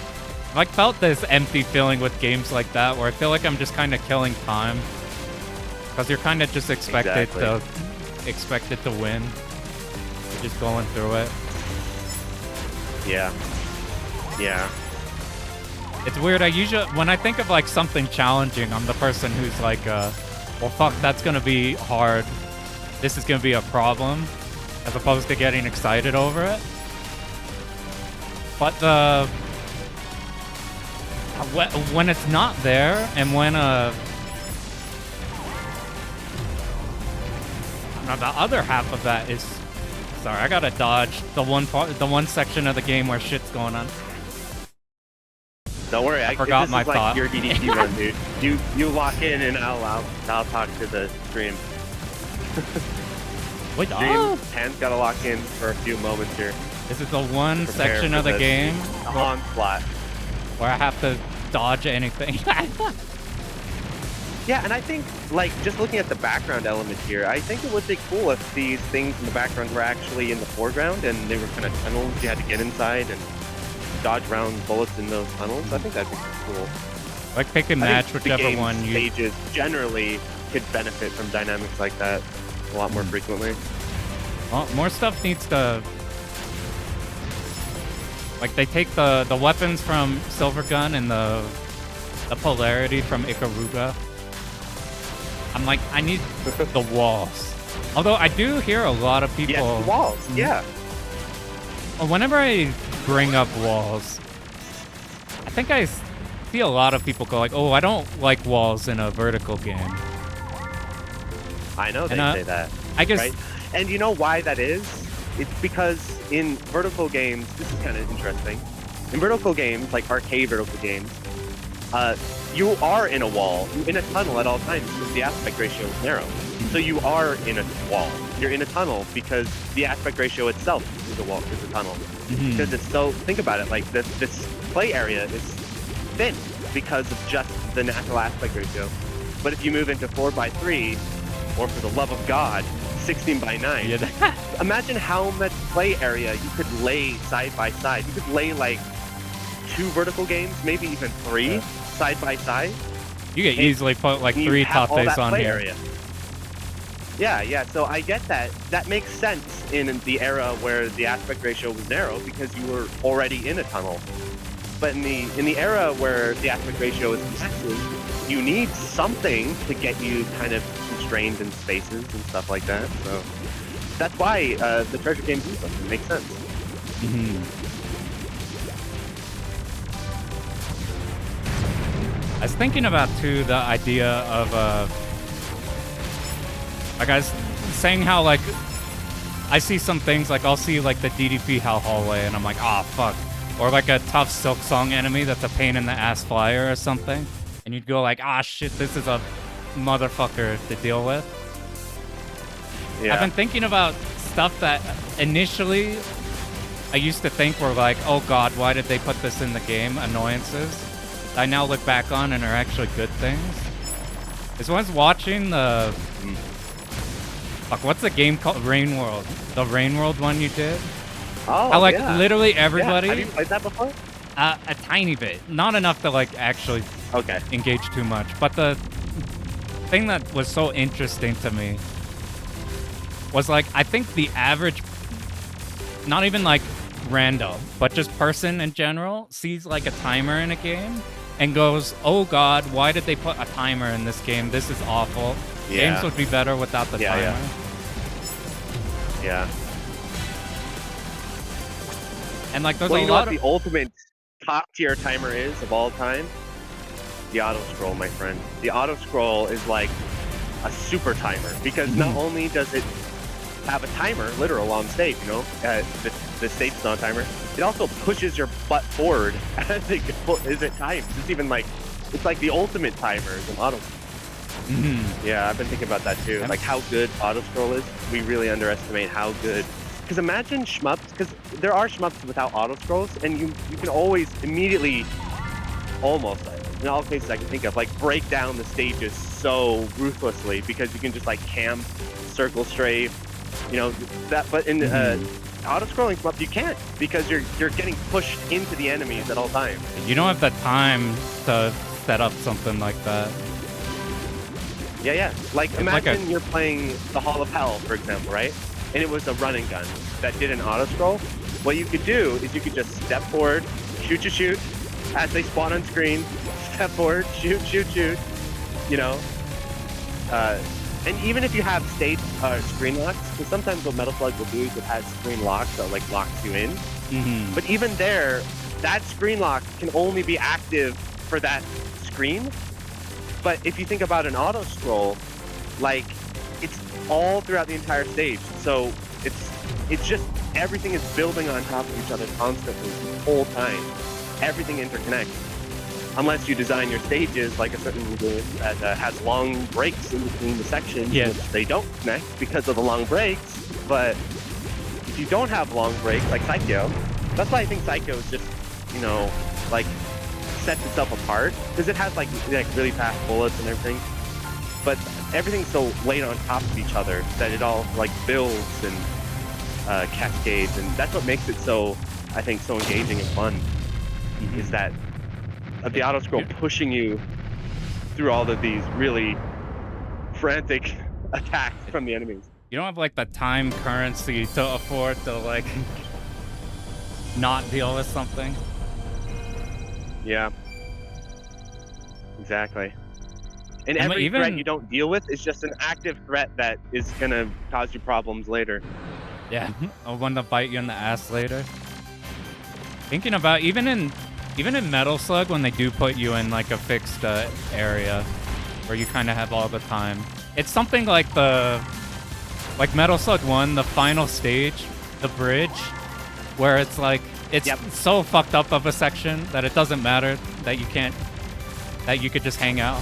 I've like felt this empty feeling with games like that, where I feel like I'm just kind of killing time, because you're kind of just expected to win. You're just going through it. Yeah. It's weird. I usually, when I think of like something challenging, I'm the person who's like, well, fuck, that's gonna be hard. This is gonna be a problem, as opposed to getting excited over it. But when it's not there, and when the other half of that is, sorry, I gotta dodge the one section of the game where shit's going on. Don't worry, I forgot this my is like thought. your DDT run, dude. You lock in, and I'll talk to the stream. Wait, Hands gotta lock in for a few moments here. This is the one section of the game onslaught where I have to dodge anything. Yeah, and I think, like, just looking at the background element here, I think it would be cool if these things in the background were actually in the foreground and they were kind of tunnels you had to get inside and dodge around bullets in those tunnels. I think that'd be cool. Like, pick and match whichever one you... stages generally could benefit from dynamics like that a lot more frequently. Well, more stuff needs to... Like, they take the weapons from Silvergun and the polarity from Ikaruga. I'm like, I need the walls. Although I do hear a lot of people... Yes, the walls, yeah. Whenever I bring up walls, I think I see a lot of people go like, oh, I don't like walls in a vertical game. I know they say that. I guess... Right? And you know why that is? It's because in vertical games, this is kind of interesting. In vertical games, like arcade vertical games, you are in a wall, in a tunnel at all times because the aspect ratio is narrow. So you are in a wall. You're in a tunnel because the aspect ratio itself is a wall, is a tunnel. Because it's so, think about it, like this play area is thin because of just the natural aspect ratio. But if you move into 4x3, or for the love of God, 16 by 9. Yeah. Imagine how much play area you could lay side by side. You could lay like 2 vertical games, maybe even 3 side by side. You could easily put like And 3 you have all Tates that on play here. area. Yeah. So I get that. That makes sense in the era where the aspect ratio was narrow because you were already in a tunnel. But in the era where the aspect ratio is massive, you need something to get you kind of constrained in spaces and stuff like that. So that's why the treasure games use them. It makes sense. I was thinking about too the idea of like I was saying how like I see some things like I'll see like the DDP Hell hallway and I'm like, ah, fuck. Or like a tough Silk Song enemy that's a pain in the ass flyer or something. And you'd go like, ah, shit, this is a motherfucker to deal with. Yeah. I've been thinking about stuff that initially I used to think were like, oh god, why did they put this in the game? Annoyances. I now look back on and are actually good things. Is once watching the... Fuck, what's the game called? Rain World. The Rain World one you did? Oh, I like yeah. literally everybody. Yeah. Have you played that before? A tiny bit. Not enough to like actually engage too much. But the thing that was so interesting to me was like, I think the average, not even like random, but just person in general sees like a timer in a game and goes, oh god, why did they put a timer in this game? This is awful. Yeah. Games would be better without the timer. Yeah. And like there's Well, a you know lot what of the ultimate top tier timer is of all time? The auto scroll, my friend. The auto scroll is like a super timer because not only does it have a timer, literal on stage, you know, the stage is on timer. It also pushes your butt forward as it times. It's even like, it's like the ultimate timer is an auto. Yeah, I've been thinking about that too. Like how good auto scroll is. We really underestimate how good. Because imagine shmups, because there are shmups without auto scrolls, and you can always immediately, almost, in all cases I can think of, like break down the stages so ruthlessly because you can just like camp, circle strafe, you know, that. But in auto scrolling shmup, you can't because you're getting pushed into the enemies at all times. You don't have the time to set up something like that. Yeah. Like imagine you're playing the Hall of Hell, for example, right? And it was a run and gun that did an auto scroll. What you could do is you could just step forward, shoot as they spawn on screen, step forward, shoot, you know. And even if you have stage screen locks, because sometimes what Metal Slug will do is it has screen locks that like locks you in. But even there, that screen lock can only be active for that screen. But if you think about an auto scroll, like it's all throughout the entire stage. So it's just everything is building on top of each other constantly the whole time. Everything interconnects. Unless you design your stages like a certain game that has long breaks in between the sections, which they don't connect because of the long breaks. But if you don't have long breaks, like Psycho, that's why I think Psycho is just, you know, like sets itself apart because it has like really fast bullets and everything. But everything's so laid on top of each other that it all like builds and cascades, and that's what makes it so, I think, so engaging and fun. Is that the auto scroll pushing you through all of these really frantic attacks from the enemies. You don't have like the time currency to afford to like not deal with something. Yeah. Exactly. And every threat you don't deal with is just an active threat that is gonna cause you problems later. Yeah, or one to bite you in the ass later. Thinking about even in Metal Slug when they do put you in like a fixed area where you kind of have all the time. It's something like Metal Slug 1, the final stage, the bridge, where it's like it's so fucked up of a section that it doesn't matter that you could just hang out.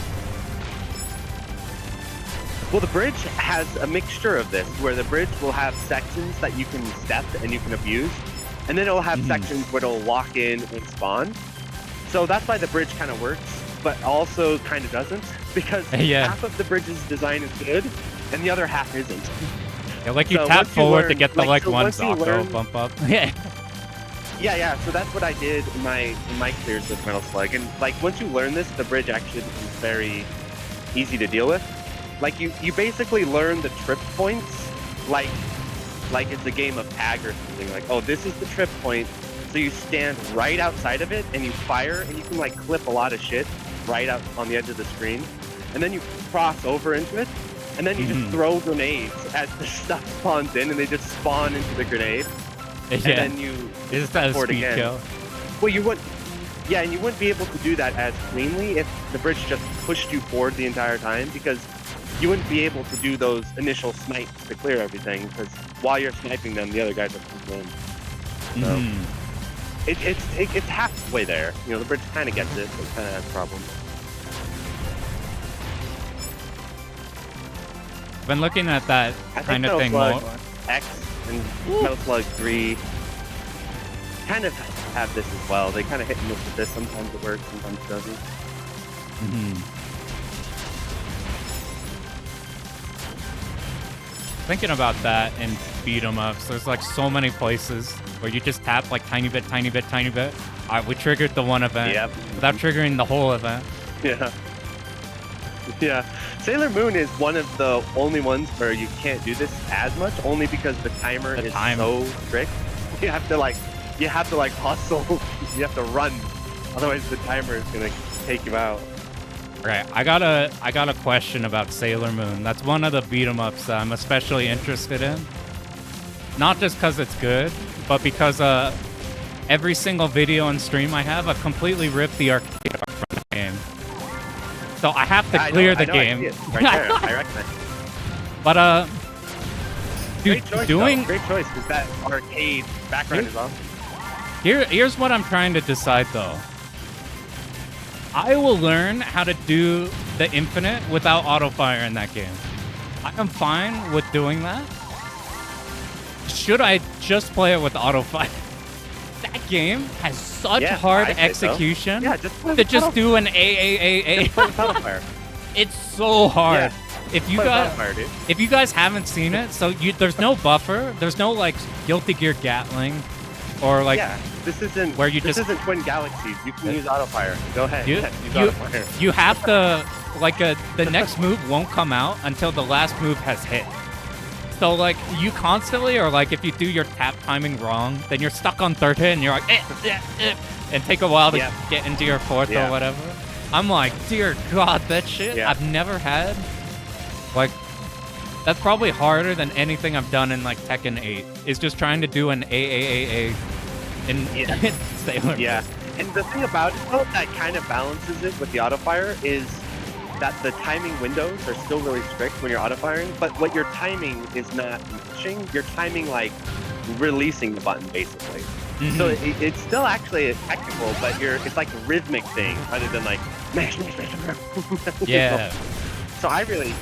Well, the bridge has a mixture of this, where the bridge will have sections that you can step and you can abuse, and then it'll have sections where it'll lock in and spawn. So that's why the bridge kind of works, but also kind of doesn't, because half of the bridge's design is good, and the other half isn't. Yeah, like you So tap once you forward to learn- get the like, like so one once you Zocco learn- bump up. Yeah. Yeah. So that's what I did in my clears with Metal Slug, and like once you learn this, the bridge actually becomes very easy to deal with. Like you basically learn the trip points, like it's a game of tag or something. Like, oh, this is the trip point, so you stand right outside of it and you fire, and you can like clip a lot of shit right out on the edge of the screen, and then you cross over into it, and then you just throw grenades as the stuff spawns in, and they just spawn into the grenade. And then you Is that a forward speed again. kill? Well, you wouldn't. Yeah, and you wouldn't be able to do that as cleanly if the bridge just pushed you forward the entire time, because you wouldn't be able to do those initial snipes to clear everything, because while you're sniping them, the other guys are coming in. So it's halfway there. You know, the bridge kind of gets it, but it kind of has problems. Been looking at that I kind think of Metal thing Slug more. X and Metal Slug 3 kind of have this as well. They kind of hit and miss with this. Sometimes it works, sometimes it doesn't. Thinking about that in beat 'em ups, there's like so many places where you just tap like tiny bit. We triggered the one event without triggering the whole event. Yeah. Yeah. Sailor Moon is one of the only ones where you can't do this as much, only because the timer is so strict. You have to like hustle. You have to run. Otherwise the timer is gonna take you out. Right, I got a question about Sailor Moon. That's one of the beat 'em ups that I'm especially interested in. Not just because it's good, but because every single video and stream I have, I've completely ripped the arcade art from the game. So I have to clear the game. I see it right there. I recognize. But dude, Great choice, doing though. Great choice, because that arcade background is awesome. here's what I'm trying to decide though. I will learn how to do the infinite without auto fire in that game. I am fine with doing that. Should I just play it with auto fire? That game has such hard I say so. execution Yeah, just play to with just auto- do an AAAA. Just play with auto fire. It's so hard. Yeah. If you Play with guys auto fire, dude. if you guys haven't seen it, so there's no buffer, there's no like Guilty Gear Gatling, or like Yeah, this isn't where you this just- isn't Twin Galaxies. You can use auto fire. Go ahead. You- use you- auto fire. you have to like the next move won't come out until the last move has hit. So like you constantly, or like if you do your tap timing wrong, then you're stuck on third hit and you're like and take a while to Yeah. get into your fourth Yeah. or whatever. I'm like, dear God, that shit Yeah. I've never had. Like that's probably harder than anything I've done in like Tekken 8. Is just trying to do an AAAA in Yeah. Sailor Moon. Yeah, and the thing about it, though, that kind of balances it with the auto fire is that the timing windows are still really strict when you're auto firing, but what your timing is not matching. You're timing like releasing the button basically. So it's still actually technical, but it's like a rhythmic thing rather than like mash. Yeah. So I really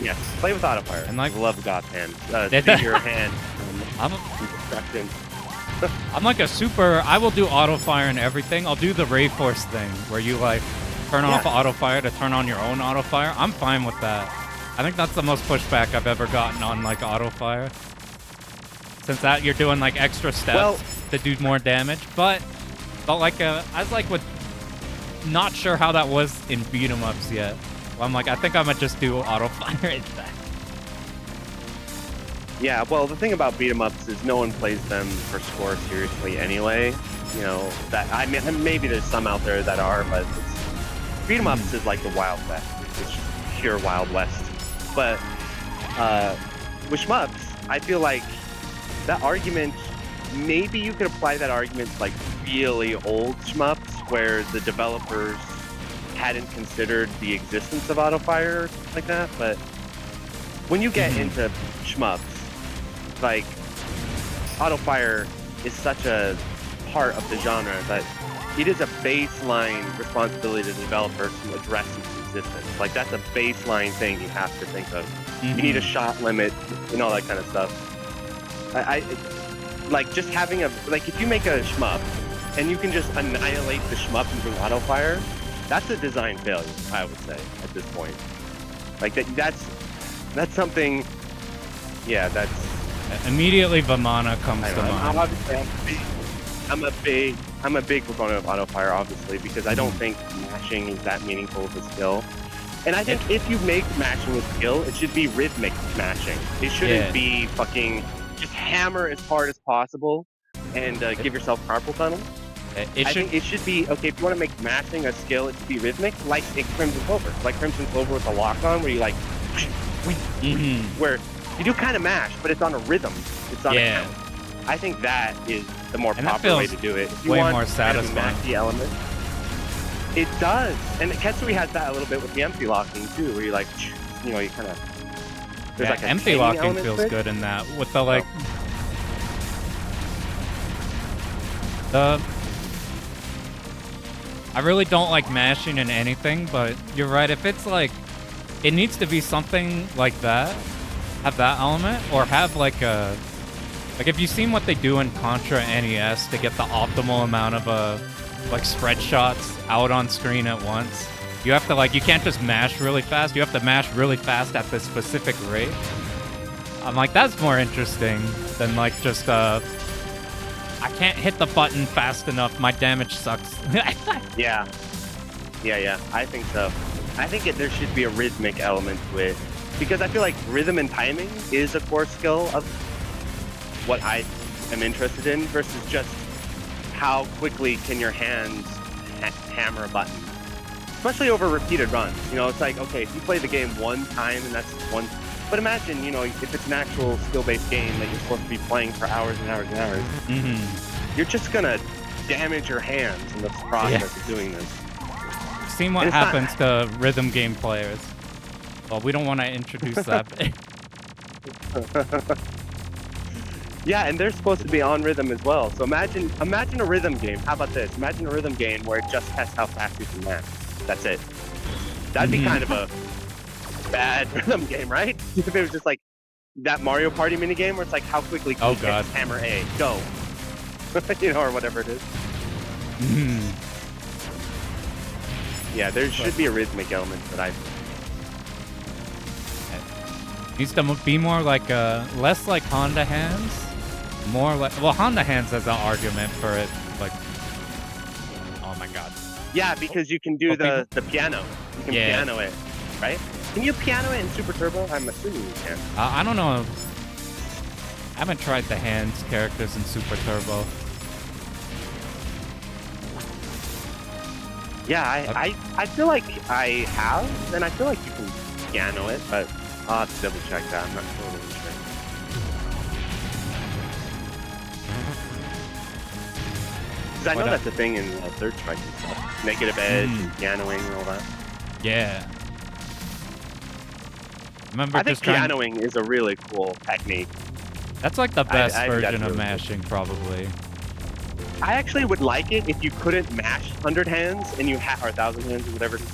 play with auto fire. And, like- love God's hand. That- See your hand. I'm Destruction. I'm like a super. I will do auto fire and everything. I'll do the Ray Force thing where you like turn off auto fire to turn on your own auto fire. I'm fine with that. I think that's the most pushback I've ever gotten on like auto fire. Since that you're doing like extra steps to do more damage, but like I was like with not sure how that was in beat 'em ups yet. I'm like I think I might just do auto fire instead. Yeah, well, the thing about beat 'em ups is no one plays them for score seriously anyway. You know, that I mean, maybe there's some out there that are, but beat 'em ups is like the Wild West. It's just pure Wild West. But with shmups, I feel like that argument, maybe you could apply that argument to like really old shmups where the developers hadn't considered the existence of auto fire or something like that. But when you get into shmups, like auto fire is such a part of the genre that it is a baseline responsibility to the developer to address its existence. Like that's a baseline thing you have to think of. You need a shot limit and all that kind of stuff. I like just having if you make a shmup and you can just annihilate the shmup using auto fire, that's a design failure, I would say, at this point. Like that's something, yeah, Immediately Vamana comes I to don't know. mind. Obviously, I'm a big proponent of auto fire, obviously, because I don't think mashing is that meaningful of a skill. And I think if you make mashing a skill, it should be rhythmic mashing. It shouldn't be fucking just hammer as hard as possible and give yourself carpal tunnel. I think it should be, okay, if you want to make mashing a skill, it should be rhythmic, like in Crimson Clover. Like Crimson Clover with the lock-on, where you like, where you do kind of mash, but it's on a rhythm. It's on a count. I think that is the more proper way to do it. If you way want more satisfying. Kind of element, it does. And Ketsui has that a little bit with the empty locking too, where you like, you know, you kind of. Yeah, like empty locking feels good in that. With the like, I really don't like mashing in anything, but you're right. If it's like, it needs to be something like that, have that element, or have like a. Like, if you've seen what they do in Contra NES to get the optimal amount of, like, spread shots out on screen at once, you have to, like, you can't just mash really fast. You have to mash really fast at this specific rate. I'm like, that's more interesting than, like, just, I can't hit the button fast enough. My damage sucks. Yeah. I think so. I think there should be a rhythmic element to it. Because I feel like rhythm and timing is a core skill of what I am interested in versus just how quickly can your hands hammer a button, especially over repeated runs. You know, it's like, okay, if you play the game one time and that's one, but imagine, you know, if it's an actual skill-based game that you're supposed to be playing for hours and hours and hours, you're just gonna damage your hands in the process of doing this. Seen what happens to rhythm game players. Well, we don't want to introduce that. Yeah, and they're supposed to be on rhythm as well. So imagine a rhythm game. How about this? Imagine a rhythm game where it just tests how fast you can mash. That's it. That'd be kind of a bad rhythm game, right? If it was just like that Mario Party minigame where it's like how quickly can you hit hammer A, go. You know, or whatever it is. Yeah, there should be a rhythmic element that I needs to be more like less like Honda hands, more like, well, Honda hands has an argument for it, like, oh my god. Yeah, because you can do the piano. You can piano it, right? Can you piano it in Super Turbo? I'm assuming you can. I don't know. I haven't tried the hands characters in Super Turbo. Yeah, I feel like I have, and I feel like you can piano it, but I'll have to double check that. I'm not totally sure. Because I know that's a thing in Third Strike and stuff. Negative edge and pianoing and all that. Yeah. Remember, I think pianoing is a really cool technique. That's like the best version of mashing, probably. I actually would like it if you couldn't mash 100 hands and you had, or 1,000 hands or whatever it is.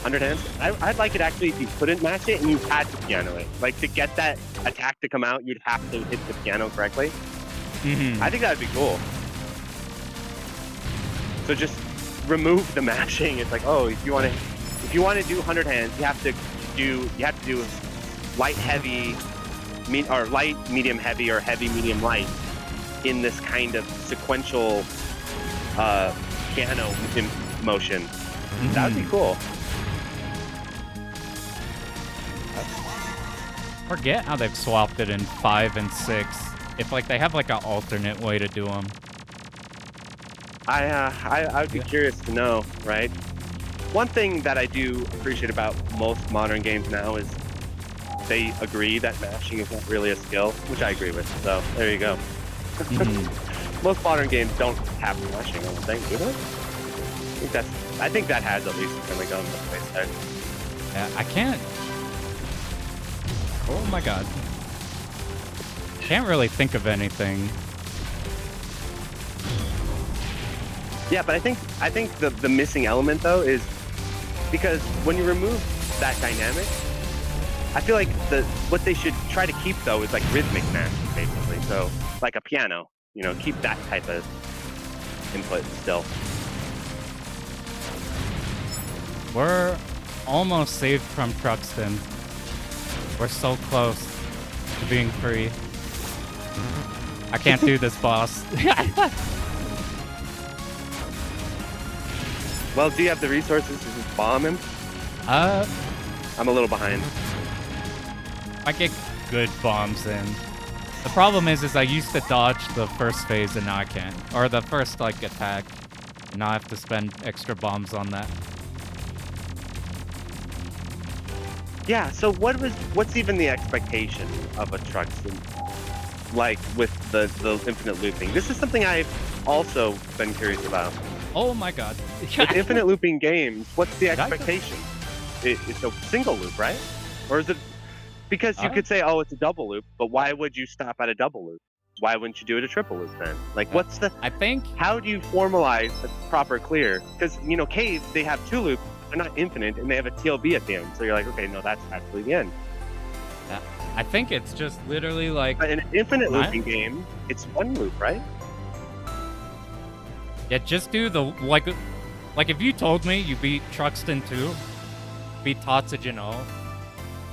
100 hands. I'd like it actually if you couldn't mash it and you had to piano it. Like, to get that attack to come out, you'd have to hit the piano correctly. I think that would be cool. So just remove the mashing. It's like, oh, if you want to do 100 hands, you have to do light, heavy, or light, medium, heavy, or heavy, medium, light in this kind of sequential piano motion. That would be cool. Forget how they've swapped it in 5 and 6. If like they have like an alternate way to do them. I would be curious to know, right? One thing that I do appreciate about most modern games now is they agree that mashing is not really a skill, which I agree with. So there you go. Most modern games don't have mashing, I don't think, do they? I think that has at least kind of gone the wayside. Yeah, I can't. Oh my god. Can't really think of anything. Yeah, but I think the missing element though is because when you remove that dynamic, I feel like what they should try to keep though is like rhythmic mashing basically. So like a piano, you know, keep that type of input still. We're almost saved from Truxton. We're so close to being free. I can't do this, boss. Well, do you have the resources to just bomb him? I'm a little behind. I get good bombs in. The problem is I used to dodge the first phase and now I can't. Or the first, like, attack. And now I have to spend extra bombs on that. Yeah, so what's even the expectation of a Truxton? Like, with the infinite looping? This is something I've also been curious about. Oh my god. With infinite looping games, what's the expectation? It's a single loop, right? Or is it... Because you could say, oh, it's a double loop, but why would you stop at a double loop? Why wouldn't you do it a triple loop then? Like, what's the... I think... How do you formalize a proper clear? Because, you know, caves, they have 2 loops, they're not infinite, and they have a TLB at the end. So you're like, okay, no, that's actually the end. Yeah. I think it's just literally like... But in an infinite looping game, it's 1 loop, right? Yeah, just do the... Like if you told me you beat Truxton 2, beat Tatsujin 0,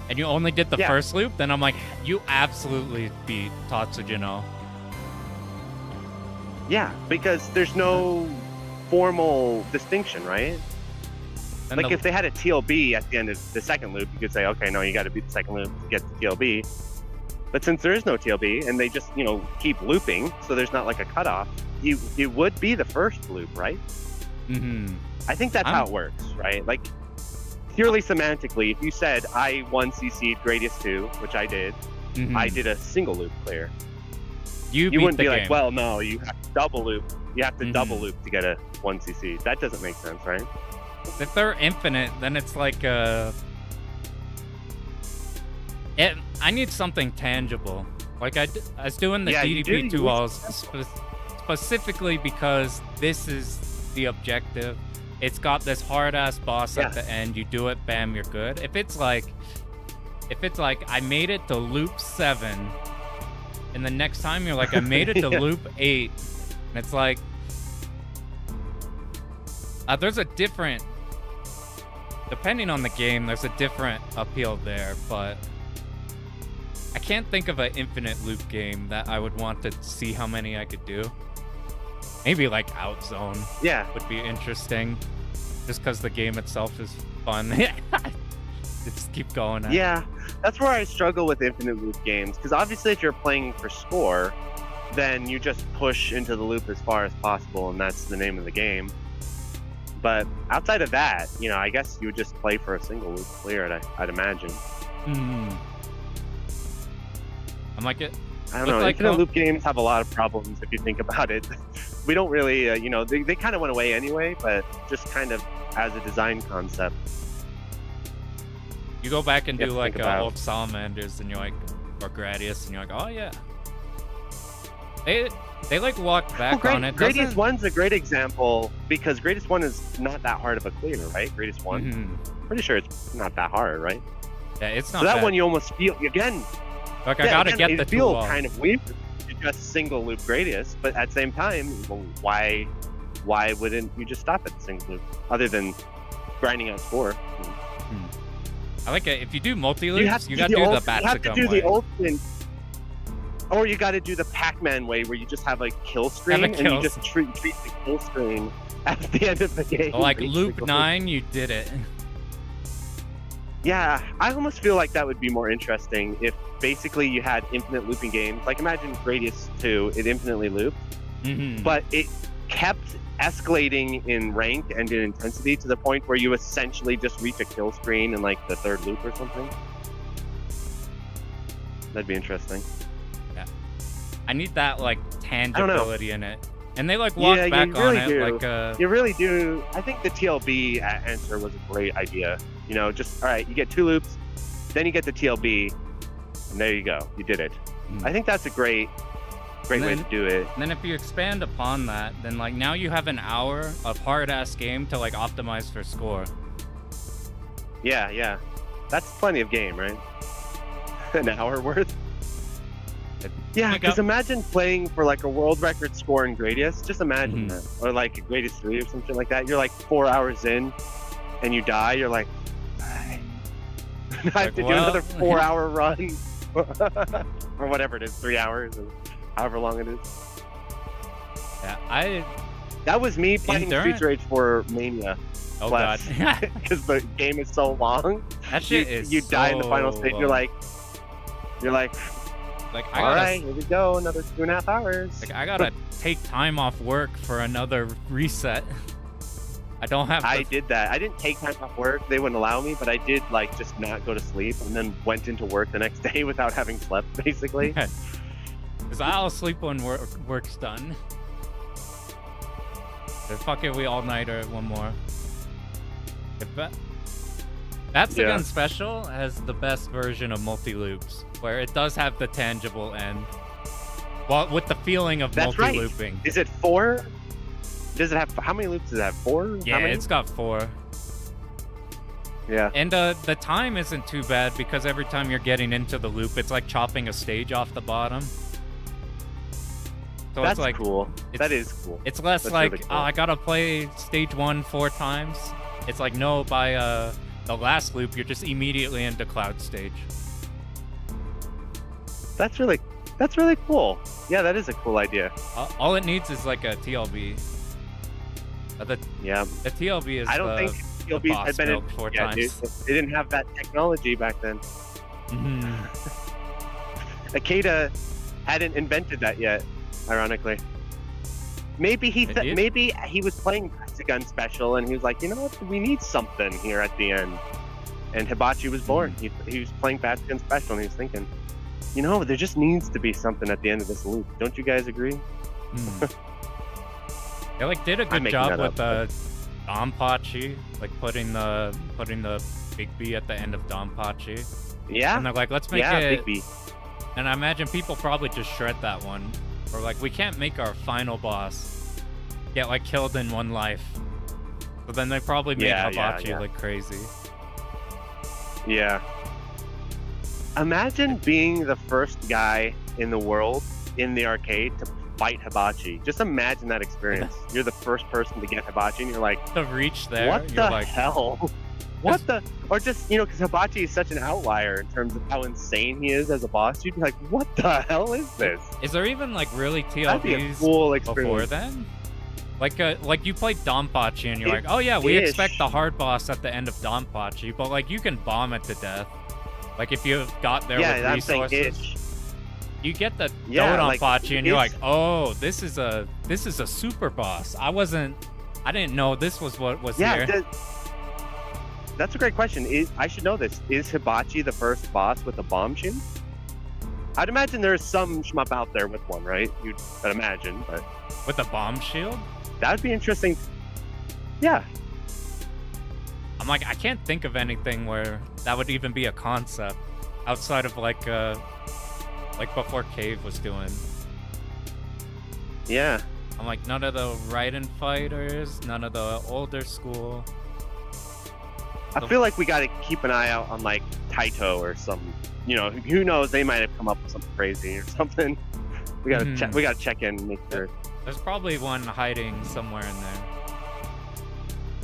and you only did the first loop, then I'm like, you absolutely beat Tatsujin 0. Yeah, because there's no formal distinction, right? And like if they had a TLB at the end of the second loop, you could say, okay, no, you got to beat the second loop to get the TLB. But since there is no TLB and they just, you know, keep looping, so there's not like a cutoff, it would be the first loop, right? Mm-hmm. I think that's how it works, right? Like, purely semantically, if you said I 1cc'd Gradius 2, which I did, I did a single loop clear. You wouldn't be like, well, no, you have to double loop. You have to double loop to get a 1cc. That doesn't make sense, right? If they're infinite, then it's like I need something tangible. Like I was doing the DDP2 walls specifically because this is the objective. It's got this hard-ass boss at the end. You do it, bam, you're good. If it's like I made it to loop 7, and the next time you're like, I made it to loop 8, and it's like, there's a different, depending on the game, there's a different appeal there, but I can't think of an infinite loop game that I would want to see how many I could do. Maybe like Outzone would be interesting, just because the game itself is fun. Just keep going. Yeah, that's where I struggle with infinite loop games, because obviously if you're playing for score, then you just push into the loop as far as possible, and that's the name of the game. But outside of that, you know, I guess you would just play for a single loop clear, I'd imagine. I'm like it. I don't know. Like infinite loop games have a lot of problems if you think about it. We don't really, you know, they kind of went away anyway, but just kind of as a design concept. You go back and do like old Salamanders, and you're like, or Gradius, and you're like, oh yeah. They like walked back on it. Gradius 1's a great example because Gradius 1 is not that hard of a clear, right? Gradius 1. Pretty sure it's not that hard, right? Yeah, it's not. So that bad. one you almost feel again. Like I gotta get the it feels tool. Kind of weird to just single loop Gradius, but at the same time, well, why wouldn't you just stop at the single loop? Other than grinding out score. I like it. If you do multi loops, you gotta do the Batsicum way. You have to do the ultimate, or you gotta do the Pac-Man way, where you just have a kill screen and you just treat the kill screen at the end of the game. Like loop 9, you did it. Yeah, I almost feel like that would be more interesting if basically you had infinite looping games. Like imagine Gradius 2, it infinitely looped, but it kept escalating in rank and in intensity to the point where you essentially just reach a kill screen in like the 3rd loop or something. That'd be interesting. Yeah, I need that like tangibility in it. And they like walk back on it like you really do. I think the TLB answer was a great idea. You know, just all right, you get 2 loops, then you get the TLB, and there you go, you did it. I think that's a great way to do it. And then if you expand upon that, then like now you have an hour of hard ass game to like optimize for score. Yeah, that's plenty of game, right? An hour worth. Yeah, because imagine playing for like a world record score in Gradius. Just imagine that, or like a Gradius 3 or something like that. You're like 4 hours in, and you die. You're like, I have to do another 4-hour run, or whatever it is, 3 hours. And however long it is. Yeah, That was me playing Endurance? Streets Rage 4 Mania. oh Plus, god. because the game is so long. That shit is You die in the final so stage. long. You're like, like I all gotta right, here we go, another 2.5 hours. like I gotta take time off work for another reset. I don't have I did that. I didn't take time off work. They wouldn't allow me, but I did like just not go to sleep and then went into work the next day without having slept, basically. Because I'll sleep when work's done. But fuck it, we all-nighter one more. Tatsujin Special has the best version of multi-loops, where it does have the tangible end. Well, with the feeling of That's right. multi-looping. Is it 4? Does it have, how many loops does it have? 4? Yeah, How many? it's got 4. Yeah. And the time isn't too bad because every time you're getting into the loop, it's like chopping a stage off the bottom. So That's it's like cool. it's- That is cool. it's less That's like really cool. oh, I gotta play stage 1 4 times. It's like no, by the last loop, you're just immediately into cloud stage. That's really cool. Yeah, that is a cool idea. All it needs is like a TLB. Yeah. The TLB is I don't the, think the TLBs boss had been milk 4 yeah, dude, times. they didn't have that technology back then. Mhm. Akeda hadn't invented that yet, ironically. Maybe he It is. maybe he was playing Tatsujin Special and he was like, you know what, we need something here at the end. And Hibachi was born. He was playing Tatsujin Special and he was thinking, you know, there just needs to be something at the end of this loop. Don't you guys agree? They like did a good making job that with up, Donpachi, like putting the big B at the end of Donpachi. Yeah. And they're like, let's make Yeah, it. Big B. And I imagine people probably just shred that one. Or like, we can't make our final boss get like killed in one life. So then they probably made Hibachi yeah. like crazy. Yeah. Imagine being the first guy in the world in the arcade to fight Hibachi. Just imagine that experience. You're the first person to get Hibachi and you're like, To reach there, what you're the like, hell? What the? Or just, you know, because Hibachi is such an outlier in terms of how insane he is as a boss. You'd be like, what the hell is this? is there even like really That'd be a TLBs cool before experience. then? Like you played Donpachi and you're like, oh yeah, we Ish. expect the hard boss at the end of Donpachi, but like you can bomb it to death. Like if you got there Yeah, with I'm saying resources, ish. you get the Yeah, like, Donpachi and you're like, ish. oh, this is a super boss. I didn't know this was what was Yeah, here. that's a great question. I should know this. Is Hibachi the first boss with a bomb shield? I'd imagine there's some shmup out there with one, right? I'd imagine, but With a bomb shield? that would be interesting. Yeah. I'm like, I can't think of anything where that would even be a concept outside of like before Cave was doing. Yeah. I'm like, none of the Raiden fighters, none of the older school. I feel like we got to keep an eye out on like Taito or some, you know, who knows? They might have come up with something crazy or something. We gotta Mhm. check. We gotta check in and make sure. There's probably one hiding somewhere in there.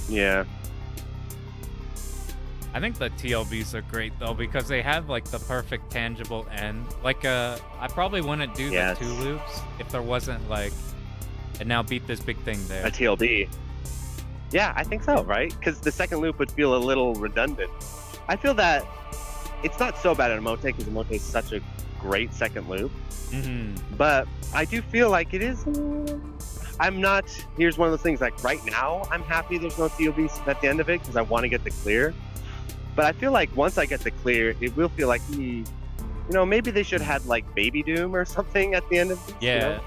Yeah. I think the TLBs are great though because they have like the perfect tangible end. Like I probably wouldn't do Yes. the 2 loops if there wasn't like, and now beat this big thing there. A TLB. Yeah, I think so, right? Because the second loop would feel a little redundant. I feel that it's not so bad at Emote because Emote is such a great second loop. Mm-hmm. But I do feel like it is. I'm not. Here's one of those things. Like right now, I'm happy there's no TLBs at the end of it because I want to get the clear. But I feel like once I get the clear, it will feel like you know, maybe they should have had like Baby Doom or something at the end of this. Yeah. You know?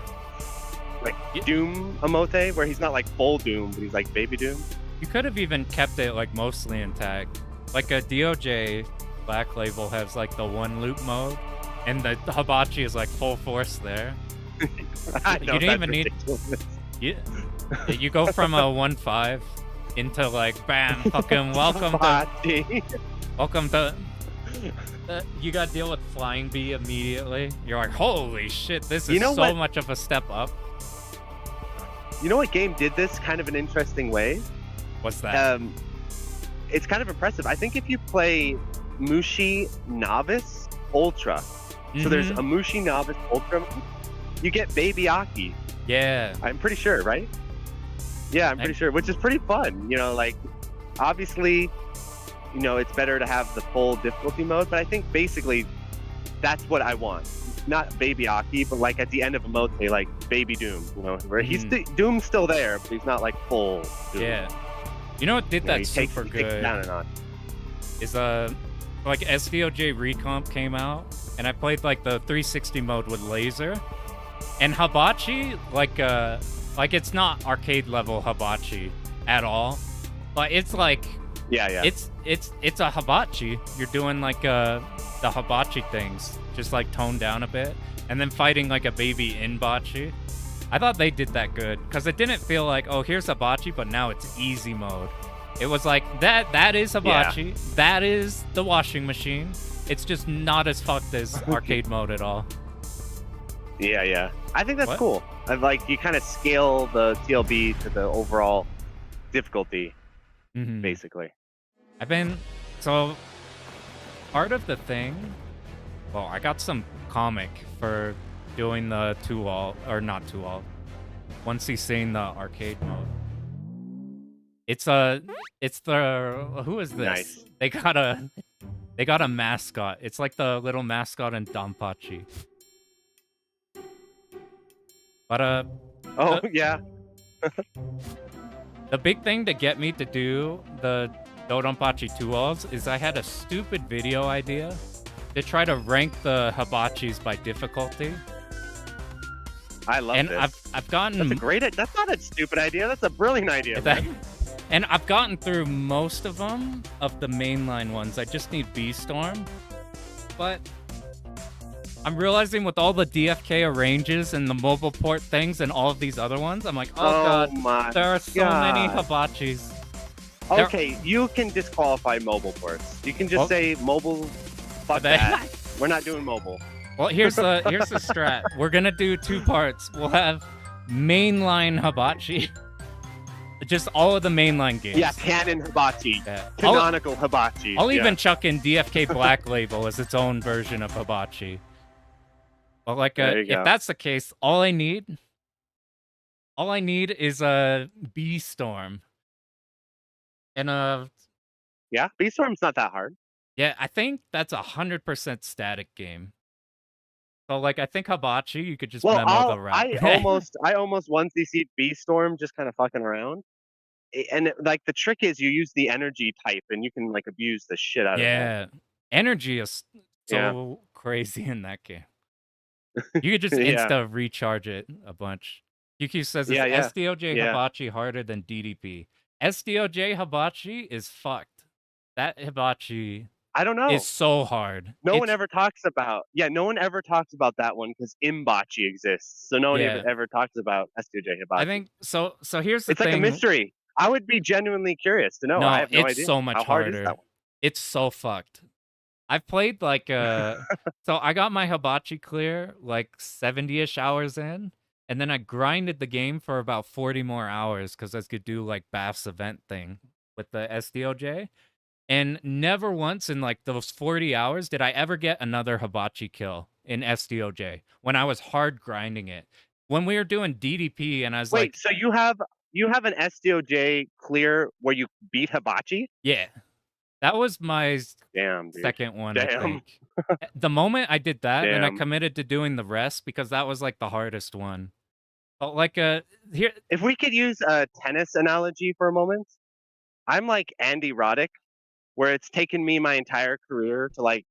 Like Doom Emote, where he's not like full Doom, but he's like Baby Doom. You could have even kept it like mostly intact. Like a DOJ Black Label has like the 1 loop mode, and the Hibachi is like full force there. I You know, didn't that's even need- ridiculous. You go from a 1-5 into like bam, fucking welcome to you got to deal with Flying Bee immediately. You're like, holy shit, this is You know so what? much of a step up. You know what game did this kind of an interesting way? What's that? It's kind of impressive. I think if you play Mushi Novice Ultra, so there's a Mushi Novice Ultra. you get Baby Aki. Yeah. I'm pretty sure, right? Yeah, I'm pretty sure, which is pretty fun. You know, like obviously, you know, it's better to have the full difficulty mode, but I think basically that's what I want. Not Baby Aki, but like at the end of a mode, say like Baby Doom, you know, where he's Doom's still there, but he's not like full Doom. Yeah. You know what did that super he good? takes down and on. Is like SDOJ Recomp came out, and I played like the 360 mode with laser, and Hibachi like it's not arcade level Hibachi at all, but it's like it's a Hibachi. You're doing like the Hibachi things, just like toned down a bit, and then fighting like a baby Inbachi. I thought they did that good because it didn't feel like, oh, here's Hibachi, but now it's easy mode. It was like that is Hibachi. That is the washing machine. It's just not as fucked as arcade mode at all. Yeah. I think that's cool. I like you kind of scale the TLB to the overall difficulty, basically. I've been so part of the thing. Well, I got some comic for doing the 2-all or not 2-all. Once he's seen the arcade mode. It's the who is this? Nice. They got a mascot. It's like the little mascot in Danpachi. But yeah. The big thing to get me to do the Dodonpachi 2-alls is I had a stupid video idea to try to rank the Hibachis by difficulty. I love this. I've gotten... That's not a stupid idea. That's a brilliant idea. And I've gotten through most of them, of the mainline ones. I just need B-Storm. But I'm realizing with all the DFK arranges and the mobile port things and all of these other ones, I'm like, oh god, there are so many Hibachis. Okay, you can disqualify mobile ports. You can just say mobile, fuck that. We're not doing mobile. Well, here's the strat. We're gonna do 2 parts. We'll have mainline Hibachi. Just all of the mainline games. Yeah, canon Hibachi. Canonical Hibachi. I'll even chuck in DFK Black Label as its own version of Hibachi. But like, if that's the case, all I need is a B-Storm. And yeah, B-Storm's not that hard. Yeah, I think that's 100% static game. So like, I think Hibachi, you could just memo the route. I almost once DC'd B-Storm just kind of fucking around. And like the trick is you use the energy type and you can like abuse the shit out of it. Yeah, energy is so crazy in that game. You could just insta recharge it a bunch. QQ says it's SDOJ Hibachi harder than DDP. SDOJ Hibachi is fucked. That Hibachi I don't know. Is so hard. No one ever talks about that one because Imbachi exists. So no one ever talks about SDOJ Hibachi. I think so here's the thing. It's like a mystery. I would be genuinely curious to know. No, I have no idea. It's so much How hard harder. Is that one? It's so fucked. I've played like so I got my Hibachi clear like 70-ish hours in, and then I grinded the game for about 40 more hours because I could do like Bath's event thing with the SDOJ. And never once in like those 40 hours did I ever get another Hibachi kill in SDOJ when I was hard grinding it. When we were doing DDP and I was like... Wait, so you have an SDOJ clear where you beat Hibachi? Yeah. That was my second one, I think. The moment I did that, and I committed to doing the rest because that was like the hardest one. But like here, if we could use a tennis analogy for a moment, I'm like Andy Roddick, where it's taken me my entire career to like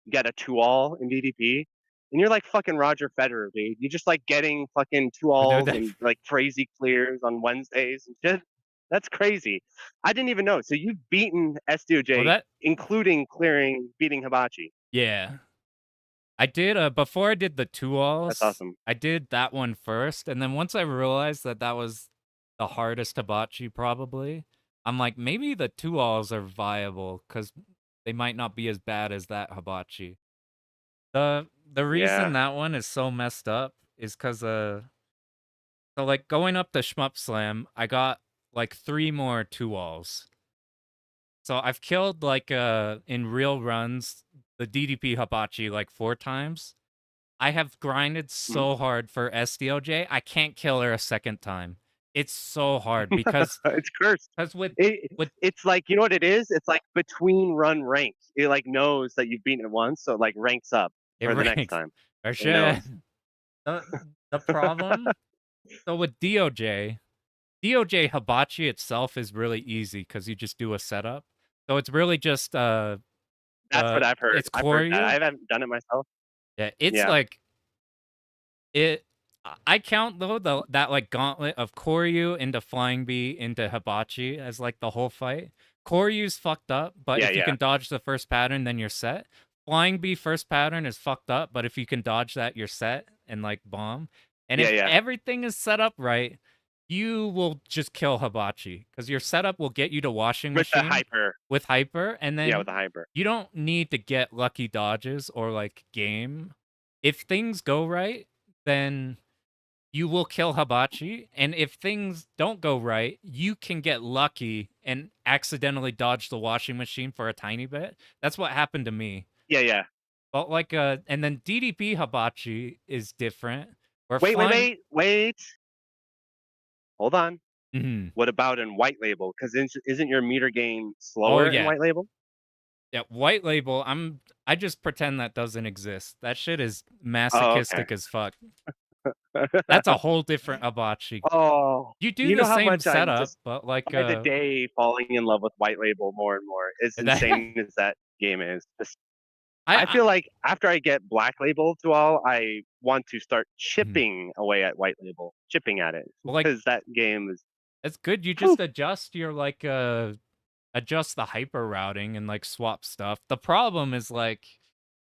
get a 2-all in DDP, and you're like fucking Roger Federer, dude. You're just like getting fucking 2-alls and like crazy clears on Wednesdays and shit. That's crazy. I didn't even know. So you've beaten SDOJ, including beating Hibachi. Yeah. I did, before I did the 2-alls, that's awesome. I did that one first, and then once I realized that was the hardest Hibachi probably, I'm like, maybe the 2-alls are viable, because they might not be as bad as that Hibachi. The reason that one is so messed up is because, so like, going up the Shmup Slam, I got like 3 more 2-alls. So I've killed like in real runs the DDP Hibachi like 4 times. I have grinded so hard for SDOJ. I can't kill her a second time. It's so hard because It's cursed. with It, with it's like, you know what it is? It's like between run ranks. It like knows that you've beaten it once, so it like ranks up it for the next ranks time. for It knows. sure. The the problem so with DOJ Hibachi itself is really easy because you just do a setup. So it's really just That's what I've heard. it's I've heard that. I Koryu. haven't done it myself. Yeah, it's Yeah. like it. I count though that like gauntlet of Koryu into Flying Bee into Hibachi as like the whole fight. Koryu's fucked up, but Yeah, if you yeah. can dodge the first pattern, then you're set. Flying Bee first pattern is fucked up, but if you can dodge that, you're set and like bomb. And Yeah, if yeah. everything is set up right, you will just kill Hibachi because your setup will get you to washing With the machine hyper. with hyper, and Yeah, with then the hyper. you don't need to get lucky dodges or like game. If things go right, then you will kill Hibachi, and if things don't go right, you can get lucky and accidentally dodge the washing machine for a tiny bit. That's what happened to me. Yeah, yeah. But like and then DDP Hibachi is different. Where Wait, wait, flying wait, wait. Hold on. Mhm. What about in white label? Because isn't your meter gain Oh slower in yeah. white label? Yeah, white label, I just pretend that doesn't exist. That shit is Oh, okay. masochistic as fuck. That's a whole different Hibachi. Oh, You do you the know how same much I'm setup, just but like by the day falling in love with white label more and more. As that insane as that game is. I I feel like after I get black label to all, I want to start Mhm. chipping away at white label, chipping at it Well, like because that game is. it's good. You Whew. just adjust your like adjust the hyper routing and like swap stuff. The problem is like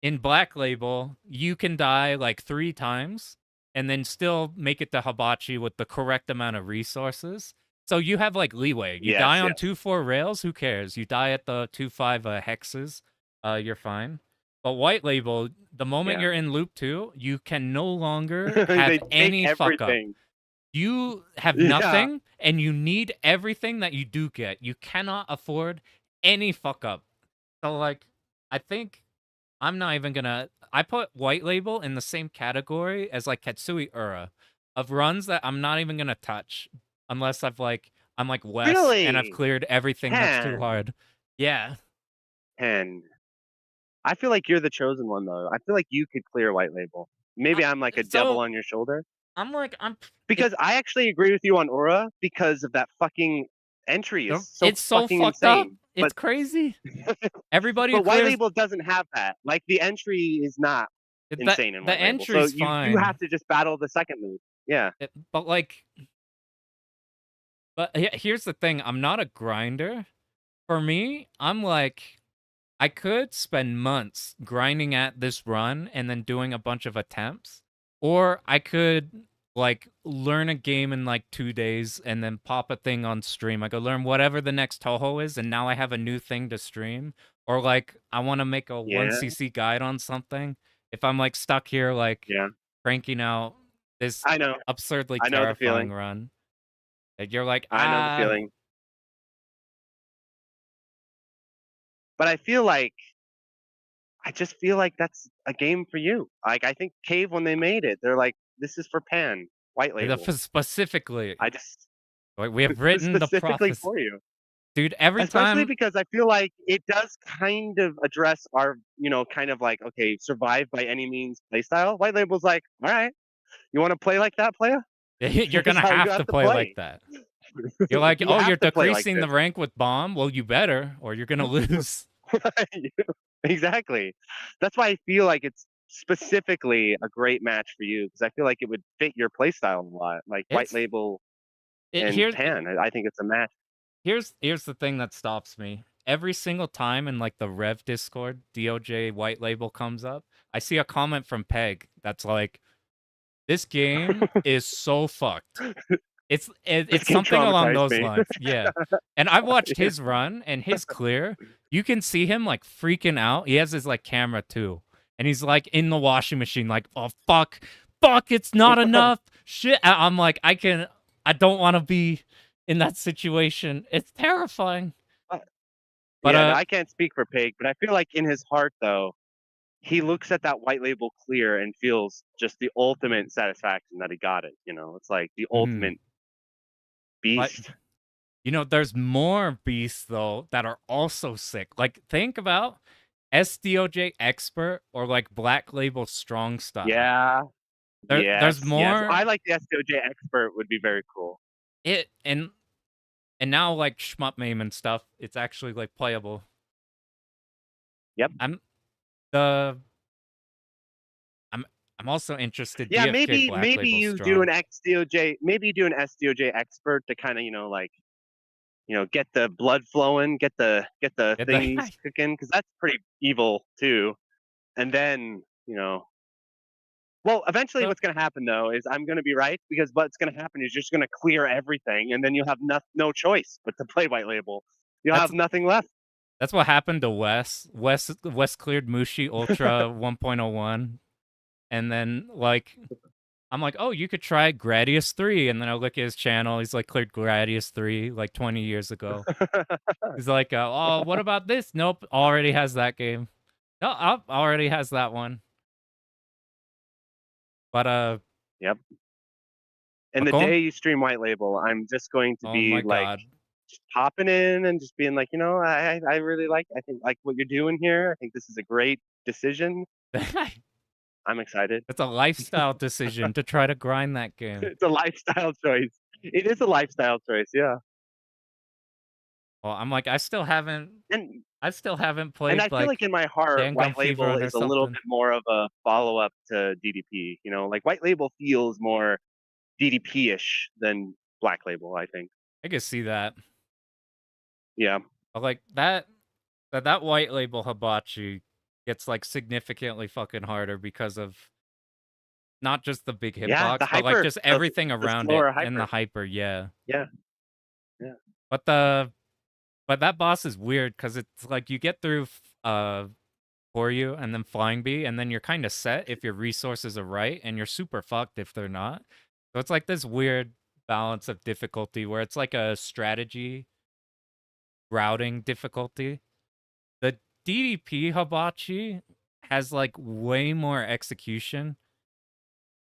in Black Label, you can die like 3 times and then still make it to Hibachi with the correct amount of resources. So you have like leeway. You die Yes, on yes, 2-4 rails, who cares? You die at the 2-5 hexes, you're fine. But White Label, the moment yeah. you're in loop 2, you can no longer have They take any fuck up. everything. You have Yeah, nothing, and you need everything that you do get. You cannot afford any fuck up. So, like, I think I'm not even gonna. I put White Label in the same category as like Katsui Ura of runs that I'm not even gonna touch unless I'm like Wes and I've really. cleared everything that's too 10, hard. Yeah, 10. I feel like you're the chosen one though. I feel like you could clear white label. I, Maybe I'm like a devil so on your shoulder I'm like it, because I actually agree with you on Aura because of that fucking entry is so it's so fucking fucked up. insane. It's crazy. Everybody who But white clears label doesn't have that. Like the entry is not insane in the white label. So entry's you have fine. to just battle the second move. Yeah. But like, here's the thing: I'm not a grinder. For me, I'm like, I could spend months grinding at this run and then doing a bunch of attempts, or I could like learn a game in like 2 days and then pop a thing on stream. I could learn whatever the next Toho is, and now I have a new thing to stream. Or like, I want to make a Yeah. 1cc guide on something. If I'm like stuck here, like Yeah. cranking out this I know. absurdly I know the terrifying feeling. run. And you're like, I know the feeling. But I just feel like that's a game for you. Like I think Cave when they made it, they're like, this is for Pan, white label. specifically, I just like we have written the specifically prophecy, for you. dude. Every Especially time, because I feel like it does kind of address our, kind of like, okay, survive by any means play style. White label's like, all right, you want to play like that, player? you're Here's gonna how you have have to to play like play. that. You're like, You oh, have you're to play like decreasing the this. rank with bomb. Well, you better, or you're gonna lose. Exactly. That's why I feel like it's specifically a great match for you because I feel like it would fit your playstyle a lot. Like White It's Label it and here's Pan, I think it's a match. here's the thing that stops me. Every single time in like the Rev Discord, DOJ White Label comes up, I see a comment from Peg that's like, "This game is so fucked." This It's game something along traumatized those me. lines. Yeah. And I've watched Yeah. his run and his clear. You can see him like freaking out. He has his like camera too. And he's like in the washing machine, like, oh fuck, fuck, it's not enough. Shit. I'm like, I don't want to be in that situation. It's terrifying. But Yeah, no, I can't speak for Pig, but I feel like in his heart though, he looks at that white label clear and feels just the ultimate satisfaction that he got it. It's like the Mhm. ultimate But beast. there's more beasts though that are also sick. Like think about SDOJ Expert or like Black Label Strong Style. Yeah. There's Yes. more I like the SDOJ expert would be very cool. it and now like shmup meme and stuff, it's actually like playable. Yep. I'm the I'm I'm also interested Yeah, DFK maybe Black maybe Label you do Strong. an XDOJ, maybe you do an SDOJ expert to kind of, like, get the blood flowing, get the Get thingies the cooking, because that's pretty evil too. And then, well, eventually so what's going to happen though is I'm going to be right, because what's going to happen is you're just going to clear everything, and then you'll have no choice but to play white label. You'll that's have nothing left. that's what happened to Wes. Wes cleared Mushi Ultra 1.01 and then like I'm like, "Oh, you could try Gradius 3." And then I look at his channel. He's like cleared Gradius 3 like 20 years ago. He's like, "Oh, what about this?" Nope, already has that game. No, already has that one. But Yep. And but the going day you stream white label, I'm just going to oh my be like, god. just popping in and just being like, I really I think like what you're doing here. I think this is a great decision. I'm excited. It's a lifestyle decision to try to grind that game. It's a lifestyle choice. It is a lifestyle choice, yeah. Well, I'm like, And I still haven't and I played feel like like in my heart, Dangum white Fever label or is a little something. bit more of a follow up to DDP. Like white label feels more DDP-ish than black label, I think. I can see that. Yeah. But like that white label hibachi gets like significantly fucking harder because of not just the big Yeah, the hitbox, but like hyper, just everything the around it slower and the hyper. hyper, yeah. Yeah. Yeah. But that boss is weird because it's like you get through for you and then flying bee and then you're kind of set if your resources are right and you're super fucked if they're not. So it's like this weird balance of difficulty where it's like a strategy routing difficulty. The DDP hibachi has like way more execution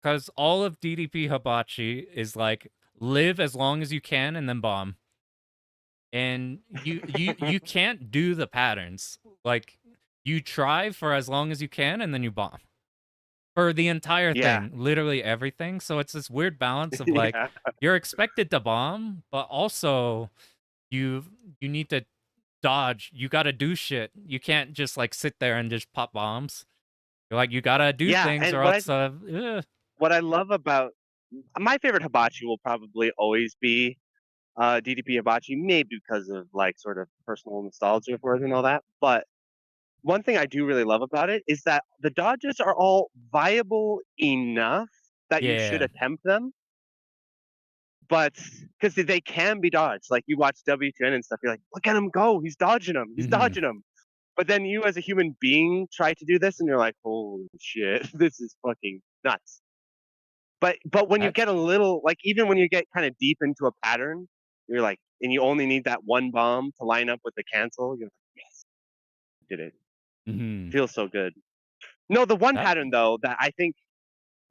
because all of DDP hibachi is like live as long as you can and then bomb. And you can't do the patterns. Like you try for as long as you can and then you bomb. For the entire Yeah. thing, literally everything. So it's this weird balance of like Yeah. you're expected to bomb, but also you you need to dodge. You got to do shit. You can't just like sit there and just pop bombs. You're like you got to do Yeah. things And or else what I love about my favorite hibachi will probably always be DDP hibachi, maybe because of like sort of personal nostalgia for it and all that. But one thing I do really love about it is that the dodges are all viable enough that you should yeah. attempt them, but because they can be dodged. Like you watch W2N and stuff, you're like, look at him go, he's dodging them, he's Mhm. dodging them. But then you as a human being try to do this and you're like, holy shit, this is fucking nuts. But when you That's get a little, like, even when you get kind of deep into a pattern, you're like, and you only need that one bomb to line up with the cancel, you're like, yes, did it. mhm. Feels so good. No, the one That pattern though that I think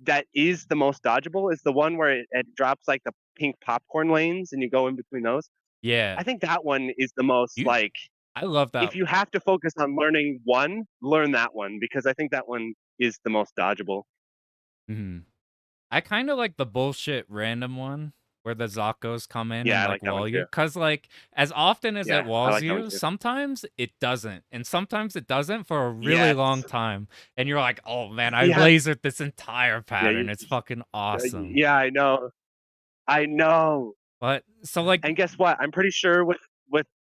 that is the most dodgeable is the one where it drops like the pink popcorn lanes and you go in between those. yeah. I think that one is the most You like, I love if that. you have to focus on learning one, learn that one, because I think that one is the most dodgeable. Mhm. I kind of like the bullshit random one where the Zakos come in Yeah, and I like like that one wall too. you. Cause like as often as it Yeah, I walls like that one you, too. sometimes it doesn't. And sometimes it doesn't for a really Yes. long time. And you're like, oh man, I Yeah. lasered this entire Yeah. pattern. It's fucking awesome. Yeah. I know. I know. But so like And guess what? I'm pretty sure with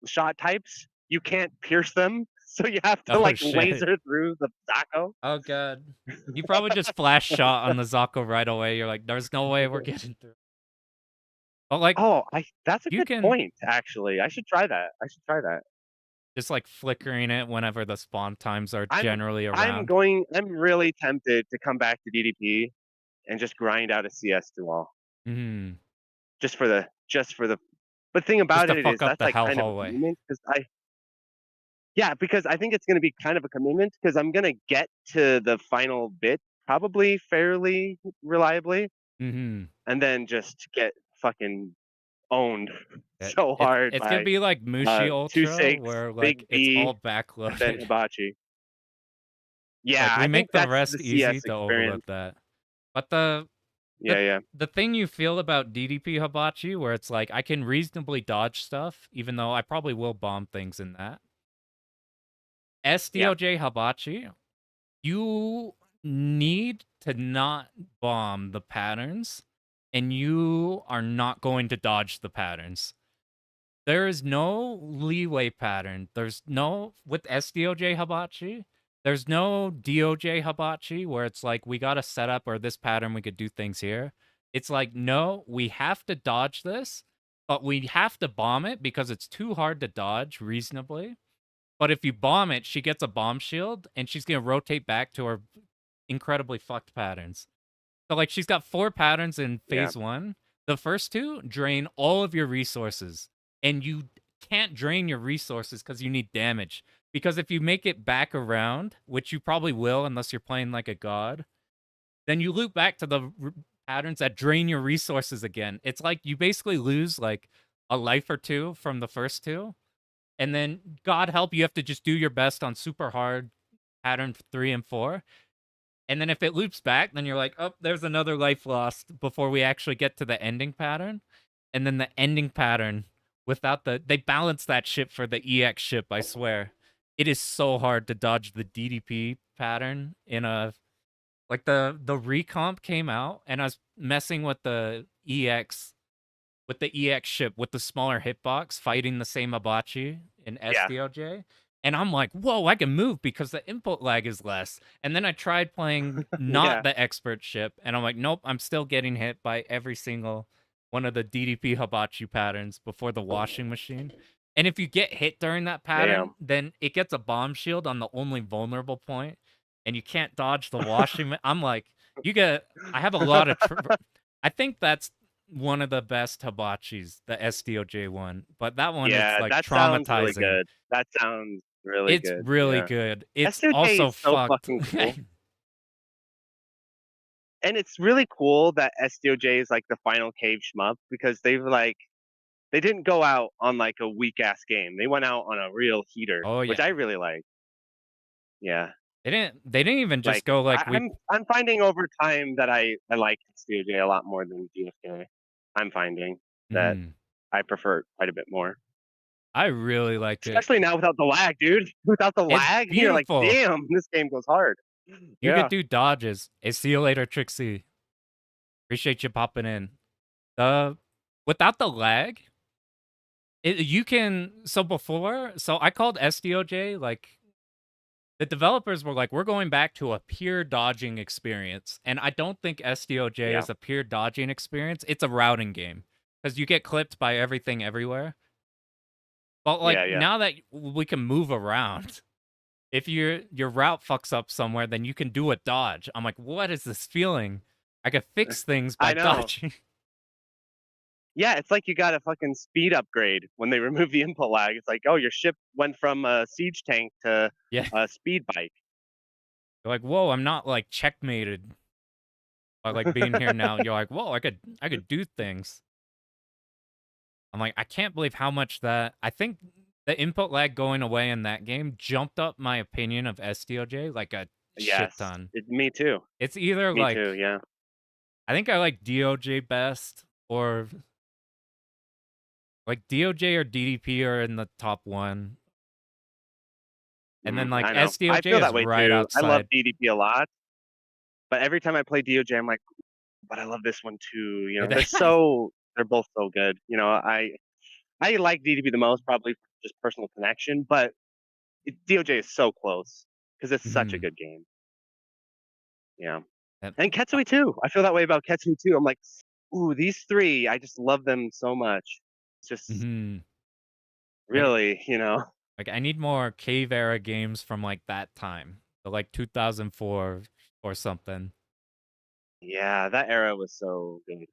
shot types, you can't pierce them, so you have to oh like shit. laser through the Zaco. Oh god. You probably just flash shot on the Zako right away. You're like, there's no way we're getting through. But like Oh, I that's a you good can point. Actually, I should try that. I should try that. just like flickering it whenever the spawn times are I'm generally I'm around. going. I'm really tempted to come back to DDP and just grind out a CS duel, Mhm. just for the. But thing Just about to it fuck is up that's the like hell kind of hallway. agreement, because Yeah, because I think it's going to be kind of a commitment because I'm going to get to the final bit probably fairly reliably Mm-hmm. and then just get fucking owned It, so it's hard it's gonna by be like Mushi two Ultra, six, where like Big it's all B, and then backloaded. Hibachi. Yeah, Like we I think make the that's the rest easy CS to experience. overlook that. But the Yeah, yeah, the thing you feel about DDP Hibachi, where it's like I can reasonably dodge stuff, even though I probably will bomb things in that. yeah, SDOJ Hibachi, you need to not bomb the patterns, and you are not going to dodge the patterns. There is no leeway pattern. There's no, with SDOJ Hibachi, there's no DOJ Hibachi where it's like, we got a setup or this pattern, we could do things here. It's like, no, we have to dodge this, but we have to bomb it because it's too hard to dodge reasonably. But if you bomb it, she gets a bomb shield and she's going to rotate back to her incredibly fucked patterns. So, like, she's got 4 patterns in yeah. phase 1. The first 2 drain all of your resources, and you can't drain your resources because you need damage. Because if you make it back around, which you probably will unless you're playing like a god, then you loop back to the patterns that drain your resources again. It's like you basically lose like a life or 2 from the first 2, and then God help you have to just do your best on super hard pattern 3 and 4. And then if it loops back, then you're like, oh, there's another life lost before we actually get to the ending pattern. And then the ending pattern, without they balance that ship for the EX ship, I swear. It is so hard to dodge the DDP pattern in a, like the recomp came out and I was messing with the EX ship with the smaller hitbox fighting the same Abachi in Yeah. SDOJ. And I'm like, whoa, I can move because the input lag is less. And then I tried playing not Yeah. the expert ship, and I'm like, nope, I'm still getting hit by every single one of the DDP Hibachi patterns before the washing machine. And if you get hit during that pattern, Damn. then it gets a bomb shield on the only vulnerable point, and you can't dodge the washing. I'm like, I have a lot of. I think that's one of the best hibachis, the SDOJ one. But that one is Yeah, like that sounds really traumatizing. good. That sounds really It's good. really Yeah. good. It's SOJ also is so fucked. fucking cool. And it's really cool that SDOJ is like the final cave shmup because they didn't go out on like a weak ass game. They went out on a real heater, Oh which yeah. I really like. Yeah. They didn't even just Like go like we I'm finding over time that I like SDOJ a lot more than DFK. I'm finding that Mhm. I prefer it quite a bit more. I really like it. Especially now without the lag, dude. Without the It's lag, you're like, beautiful. damn, this game goes hard. You could Yeah. do dodges. Hey, see you later, Trixie. Appreciate you popping in. The Without the lag, you can so I called SDOJ like the developers were like, we're going back to a pure dodging experience. And I don't think SDOJ Yeah. is a pure dodging experience. It's a routing game. Because you get clipped by everything everywhere. But like Yeah, yeah. now that we can move around, if your route fucks up somewhere, then you can do a dodge. I'm like, what is this feeling? I could fix things by I know. dodging. Yeah, it's like you got a fucking speed upgrade when they remove the input lag. It's like, oh, your ship went from a siege tank to Yeah. a speed bike. You're like, whoa, I'm not like checkmated by like being here now. You're like, whoa, I could do things. I'm like, I can't believe how much that I think the input lag going away in that game jumped up my opinion of SDOJ like a shit Yes, ton. me too. It's either Me too. like Yeah. I think I like DOJ best or like DOJ or DDP are in the top 1. And then like I know. I SDOJ feel that is way right too. I love outside. DDP a lot, but every time I play DOJ, I'm like, but I love this one too. You know, they're both so good. You know, I like DDP the most, probably for just personal connection, but DOJ is so close because it's such a Mhm. good game. Yeah. And, And uh, Ketsui too. I feel that way about Ketsui too. I'm like, ooh, these three, I just love them so much. It's just mhm. Like really, you know. like I need more cave era games from like that time. So like 2004 or something. Yeah, that era was so good.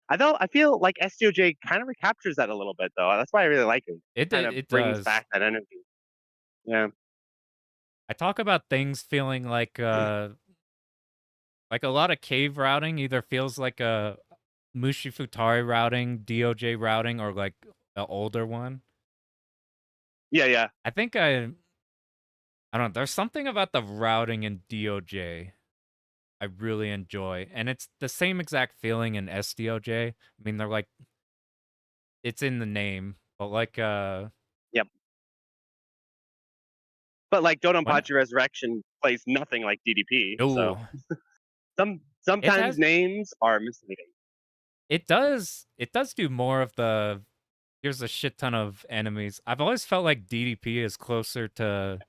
I feel like SDOJ kind of recaptures that a little bit though. That's why I really like it. It Kind of it brings does. back that energy. Yeah. I talk about things feeling like a lot of cave routing either feels like a Mushi Futari routing, DOJ routing, or like the older one. Yeah, yeah. I think I don't know. There's something about the routing in DOJ I really enjoy, and it's the same exact feeling in SDOJ. I mean, they're like it's in the name, but like Yep. But like when Dodonpachi Resurrection plays nothing like DDP, so no, it sometimes has names are misleading. it does do more of the here's a shit ton of enemies. I've always felt like DDP is closer to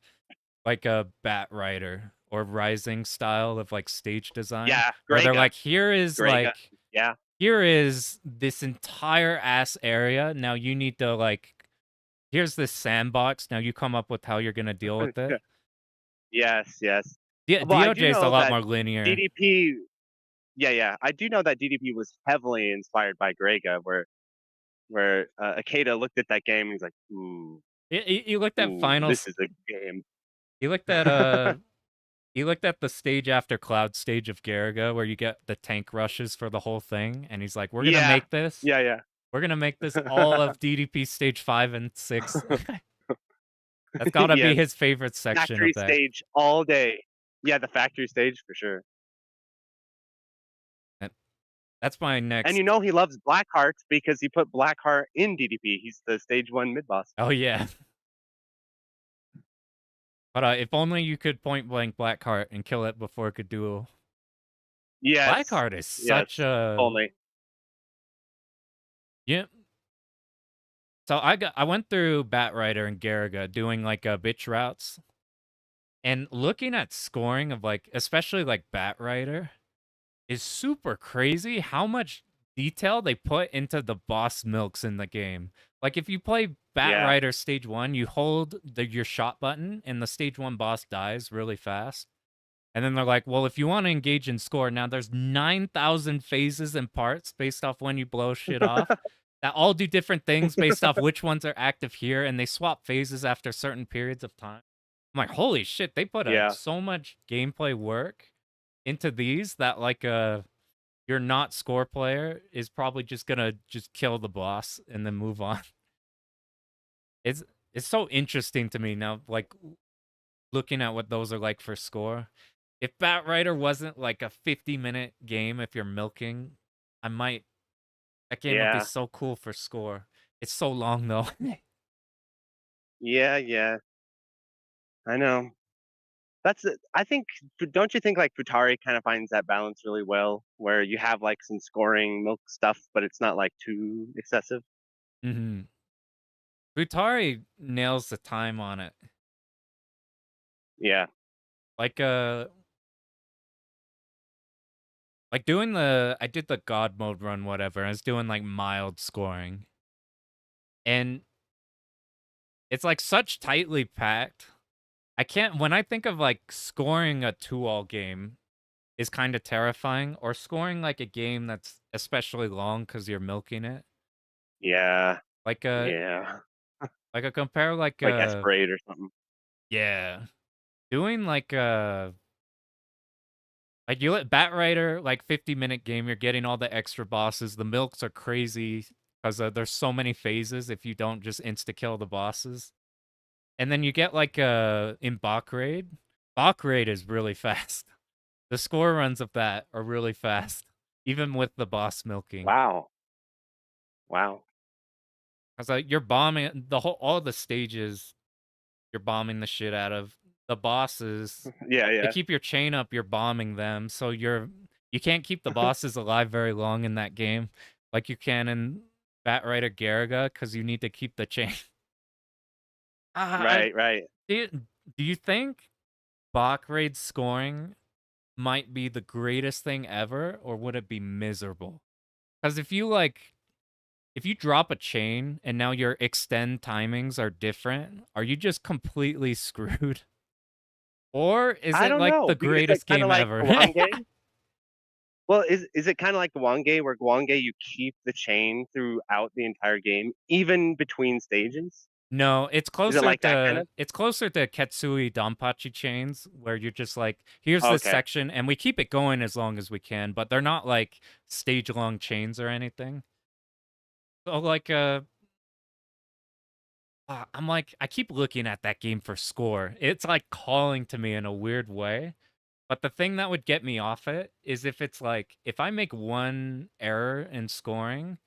like a Bat Rider or Rising style of like stage design, Yeah, where they're Grega. like, here is Grega. like Yeah. here is this entire ass area. Now you need to like here's this sandbox. Now you come up with how you're gonna deal with it. Yes, yes. Yeah, Well, I do DOJ is a know lot that more linear. DDP. Yeah, yeah. I do know that DDP was heavily inspired by Grega, where Akeda looked at that game and he's like, You looked at this finals. is a game. You looked at you looked at the stage after Cloud stage of Garaga where you get the tank rushes for the whole thing, and he's like, "We're gonna Yeah, make this. yeah, yeah. We're gonna make this all of DDP stage 5 and 6." That's gotta be Yes, his favorite section factory of that. stage all day. Yeah, the factory stage for sure. That- That's my And next. you know he loves Blackheart because he put Blackheart in DDP. He's the stage 1 mid boss. Oh yeah. But if only you could point blank Blackheart and kill it before it could duel. Yes, Blackheart is such yes. a Only. yeah. So I went through Batrider and Garaga doing like bitch routes and looking at scoring of like especially like Batrider is super crazy how much detail they put into the boss milks in the game. Like if you play Yeah. Batrider stage 1, you hold your shot button and the stage 1 boss dies really fast. And then they're like, well, if you want to engage in score, now there's 9,000 phases and parts based off when you blow shit off that all do different things based off which ones are active here. And they swap phases after certain periods of time. I'm like, holy shit, they put Yeah. so much gameplay work into these that like your not score player is probably just gonna just kill the boss and then move on. It's it's so interesting to me now, like looking at what those are like for score. If Batrider wasn't like a 50-minute game, if you're milking, I might. That game would be Yeah. so cool for score. It's so long though. Yeah, yeah. I know. That's it. I think don't you think like Futari kind of finds that balance really well where you have like some scoring milk stuff but it's not like too excessive? hmm Butari nails the time on it. Yeah. Like like doing the I did the god mode run whatever. I was doing like mild scoring. And it's like such tightly packed. I can't when I think of like scoring a 2-all game is kind of terrifying or scoring like a game that's especially long cuz you're milking it. Yeah. Like Yeah. a compare Like Esperate or something. yeah. Doing like you let Batrider like 50-minute game, you're getting all the extra bosses. The milks are crazy because there's so many phases if you don't just insta kill the bosses. And then you get like in Bach Raid. Bach Raid is really fast. The score runs of that are really fast, even with the boss milking. Wow. Wow. Because you're bombing the whole all the stages. You're bombing the shit out of the bosses. Yeah, To yeah. keep your chain up, you're bombing them. So you can't keep the bosses alive very long in that game, like you can in Batrider Garaga, because you need to keep the chain. Right, right. Do you think Bach Raid scoring might be the greatest thing ever, or would it be miserable? Because if you drop a chain and now your extend timings are different, are you just completely screwed? Or is I it don't like know. the Is it greatest kind of game like ever? a long game? Well, is it kind of like Gwange, where Gwange you keep the chain throughout the entire game, even between stages? No, Is it like that kind of? it's closer to Ketsui Danpachi chains, where you're just like, here's this Okay. section, and we keep it going as long as we can, but they're not like stage-long chains or anything. So like I'm like, I keep looking at that game for score. It's like calling to me in a weird way. But the thing that would get me off it is if it's like, if I make one error in scoring,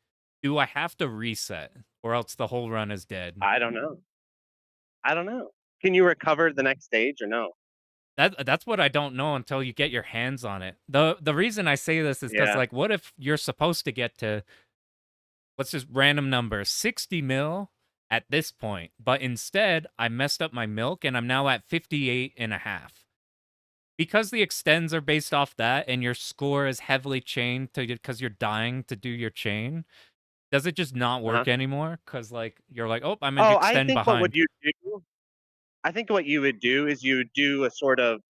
do I have to reset or else the whole run is dead? I don't know. I don't know. Can you recover the next stage or no? That's what I don't know until you get your hands on it. The reason I say this is because Yeah. like, what if you're supposed to get to, let's just random number, 60 mil at this point, but instead I messed up my milk and I'm now at 58 and a half. Because the extends are based off that and your score is heavily chained to because you're dying to do your chain, does it just not Uh-huh. work anymore? Because like you're like, oh, I'm an Oh, I extend think what would behind. you do? I think what you would do is you would do a sort of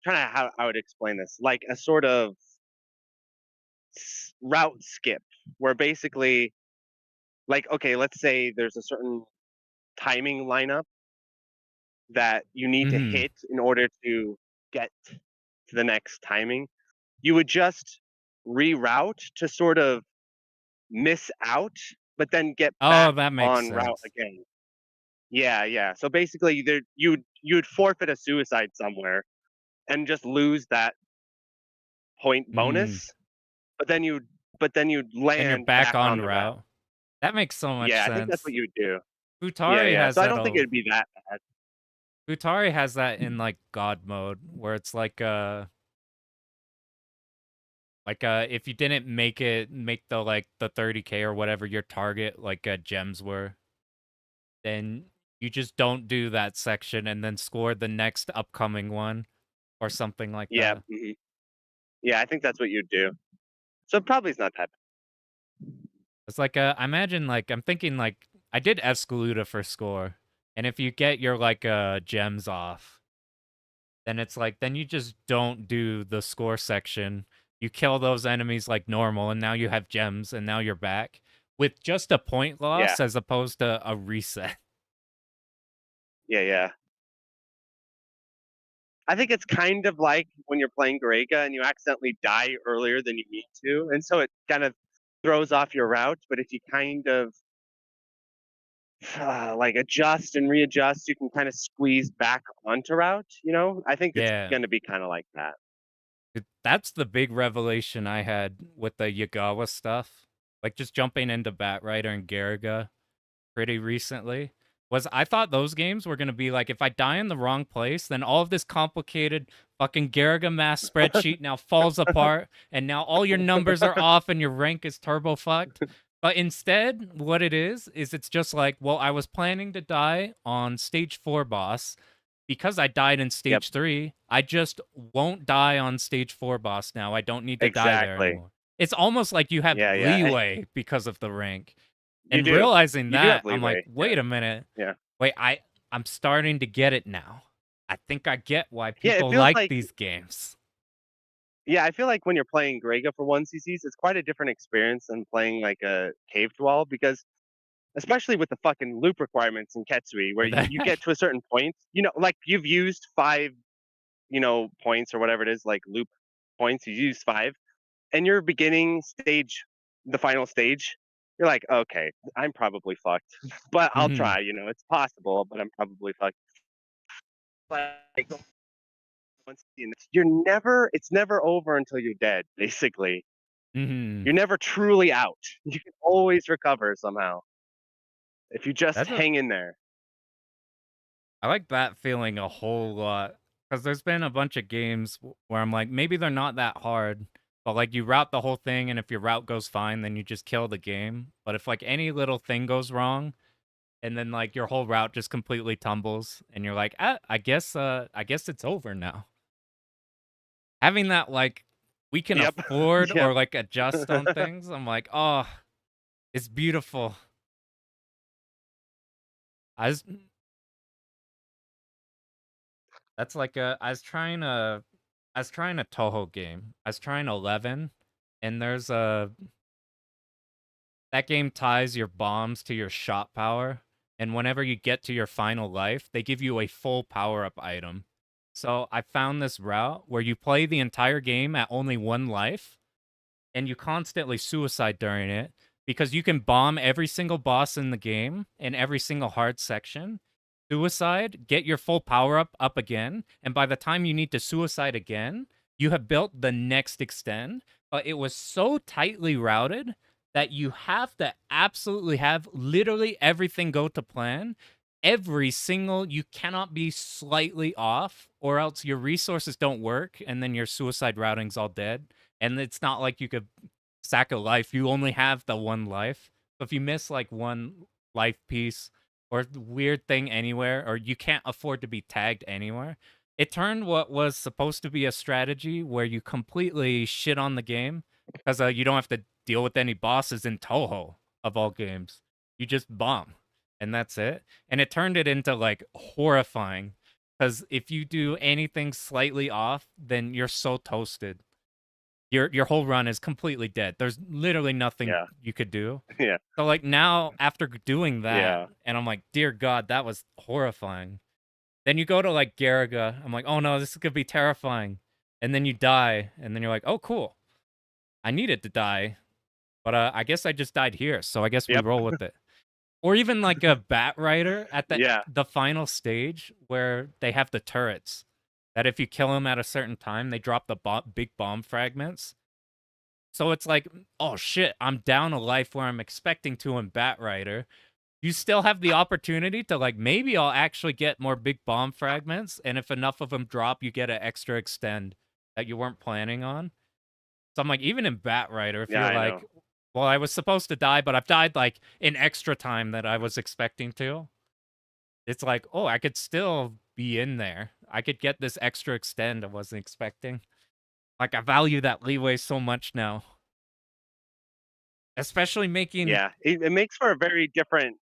trying to how I would explain this, like a sort of route skip, where basically, like, okay, let's say there's a certain timing lineup that you need to Hmm. hit in order to get to the next timing. You would just reroute to sort of miss out, but then get Oh, back that makes on route sense. again. Yeah, yeah. So basically, there you'd forfeit a suicide somewhere and just lose that point Hmm. bonus, but then you'd Then you're land back back on on the route. route. That makes so much Yeah, I think that's what sense. you would do. Yeah, Futari yeah. has So I that don't think a it'd be that bad. Futari has that in like God mode, where it's like if you didn't make the 30K or whatever your target gems were, then you just don't do that section and then score the next upcoming one or something like Yeah, that. yeah. I think that's what you'd do. So probably it's not that It's like I imagine like I'm thinking like I did Escaluda for score, and if you get your gems off, then it's like then you just don't do the score section. You kill those enemies like normal, and now you have gems, and now you're back with just a point yeah, loss as opposed to a reset. yeah, yeah. I think it's kind of like when you're playing Garega and you accidentally die earlier than you need to, and so it kind of throws off your route. But if you kind of like adjust and readjust, you can kind of squeeze back onto route. I think it's Yeah. going to be kind of like that. That's the big revelation I had with the Yagawa stuff. Like just jumping into Batrider and Garaga pretty recently was I thought those games were gonna be like if I die in the wrong place, then all of this complicated fucking Garaga math spreadsheet now falls apart and now all your numbers are off and your rank is turbo fucked. But instead, what it is it's just like, well, I was planning to die on stage 4 boss because I died in Yep, stage 3, I just won't die on stage 4 boss now. I don't need to die there exactly. anymore. It's almost like you have Yeah, yeah. leeway because of the rank. You And do. realizing You do have that, I'm like, leeway. Yeah, wait a minute. yeah, Wait, I'm starting to get it now. I think I get why yeah. It people feels like like these games. yeah. I feel like when you're playing Grega for 1CCs, it's quite a different experience than playing like a cave dwell because especially with the fucking loop requirements in Ketsui, where Or you that get to a certain point, like you've used five, points or whatever it is, like loop points, you use five, and you're beginning stage, the final stage, you're like, okay, I'm probably fucked, but I'll Mhm. try. It's possible, but I'm probably fucked. Like it's never over until you're dead. Basically, Mhm. you're never truly out. You can always recover somehow if you just That's a hang in there. I like that feeling a whole lot because there's been a bunch of games where I'm like, maybe they're not that hard, but like you route the whole thing, and if your route goes fine, then you just kill the game. But if like any little thing goes wrong, and then like your whole route just completely tumbles, and you're like, I guess it's over now. Having that like we can Yep, afford yep. or like adjust on things, I'm like, oh, it's beautiful. I was that's like I was trying to I was trying a Toho game. I was trying 11, and there's a that game ties your bombs to your shot power, and whenever you get to your final life, they give you a full power-up item. So I found this route where you play the entire game at only 1 life, and you constantly suicide during it because you can bomb every single boss in the game in every single hard section. Suicide, get your full power up again, and by the time you need to suicide again, you have built the next extend. But it was so tightly routed that you have to absolutely have literally everything go to plan. Every single, you cannot be slightly off, or else your resources don't work, and then your suicide routing's all dead. And it's not like you could sack a life. You only have the 1 life. So if you miss like 1 life piece or weird thing anywhere, or you can't afford to be tagged anywhere, it turned what was supposed to be a strategy where you completely shit on the game because you don't have to deal with any bosses in Toho of all games. You just bomb, and that's it. And it turned it into like horrifying because if you do anything slightly off, then you're so toasted. Your whole run is completely dead. There's literally nothing Yeah. you could do. Yeah. So like now after doing that, Yeah. and I'm like, dear God, that was horrifying. Then you go to like Garaga. I'm like, oh no, this is gonna be terrifying. And then you die, and then you're like, oh cool. I needed to die, but I guess I just died here, so I guess we Yep. roll with it. Or even like a Bat Rider at Yeah. the final stage where they have the turrets. That if you kill them at a certain time, they drop the big bomb fragments. So it's like, oh shit, I'm down a life where I'm expecting to in Bat Rider. You still have the opportunity to like, maybe I'll actually get more big bomb fragments, and if enough of them drop, you get an extra extend that you weren't planning on. So I'm like, even in Bat Rider, if Yeah, you're I know. like, well, I was supposed to die, but I've died like in extra time that I was expecting to. It's like, oh, I could still be in there. I could get this extra extend I wasn't expecting. Like, I value that leeway so much now. Especially making Yeah, it makes for a very different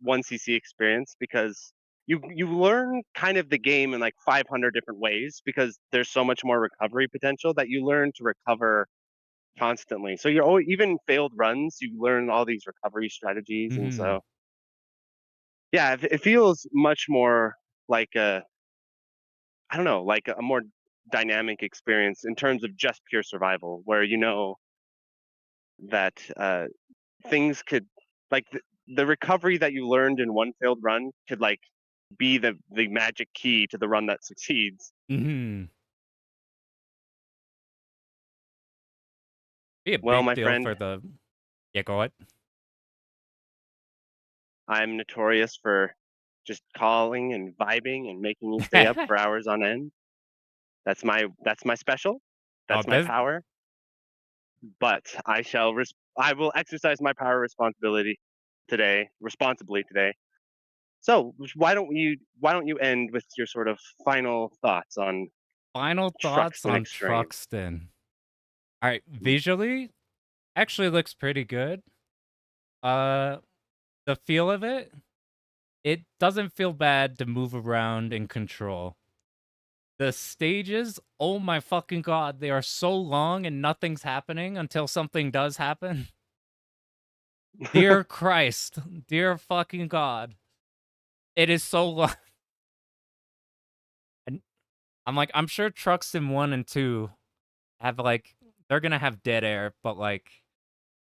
1cc experience because you learn kind of the game in like 500 different ways because there's so much more recovery potential that you learn to recover constantly. So you're always, even failed runs, you learn all these recovery strategies, and mhm, so yeah, it feels much more like a, I don't know, like a more dynamic experience in terms of just pure survival, where you know that things could, like the recovery that you learned in one failed run could like be the magic key to the run that succeeds. mhm. Be a Well, big my deal friend, for the yeah, go ahead. I'm notorious for just calling and vibing and making you stay up for hours on end. That's my special. Oh, That's my power. But I will exercise my power responsibly today. So why don't you end with your sort of final thoughts on final thoughts Truxton on Extreme? Truxton. Alright, visually, actually looks pretty good. Uh, the feel of it, it doesn't feel bad to move around and control. The stages, oh my fucking god, they are so long and nothing's happening until something does happen. Dear Christ, dear fucking God. It is so long. And I'm like, I'm sure Truxton 1 and 2 have like, they're gonna have dead air, but like,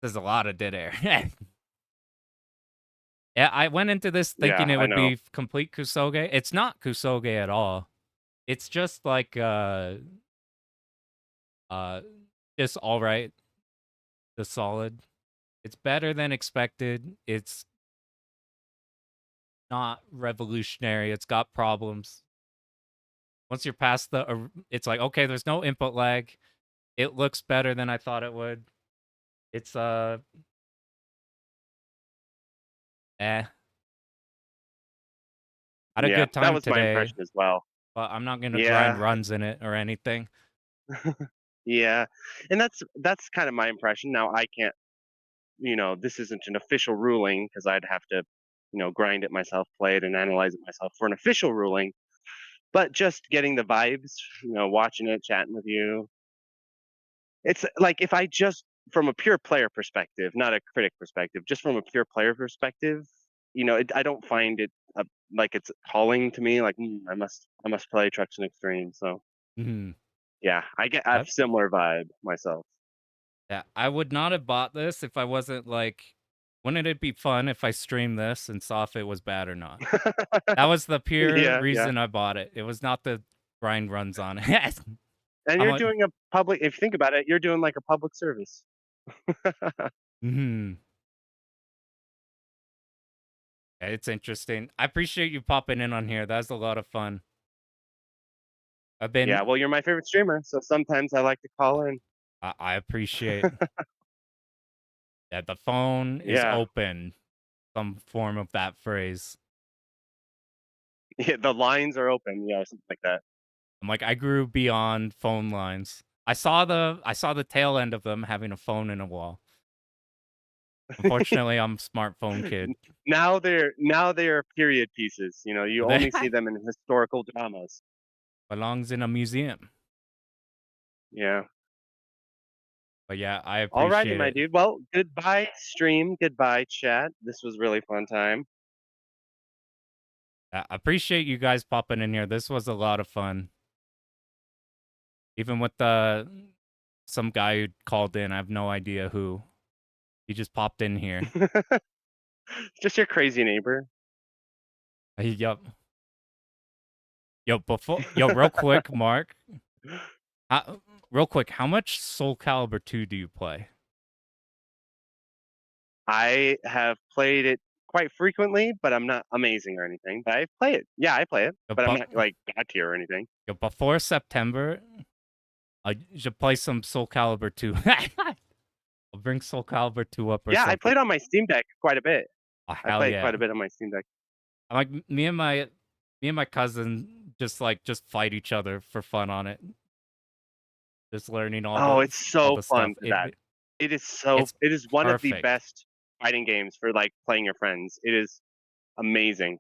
there's a lot of dead air. Yeah, I went into this thinking Yeah, it I would know. be complete Kusoge. It's not Kusoge at all. It's just like uh just alright, the solid. It's better than expected. It's not revolutionary. It's got problems. Once you're past it's like, okay, there's no input lag. It looks better than I thought it would. It's eh. Had a Yeah, good that time was my today, impression as well. but I'm not gonna grind Yeah, runs in it or anything. yeah, and that's kind of my impression. Now I can't, this isn't an official ruling because I'd have to, grind it myself, play it, and analyze it myself for an official ruling. But just getting the vibes, watching it, chatting with you. It's like if I just from a pure player perspective, not a critic perspective, just from a pure player perspective, I don't find it like it's calling to me. Like I must play Truxton Extreme. So Mhm. yeah, I have similar vibe myself. Yeah, I would not have bought this if I wasn't like, wouldn't it be fun if I streamed this and saw if it was bad or not? That was the pure Yeah, yeah. reason I bought it. It was not the grind runs on it. And I'm you're like, doing a public. If you think about it, you're doing like a public service. hmm. It's interesting. I appreciate you popping in on here. That was a lot of fun. I've Yeah, been, well, you're my favorite streamer, so sometimes I like to call in. I appreciate that the phone is Yeah, open, some form of that phrase. yeah, the lines are open. Yeah, something like that. I'm like, I grew beyond phone lines. I saw the tail end of them having a phone in a wall. Unfortunately, I'm a smartphone kid. Now they're period pieces. You only see them in historical dramas. Belongs in a museum. Yeah. But yeah, I Alrighty, appreciate my it. dude. Well, goodbye stream, goodbye chat. This was really fun time. I appreciate you guys popping in here. This was a lot of fun. Even with the some guy who called in, I have no idea who. He just popped in here. Just your crazy neighbor. Yup. Yo, real quick, Mark. Real quick, how much Soul Calibur 2 do you play? I have played it quite frequently, but I'm not amazing or anything. But I play it. Yeah, I play it, Yo, but I'm bu- not like god tier or anything. yo, before September, I should play some Soul Calibur 2. I'll bring Soul Calibur 2 up or Yeah, I something. played on my Steam Deck quite a bit. Oh, I hell played quite yeah. a bit on my Steam Deck. I'm like me and my cousin just fight each other for fun on it. Just learning Oh, it's all so the stuff. fun for that. It's It is one of the perfect. best fighting games for like playing your friends. It is amazing.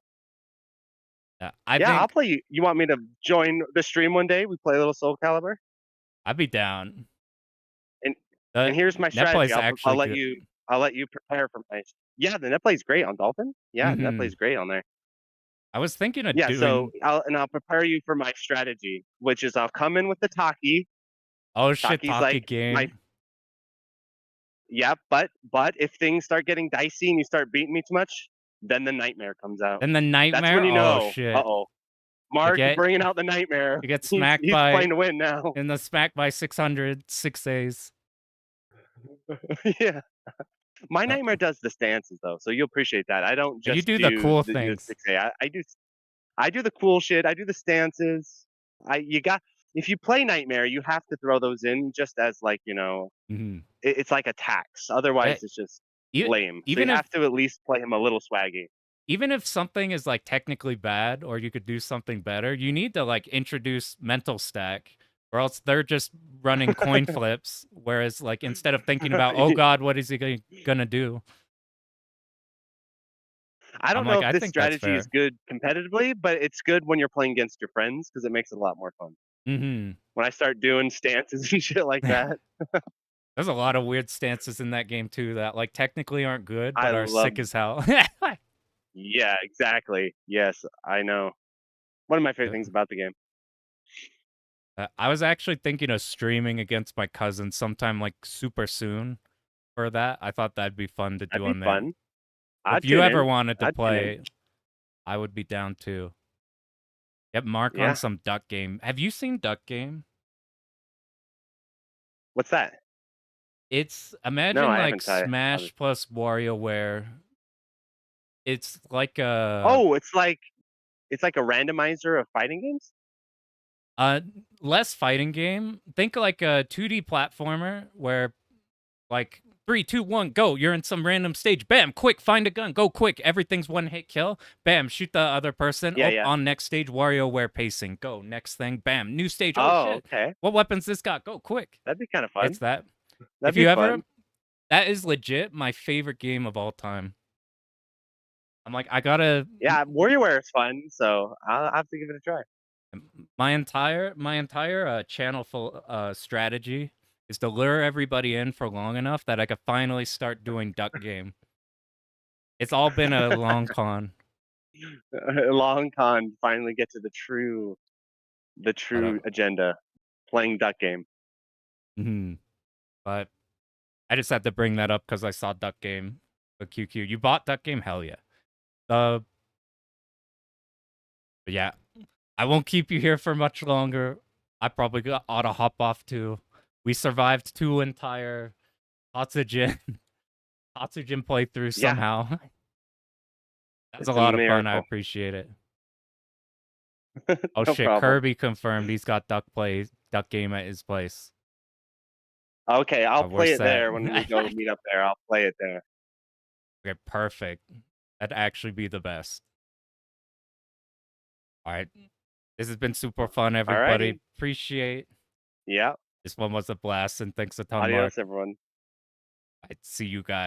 Yeah, I Yeah, I'll think play you. You want me to join the stream one day? We play a little Soul Calibur? I'd be down. And and The here's my net strategy. play's I'll actually let good. you prepare for my. Yeah, the net plays great on Dolphin. Yeah, net Hmm. plays great on there. I was thinking of Yeah, so doing. I'll prepare you for my strategy, which is I'll come in with the Taki. Oh shit, Taki's Taki like my game. yeah, but if things start getting dicey and you start beating me too much, then the nightmare comes out. Then the That's when nightmare. you Oh know, shit. uh-oh, You Mark is get bringing out the nightmare. you get He's smacked he's by playing to win now. in the smack by 600 6As. Yeah. My Uh, nightmare does the stances though, so you'll appreciate that. I don't you just do the do cool the things. 6A. I do the cool shit. I do the stances. You got if you play Nightmare, you have to throw those in just as like, Hmm. it's like a tax. Otherwise it's just lame. So you Even if have to at least play him a little swaggy. even if something is like technically bad or you could do something better, you need to like introduce mental stack or else they're just running coin flips. Whereas like instead of thinking about, oh God, what is he gonna do? I I'm don't know like, if I this think that's strategy is fair. good competitively, but it's good when you're playing against your friends because it makes it a lot more fun. Hmm. When I start doing stances and shit like that, There's a lot of weird stances in that game too that like technically aren't good, I but are love. sick as hell. Yeah, exactly. Yes, I know. One of my favorite Yeah. things about the game. I was actually thinking of streaming against my cousin sometime like super soon for that. I thought that'd be fun to That'd do be on there. fun. If I'd you tune ever in. wanted to I'd tune in. play, I would be down too. Yep, Mark on Yeah. some Duck Game. Have you seen Duck Game? What's that? It's No, imagine I like haven't. Smash plus WarioWare. It's like a Oh, it's like a randomizer of fighting games. uh less fighting game. Think like a 2D platformer where like 3, 2, 1, go. You're in some random stage. Bam, quick, find a gun. Go quick. Everything's one hit kill. Bam, shoot the other person. Yeah, Oh, yeah. on next stage, WarioWare pacing. Go. Next thing. Bam. New stage. Oh Oh, shit. okay. What weapons this got? Go quick. That'd be kind of It's fun. that. That'd If be you ever fun. that is legit my favorite game of all time. I'm like, I gotta Yeah, WarioWare is fun, so I'll have to give it a try. My entire channel full strategy is to lure everybody in for long enough that I could finally start doing duck game. It's all been a long con. A long con. Finally get to the true agenda. Playing duck game. But I just had to bring that up because I saw duck game. The QQ. You bought duck game? Hell yeah. But yeah, I won't keep you here for much longer. I probably ought to hop off too. We survived 2 entire Tatsujin playthroughs Yeah. somehow. That was It's a a lot of fun. I miracle. appreciate it. Oh No shit, problem. Kirby confirmed he's got duck game at his place. Okay, I'll We're play it set. there when we go meet up there. I'll play it there. Okay, perfect. That'd actually be the best. All right. This has been super fun, everybody. Alrighty. Appreciate. Yeah. This one was a blast, and thanks a ton, Mark. Adios, everyone. I'd see you guys.